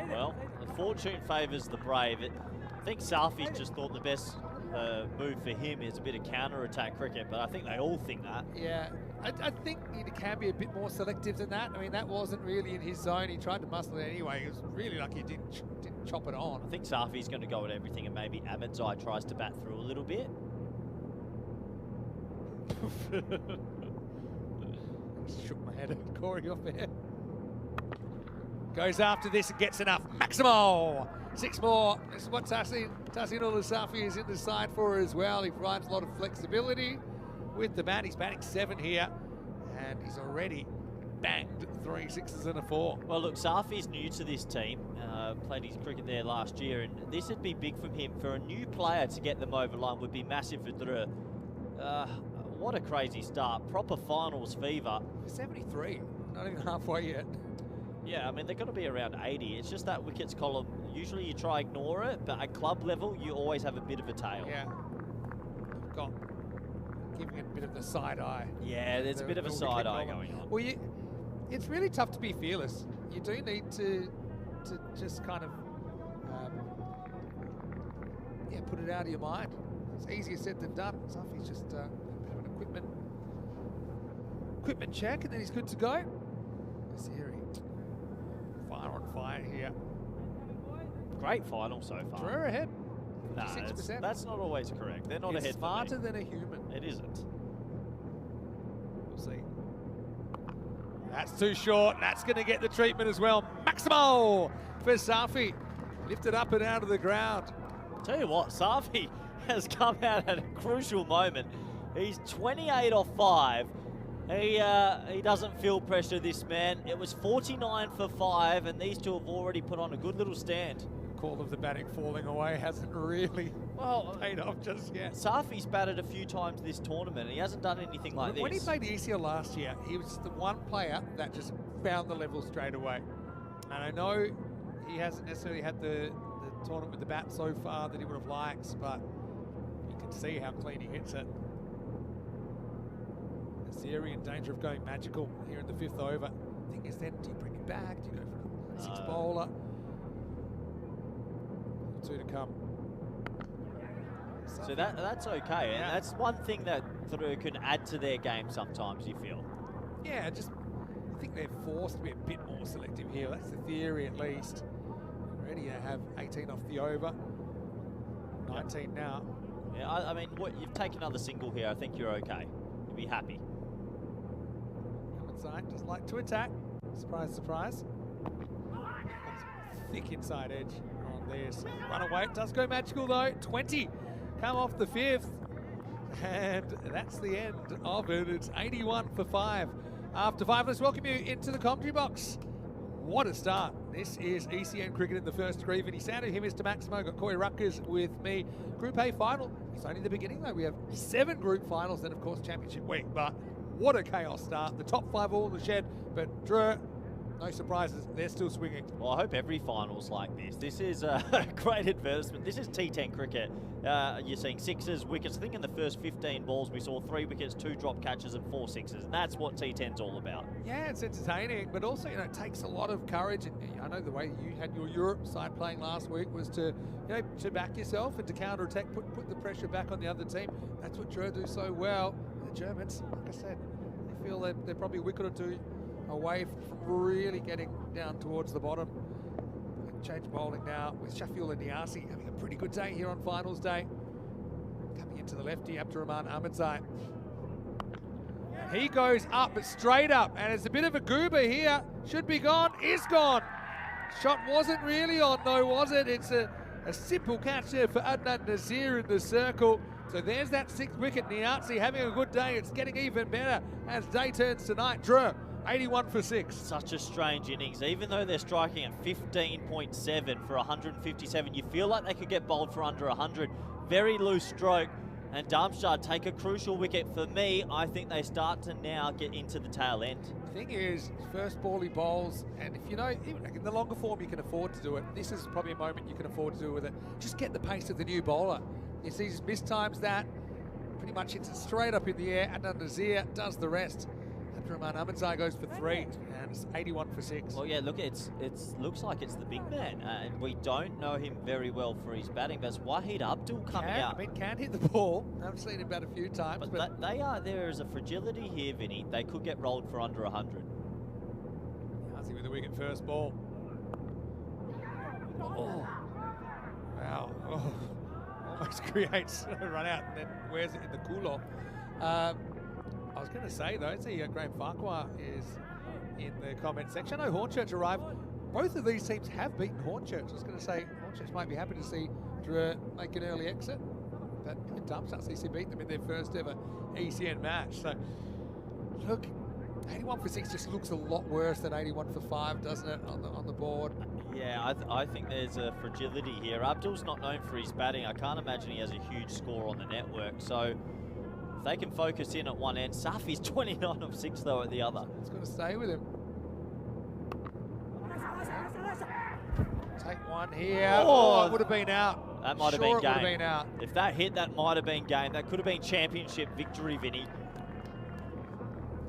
Well, the fortune favours the brave. I think Safi just thought the best move for him is a bit of counter-attack cricket, but I think they all think that. Yeah, I think he can be a bit more selective than that. I mean, that wasn't really in his zone. He tried to muscle it anyway. He was really lucky he didn't chop it on. I think Safi's going to go at everything, and maybe Ahmedzai tries to bat through a little bit. Shook my head at Corey off there. Goes after this and gets enough. Maximo! 6 more. This is what Tahsin Safi is in the side for as well. He provides a lot of flexibility with the bat. He's batting 7 here, and he's already banged 3 6s and a 4. Well, look, Safi's new to this team. Played his cricket there last year, and this would be big from him. For a new player to get them over line would be massive for Dre. What a crazy start. Proper finals fever. 73. Not even halfway yet. Yeah, I mean, they're going to be around 80. It's just that wickets column. Usually you try ignore it, but at club level, you always have a bit of a tail. Yeah. Giving it a bit of the side eye. Yeah, there's a bit of a side eye going on. Well, it's really tough to be fearless. You do need to just kind of put it out of your mind. It's easier said than done. Safi's just a bit of an equipment check, and then he's good to go. Siri, fire on fire here. Great final so far. Drew ahead. Nah, 56%. that's not always correct. They're not ahead. Smarter than a human. It isn't. We'll see. That's too short. That's going to get the treatment as well. Maximo for Safi. Lifted up and out of the ground. Tell you what, Safi has come out at a crucial moment. He's 28 off 5. He doesn't feel pressure, this man. It was 49 for 5, and these two have already put on a good little stand. Call of the batting falling away hasn't really paid off just yet. Safi's batted a few times this tournament, and he hasn't done anything like this. When he played the ECN last year, he was the one player that just found the level straight away. And I know he hasn't necessarily had the tournament with the bat so far that he would have liked, but you can see how clean he hits it. Azeri in danger of going magical here in the 5th over. The thing is then, do you bring him back? Do you go for a 6 bowler? 2 to come. So that's okay, and that's one thing that Thru can add to their game sometimes, you feel. Yeah, I think they're forced to be a bit more selective here. That's the theory at least. Ready to have 18 off the over. 19 now. Yeah, I mean, you've taken another single here. I think you're okay. You'll be happy. Inside, just like to attack. Surprise, surprise. Thick inside edge on this. Run away. It does go magical though. 20 come off the 5th. And that's the end of it. It's 81 for 5. After 5, let's welcome you into the commentary box. What a start. This is ECN cricket in the first degree. Vinny Sandu, him, Mr. Maximo, got Corey Ruckers with me. Group A final. It's only the beginning though. We have 7 group finals, then of course championship week. But what a chaos start. The top 5 all in the shed. But Drew, no surprises, they're still swinging. Well, I hope every final's like this. This is a great advertisement. This is T10 cricket. You're seeing 6s, wickets. I think in the first 15 balls we saw 3 wickets, 2 drop catches and 4 6s. And that's what T10's all about. Yeah, it's entertaining, but also, it takes a lot of courage. And I know the way you had your Europe side playing last week was to, to back yourself and to counter-attack, put the pressure back on the other team. That's what Drew do so well. The Germans, like I said, they feel that they're probably a wicket or 2 away from really getting down towards the bottom. Change bowling now with Shafiul and Niasi having a pretty good day here on finals day. Coming into the lefty, Abdurrahman Ahmedzai. And he goes up, but straight up, and it's a bit of a goober here. Should be gone, is gone. Shot wasn't really on though, was it? It's a simple catch there for Adnan Nazir in the circle. So there's that 6th wicket. Niasi having a good day. It's getting even better as day turns tonight. Drew, 81 for 6. Such a strange innings. Even though they're striking at 15.7 for 157, you feel like they could get bowled for under 100. Very loose stroke. And Darmstadt take a crucial wicket. For me, I think they start to now get into the tail end. The thing is, first ball he bowls, and if even in the longer form you can afford to do it. This is probably a moment you can afford to do with it. Just get the pace of the new bowler. You see, mistimes that, pretty much hits it straight up in the air. Adnan Nazir does the rest. Rahman Ahmadzai goes for 3, and it's 81 for 6. Well, yeah, look, it looks like it's the big man, and we don't know him very well for his batting. That's Wahid Abdul coming out. I mean, can hit the ball. I've seen him bat a few times. But there is a fragility here, Vinny. They could get rolled for under 100. Yazzie with the wicket first ball. Oh. Wow. Oh. Almost creates a run out and then wears it in the cooler. I was going to say, though, see Graham Farquhar is in the comment section. I know Hornchurch arrived. Both of these teams have beaten Hornchurch. I was going to say Hornchurch might be happy to see Drew make an early exit. But in Darmstadt CC beat them in their first ever ECN match. So, look, 81 for 6 just looks a lot worse than 81 for 5, doesn't it, on the board? Yeah, I think there's a fragility here. Abdul's not known for his batting. I can't imagine he has a huge score on the network. So if they can focus in at one end, Safi's 29 of 6 though at the other. It's going to stay with him. Take one here. Oh, it would have been out. That might have Sure, been game. Would have been out. If that hit, that might have been game. That could have been championship victory, Vinny.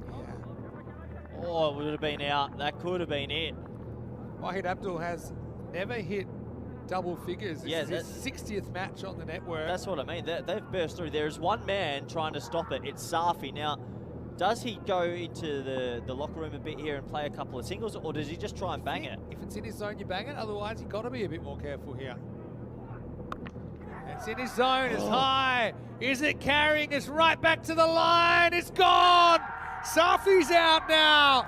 Yeah. Oh, it would have been out. That could have been it. Wahid Abdul has never hit double figures. This is his 60th match on the network. That's what I mean. They've burst through. There's one man trying to stop it. It's Safi. Now, does he go into the locker room a bit here and play a couple of singles, or does he just try and bang it? If it's in his zone, you bang it. Otherwise, you've got to be a bit more careful here. It's in his zone. It's high. Is it carrying? It's right back to the line. It's gone. Safi's out now.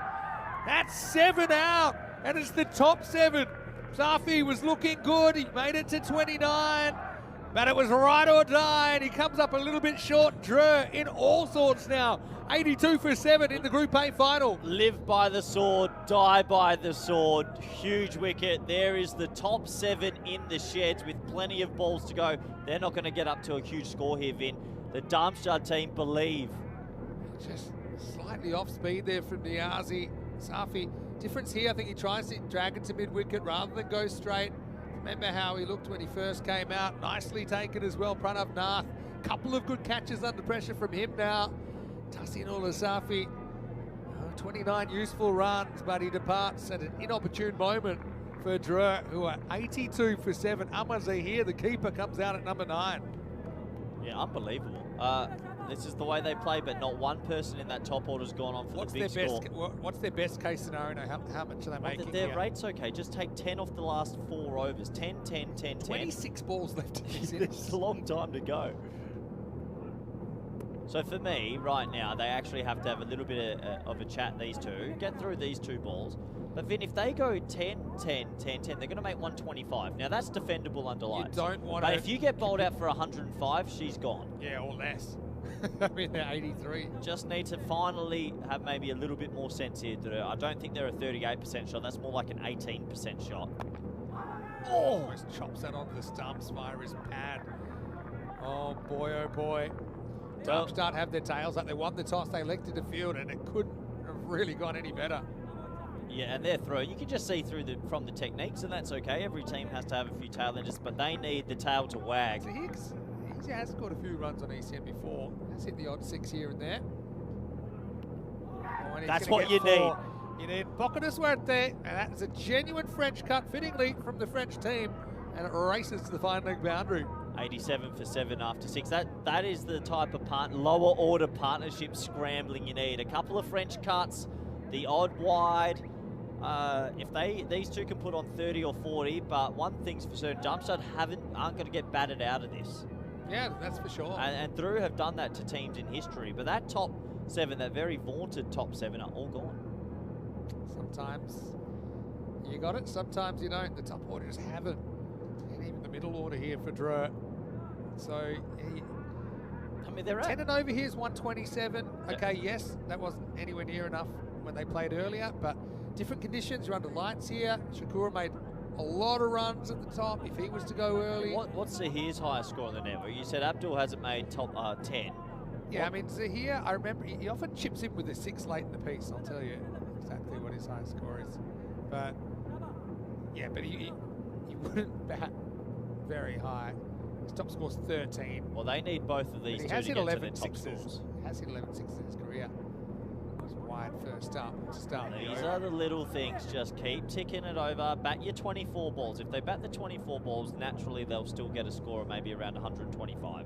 That's 7 out. And it's the top 7. Safi was looking good. He made it to 29. But it was right or die. And he comes up a little bit short. Drew in all sorts now. 82 for 7 in the Group A final. Live by the sword, die by the sword. Huge wicket. There is the top 7 in the sheds with plenty of balls to go. They're not going to get up to a huge score here, Vin. The Darmstadt team believe. Just slightly off speed there from Niazi. Safi. Difference here, I think he tries to drag it to mid-wicket rather than go straight. Remember how he looked when he first came out. Nicely taken as well, Pranav Nath. Couple of good catches under pressure from him now. Tahsin-ul Safi, 29 useful runs, but he departs at an inopportune moment for Drew, who are 82 for 7. Ahmadzai here, the keeper, comes out at number 9. Yeah, unbelievable. This is the way they play, but not one person in that top order has gone on for the big score. What's their best case scenario? How much are they making? Their rate's okay. Just take 10 off the last 4 overs. 10, 10, 10, 26 balls left in this It's a long time to go. So for me, right now, they actually have to have a little bit of a chat, these two. Get through these 2 balls. But Vin, if they go 10, 10, 10, 10, they're going to make 125. Now, that's defendable under lights. You don't want But if you get bowled out for 105, she's gone. Yeah, or less. I mean, they're 83. Just need to finally have maybe a little bit more sense here. I don't think they're a 38% shot. That's more like an 18% shot. Oh, almost chops that onto the stumps via his pad. Oh, boy, oh, boy. Darmstadt have their tails up. They won the toss. They elected to field, and it couldn't have really gone any better. Yeah, and they're through. You can just see through from the techniques, and that's okay. Every team has to have a few tail enders, but they need the tail to wag. So he has scored a few runs on ECN before. Has hit the odd 6 here and there. Oh, and that's what you need. You need poco de suerte, and that is a genuine French cut, fittingly from the French team, and it races to the final leg boundary. 87 for 7 after 6. That is the type of lower order partnership scrambling you need. A couple of French cuts, the odd wide. If these two can put on 30 or 40, but one thing's for certain, Darmstadt aren't going to get batted out of this. Yeah, that's for sure. And Drew have done that to teams in history, but that top 7, that very vaunted top 7, are all gone. Sometimes you got it, sometimes you don't. The top order just haven't. And even the middle order here for Drew. So I mean, they're 10 and over here is 127. Okay, yes, that wasn't anywhere near enough when they played earlier, but different conditions. You're under lights here. Shakura made a lot of runs at the top if he was to go early. What's Zahir's highest score on the network? You said Abdul hasn't made top 10. Yeah, I mean, Zahir, I remember he often chips in with a 6 late in the piece. I'll tell you exactly what his highest score is. But yeah, but he wouldn't bat very high. His top score's 13. Well, they need both of these two to get to their top scores. He has hit 11 sixes in his career. It's wide first up to start. These are the little things. Just keep ticking it over. Bat your 24 balls. If they bat the 24 balls, naturally they'll still get a score of maybe around 125.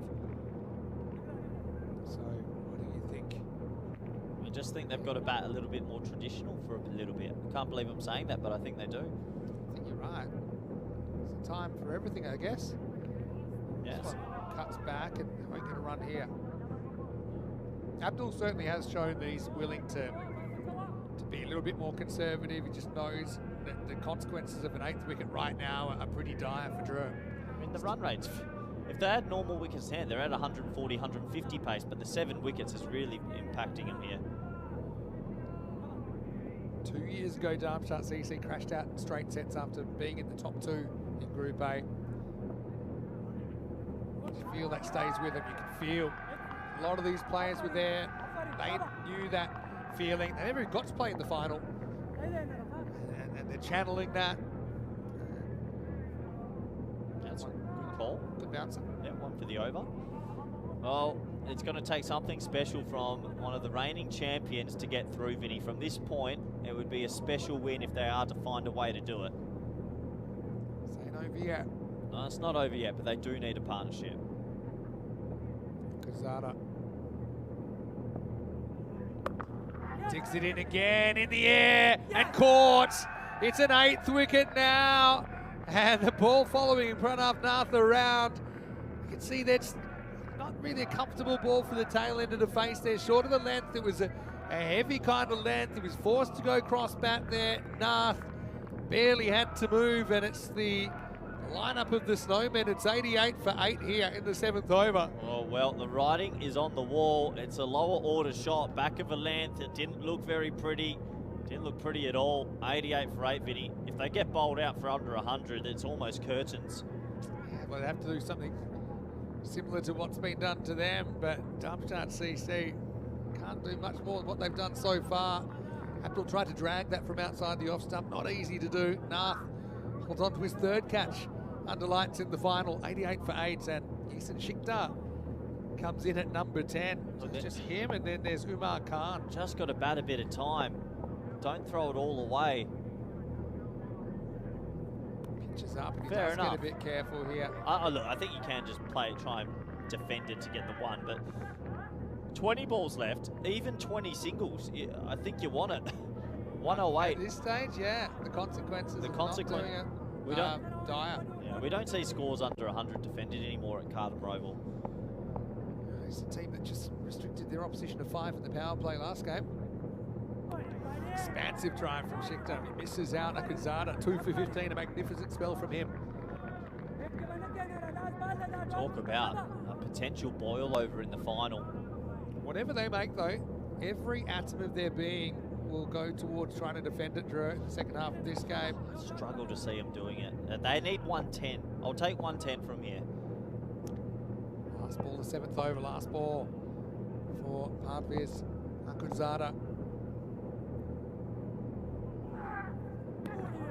So, what do you think? I just think they've got to bat a little bit more traditional for a little bit. I can't believe I'm saying that, but I think they do. I think you're right. It's a time for everything, I guess. Yes. This one cuts back and they won't get a run here. Abdul certainly has shown that he's willing to be a little bit more conservative. He just knows that the consequences of an 8th wicket right now are pretty dire for Drew. I mean, the run rates, if they had normal wickets in hand, they're at 140, 150 pace, but the 7 wickets is really impacting him here. 2 years ago, Darmstadt CC crashed out in straight sets after being in the top 2 in Group A. You feel that stays with them. You can feel a lot of these players were there. They knew that feeling. They never got to play in the final. And they're channeling that. That's a good call. Good bouncer. Yeah, one for the over. Well, it's going to take something special from one of the reigning champions to get through, Vinny. From this point, it would be a special win if they are to find a way to do it. This ain't over yet. No, it's not over yet, but they do need a partnership. Kazada ticks it in again, in the air, and caught. It's an 8th wicket now, and the ball following Pranav Nath around. You can see that's not really a comfortable ball for the tail end of the face there. Short of the length, it was a heavy kind of length. He was forced to go cross bat there. Nath barely had to move, and it's the lineup of the Snowmen. It's 88 for 8 here in the 7th over. Oh, well, the writing is on the wall. It's a lower order shot, back of a length. It didn't look very pretty. Didn't look pretty at all. 88 for 8, Vinny. If they get bowled out for under 100, it's almost curtains. Yeah, well, they have to do something similar to what's been done to them, but Darmstadt CC can't do much more than what they've done so far. Abdul tried to drag that from outside the off stump. Not easy to do. Nath holds on to his 3rd catch under lights in the final. 88 for 8, and Isan Shikhtar comes in at number 10. So it's just him, and then there's Umar Khan. Just got to bat a bit of time. Don't throw it all away. Pitches up, and he Fair does enough. get a bit careful here. Look, I think you can just play it, try and defend it to get the 1, but 20 balls left, even 20 singles. I think you want it. 108. At this stage, yeah, the consequences The of consequence- not doing it we don't- dire. Yeah, we don't see scores under 100 defended anymore at Cardiff Oval. It's a team that just restricted their opposition to 5 in the power play last game. Expansive drive from Shikhtar. He misses out. Akazada, 2 for 15, a magnificent spell from him. Talk about a potential boil over in the final. Whatever they make, though, every atom of their being will go towards trying to defend it, Drew, in the second half of this game. Struggle to see them doing it. They need 110. I'll take 110 from here. Last ball, the 7th over, last ball for Padviz Akuzada.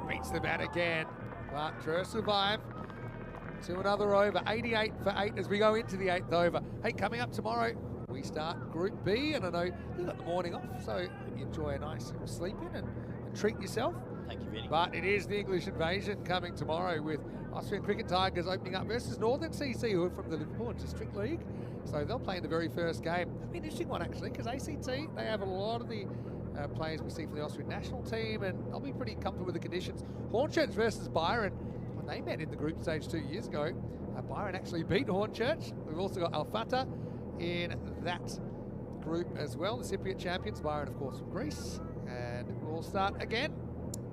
Beats the bat again, but Drew survive to another over. 88 for 8 as we go into the 8th over. Hey, coming up tomorrow, we start Group B, and I know you've got the morning off, so you enjoy a nice sleep in and treat yourself. Thank you, Vinny. But it is the English invasion coming tomorrow with Austrian Cricket Tigers opening up versus Northern CC, who are from the Liverpool District League. So they'll play in the very first game. That'll be an interesting one, actually, because ACT, they have a lot of the players we see for the Austrian national team, and they'll be pretty comfortable with the conditions. Hornchurch versus Byron. When they met in the group stage 2 years ago, Byron actually beat Hornchurch. We've also got Al Fatah in that group as well. The Cypriot champions, Byron, of course, from Greece. And we'll start again.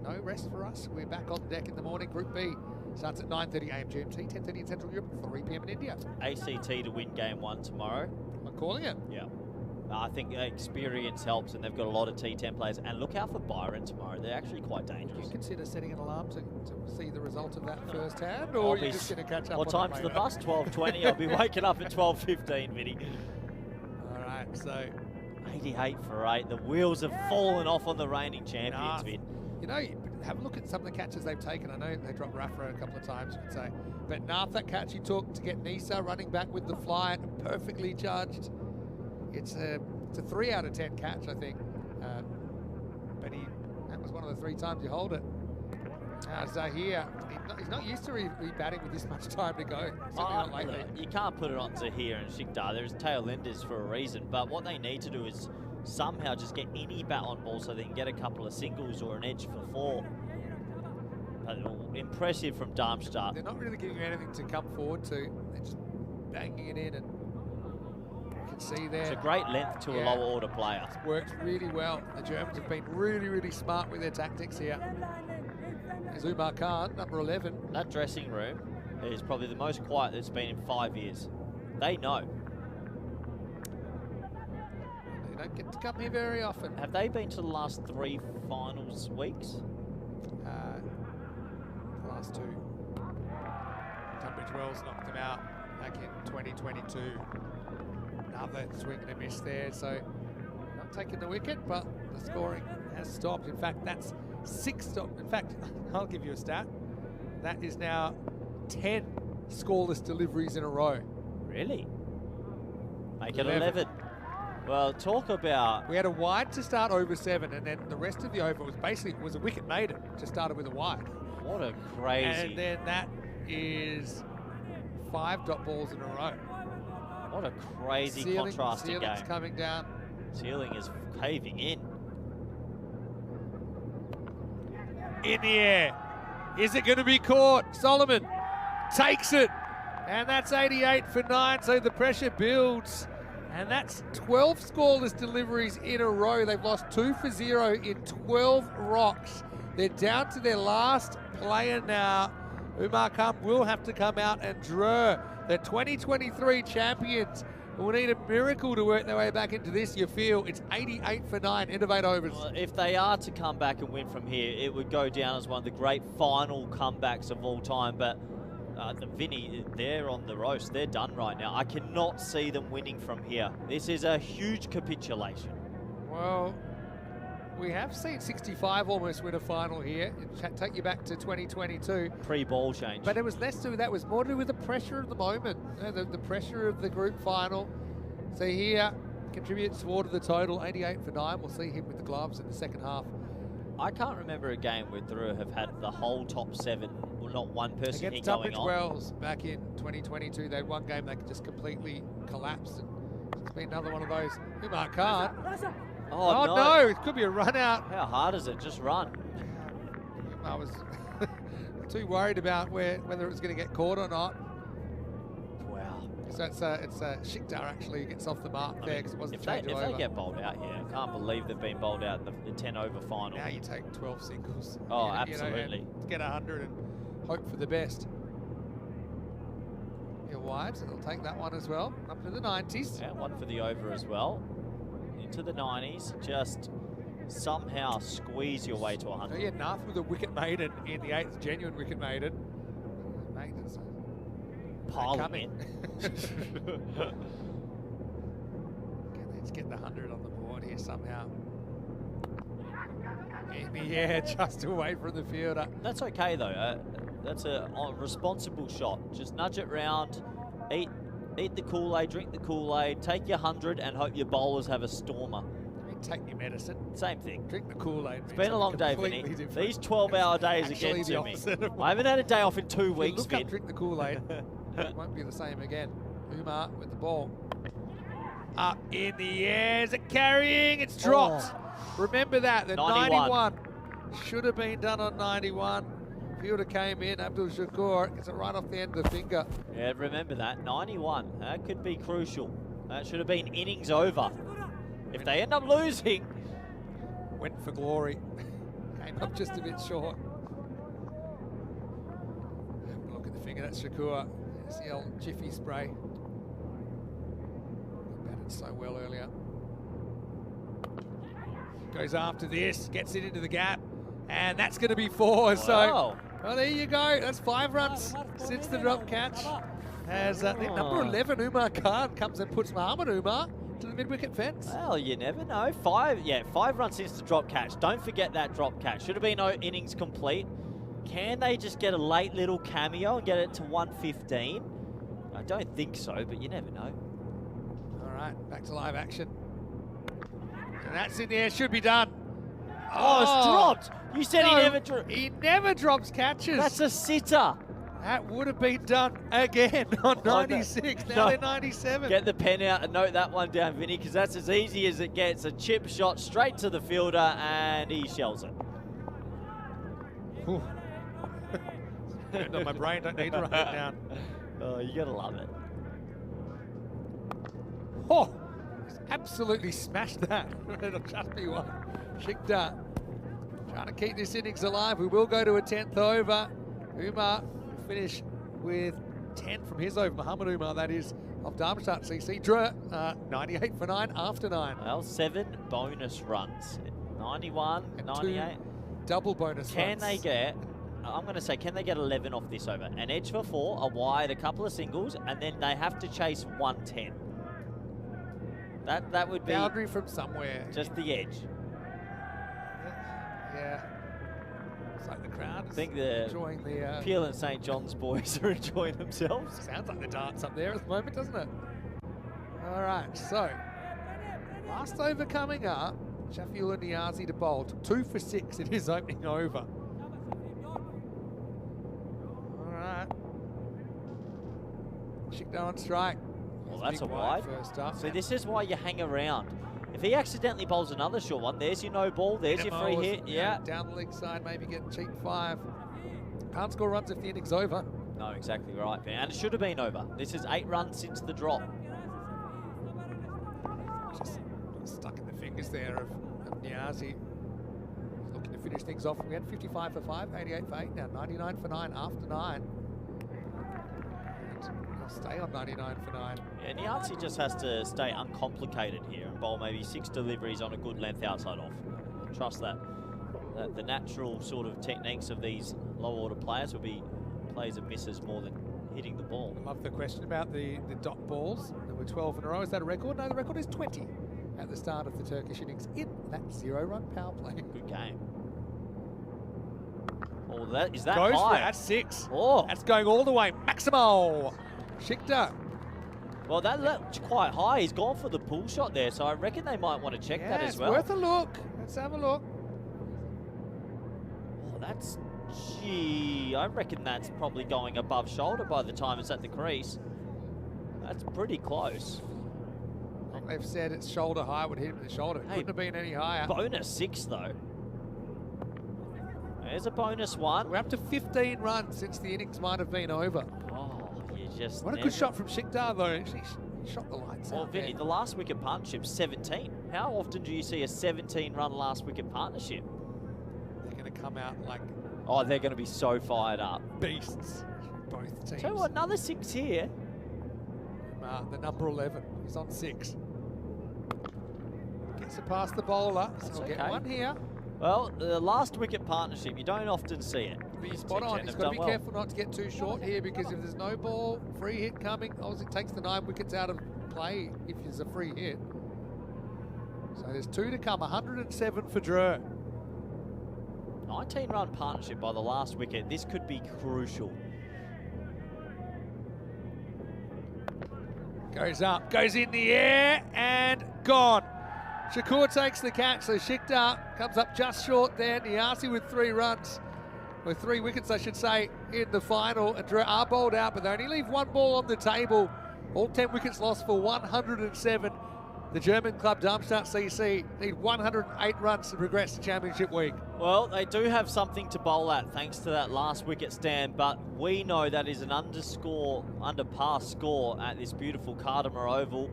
No rest for us. We're back on deck in the morning. Group B starts at 9:30 a.m. GMT, 10:30 in Central Europe, 3 p.m. in India. ACT to win game 1 tomorrow. I'm calling it. Yeah. I think experience helps, and they've got a lot of T10 players. And look out for Byron tomorrow. They're actually quite Do dangerous. you consider setting an alarm to see the result of that firsthand, or are you just going to catch up What on time's it the later? bus? 12:20. I'll be waking up at 12:15, Vinny. All right, so 88 for 8. The wheels have fallen off on the reigning champions, Nah. Vin. you know, have a look at some of the catches they've taken. I know they dropped Rafa a couple of times, you could say. But Nath, that catch he took to get Nisa running back with the fly, perfectly judged. It's a 3 out of 10 catch, I think. one of the 3 times you hold it. Now Zahir, he's not used to re-batting with this much time to go. Certainly not lately. Look, you can't put it on Zahir and Shikdar. There's tail enders for a reason, but what they need to do is somehow just get any bat on ball so they can get a couple of singles or an edge for 4. But impressive from Darmstadt. They're not really giving you anything to come forward to. They're just banging it in, and you can see there. It's a great length to a lower order player. It's worked really well. The Germans have been really, really smart with their tactics here. There's Umar Khan, number 11. That dressing room is probably the most quiet it's been in 5 years. They know. They don't get to come here very often. Have they been to the last 3 finals weeks? The last 2. Tunbridge Wells knocked them out back in 2022. Another swing and a miss there, so not taking the wicket, but the scoring has stopped. In fact, that's 6 stop. In fact, I'll give you a stat. That is now 10 scoreless deliveries in a row. Really? Make it 11. Well, talk about... We had a wide to start over 7, and then the rest of the over was basically a wicket maiden. Just started with a wide. What a crazy... And then that is 5 dot balls in a row. What a crazy contrasting ceiling's game. Coming down. Ceiling is caving in. In the air. Is it going to be caught? Solomon takes it. And that's 88 for 9, so the pressure builds. And that's 12 scoreless deliveries in a row. They've lost 2 for 0 in 12 rocks. They're down to their last player now. Umar Khan will have to come out and draw. The 2023 champions will need a miracle to work their way back into this. You feel it's 88 for 9, end of 8 overs. Well, if they are to come back and win from here, it would go down as one of the great final comebacks of all time. But the Vinny, they're on the roast. They're done right now. I cannot see them winning from here. This is a huge capitulation. Well, we have seen 65 almost win a final here. Take you back to 2022. Pre-ball change. But it was less to do with that. It was more to do with the pressure of the moment. The pressure of the group final. So here contributes toward the total, 88 for 9. We'll see him with the gloves in the second half. I can't remember a game where Drew have had the whole top 7, well, not one person Against here going Tunbridge on. Wells back in 2022, they had one game they just completely collapsed. And it's been another one of those. Umar Khan. Oh, no, it could be a run out. How hard is it? Just run. I was too worried about whether it was going to get caught or not. Wow. So it's Shikdar actually who gets off the mark there because it wasn't If changed over. they get bowled out here, I can't believe they've been bowled out in the 10 over final. Now you take 12 singles. Oh, You know, absolutely. and get 100 and hope for the best. Your wides, and they'll take that one as well, up to the 90s. Yeah, one for the over as well. Into the 90s, just somehow squeeze your way to 100. So yeah, Nath with a wicket maiden in the 8th, genuine wicket maiden. Maidens Pile them coming. in. Okay, let's get the 100 on the board here somehow. In the air, just away from the fielder. That's okay though. That's a responsible shot. Just nudge it round, eat the Kool-Aid, drink the Kool-Aid, take your 100 and hope your bowlers have a stormer. I mean, take your medicine. Same thing. Drink the Kool-Aid. It's been a long day, Vinny. These 12-hour days are getting to me. I haven't had a day off in 2 weeks, Look Vin. up, drink the Kool-Aid. It won't be the same again. Umar with the ball. Up in the air. Is it carrying? It's dropped. Remember that. The 91 should have been done on 91. Fielder came in. Abdul Shakur gets it right off the end of the finger. Yeah, remember that. 91. That could be crucial. That should have been innings over. If they end up losing. Went for glory. Came up just a bit short. Look at the finger. That's Shakur. There's the old Jiffy spray. Batted so well earlier. Goes after this. Gets it into the gap. And that's going to be 4. So, well, there you go. That's 5 runs since the drop catch. As number 11, Umar Khan, comes and puts Mohamed Umar to the mid-wicket fence. Well, you never know. 5 runs since the drop catch. Don't forget that drop catch. Should have been no innings complete. Can they just get a late little cameo and get it to 115? I don't think so, but you never know. All right, back to live action. And that's in the air. Should be done. Oh, it's dropped. You said he never dropped. He never drops catches. That's a sitter. That would have been done again on 96. Now they're 97. Get the pen out and note that one down, Vinny, because that's as easy as it gets. A chip shot straight to the fielder, and he shells it. On my brain, don't need to write it down. Oh, you gotta love it. Oh, absolutely smashed that. It'll just be one. Shikdar trying to keep this innings alive. We will go to a 10th over. Umar will finish with 10 from his over. Muhammad Umar, that is, of Darmstadt CC. Drew, 98 for 9 after 9. Well, 7 bonus runs. 91, And 98. 2 double bonus Can runs. they get, I'm going to say, can they get 11 off this over? An edge for 4, a wide, a couple of singles, and then they have to chase 110. That would be boundary from somewhere. just the edge. Yeah. It's like the crowd I is think the enjoying the... Peel and St. John's boys are enjoying themselves. Sounds like the dance up there at the moment, doesn't it? All right, so last over coming up. Sheffield and Niazi to bowl. 2 for 6 in his opening over. All right. Shikdar on strike. Well, that's a Big wide. First up. See, this is why you hang around. If he accidentally bowls another short one, there's your no ball, there's your free hit. Yeah. Down the leg side, maybe get cheap 5. Can't score runs if the inning's over. No, exactly right, Ben. And it should have been over. This is 8 runs since the drop. Just stuck in the fingers there of Niazi. Looking to finish things off. We had 55 for 5, 88 for 8, now 99 for 9 after 9. And he'll stay on 99 for 9. Yeah, Niazi just has to stay uncomplicated here and bowl maybe 6 deliveries on a good length outside off. Trust that. The natural sort of techniques of these low order players will be plays and misses more than hitting the ball. I love the question about the dot balls. There were 12 in a row. Is that a record? No, the record is 20 at the start of the Turkish innings in that 0-run power play. Good game. Oh, that is that Goes for high? it. That's 6. Oh, That's going all the way. Maximal. Shikdar. well, that looked quite high. He's gone for the pull shot there, so I reckon they might want to check that as it's well. worth a look. Let's have a look. Oh, that's, gee, I reckon that's probably going above shoulder by the time it's at the crease. That's pretty close. They've said it's shoulder high, would hit him in the shoulder. It Hey, couldn't have been any higher. Bonus 6 though. There's a bonus 1. We're up to 15 runs since the innings might have been over. Oh, you just What a never... good shot from Shikdar though. Actually shot the lights Well, out Vinny, there. the last wicket partnership 17. How often do you see a 17-run last wicket partnership? They're going to come out like Oh, they're going to be so fired up. beasts, both teams. Tell you what, another 6 here. The number 11, he's on 6. Gets it past the bowler, so That's we'll get okay. one here. Well, the last wicket partnership, you don't often see it. Be spot on. T10 He's have got to be done well. careful not to get too short here, because if there's no ball, free hit coming, obviously it takes the 9 wickets out of play if there's a free hit. So there's 2 to come, 107 for Drew. 19-run partnership by the last wicket. This could be crucial. Goes up, goes in the air, and gone. Shakur takes the catch, so Shikdar comes up just short there. Niazi with 3 runs, with 3 wickets, I should say, in the final. And Drew are bowled out, but they only leave 1 ball on the table. All 10 wickets lost for 107. The German club Darmstadt CC need 108 runs to progress to Championship Week. Well, they do have something to bowl at thanks to that last wicket stand, but we know that is an under par score at this beautiful Cardimer Oval.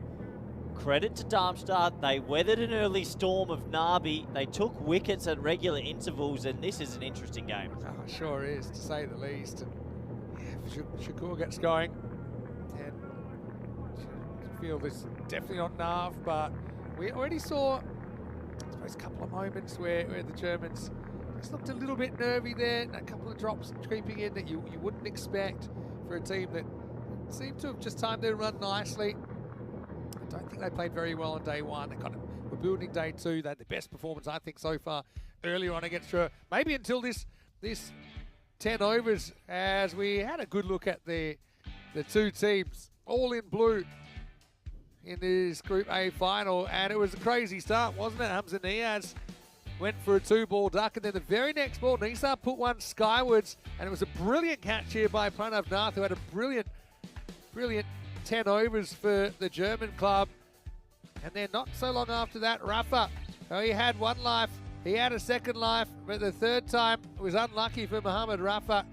Credit to Darmstadt, they weathered an early storm of Nabi. They took wickets at regular intervals, and this is an interesting game. Oh, it sure is, to say the least. And yeah, if Shakur gets going, and I feel this definitely not Nav, but we already saw, I suppose, a couple of moments where the Germans just looked a little bit nervy there, and a couple of drops creeping in that you wouldn't expect for a team that seemed to have just timed their run nicely. I don't think they played very well on day 1. They were building day 2. They had the best performance, I think, so far earlier on against Drew. Maybe until this 10 overs, as we had a good look at the 2 teams, all in blue in this Group A final, and it was a crazy start, wasn't it? Hamza Niaz went for a 2-ball duck, and then the very next ball, Nisa put one skywards, and it was a brilliant catch here by Pranav Nath, who had a brilliant 10 overs for the German club. And then not so long after that, Rafa, he had one life, he had a second life, but the third time was unlucky for Mohammad Rafa,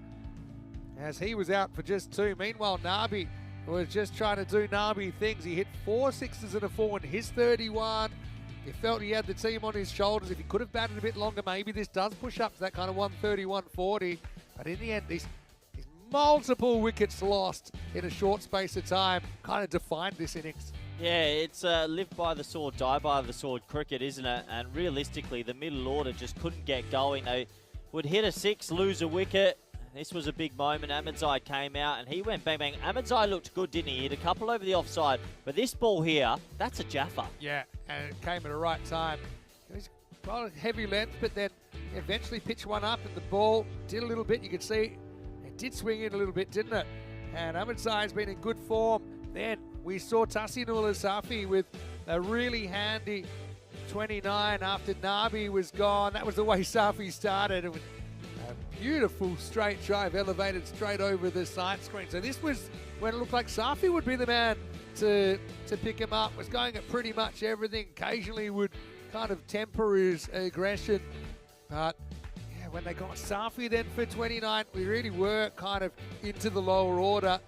as he was out for just 2. Meanwhile, Nabi was just trying to do Nabi things. He hit 4 sixes and a 4 in his 31. He felt he had the team on his shoulders. If he could have batted a bit longer, maybe this does push up to that kind of 130, 140. But in the end, these multiple wickets lost in a short space of time kind of defined this innings. Yeah, it's live by the sword, die by the sword cricket, isn't it? And realistically, the middle order just couldn't get going. They would hit a 6, lose a wicket. This was a big moment. Ahmedzai came out and he went bang, bang. Ahmedzai looked good, didn't he? He hit a couple over the offside. But this ball here, that's a Jaffa. Yeah, and it came at the right time. It was quite a heavy length, but then eventually pitched one up and the ball did a little bit. You could see it did swing in a little bit, didn't it? And Ahmedzai has been in good form. Then we saw Tasin Safi with a really handy 29 after Nabi was gone. That was the way Safi started. It was a beautiful straight drive, elevated straight over the side screen. So this was when it looked like Safi would be the man to pick him up. Was going at pretty much everything. Occasionally would kind of temper his aggression. But yeah, when they got Safi then for 29, we really were kind of into the lower order.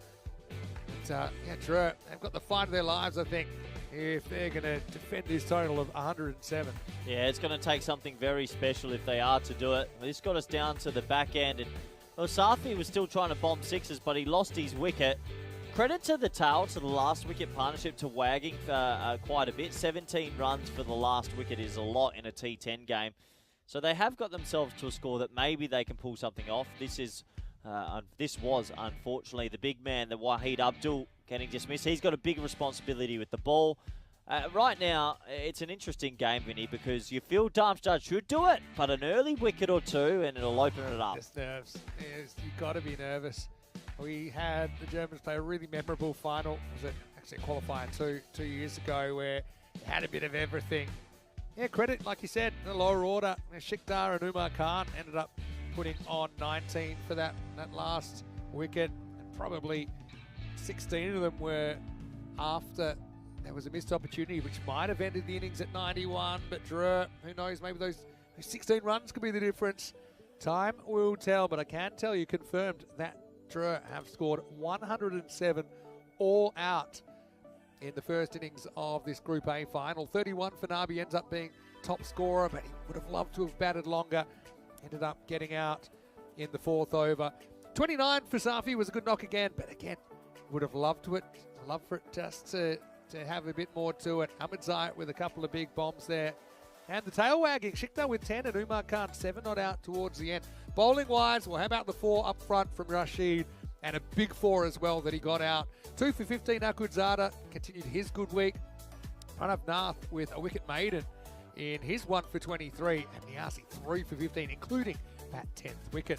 But, yeah, Drew, they've got the fight of their lives, I think, if they're going to defend this total of 107. Yeah, it's going to take something very special if they are to do it. This got us down to the back end. And well, Safi was still trying to bomb 6s, but he lost his wicket. Credit to the tail, to the last wicket partnership, to Wagging quite a bit. 17 runs for the last wicket is a lot in a T10 game. So they have got themselves to a score that maybe they can pull something off. This was, unfortunately, the big man, the Waheed Abdul, getting dismissed. He's got a big responsibility with the ball. Right now, it's an interesting game, Vinny, because you feel Darmstadt should do it, but an early wicket or two and it'll open it up. Just nerves. Yes, you've got to be nervous. We had the Germans play a really memorable final. Was it actually qualifying 2 years ago where it had a bit of everything. Yeah, credit, like you said, in the lower order. Shikhtar and Umar Khan ended up putting on 19 for that last wicket. And probably 16 of them were after there was a missed opportunity, which might have ended the innings at 91. But Drew, who knows, maybe those 16 runs could be the difference. Time will tell, but I can tell you, confirmed, that Drew have scored 107 all out in the first innings of this Group A final. 31 for Nabi, ends up being top scorer, but he would have loved to have batted longer. Ended up getting out in the 4th over. 29 for Safi was a good knock again, but again, would have loved for it just to have a bit more to it. Ahmedzai with a couple of big bombs there. And the tail wagging, Shikhtar with 10 and Umar Khan 7 not out towards the end. Bowling wise, well, how about the 4 up front from Rashid, and a big 4 as well that he got out. 2 for 15, Akudzada continued his good week. Pranav Nath with a wicket maiden in his 1 for 23, and Niasi 3 for 15, including that 10th wicket.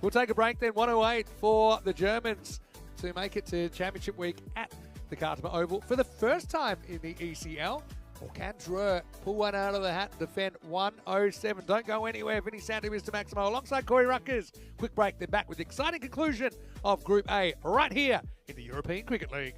We'll take a break then. 108 for the Germans to make it to Championship Week at the Khartoum Oval for the first time in the ECL. Or can Drew pull one out of the hat and defend 107? Don't go anywhere. Vinny Sandu, Mr. Maximo, alongside Corey Ruckers. Quick break, then back with the exciting conclusion of Group A right here in the European Cricket League.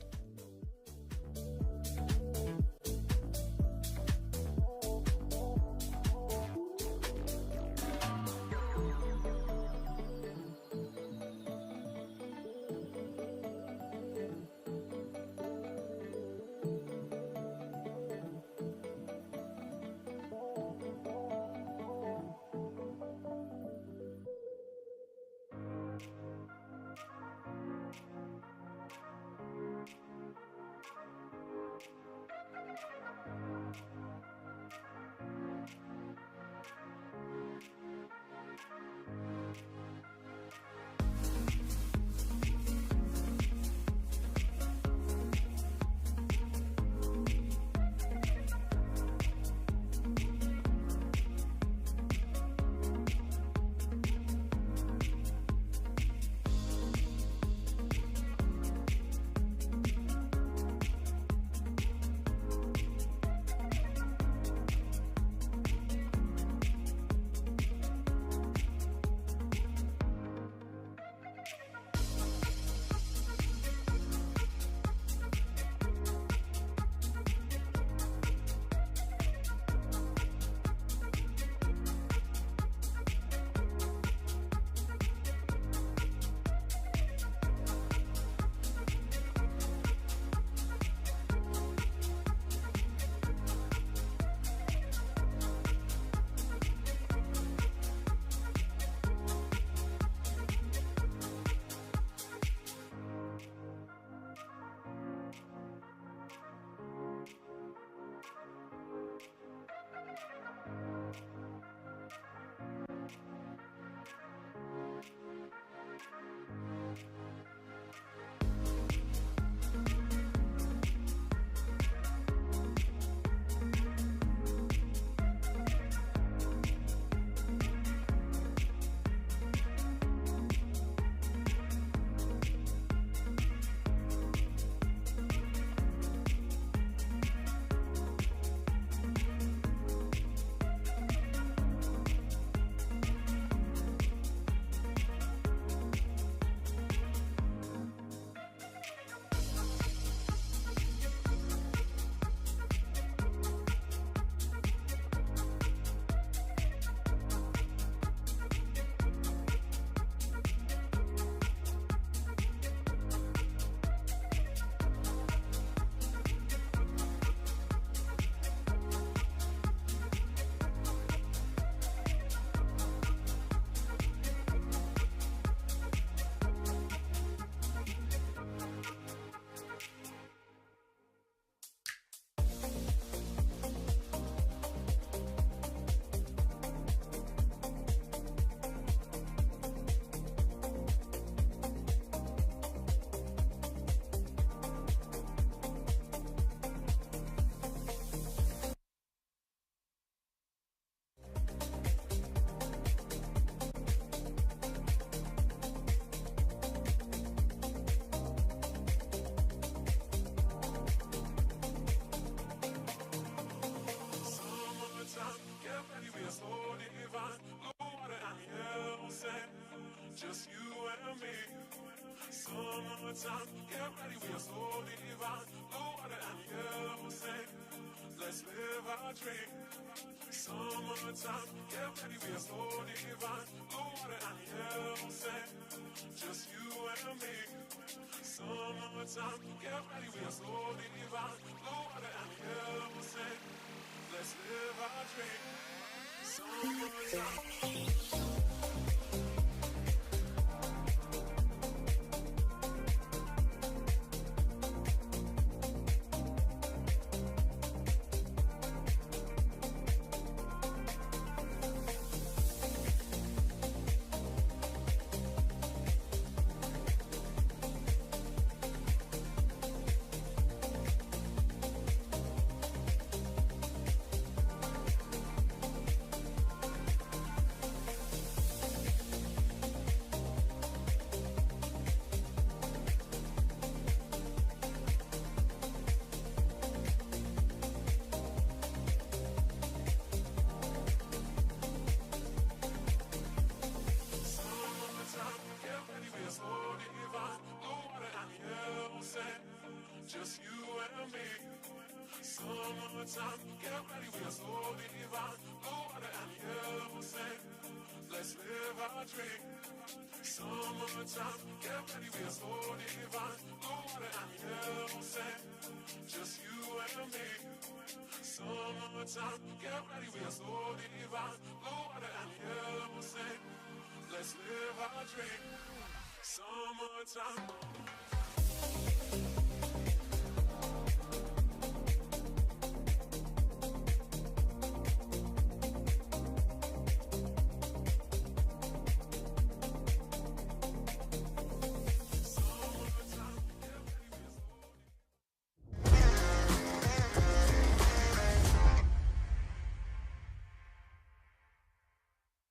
just you and me. Summertime, get ready, we are so divine. Blue water and yellow sand, let's live our dream. Summertime, get ready, we are so divine. Blue water and yellow sand, just you and me. Summertime, get ready, we are so divine. Blue water and yellow sand, let's live our dream. Summertime. Just you and me. Summertime, get ready, we are so divine. Blue water and yellow sand, let's live our dream. Summertime, get ready, we are so divine. Blue water and yellow sand, just you and me. Summertime, get ready, we are so divine. Blue water and yellow sand, let's live our dream. Summertime.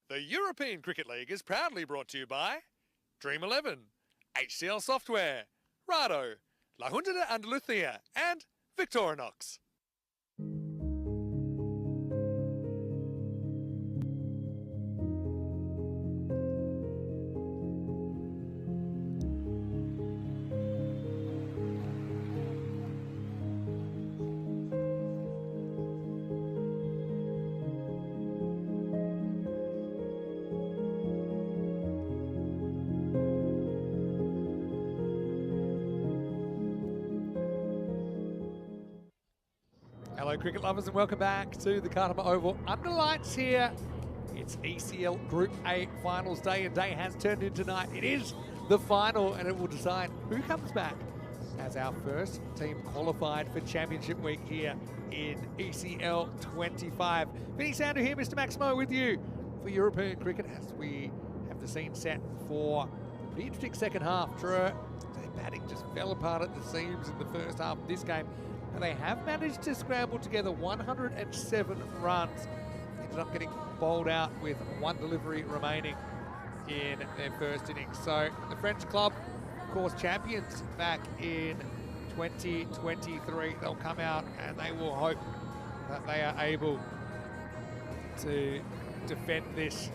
The European Cricket League is proudly brought to you by Dream 11, HCL Software, Rado, La Junta de Andalucía, and Victorinox. Hello cricket lovers and welcome back to the Katoomba Oval. Under lights here, it's ECL Group A Finals Day, and day has turned into night. It is the final and it will decide who comes back as our first team qualified for Championship Week here in ECL 25. Vinny Sandu here, Mr. Maximo with you for European cricket as we have the scene set for a pretty interesting second half. Their batting just fell apart at the seams in the first half of this game. And they have managed to scramble together 107 runs. Ended up getting bowled out with one delivery remaining in their first innings. So the French club, of course, champions back in 2023. They'll come out and they will hope that they are able to defend this.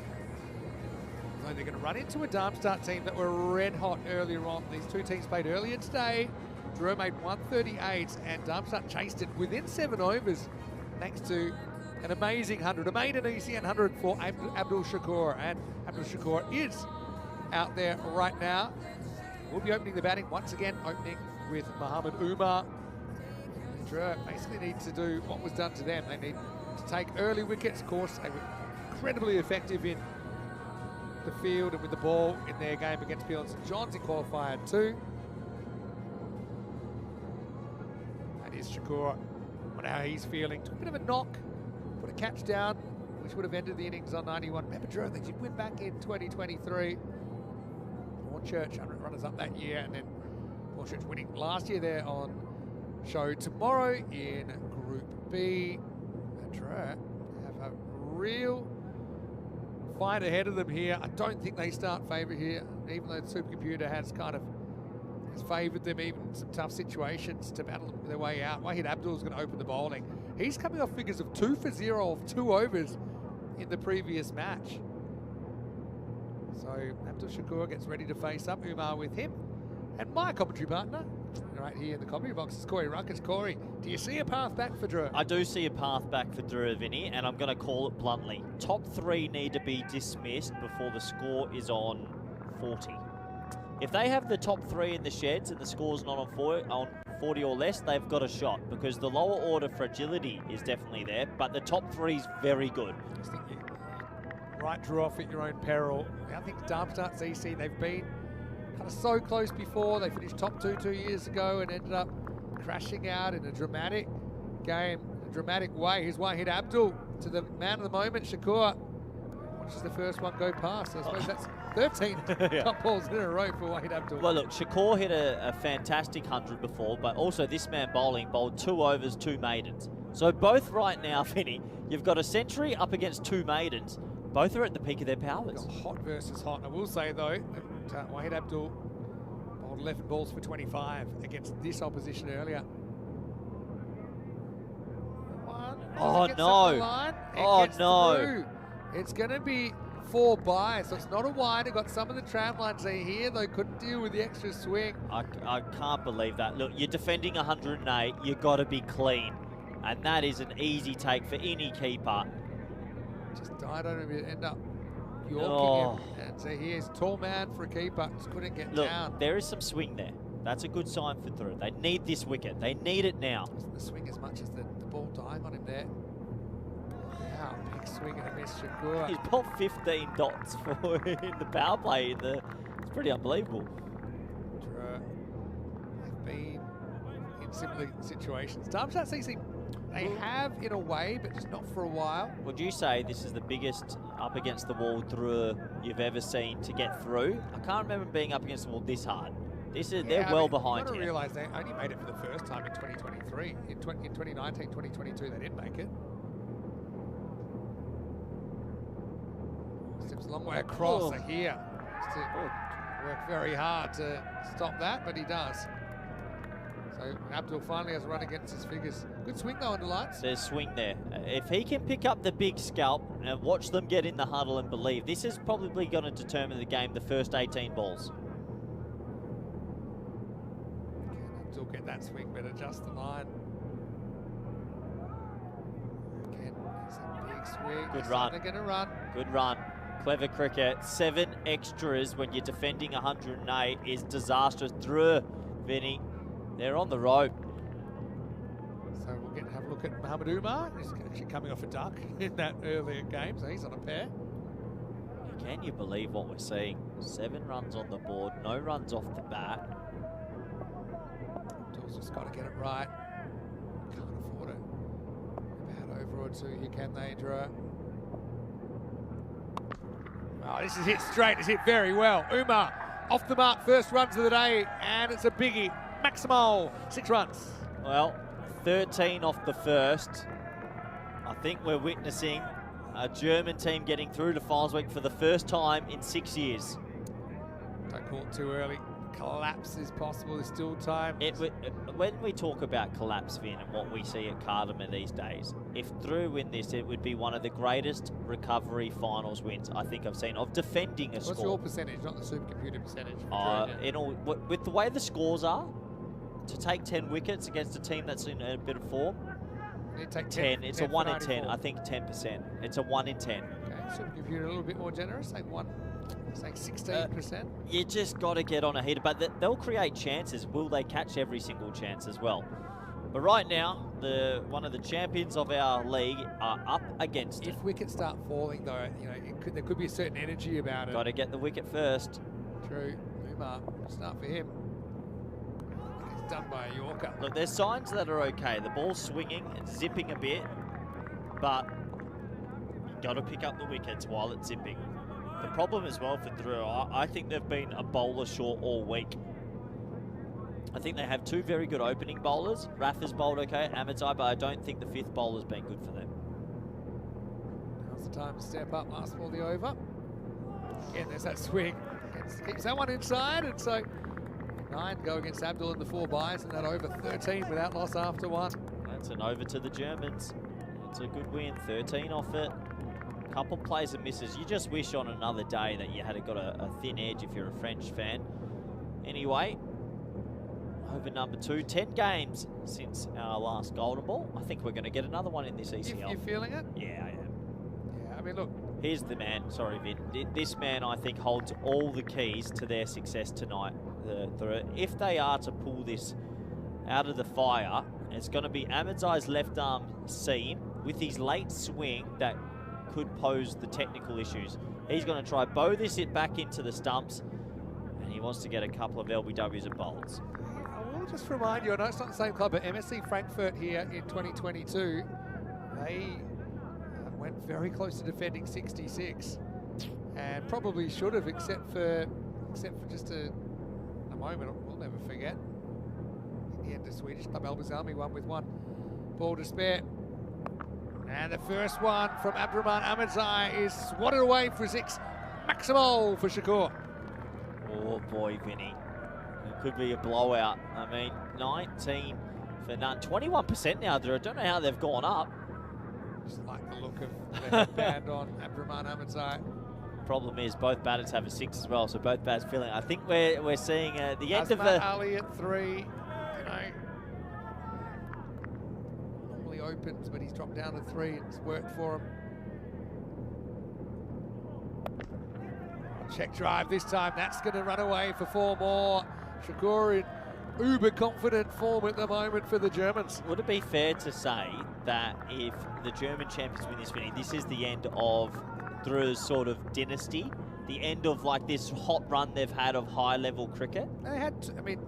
So they're going to run into a Darmstadt team that were red hot earlier on. These two teams played earlier today. Drew made 138 and Darmstadt chased it within 7 overs thanks to an amazing 100. It made an ECN 100 for Abdul Shakur, and Abdul Shakur is out there right now. We'll be opening the batting once again, opening with Mohamed Umar. Drew basically need to do what was done to them. They need to take early wickets. Of course, they were incredibly effective in the field and with the ball in their game against Peel and St John's in qualifier 2. Is Shakur, wonder how he's feeling. Took a bit of a knock, put a catch down, which would have ended the innings on 91. Remember, Drew, they did win back in 2023. Hornchurch runners-up that year, and then Hornchurch winning last year there on show tomorrow in Group B. And Drew have a real fight ahead of them here. I don't think they start favourite here, even though the supercomputer has kind of favoured them even in some tough situations to battle their way out. Wahid Abdul is going to open the bowling. He's coming off figures of 2 for 0 off 2 overs in the previous match. So Abdul Shakur gets ready to face up. Umar with him. And my commentary partner, right here in the commentary box, is Corey Ruckers. Corey, do you see a path back for Drew? I do see a path back for Drew, Vinny, and I'm going to call it bluntly. Top 3 need to be dismissed before the score is on 40. If they have the top 3 in the sheds and the score's not on 40 or less, they've got a shot, because the lower order fragility is definitely there, but the top 3 is very good. I just think you write Drew off at your own peril. I think Darmstadt's EC, they've been kind of so close before. They finished top 2 years ago and ended up crashing out in a dramatic game, a dramatic way. Here's one hit Abdul to the man of the moment, Shakur. Watches the first one go past. I suppose that's 13 top balls in a row for Wahid Abdul. Well, look, Shakur hit a fantastic 100 before, but also this man bowled 2 overs, 2 maidens. So both right now, Vinny, you've got a century up against 2 maidens. Both are at the peak of their powers. Hot versus hot. I will say, though, that Wahid Abdul bowled 11 balls for 25 against this opposition earlier. Oh, no. Oh, no. Through. It's going to be 4 by, so it's not a wide. It got some of the tram lines here, though couldn't deal with the extra swing. I can't believe that. Look, you're defending 108, you've got to be clean. And that is an easy take for any keeper. Just died on him, end up yorking him. And so here's tall man for a keeper, just couldn't get down. There is some swing there. That's a good sign for Drew. They need this wicket. They need it now. The swing as much as the ball dying on him there. Wow, big swing and a miss, Shakur. He's bowled 15 dots for in the power play. It's pretty unbelievable. They've been in similar situations. Darmstadt CC, they have in a way, but just not for a while. Would you say this is the biggest up against the wall Drew you've ever seen to get through? I can't remember being up against the wall this hard. They're well behind here. You've got to realise they only made it for the first time in 2023. In 2019, 2022, they didn't make it. Steps a long way across. So here, work very hard to stop that, but he does. So Abdul finally has a run against his figures. Good swing though on the lights. There's swing there. If he can pick up the big scalp and watch them get in the huddle and believe, this is probably going to determine the game, the first 18 balls. Can Abdul get that swing, but adjust the line. Again, it's a big swing. Good run. They're going to run. Good run. Clever cricket. 7 extras when you're defending 108 is disastrous. Drew, Vinny, they're on the rope. So we'll have a look at Mohamed Umar. He's actually coming off a duck in that earlier game, so he's on a pair. Can you believe what we're seeing? 7 runs on the board, no runs off the bat. Abdul's just got to get it right. Can't afford it. A bat over or 2 here, can they, Drew? Oh, this is hit straight. It's hit very well. Umar off the mark, first runs of the day, and it's a biggie. Maximal, 6 runs. Well, 13 off the first. I think we're witnessing a German team getting through to finals week for the first time in 6 years. Don't call it too early. Collapse is possible. There's still time. When we talk about collapse, Vin, and what we see at Cardamom these days, if Drew win this, it would be one of the greatest recovery finals wins I think I've seen of defending a score. What's your percentage, not the supercomputer percentage? With the way the scores are, to take 10 wickets against a team that's in a bit of form, take 10. It's a 1 in 10. I think 10%. It's a 1 in 10. Okay, supercomputer a little bit more generous, saying 16%. You just got to get on a heater, but they'll create chances. Will they catch every single chance as well? But right now, one of the champions of our league are up against it. If wickets start falling, though, there could be a certain energy about it. Got to get the wicket first. True. Umar, start for him. It's done by a Yorker. Look, there's signs that are okay. The ball's swinging and zipping a bit, but you've got to pick up the wickets while it's zipping. The problem as well for Drew, I think they've been a bowler short all week. I think they have 2 very good opening bowlers. Rafa's bowled okay, Ahmedzai, but I don't think the 5th bowler's been good for them. Now's the time to step up, last ball the over. Again, there's that swing. Keeps that one inside, and so 9 go against Abdul in the 4 byes, and that over 13 without loss after 1. That's an over to the Germans. It's a good win, 13 off it. Couple plays and misses. You just wish on another day that you had got a thin edge if you're a French fan. Anyway, over number 2, 10 games since our last Golden Ball. I think we're going to get another one in this ECL. You feeling it? Yeah, I am. Yeah, I mean, look. Here's the man. Sorry, Vin. This man, I think, holds all the keys to their success tonight. If they are to pull this out of the fire, it's going to be Ahmedzai's left arm seam with his late swing that could pose the technical issues. He's going to try bow this it back into the stumps, and he wants to get a couple of LBWs and bowls. I will just remind you, I know it's not the same club, but MSC Frankfurt here in 2022, they went very close to defending 66, and probably should have, except for just a moment we'll never forget. In the end, the Swedish club Albazami won with 1 ball to spare. And the first one from Abdurrahman Ahmedzai is swatted away for 6. Maximal for Shakur. Oh boy, Vinny. It could be a blowout. I mean, 19 for none. 21% now. I don't know how they've gone up. Just like the look of the headband on Abdurrahman Ahmedzai. Problem is, both batters have a 6 as well, so both batters feeling. I think we're seeing the end of a... Ali at 3, you know, normally opens, but he's dropped down to 3. It's worked for him. Check drive this time. That's going to run away for 4 more. Shakur in uber confident form at the moment for the Germans. Would it be fair to say that if the German champions win this, this is the end of Drew's sort of dynasty, the end of like this hot run they've had of high-level cricket? They had, I mean,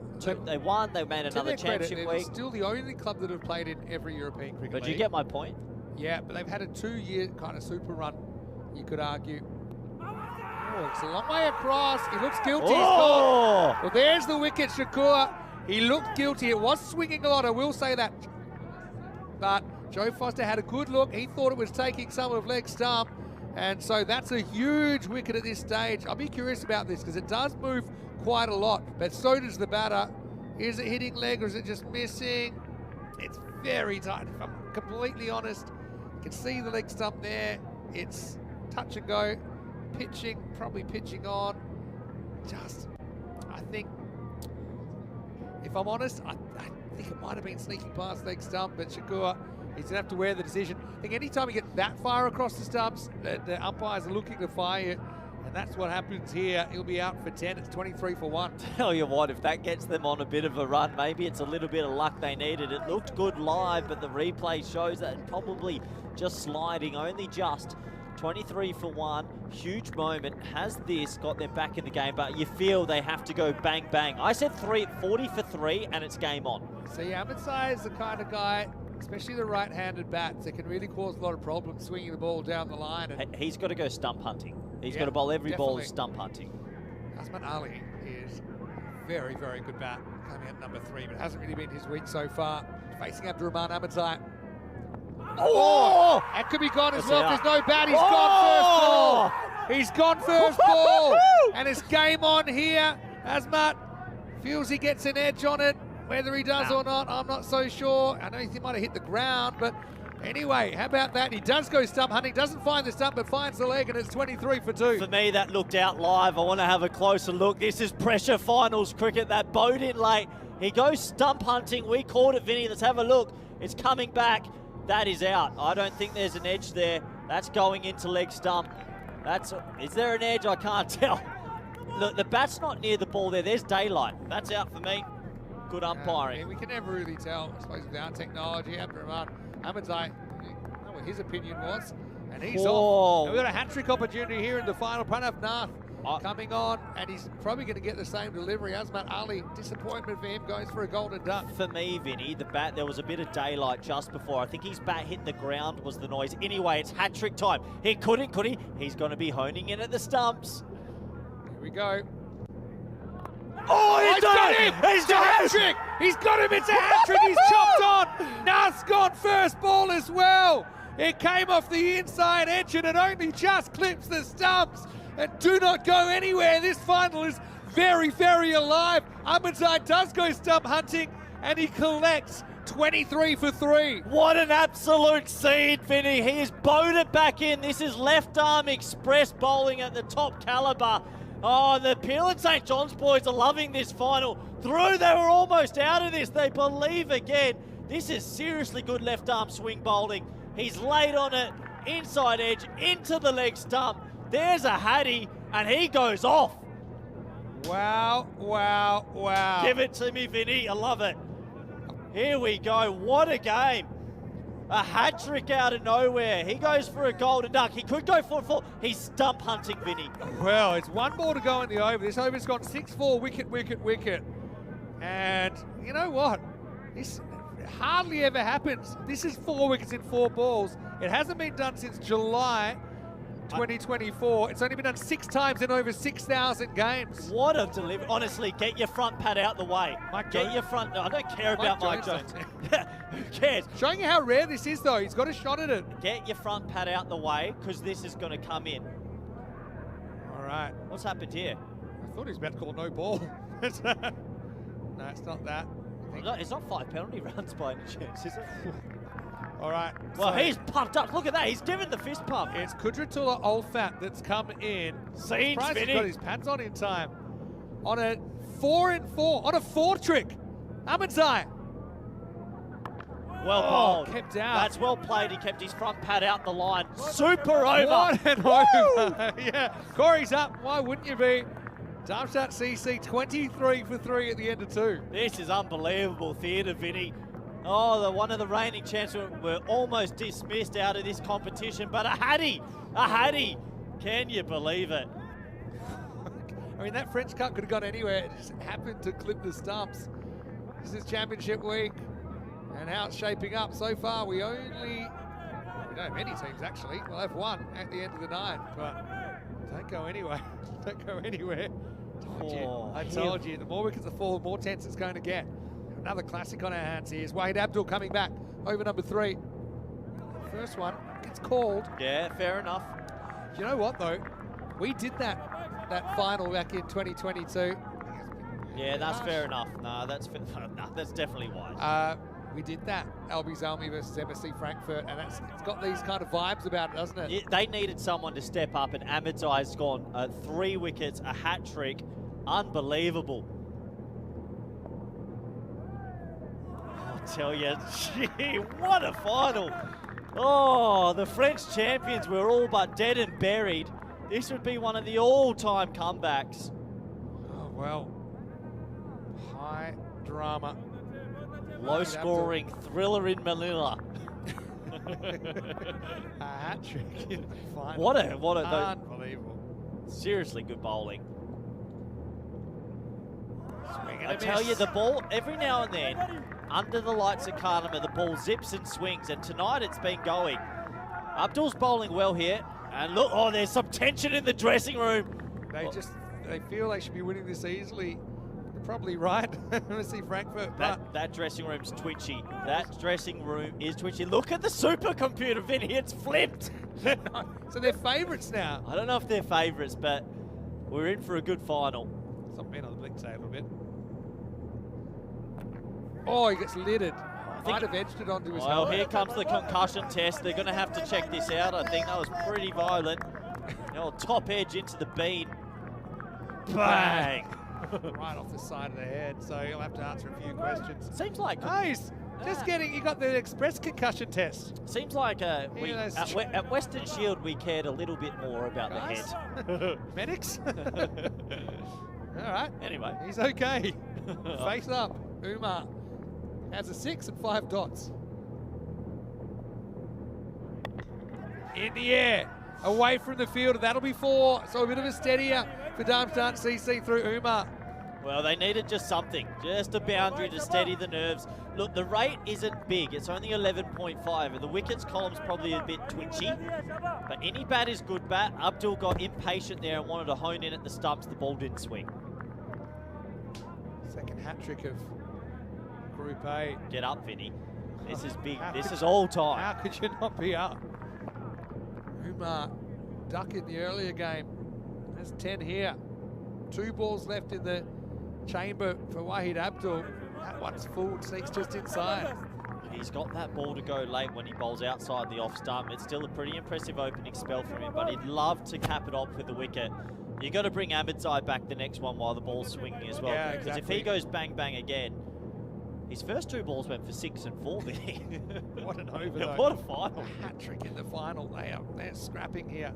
they won. They made another championship credit, week. They're still the only club that have played in every European cricket But league. you get my point. Yeah, but they've had a 2-year kind of super run, you could argue. Oh, it's a long way across. He looks guilty. Oh! Well, there's the wicket, Shakur. He looked guilty. It was swinging a lot, I will say that. But Joe Foster had a good look. He thought it was taking some of leg stump. And so that's a huge wicket at this stage. I'll be curious about this because it does move quite a lot, but so does the batter. Is it hitting leg or is it just missing? It's very tight, if I'm completely honest. You can see the leg stump there. It's touch and go. Pitching, probably pitching on. Just, I think, if I'm honest, I think it might have been sneaking past leg stump, but Shakur, he's going to have to wear the decision. I think anytime you get that far across the stumps, the umpires are looking to fire it, and that's what happens here. He'll be out for 10. It's 23 for 1. Tell you what, if that gets them on a bit of a run, maybe it's a little bit of luck they needed. It looked good live, but the replay shows that probably just sliding, only just. 23 for 1, huge moment. Has this got them back in the game? But you feel they have to go bang, bang. I said 40 for 3, and it's game on. See, Ahmedzai is the kind of guy, especially the right-handed bats, that can really cause a lot of problems swinging the ball down the line. And he's got to go stump hunting. He's got to bowl every ball stump hunting. Asman Ali is very, very good bat coming at number 3, but it hasn't really been his week so far. Facing Abdurrahman Ahmedzai. Oh! That could be gone as well. There's no bat. He's gone first ball. He's gone first ball. And it's game on here. Asmat feels he gets an edge on it. Whether he does or not, I'm not so sure. I know he might have hit the ground, but anyway, how about that? He does go stump hunting. Doesn't find the stump, but finds the leg, and it's 23 for 2. For me, that looked out live. I want to have a closer look. This is pressure finals cricket. That bowed in late. He goes stump hunting. We called it, Vinny. Let's have a look. It's coming back. That is out. I don't think there's an edge there. That's going into leg stump. Is there an edge? I can't tell. Look, the bat's not near the ball there. There's daylight. That's out for me. Good umpiring. Yeah, we can never really tell, I suppose, without technology. Abdurrahman Ahmedzai, know what his opinion was, and he's off. And we've got a hat-trick opportunity here in the final. Pranav Nath coming on, and he's probably going to get the same delivery. Asmat Ali, disappointment for him, goes for a golden duck. For me, Vinny, the bat, there was a bit of daylight just before. I think his bat hit the ground was the noise. Anyway, it's hat-trick time. He couldn't, could he? He's going to be honing in at the stumps. Here we go. Oh, he's got him! He's got a hat-trick! He's got him, it's a hat-trick, he's chopped on! Nath's gone first ball as well! It came off the inside edge and it only just clips the stumps. And do not go anywhere. This final is very, very alive. Ahmedzai does go stump hunting. and he collects 23 for 3. What an absolute seed, Vinny. He has bowed it back in. This is left arm express bowling at the top caliber. Oh, the Peel and St. John's boys are loving this final. Through, they were almost out of this. They believe again. This is seriously good left arm swing bowling. He's laid on it, inside edge, into the leg stump. There's a Hattie, and he goes off. Wow, wow, wow. Give it to me, Vinny. I love it. Here we go. What a game. A hat trick out of nowhere. He goes for a golden duck. He could go for a four. He's stump hunting, Vinny. Well, it's one more to go in the over. This over's gone 6-4, wicket, wicket, wicket. And you know what? This hardly ever happens. This is 4 wickets in 4 balls. It hasn't been done since July 2024. It's only been done 6 times in over 6,000 games. What a delivery. Honestly, get your front pad out the way. Get your front. I don't care about Mike Jones. Who cares? Showing you how rare this is, though. He's got a shot at it. Get your front pad out the way, because this is going to come in. All right. What's happened here? I thought he was about to call no ball. No, it's not that. No, it's not 5 penalty runs by any chance, is it? All right. Well, so he's pumped up. Look at that. He's given the fist pump. it's Counterattack Olfat that's come in. Scenes, Surprised he's Vinny. got his pads on in time. On a 4 and 4. On a 4 trick. Ahmedzai. Well bowled. Kept out. That's well played. He kept his front pad out the line. Super over. What an over. Yeah. Corey's up. Why wouldn't you be? Darmstadt CC 23 for 3 at the end of 2. This is unbelievable theatre, Vinny. Oh, one of the reigning champs were almost dismissed out of this competition, but a Hattie. Can you believe it? I mean, that French cut could have gone anywhere. It just happened to clip the stumps. This is championship week, and how it's shaping up. So far, we don't have any teams, actually. We'll have one at the end of the 9, but don't go anywhere. Don't go anywhere. I told you, the more wickets that fall, the more tense it's going to get. Another classic on our hands here is Wahid Abdul coming back over number 3. First one gets called. Yeah, fair enough. Do you know what, though? We did that final back in 2022. Yeah, that's fair enough. No, that's definitely wise. We did that, LB Zalmi versus MSC Frankfurt, and it's got these kind of vibes about it, doesn't it? Yeah, they needed someone to step up, and Ahmedzai's gone 3 wickets, a hat trick. Unbelievable. I'll tell you, gee, what a final. Oh, the French champions were all but dead and buried. This would be one of the all-time comebacks. Oh, well. High drama. Low-scoring thriller in Manila. A hat trick in the final. What a Unbelievable. Seriously good bowling. Swing and I a tell miss. you, the ball, every now and then, under the lights of Carnama, the ball zips and swings, and tonight it's been going. Abdul's bowling well here, and look, oh, there's some tension in the dressing room. They feel they should be winning this easily. You're probably right. MSC Frankfurt, but That dressing room's twitchy. That dressing room is twitchy. Look at the supercomputer, Vinny, it's flipped. so they're favourites now. I don't know if they're favourites, but we're in for a good final. Something on the Blitz a little bit. Oh, he gets lidded. Might have edged it onto his Well, helmet. here comes the concussion test. They're going to have to check this out. I think that was pretty violent. Top edge into the bean. Bang! Right off the side of the head, so he'll have to answer a few questions. Seems like Nice. Just getting, you got the express concussion test. Seems like Yeah, we that's at Western Shield we cared a little bit more about the Guys? head. Medics? All right. Anyway. He's okay. Face up. Umar has a 6 and 5 dots. In the air. Away from the field. That'll be 4. So a bit of a steadier for Darmstadt CC through Umar. Well, they needed just something, just a boundary to steady the nerves. Look, the rate isn't big. It's only 11.5, and the wickets column's probably a bit twitchy. But any bat is good bat. Abdul got impatient there and wanted to hone in at the stumps. The ball didn't swing. Second hat trick of Group A. Get up, Vinny. This is big. How This could is you- all How time. could you not be up? Umar duck in the earlier game. There's 10 here. 2 balls left in the chamber for Wahid Abdul. That one's full, sneaks just inside. He's got that ball to go late when he bowls outside the off stump. It's still a pretty impressive opening spell from him, but he'd love to cap it off with the wicket. You got to bring Ahmedzai back the next one while the ball's swinging as well. Yeah, because exactly. if he goes bang bang again, his first 2 balls went for 6 and 4. What an over though. What a final! A hat trick in the final. They're scrapping here.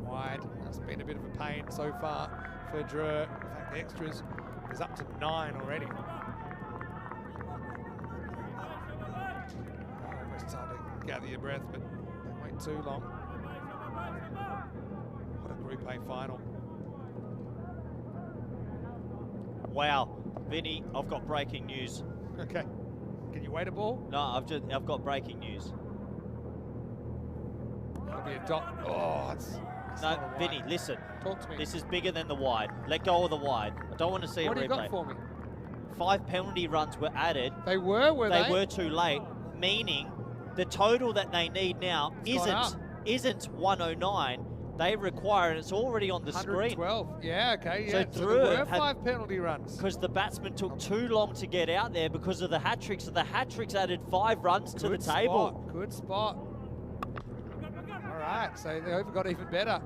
Wide. That's been a bit of a pain so far for Drew. In fact, the extras is up to 9 already. Almost time to gather your breath, but don't wait too long. What a Group A final. Wow, Vinny, I've got breaking news. Okay. Can you wait a ball? No, I've got breaking news. That'll be a dot. Oh, it's No, not a wide. Vinny, listen. Talk to me. This is bigger than the wide. Let go of the wide. I don't want to see What a do you got replay. for me? 5 penalty runs were added. They were they? They were too late, meaning the total that they need now It's gone isn't 109. They require, and it's already on the screen. 112. Yeah, okay, yeah. So So Drew there were had- 5 penalty runs. Because the batsman took too long to get out there because of the hat trick. So the hat tricks added 5 runs to the Good table. Spot, good spot. All right, so the over got even better.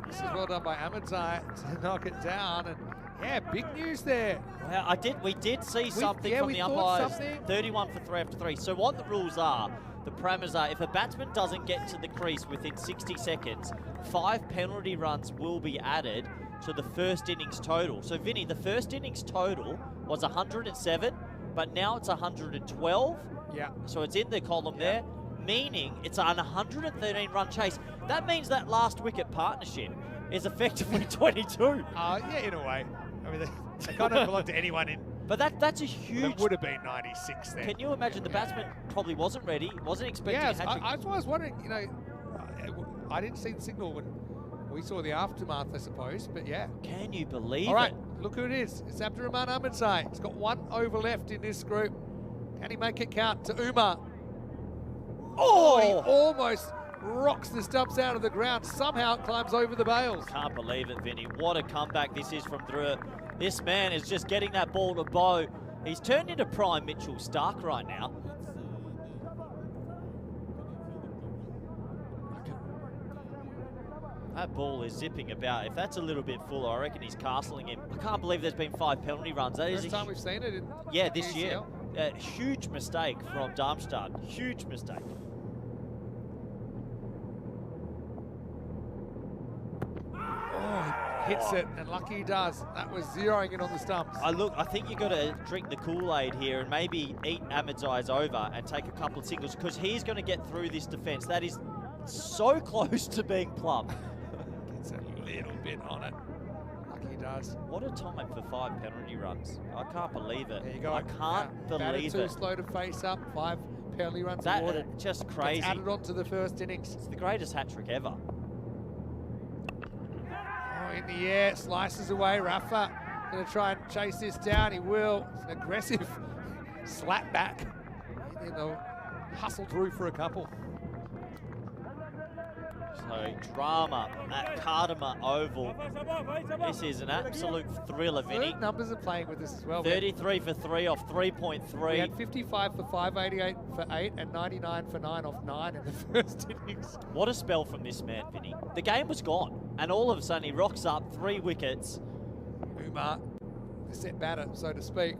This is well done by Ahmedzai to knock it down. And yeah, big news there. Well, we did see something yeah, from we the thought umpires. something. 31 for 3 after 3. So what the rules are, the parameters are, if a batsman doesn't get to the crease within 60 seconds, 5 penalty runs will be added to the first innings total. So Vinny, the first innings total was 107, but now it's 112. Yeah. So it's in the column there, meaning it's an 113 run chase. That means that last wicket partnership is effectively 22. Yeah, in a way. I mean, they kind of belong to anyone in. But that's a huge. It would have been 96 then. Can you imagine the batsman probably wasn't ready, wasn't expecting Yes, a hat trick? I was wondering, you know, I didn't see the signal when we saw the aftermath, I suppose, but yeah. Can you believe All right, it? look who it is. It's Abdurrahman Ahmedzai. He's got 1 over left in this group. Can he make it count to Umar? Oh, he almost rocks the stumps out of the ground. Somehow it climbs over the bails. Can't believe it, Vinny. What a comeback this is from Drew. This man is just getting that ball to bow. He's turned into prime Mitchell Stark right now. That ball is zipping about. If that's a little bit fuller, I reckon he's castling him. I can't believe there's been 5 penalty runs. That is First time we've seen it in yeah, this year. ECL. Huge mistake from Darmstadt. Huge mistake. Oh, he hits it, and lucky he does. That was zeroing in on the stumps. I think you got to drink the Kool-Aid here and maybe eat Ahmedzai's over and take a couple of singles because he's going to get through this defence. That is so close to being plumb. Gets a little bit on it. Lucky he does. What a time for 5 penalty runs. I can't believe it. There you go. I can't believe too it. slow to face up. 5 penalty runs That awarded. just crazy. Gets added on to the first innings. It's the greatest hat trick ever. Oh, in the air, slices away. Rafa going to try and chase this down. He will. It's an aggressive slap back. And they'll hustle through for a couple. So drama at Cardamom Oval. This is an absolute thriller, Vinny. Third numbers are playing with us as well. 33 for 3 off We 3.3. had 55 for 5, 88 for 8, and 99 for 9 off 9 in the first innings. What a spell from this man, Vinny. The game was gone, and all of a sudden he rocks up 3 wickets. Umar, the set batter, so to speak.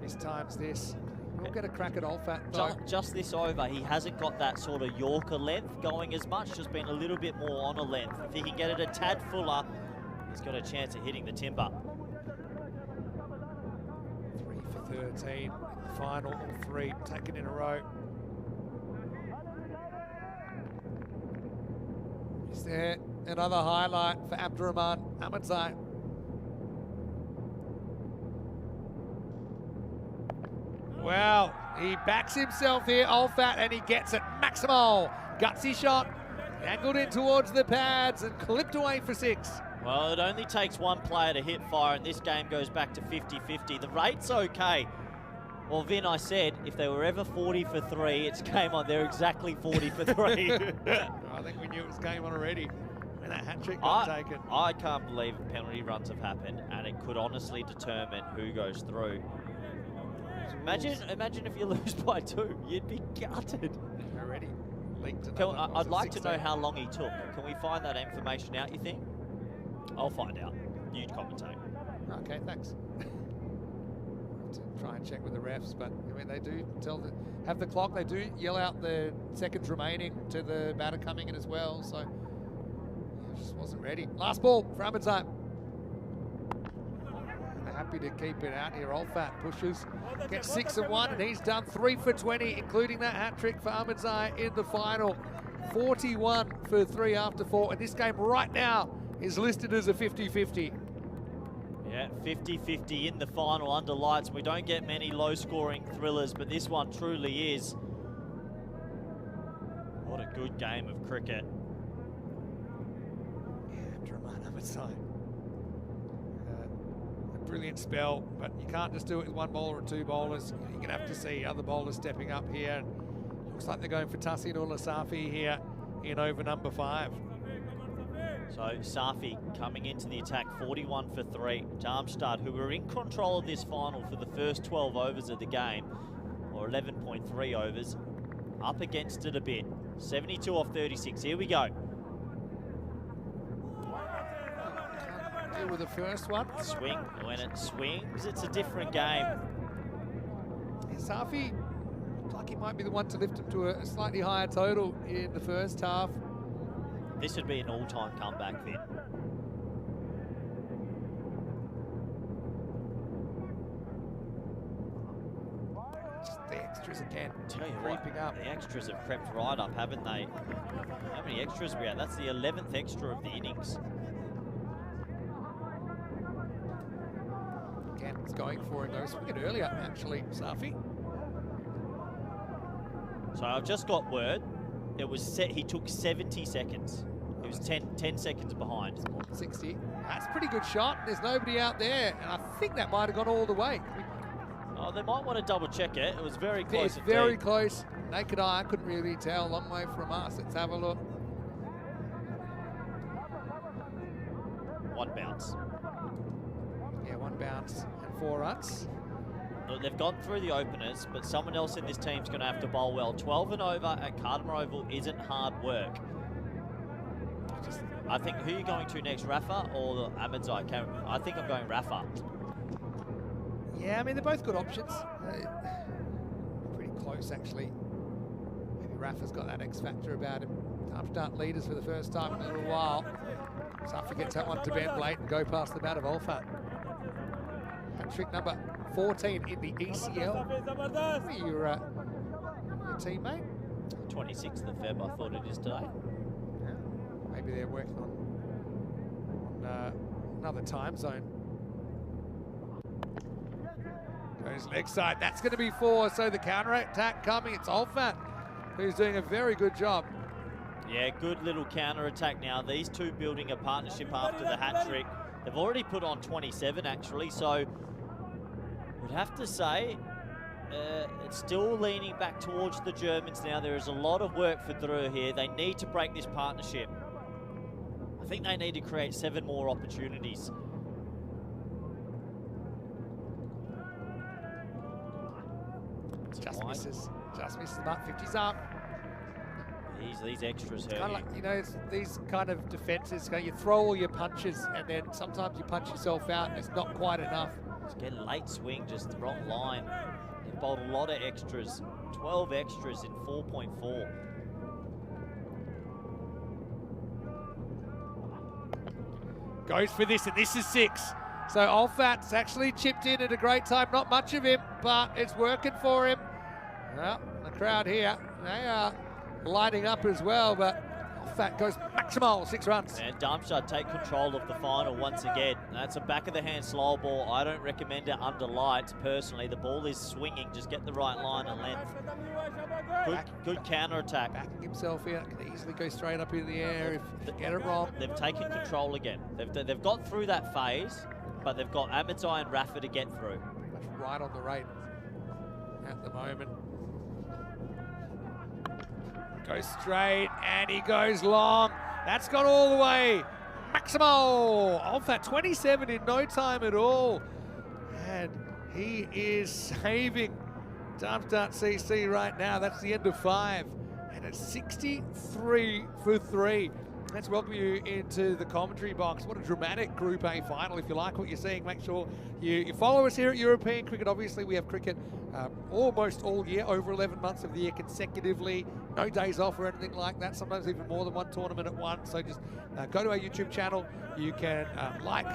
Mistimes this. We'll get a crack at Olfat, though. Just this over, he hasn't got that sort of Yorker length going as much, just been a little bit more on a length. If he can get it a tad fuller, he's got a chance of hitting the timber. 3 for 13 in the final, all 3 taken in a row. Is there another highlight for Abdurrahman Ahmedzai? Well, he backs himself here, Olfat, and he gets it. Maximal, gutsy shot, angled in towards the pads and clipped away for 6. Well, it only takes one player to hit fire, and this game goes back to 50-50. The rate's okay. Well, Vin, I said, if they were ever 40 for 3, it's game on. They're exactly 40 for 3. I think we knew it was game on already. when that hat-trick got taken. I can't believe penalty runs have happened, and it could honestly determine who goes through. Imagine if you lose by 2, you'd be gutted. Already leaked I'd like to know how long he took. Can we find that information out, you think? I'll find out. You commentate. Okay, thanks. To try and check with the refs, but I mean they do have the clock. They do yell out the seconds remaining to the batter coming in as well. So he just wasn't ready. Last ball for Ahmedzai. They're happy to keep it out here. Olfat pushes, gets 6 and 1, and he's done 3 for 20, including that hat trick for Ahmedzai in the final. 41 for 3 after 4, and this game right now is listed as a 50-50. Yeah, 50-50 in the final under lights. We don't get many low-scoring thrillers, but this one truly is. What a good game of cricket. Yeah, Draman Ahmedzai. A brilliant spell, but you can't just do it with 1 bowler or 2 bowlers. You're going to have to see other bowlers stepping up here. Looks like they're going for Tasin Ullah Safi here in over number 5. So Safi coming into the attack, 41 for 3. Darmstadt, who were in control of this final for the first 12 overs of the game, or 11.3 overs, up against it a bit. 72 off 36. Here we go. Can't deal with the first one. Swing. When it swings, it's a different game. Safi looked like he might be the one to lift him to a slightly higher total in the first half. This would be an all-time comeback then. Just the extras again. Tell you creeping what, up. the extras have crept right up, haven't they? How many extras are we at? That's the 11th extra of the innings. Again, it's going for him though. Swing it earlier, actually, Safi. So I've just got word. It was set. He took 70 seconds. He was 10 seconds behind. 60. That's a pretty good shot. There's nobody out there, and I think that might have gone all the way. Oh, they might want to double check it. It was very close. It's very close. Naked eye, I couldn't really tell. Long way from us. Let's have a look. 1 bounce. Yeah, 1 bounce and 4 runs. Look, they've gone through the openers, but someone else in this team's going to have to bowl well. 12 and over at Cardimer Oval isn't hard work. I think, who are you going to next, Rafa or the Ahmedzai? I think I'm going Rafa. Yeah, I mean, they're both good options. Pretty close, actually. Maybe Rafa's got that X factor about him. Darmstadt leaders for the first time in a little while. Safi gets that one to Ben late and go past the bat of Olfat. Hat-trick number 14 in the ECL. Your teammate? 26th of Feb, I thought it is today. Yeah. Maybe they're working on another time zone. Goes leg side. That's going to be 4. So the counter-attack coming. It's Olfat who's doing a very good job. Yeah, good little counter-attack now. These two building a partnership after the hat-trick. They've already put on 27, actually, so would have to say it's still leaning back towards the Germans now. There is a lot of work for Drew here. They need to break this partnership. I think they need to create 7 more opportunities. Just misses. Just misses. Mark 50's up. These extras hurt. Kind of like, you know, it's these kind of defenses. You throw all your punches, and then sometimes you punch yourself out, and it's not quite enough. It's getting late swing, just the wrong line. They've bowled a lot of extras. 12 extras in 4.4. Goes for this, and this is 6. So Olfat's actually chipped in at a great time. Not much of him, but it's working for him. Well, the crowd here, they are lighting up as well, but Olfat goes maximal, 6 runs. And Darmstadt take control of the final once again. That's a back-of-the-hand slow ball. I don't recommend it under lights, personally. The ball is swinging. Just get the right line and length. Good counter-attack. Backing himself out. Can easily go straight up in the air if they get it wrong. They've taken control again. They've got through that phase, but they've got Ahmedzai and Rafa to get through. Pretty much right on the rate at the moment. Goes straight, and he goes long. That's gone all the way. Maximo off that 27 in no time at all. And he is saving Darmstadt CC right now. That's the end of 5. And it's 63 for 3. Let's welcome you into the commentary box. What a dramatic Group A final. If you like what you're seeing, make sure you follow us here at European Cricket. Obviously, we have cricket almost all year, over 11 months of the year consecutively. No days off or anything like that. Sometimes even more than one tournament at once. So just go to our YouTube channel. You can like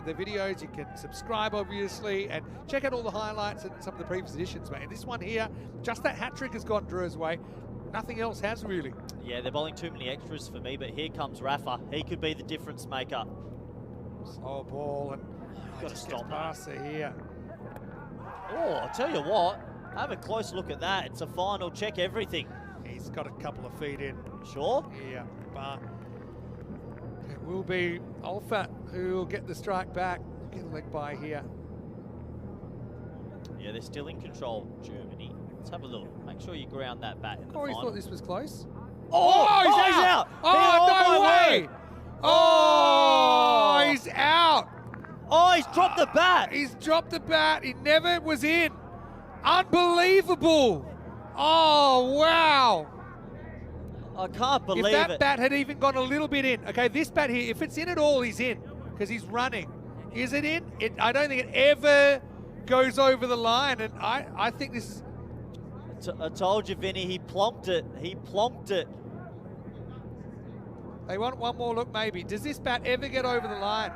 the videos, you can subscribe obviously, and check out all the highlights and some of the previous editions, mate. And this one here, just that hat trick has gone Drew's way. Nothing else has really. Yeah, they're bowling too many extras for me, but here comes Rafa. He could be the difference maker. Slow ball and got to stop past here. Oh, I'll tell you what, have a close look at that. It's a final, check everything. He's got a couple of feet in. Sure? Yeah, but it will be Olfat who will get the strike back. Get the leg by here. Yeah, they're still in control, Germany. Let's have a look. Make sure you ground that bat in the Corey final. thought this was close. Oh, he's out! Oh, no way! Oh, he's out! Oh, he's dropped the bat! He's dropped the bat. He never was in. Unbelievable! Oh, wow! I can't believe if that it. bat had even gone a little bit in. Okay, this bat here, if it's in at all, he's in. Because he's running. Is it in? I don't think it ever goes over the line. And I think this is... I told you, Vinny, he plonked it. He plonked it. They want one more look, maybe. Does this bat ever get over the line?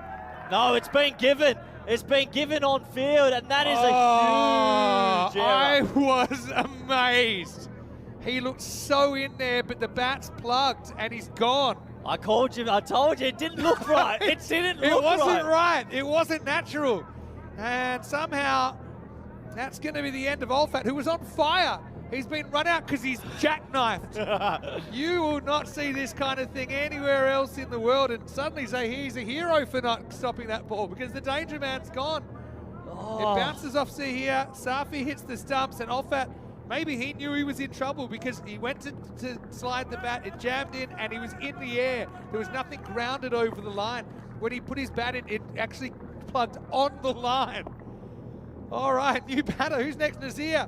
No, it's been given. It's been given on field, and that is a huge error. I was amazed. He looked so in there, but the bat's plugged, and he's gone. I told you, it didn't look right. It didn't look right. It wasn't right. It wasn't natural. And somehow, that's going to be the end of Olfat, who was on fire. He's been run out because he's jackknifed. You will not see this kind of thing anywhere else in the world, and suddenly say he's a hero for not stopping that ball because the danger man's gone. Oh. It bounces off here. Safi hits the stumps, and Olfat, maybe he knew he was in trouble because he went to slide the bat, it jammed in, and he was in the air. There was nothing grounded over the line. When he put his bat in, it actually plugged on the line. All right, new batter. Who's next? Nazir.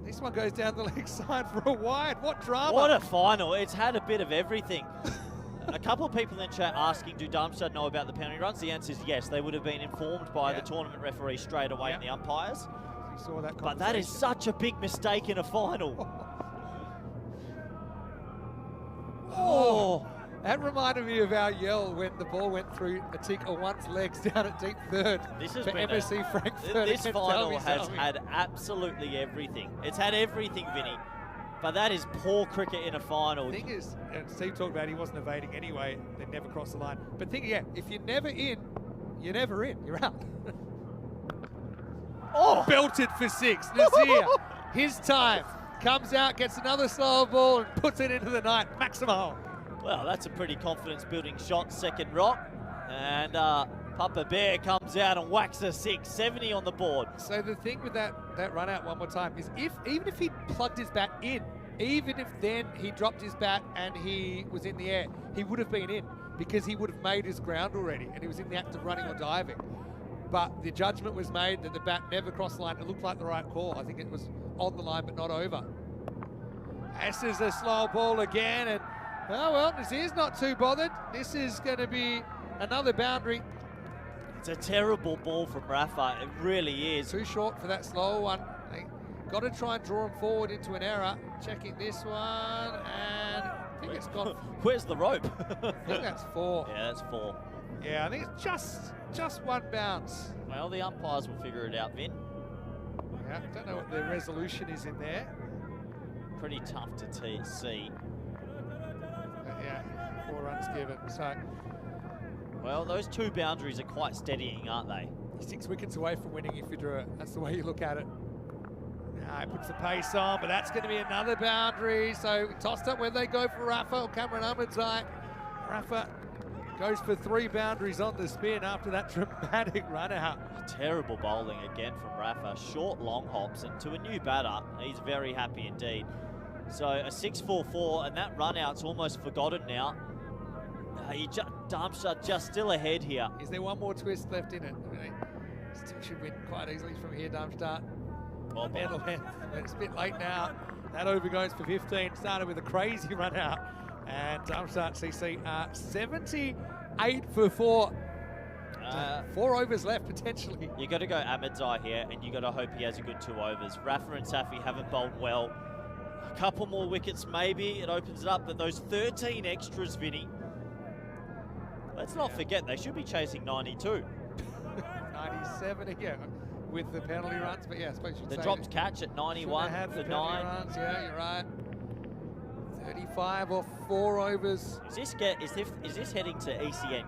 This one goes down the leg side for a wide. What drama. What a final. It's had a bit of everything. A couple of people in chat asking, do Darmstadt know about the penalty runs? The answer is yes. They would have been informed by the tournament referee straight away and the umpires. We saw that but that is such a big mistake in a final. Oh. That reminded me of our yell when the ball went through Atika one's legs down at deep third this has for been MSC Frankfurt. This final has had absolutely everything. It's had everything, Vinny. But that is poor cricket in a final. The thing is, and Steve talked about he wasn't evading anyway, they never crossed the line. But think, if you're never in, you're never in, you're out. Oh! Belted for 6. Nazir, his time, comes out, gets another slow ball and puts it into the night. Maximo. Well, that's a pretty confidence-building shot, second rock. And Papa Bear comes out and whacks a 6, 70 on the board. So the thing with that run out one more time is even if he plugged his bat in, even if then he dropped his bat and he was in the air, he would have been in because he would have made his ground already and he was in the act of running or diving. But the judgment was made that the bat never crossed the line. It looked like the right call. I think it was on the line but not over. This is a slow ball again, and oh well, Nazir's not too bothered. This is going to be another boundary. It's a terrible ball from Rafa, it really is. Too short for that slow one. They got to try and draw him forward into an error. Checking this one, and I think it's gone. Where's the rope? I think that's 4. Yeah, that's 4. Yeah, I think it's just one bounce. Well, the umpires will figure it out, Vin. Yeah, don't know what the resolution is in there. Pretty tough to see. Yeah, 4 runs given. So, well, those 2 boundaries are quite steadying, aren't they? 6 wickets away from winning if you drew it. That's the way you look at it. Now he puts the pace on, but that's going to be another boundary. So tossed up where they go for Rafa or Cameron Ahmedzai. Rafa goes for 3 boundaries on the spin after that dramatic run out. Terrible bowling again from Rafa. Short long hops, and to a new batter, he's very happy indeed. So a 6-4-4, and that run out's almost forgotten now. Darmstadt just still ahead here. Is there one more twist left in it? I mean, they still should win quite easily from here, Darmstadt. Well, Medal length, but it's a bit late now. That over goes for 15. Started with a crazy run out. And Darmstadt CC 78 for 4. 4 overs left potentially. You got to go Ahmedzai here, and you got to hope he has a good 2 overs. Rafa and Safi haven't bowled well. A couple more wickets, maybe it opens it up. But those 13 extras, Vinny. Let's not forget they should be chasing 92. 97 here with the penalty runs, but yeah, I suppose you'd The say dropped catch at 91 the for 9. runs. Yeah, you're right. 35 off 4 overs. Is this heading to ECN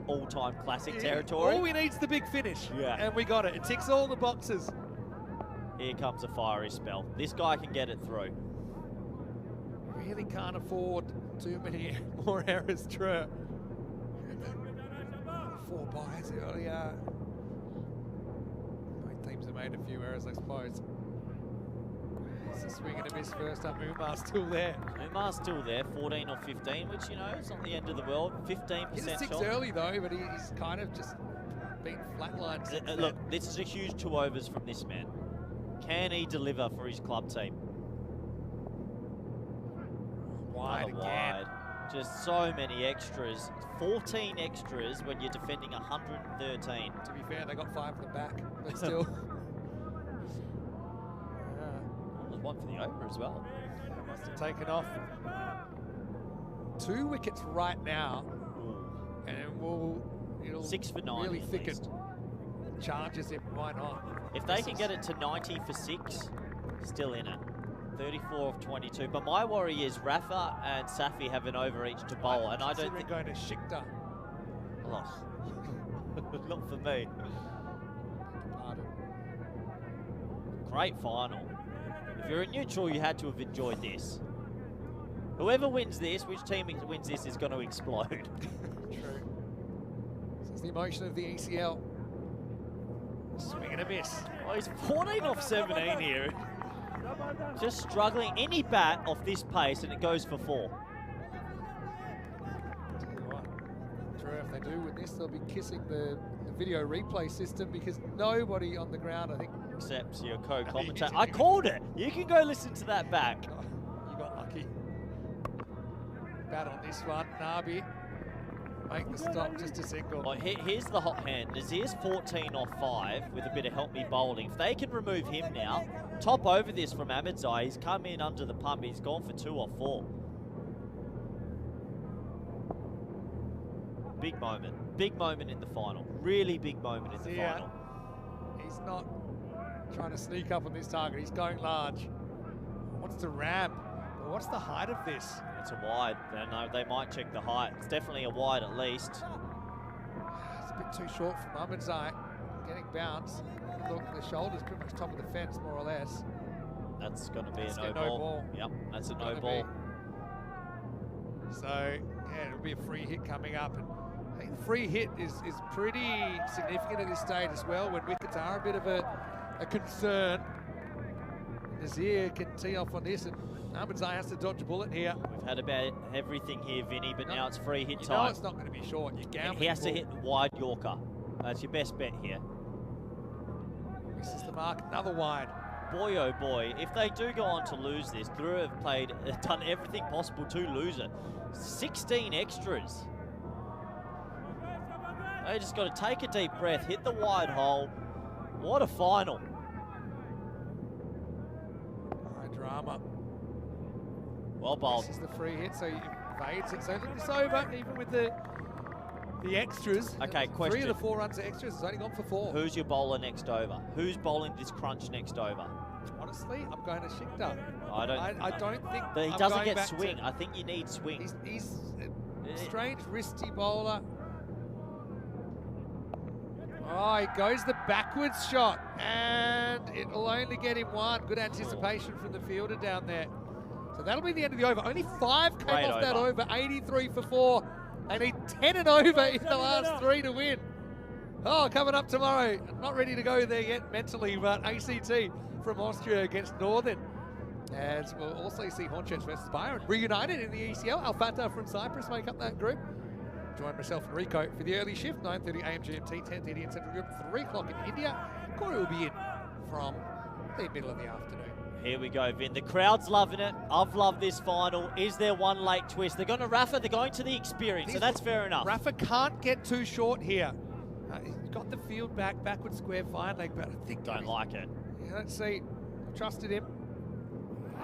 all-time classic territory? All we need is the big finish. Yeah. And we got it. It ticks all the boxes. Here comes a fiery spell. This guy can get it through. Really can't afford too many more errors, true. 4 buys earlier. Both teams have made a few errors, I suppose. It's a swing and a miss first up. Umar's still there. Umar's still there, 14 or 15, which, you know, it's not the end of the world. 15% Hit a 6 shot. early though, but he's kind of just been flatlined since then. Look, this is a huge 2 overs from this man. Can he deliver for his club team? Wide again. Wide. Just so many extras. 14 extras when you're defending 113. To be fair, they got 5 from the back, but still. There's 1 for the over as well. Must have taken off. 2 wickets right now, and it'll 6 for 9 really at thicken. least. Charges him, why not? If they can get it to 90 for 6, still in it. 34 of 22. But my worry is Rafa and Safi have an over each to bowl, and I don't think going to Shikta. Oh. Not for me. Pardon. Great final. If you're a neutral, you had to have enjoyed this. Whoever wins this, which team wins this, is going to explode. True. This is the emotion of the ECL. Swing and a miss. Oh, he's 14 off 17 here. Just struggling. Any bat off this pace and it goes for 4. Tell you what, Drew, if they do win this, they'll be kissing the video replay system because nobody on the ground, I think. Except your co-commentator. I called it. You can go listen to that back. Oh, you got lucky. Bat on this one, Nabi. Make the stop, just a single. Well, here's the hot hand. Nazir's 14 off 5 with a bit of help me bowling. If they can remove him now, top over this from Ahmedzai. He's come in under the pump. He's gone for 2 off 4. Big moment. Big moment in the final. Really big moment in the final. He's not trying to sneak up on this target. He's going large. Wants to ram. But what's the height of this? It's a wide. No, they might check the height. It's definitely a wide at least. It's a bit too short from Ahmedzai. Getting bounced. Look, the shoulder's pretty much top of the fence, more or less. That's going to be a That's no no ball. ball. Yep, that's a no Gonna ball. So, yeah, it'll be a free hit coming up. And I think the free hit is pretty significant at this stage as well, when wickets are a bit of a concern. Nazir can tee off on this, and Ahmedzai has to dodge a bullet here. We've had about everything here, Vinny, but now it's free hit You time. know it's not going to be short. You're gambling. He has to for- hit wide Yorker. That's your best bet here. Misses the mark, another wide. Boy, oh boy, if they do go on to lose this, Drew have done everything possible to lose it. 16 extras. They just got to take a deep breath, hit the wide hole. What a final. High drama. Well bowled. This is the free hit, so he evades it. So look this over, even with the extras. Okay, 3 question. of the 4 runs are extras. It's only gone for 4. Who's your bowler next over? Who's bowling this crunch next over? Honestly, I'm going to Shikta. I don't think. But he I'm doesn't going get back to- swing. I think you need swing. He's a strange, wristy bowler. Oh, he goes the backwards shot, and it'll only get him 1. Good anticipation from the fielder down there. So that'll be the end of the over. Only 5 came Great off that over. over. 83 for 4. They need 10 and over in the last 3 to win. Oh, coming up tomorrow. Not ready to go there yet mentally, but ACT from Austria against Northern. As we'll also see Hornchurch versus Byron reunited in the ECL. Al Fatah from Cyprus make up that group. join myself and Rico for the early shift, 9:30 AM GMT, 10:30 in Central Europe, 3 o'clock in India. Corey will be in from the middle of the afternoon. Here we go, Vin. The crowd's loving it. I've loved this final. Is there one late twist? They're going to Rafa. They're going to the experience, and that's fair enough. Rafa can't get too short here. He's got the field back, backward square, fine leg, but I think... Don't like it. Yeah, let's see. Trusted him.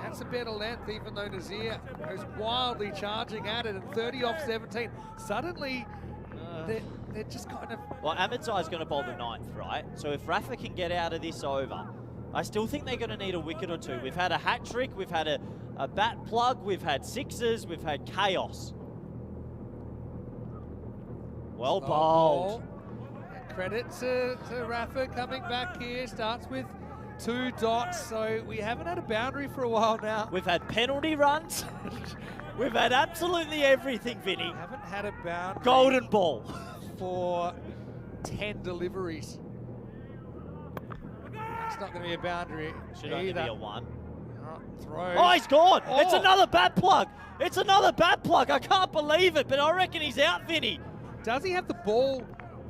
That's a better length, even though Nazir goes wildly charging at it, and 30 off 17. Suddenly, they're just kind of... Well, Ahmedzai's going to bowl the 9th, right? So if Rafa can get out of this over, I still think they're going to need a wicket or two. We've had a hat trick, we've had a bat plug, we've had sixes, we've had chaos. Well bowled. And credit to Rafa coming back here. Starts with 2 dots, so we haven't had a boundary for a while now. We've had penalty runs. We've had absolutely everything, Vinny. We haven't had a boundary. Golden ball. For 10 deliveries. That's not going to be a boundary. Should only be a 1. Throw. Oh, he's gone. Oh. It's another bat plug. It's another bat plug. I can't believe it, but I reckon he's out, Vinny. Does he have the ball?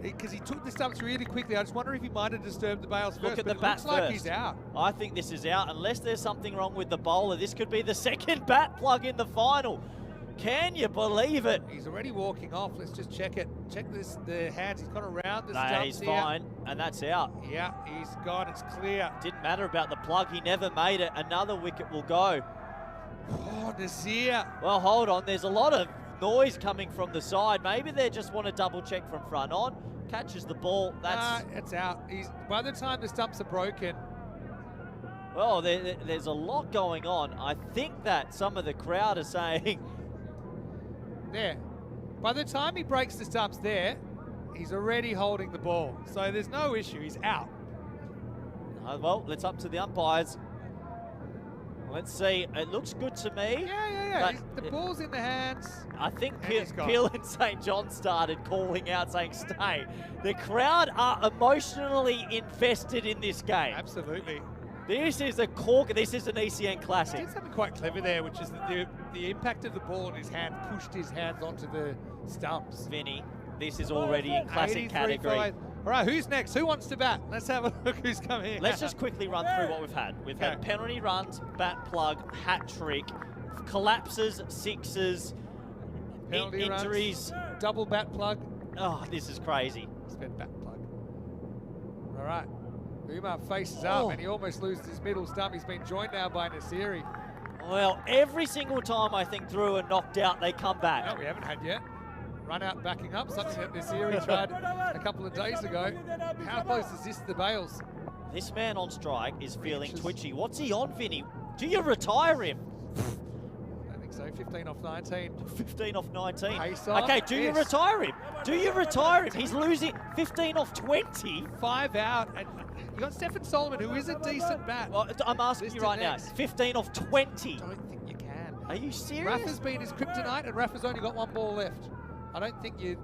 Because he took the stumps really quickly. I just wonder if he might have disturbed the bails first. Look at the it bat looks like first. he's out. I think this is out, unless there's something wrong with the bowler. This could be the second bat plug in the final. Can you believe it? He's already walking off. Let's just check it. Check the hands. He's got around the Nah, stumps he's here. fine, and that's out. Yeah, he's gone. It's clear. Didn't matter about the plug. He never made it. Another wicket will go. Oh, Nazir. Well, hold on. There's a lot of noise coming from the side. Maybe they just want to double check from front on. Catches the ball. That's it's out. By the time the stumps are broken. Well, there's a lot going on. I think that some of the crowd are saying... There. By the time he breaks the stumps there, he's already holding the ball. So there's no issue. He's out. Well, it's up to the umpires. Let's see. It looks good to me. Yeah. The ball's in the hands. I think And Peel and St. John started calling out, saying, stay. The crowd are emotionally invested in this game. Absolutely. This is a cork. This is an ECN classic. He did something quite clever there, which is that the impact of the ball in his hand pushed his hands onto the stumps. Vinny, this is already in classic category. 5. All right, who's next? Who wants to bat? Let's have a look who's coming in. Let's just quickly run through what we've had. We've had penalty runs, bat plug, hat trick, collapses, sixes, Penalty injuries. runs, double bat plug. Oh, this is crazy. Spent bat plug. All right. Umar faces up and he almost loses his middle stump. He's been joined now by Nasiri. Well, every single time I think through and knocked out, they come back. No, we haven't had yet. Run out backing up, something that Nasiri tried a couple of days ago. How close is this to the bails? This man on strike is feeling twitchy. What's he on, Vinny? Do you retire him? I think so. 15 off 19. 15 off 19. Pace on. Okay, do you retire him? Do you retire him? He's losing 15 off 20. 5 out. And you got Stefan Solomon, who is a decent bat. Well, I'm asking you right now. 15 off 20. I don't think you can. Are you serious? Rafa's been his kryptonite, and Rafa's only got 1 ball left. I don't think you're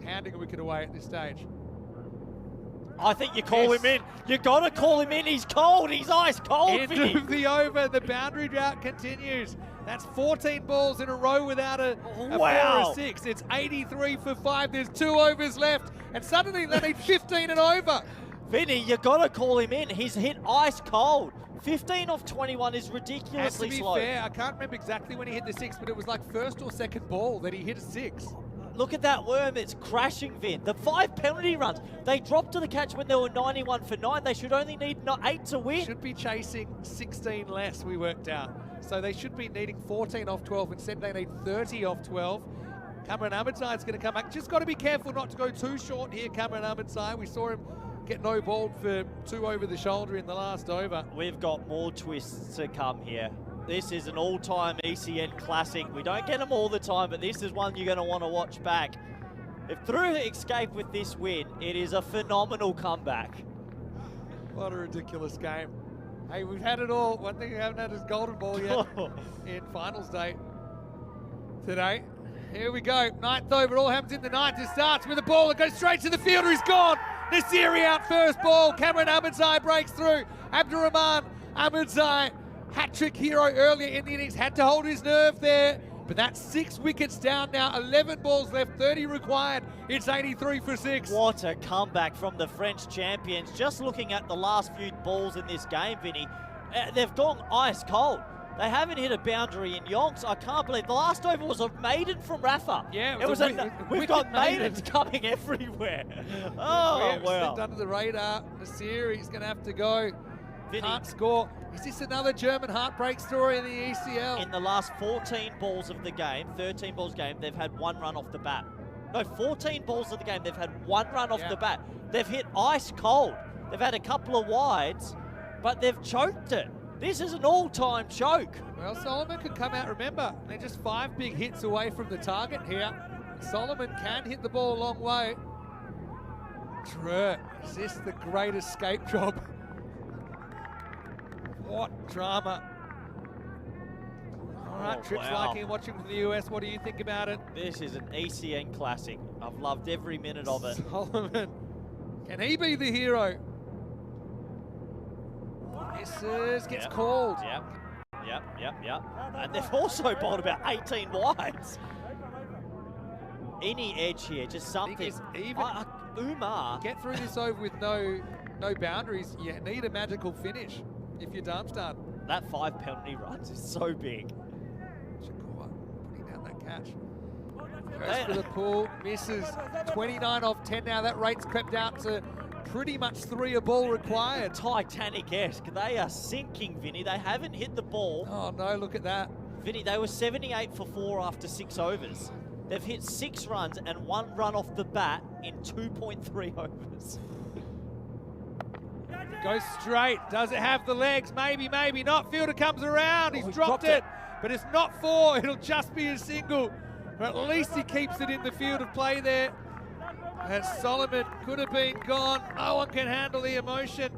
handing a wicket away at this stage. I think you call him in. You got to call him in. He's cold. He's ice cold. End of the over. The boundary drought continues. That's 14 balls in a row without a 4 or a 6. It's 83 for 5. There's 2 overs left, and suddenly they need 15 and over. Vinny, you got to call him in. He's hit ice cold. 15 off 21 is ridiculously slow. To be fair, I can't remember exactly when he hit the 6, but it was like first or second ball that he hit a 6. Look at that worm, it's crashing, Vin. The 5 penalty runs, they dropped to the catch when they were 91 for 9. They should only need 8 to win. Should be chasing 16 less, we worked out. So they should be needing 14 off 12. Instead, they need 30 off 12. Cameron Ahmedzai's going to come back. Just got to be careful not to go too short here, Cameron Ahmedzai. We saw him get no balled for 2 over the shoulder in the last over. We've got more twists to come here. This is an all-time ECN classic. We don't get them all the time, but this is one you're going to want to watch back. If through escape with this win, it is a phenomenal comeback. What a ridiculous game. Hey, we've had it all. One thing we haven't had is golden ball yet in finals day today. Here we go. 9th over. All happens in the 9th. It starts with a ball that goes straight to the fielder. He's gone. Nasiri out first ball. Cameron Ahmedzai breaks through. Abdurrahman Ahmedzai, hat-trick hero earlier in the innings, had to hold his nerve there. But that's 6 wickets down now, 11 balls left, 30 required. It's 83 for 6. What a comeback from the French champions. Just looking at the last few balls in this game, Vinny, they've gone ice cold. They haven't hit a boundary in yonks. I can't believe the last over was a maiden from Rafa. Yeah, we've got maidens coming everywhere. Oh, wow. Slipped under the radar. Nasir, he's going to have to go. Vinny, Can't score. Is this another German heartbreak story in the ECL? in the last 14 balls of the game, 13 balls game, they've had 1 run off the bat. No, 14 balls of the game, they've had 1 run off the bat. They've hit ice cold. They've had a couple of wides, but they've choked it. This is an all-time choke. Well, Solomon could come out, remember, they're just 5 big hits away from the target here. Solomon can hit the ball a long way. True. Is this the great escape job? What drama. All right, Trips liking watching from the US. What do you think about it? This is an ECN classic. I've loved every minute of it. Solomon, can he be the hero? Misses, gets called. Yep. And they've also bowled about 18 wides. Any edge here, just something. Umar. Get through this over with no boundaries. You need a magical finish if you're Darmstadt. That 5 penalty runs is so big. Shakur putting down that catch. Goes for the pull, misses. 29 off 10 now. That rate's crept out to pretty much 3 a ball required. Titanic-esque. They are sinking, Vinny. They haven't hit the ball. Oh no, look at that. Vinny, they were 78 for 4 after 6 overs. They've hit 6 runs and 1 run off the bat in 2.3 overs. Goes straight. Does it have the legs? Maybe, maybe not. Fielder comes around. He's dropped it. But it's not 4. It'll just be a single. But at least he keeps it in the field of play there. And Solomon could have been gone. No one can handle the emotion.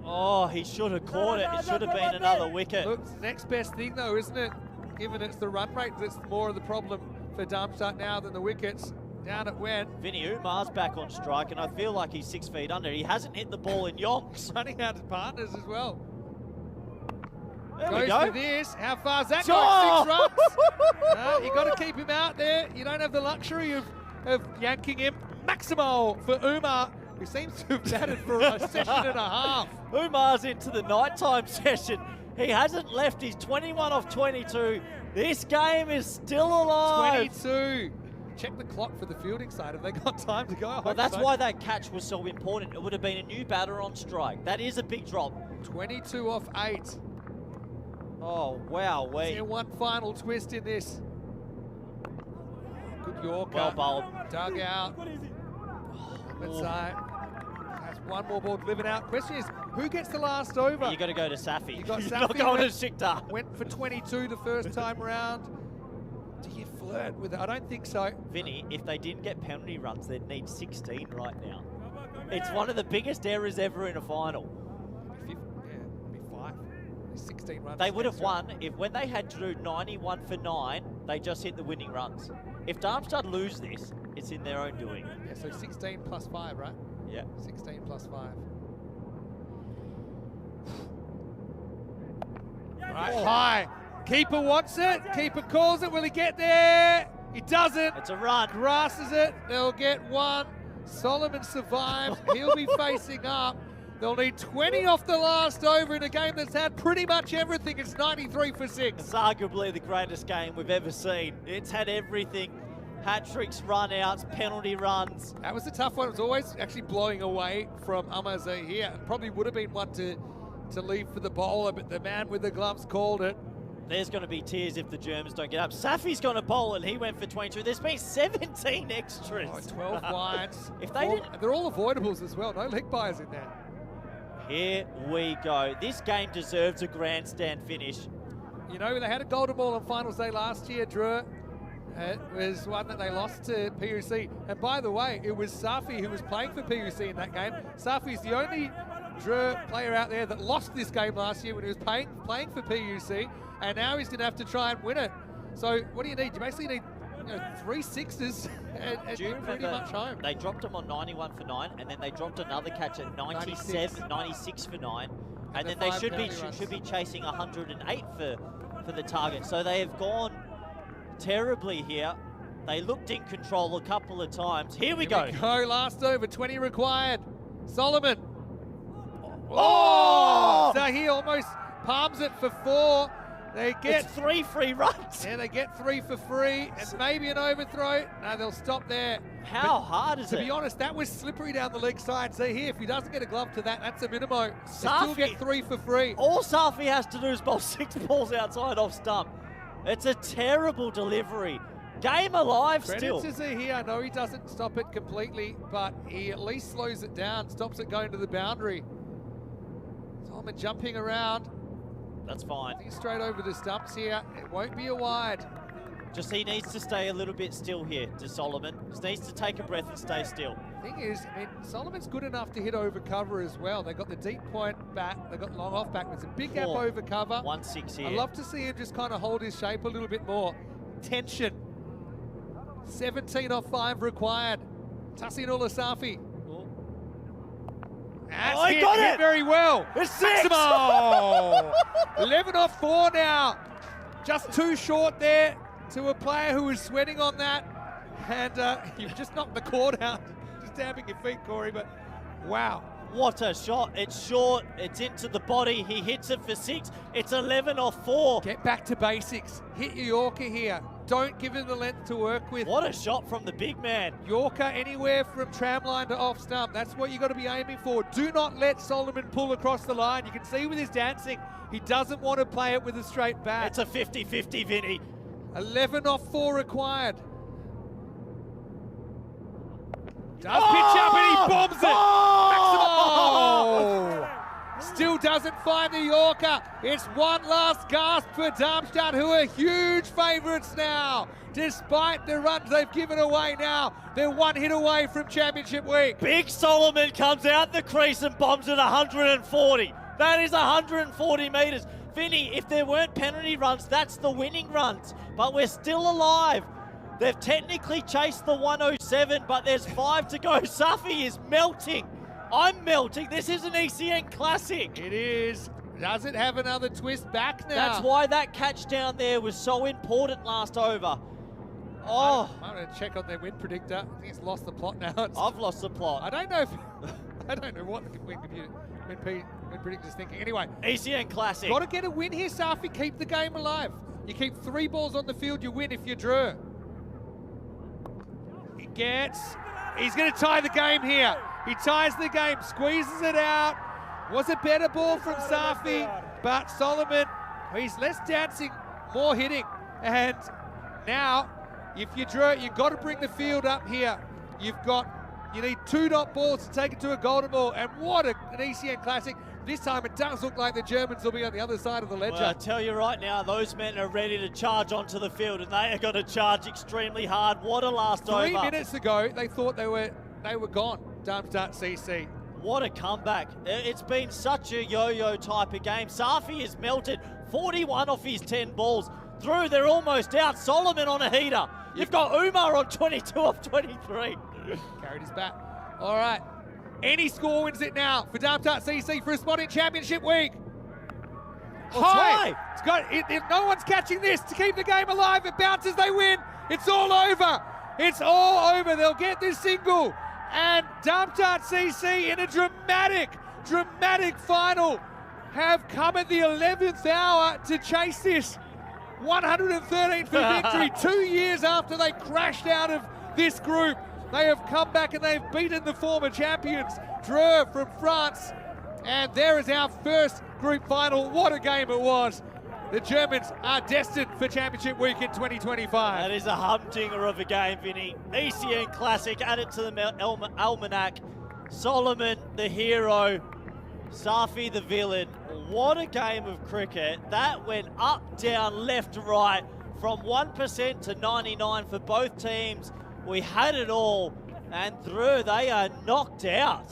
Oh, he should have caught it. It should have been another wicket. Look, it's the next best thing though, isn't it? Given it's the run rate that's more of the problem for Darmstadt now than the wickets. Down it went. Vinny Umar's back on strike, and I feel like he's 6 feet under. He hasn't hit the ball in yonks. Running out of partners as well. There Goes we go. for this. How far's that Oh! going? 6 runs. No, you got to keep him out there. You don't have the luxury of yanking him. Maximal for Umar, who seems to have batted for a session and a half. Umar's into the nighttime session. He hasn't left. He's 21 off 22. This game is still alive. 22. Check the clock for the fielding side. Have they got time to go? Well, that's why that catch was so important. It would have been a new batter on strike. That is a big drop. 22 off 8. Oh, wow. Is there one final twist in this? Good Yorker. Well bowled. Dug out. Let's has one more ball delivered out. Question is, who gets the last over? You got to go to Safi. You got You're Safi not going to Sikdar. Went for 22 the first time round. Do you flirt with it? I don't think so. Vinny, if they didn't get penalty runs, they'd need 16 right now. It's one of the biggest errors ever in a final. It'd be 5. 16 runs. They would have won if when they had to do 91 for 9, they just hit the winning runs. If Darmstadt lose this, it's in their own doing. Yeah, so 16 plus 5, right? Yeah. 16 plus 5. Right, high. Keeper wants it. Keeper calls it. Will he get there? He doesn't. It's a run. Grasses it. They'll get 1. Solomon survives. He'll be facing up. They'll need 20 off the last over in a game that's had pretty much everything. It's 93 for 6. It's arguably the greatest game we've ever seen. It's had everything. Hat-tricks, run-outs, penalty runs. That was a tough one. It was always actually blowing away from Amaze here. Probably would have been one to leave for the bowler, but the man with the gloves called it. There's going to be tears if the Germans don't get up. Safi's going to bowl, and he went for 22. There's been 17 extras. Oh, 12 wides. If they didn't... They're all avoidables as well. No leg buyers in there. Here we go. This game deserves a grandstand finish. You know, they had a golden ball on finals day last year, Drew. It was one that they lost to PUC. And by the way, it was Safi who was playing for PUC in that game. Safi's the only Drew player out there that lost this game last year when he was playing for PUC. And now he's going to have to try and win it. So what do you need? You basically need 3 sixes and you're pretty much home. They dropped him on 91 for 9, and then they dropped another catch at 96 for 9. And then they should be chasing 108 for the target. So they have gone terribly here. They looked in control a couple of times. Here we go. Last over, 20 required. Solomon. Oh! Zahir almost palms it for 4. They get it's 3 free runs. Yeah, they get 3 for free, and maybe an overthrow. No, they'll stop there. How hard is it? To be honest, that was slippery down the leg side. So here, if he doesn't get a glove to that, that's a minimo. They still get 3 for free. All Safi has to do is bowl 6 balls outside off stump. It's a terrible delivery. Game alive still. Credit to Zahir. I know he doesn't stop it completely, but he at least slows it down, stops it going to the boundary. Solomon jumping around. That's fine. He's straight over the stumps here. It won't be a wide. Just he needs to stay a little bit still here to Solomon. Just needs to take a breath and stay still. Thing is, I mean, Solomon's good enough to hit over cover as well. They got the deep point back. They got long off back. It's a big gap over cover. 1-6 here. I love to see him just kind of hold his shape a little bit more. Tension. 17 off 5 required. Tassin Ulasafi. He got it very well. It's 6. 11 off 4 now. Just too short there to a player who was sweating on that. And you've just knocked the cord out. Just tapping your feet, Corey, but wow. What a shot. It's short. It's into the body. He hits it for 6. It's 11 off 4. Get back to basics. Hit your Yorker here. Don't give him the length to work with. What a shot from the big man. Yorker anywhere from tramline to off stump. That's what you got to be aiming for. Do not let Solomon pull across the line. You can see with his dancing, he doesn't want to play it with a straight bat. It's a 50-50, Vinny. 11 off 4 required. Does pitch up and he bombs it. Maximo! Still doesn't find the Yorker. It's one last gasp for Darmstadt, who are huge favourites now. Despite the runs they've given away now, they're 1 hit away from championship week. Big Solomon comes out the crease and bombs at 140. That is 140 metres. Vinny, if there weren't penalty runs, that's the winning runs. But we're still alive. They've technically chased the 107, but there's 5 to go. Safi is melting. I'm melting. This is an ECN classic. It is. Does it have another twist back now? That's why that catch down there was so important last over. Oh. I'm going to check on their win predictor. I think it's lost the plot now. I've lost the plot. I don't know if I don't know what the win predictor's thinking. Anyway. ECN classic. Got to get a win here, Safi. Keep the game alive. You keep 3 balls on the field, you win if you draw. He's going to tie the game here. He ties the game, squeezes it out. Was a better ball from Safi, but Solomon, he's less dancing, more hitting. And now, if you draw it, you've got to bring the field up here. You need 2 dot balls to take it to a golden ball. And what an ECN classic. This time it does look like the Germans will be on the other side of the ledger. Well, I tell you right now, those men are ready to charge onto the field, and they are going to charge extremely hard. What a last over. 3 minutes ago, they thought they were gone, Darmstadt CC. What a comeback. It's been such a yo-yo type of game. Safi is melted, 41 off his 10 balls. Through, they're almost out. Solomon on a heater. You've got Umar on 22 off 23. Carried his bat. All right. Any score wins it now for Darmstadt CC for a spot in championship week. High. It's got. If no one's catching this to keep the game alive, it bounces, they win. It's all over. It's all over. They'll get this single. And Darmstadt CC in a dramatic final have come at the 11th hour to chase this 113th for victory. 2 years after they crashed out of this group, they have come back and they've beaten the former champions, Dreux from France. And there is our first group final. What a game it was. The Germans are destined for championship week in 2025. That is a humdinger of a game, Vinny. ECN classic, add it to the almanac. Solomon, the hero. Safi, the villain. What a game of cricket. That went up, down, left, right, from 1% to 99 for both teams. We had it all, and through, they are knocked out.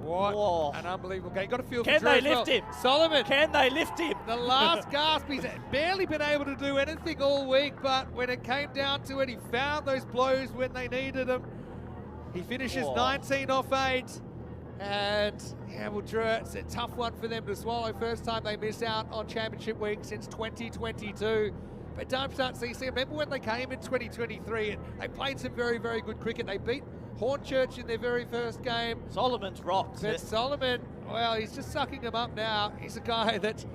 What an unbelievable game. Got to feel Can they lift him? Solomon. Can they lift him? The last gasp. He's barely been able to do anything all week, but when it came down to it, he found those blows when they needed them. He finishes 19 off 8. And yeah, well, Drew, it's a tough one for them to swallow. First time they miss out on championship week since 2022. But Darmstadt CC, remember when they came in 2023 and they played some very, very good cricket. They beat Hornchurch in their very first game. Solomon's rocked. But Solomon, well, he's just sucking them up now. He's a guy that's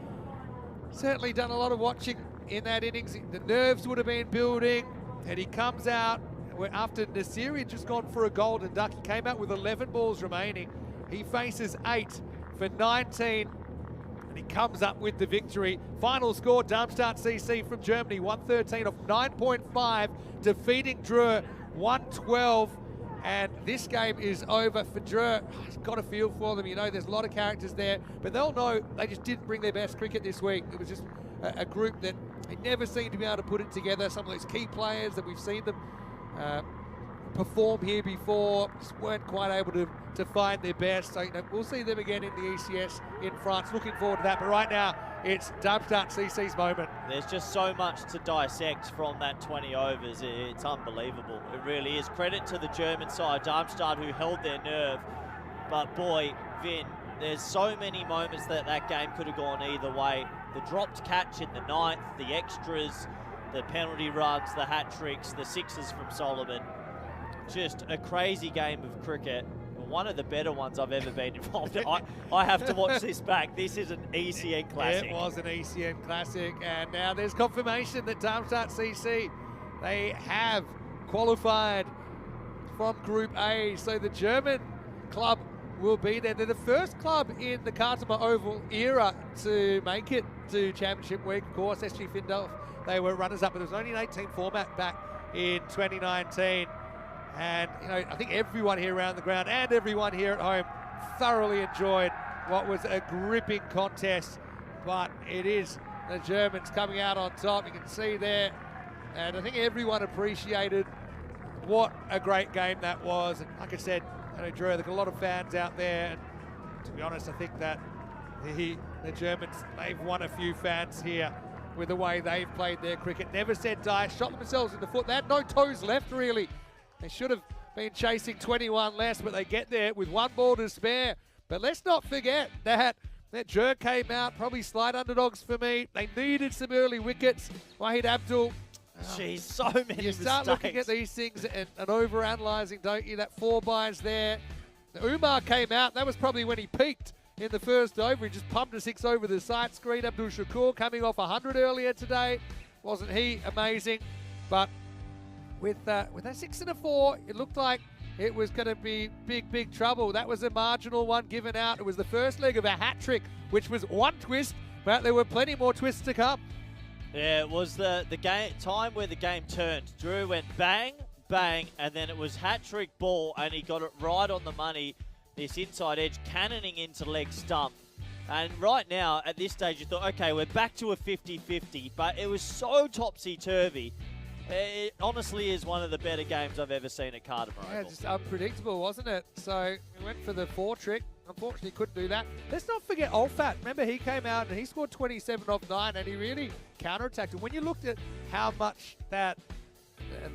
certainly done a lot of watching in that innings. The nerves would have been building, and he comes out after Nasiri had just gone for a golden duck. He came out with 11 balls remaining. He faces 8 for 19. He comes up with the victory. Final score, Darmstadt CC from Germany, 113 off 9.5, defeating Dreux 112. And this game is over for Dreux. He's got a feel for them. You know, there's a lot of characters there, but they'll know they just didn't bring their best cricket this week. It was just a group that they never seemed to be able to put it together. Some of those key players that we've seen them perform here before just weren't quite able to find their best. So, you know, we'll see them again in the ECS in France. Looking forward to that. But right now, it's Darmstadt CC's moment. There's just so much to dissect from that 20 overs. It's unbelievable. It really is. Credit to the German side, Darmstadt, who held their nerve. But boy, Vin, there's so many moments that game could have gone either way. The dropped catch in the 9th, the extras, the penalty runs, the hat tricks, the sixes from Solomon. Just a crazy game of cricket. One of the better ones I've ever been involved in. I have to watch this back. This is an ECN classic. It was an ECN classic, and now there's confirmation that Darmstadt CC, they have qualified from Group A. So the German club will be there. They're the first club in the Khartoum Oval era to make it to Championship Week. Of course, SG Findorf, they were runners-up, but it was only an 18 format back in 2019. And, you know, I think everyone here around the ground and everyone here at home thoroughly enjoyed what was a gripping contest. But it is the Germans coming out on top. You can see there. And I think everyone appreciated what a great game that was. And like I said, you know, Drew, there's a lot of fans out there. And to be honest, I think that the Germans, they've won a few fans here with the way they've played their cricket. Never said die, shot themselves in the foot. They had no toes left, really. They should have been chasing 21 less, but they get there with 1 ball to spare. But let's not forget that Jer came out, probably slight underdogs for me. They needed some early wickets. Wahid Abdul. Jeez, so many mistakes. You start looking at these things and over-analysing, don't you? That 4 byes there. Umar came out. That was probably when he peaked in the first over. He just pumped a 6 over the sight screen. Abdul Shakur coming off 100 earlier today. Wasn't he amazing? But with that 6 and a 4, it looked like it was going to be big trouble. That was a marginal one given out. It was the first leg of a hat trick, which was 1 twist, but there were plenty more twists to come. Yeah, it was the time where the game turned. Drew went bang, bang, and then it was hat trick ball, and he got it right on the money. This inside edge cannoning into leg stump. And right now, at this stage, you thought, okay, we're back to a 50-50, but it was so topsy-turvy. It honestly is one of the better games I've ever seen at Khartoum Oval. Yeah, just unpredictable, wasn't it? So we went for the 4 trick. Unfortunately, couldn't do that. Let's not forget Olfat. Remember, he came out and he scored 27 off 9, and he really counterattacked. And when you looked at how much that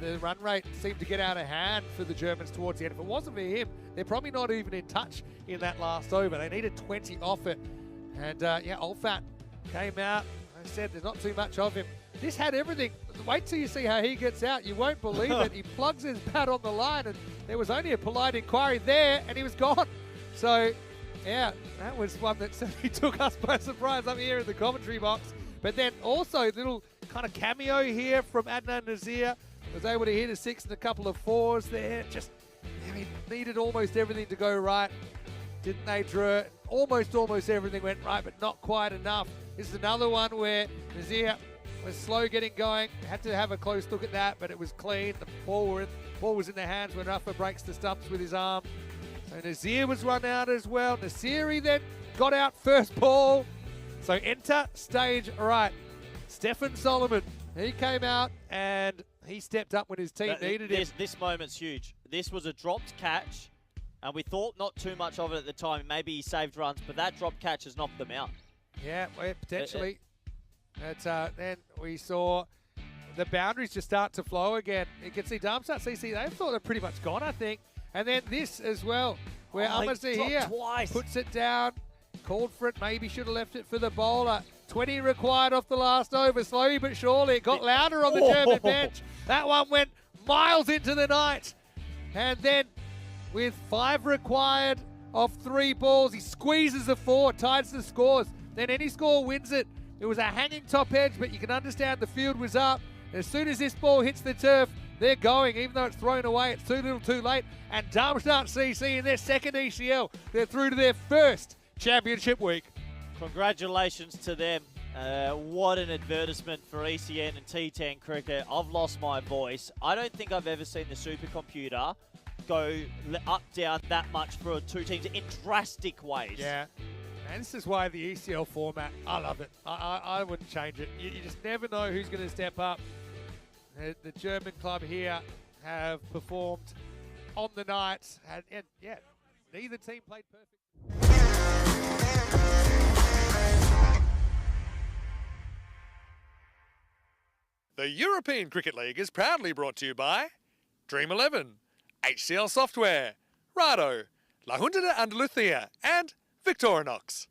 the run rate seemed to get out of hand for the Germans towards the end, if it wasn't for him, they're probably not even in touch in that last over. They needed 20 off it. And yeah, Olfat came out. I said there's not too much of him. This had everything. Wait till you see how he gets out. You won't believe it. He plugs his bat on the line, and there was only a polite inquiry there, and he was gone. So, yeah, that was one that certainly took us by surprise up here in the commentary box. But then also a little kind of cameo here from Adnan Nazir. Was able to hit a 6 and a couple of 4s there. Just, I mean, needed almost everything to go right. Didn't they, Drew? Almost everything went right, but not quite enough. This is another one where Nazir was slow getting going. Had to have a close look at that, but it was clean. The ball was in the hands when Rafa breaks the stumps with his arm. So Nazir was run out as well. Nasiri then got out first ball. So enter stage right. Stefan Solomon, he came out and he stepped up when his team needed him. This moment's huge. This was a dropped catch, and we thought not too much of it at the time. Maybe he saved runs, but that dropped catch has knocked them out. Yeah, well, potentially. Then we saw the boundaries just start to flow again. You can see Darmstadt CC, they thought they're pretty much gone, I think. And then this as well, where Amazir here puts it down. called for it, maybe should have left it for the bowler. 20 required off the last over. Slowly but surely it got louder on the German bench. That one went miles into the night. And then with 5 required off 3 balls, he squeezes the 4, ties the scores. Then any score wins it. It was a hanging top edge, but you can understand the field was up. As soon as this ball hits the turf, they're going. Even though it's thrown away, it's too little too late. And Darmstadt CC in their second ECL, they're through to their first championship week. Congratulations to them. What an advertisement for ECN and T10 cricket. I've lost my voice. I don't think I've ever seen the supercomputer go up, down that much for 2 teams in drastic ways. Yeah. And this is why the ECL format, I love it. I wouldn't change it. You just never know who's going to step up. The German club here have performed on the night. And yeah, neither team played perfect. The European Cricket League is proudly brought to you by Dream 11, HCL Software, Rado, La Junta de Andalucía, and Victorinox.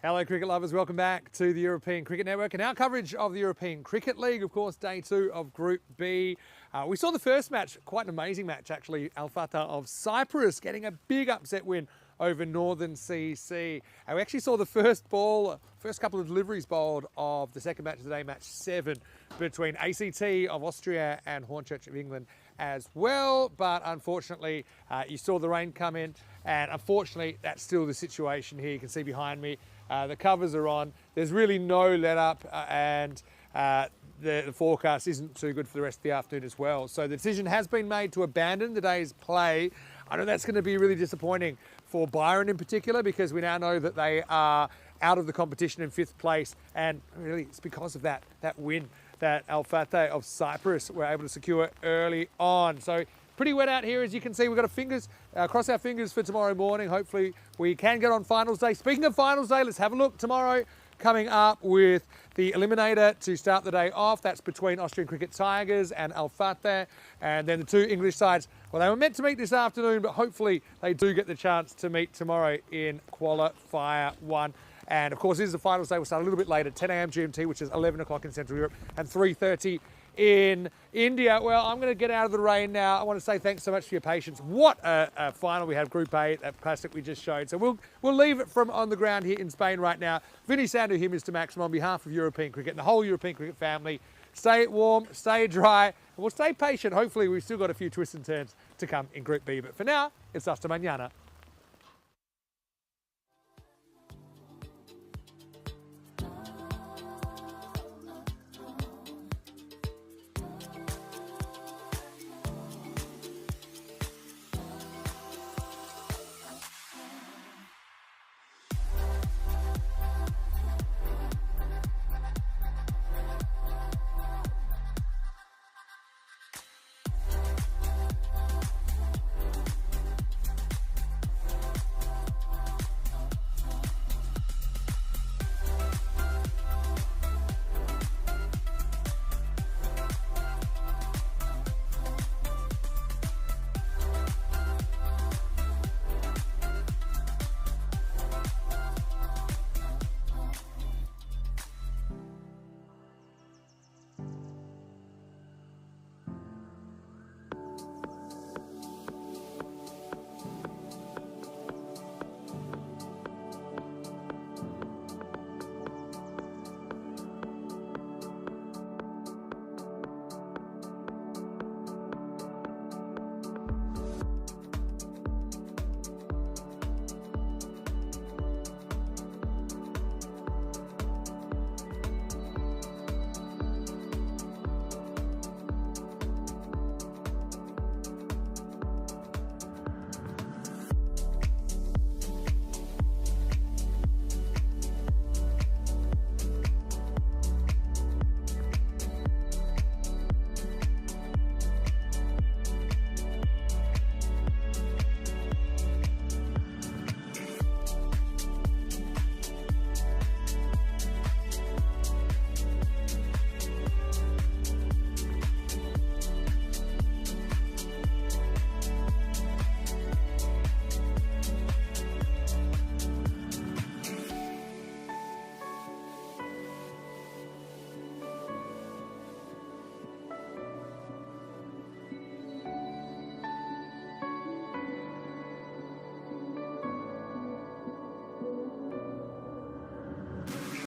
Hello cricket lovers, welcome back to the European Cricket Network and our coverage of the European Cricket League, of course, day 2 of Group B. We saw the first match, quite an amazing match actually, Al Fatah of Cyprus getting a big upset win over Northern CC. And we actually saw the first couple of deliveries bowled of the second match of the day, match 7, between ACT of Austria and Hornchurch of England as well. But unfortunately, you saw the rain come in, and unfortunately, that's still the situation here. You can see behind me, the covers are on. There's really no let up, and the forecast isn't too good for the rest of the afternoon as well. So the decision has been made to abandon the day's play. I know that's going to be really disappointing for Byron in particular, because we now know that they are out of the competition in 5th place, and really it's because of that win that Al Fatah of Cyprus were able to secure early on. So pretty wet out here, as you can see. We've got cross our fingers for tomorrow morning. Hopefully we can get on finals day. Speaking of finals day, let's have a look tomorrow. Coming up with the eliminator to start the day off. That's between Austrian Cricket Tigers and Al Fatah. And then the 2 English sides, well, they were meant to meet this afternoon, but hopefully they do get the chance to meet tomorrow in Qualifier 1. And of course, this is the finals day. We'll start a little bit later, 10 a.m. GMT, which is 11 o'clock in Central Europe, and 3:30 in India. Well, I'm going to get out of the rain now. I want to say thanks so much for your patience. What a final we had, Group A, that classic we just showed. So we'll leave it from on the ground here in Spain right now. Vinny Sandu here, Mr. Maxim, on behalf of European Cricket and the whole European Cricket family. Stay warm, stay dry, and we'll stay patient. Hopefully, we've still got a few twists and turns to come in Group B. But for now, it's hasta mañana.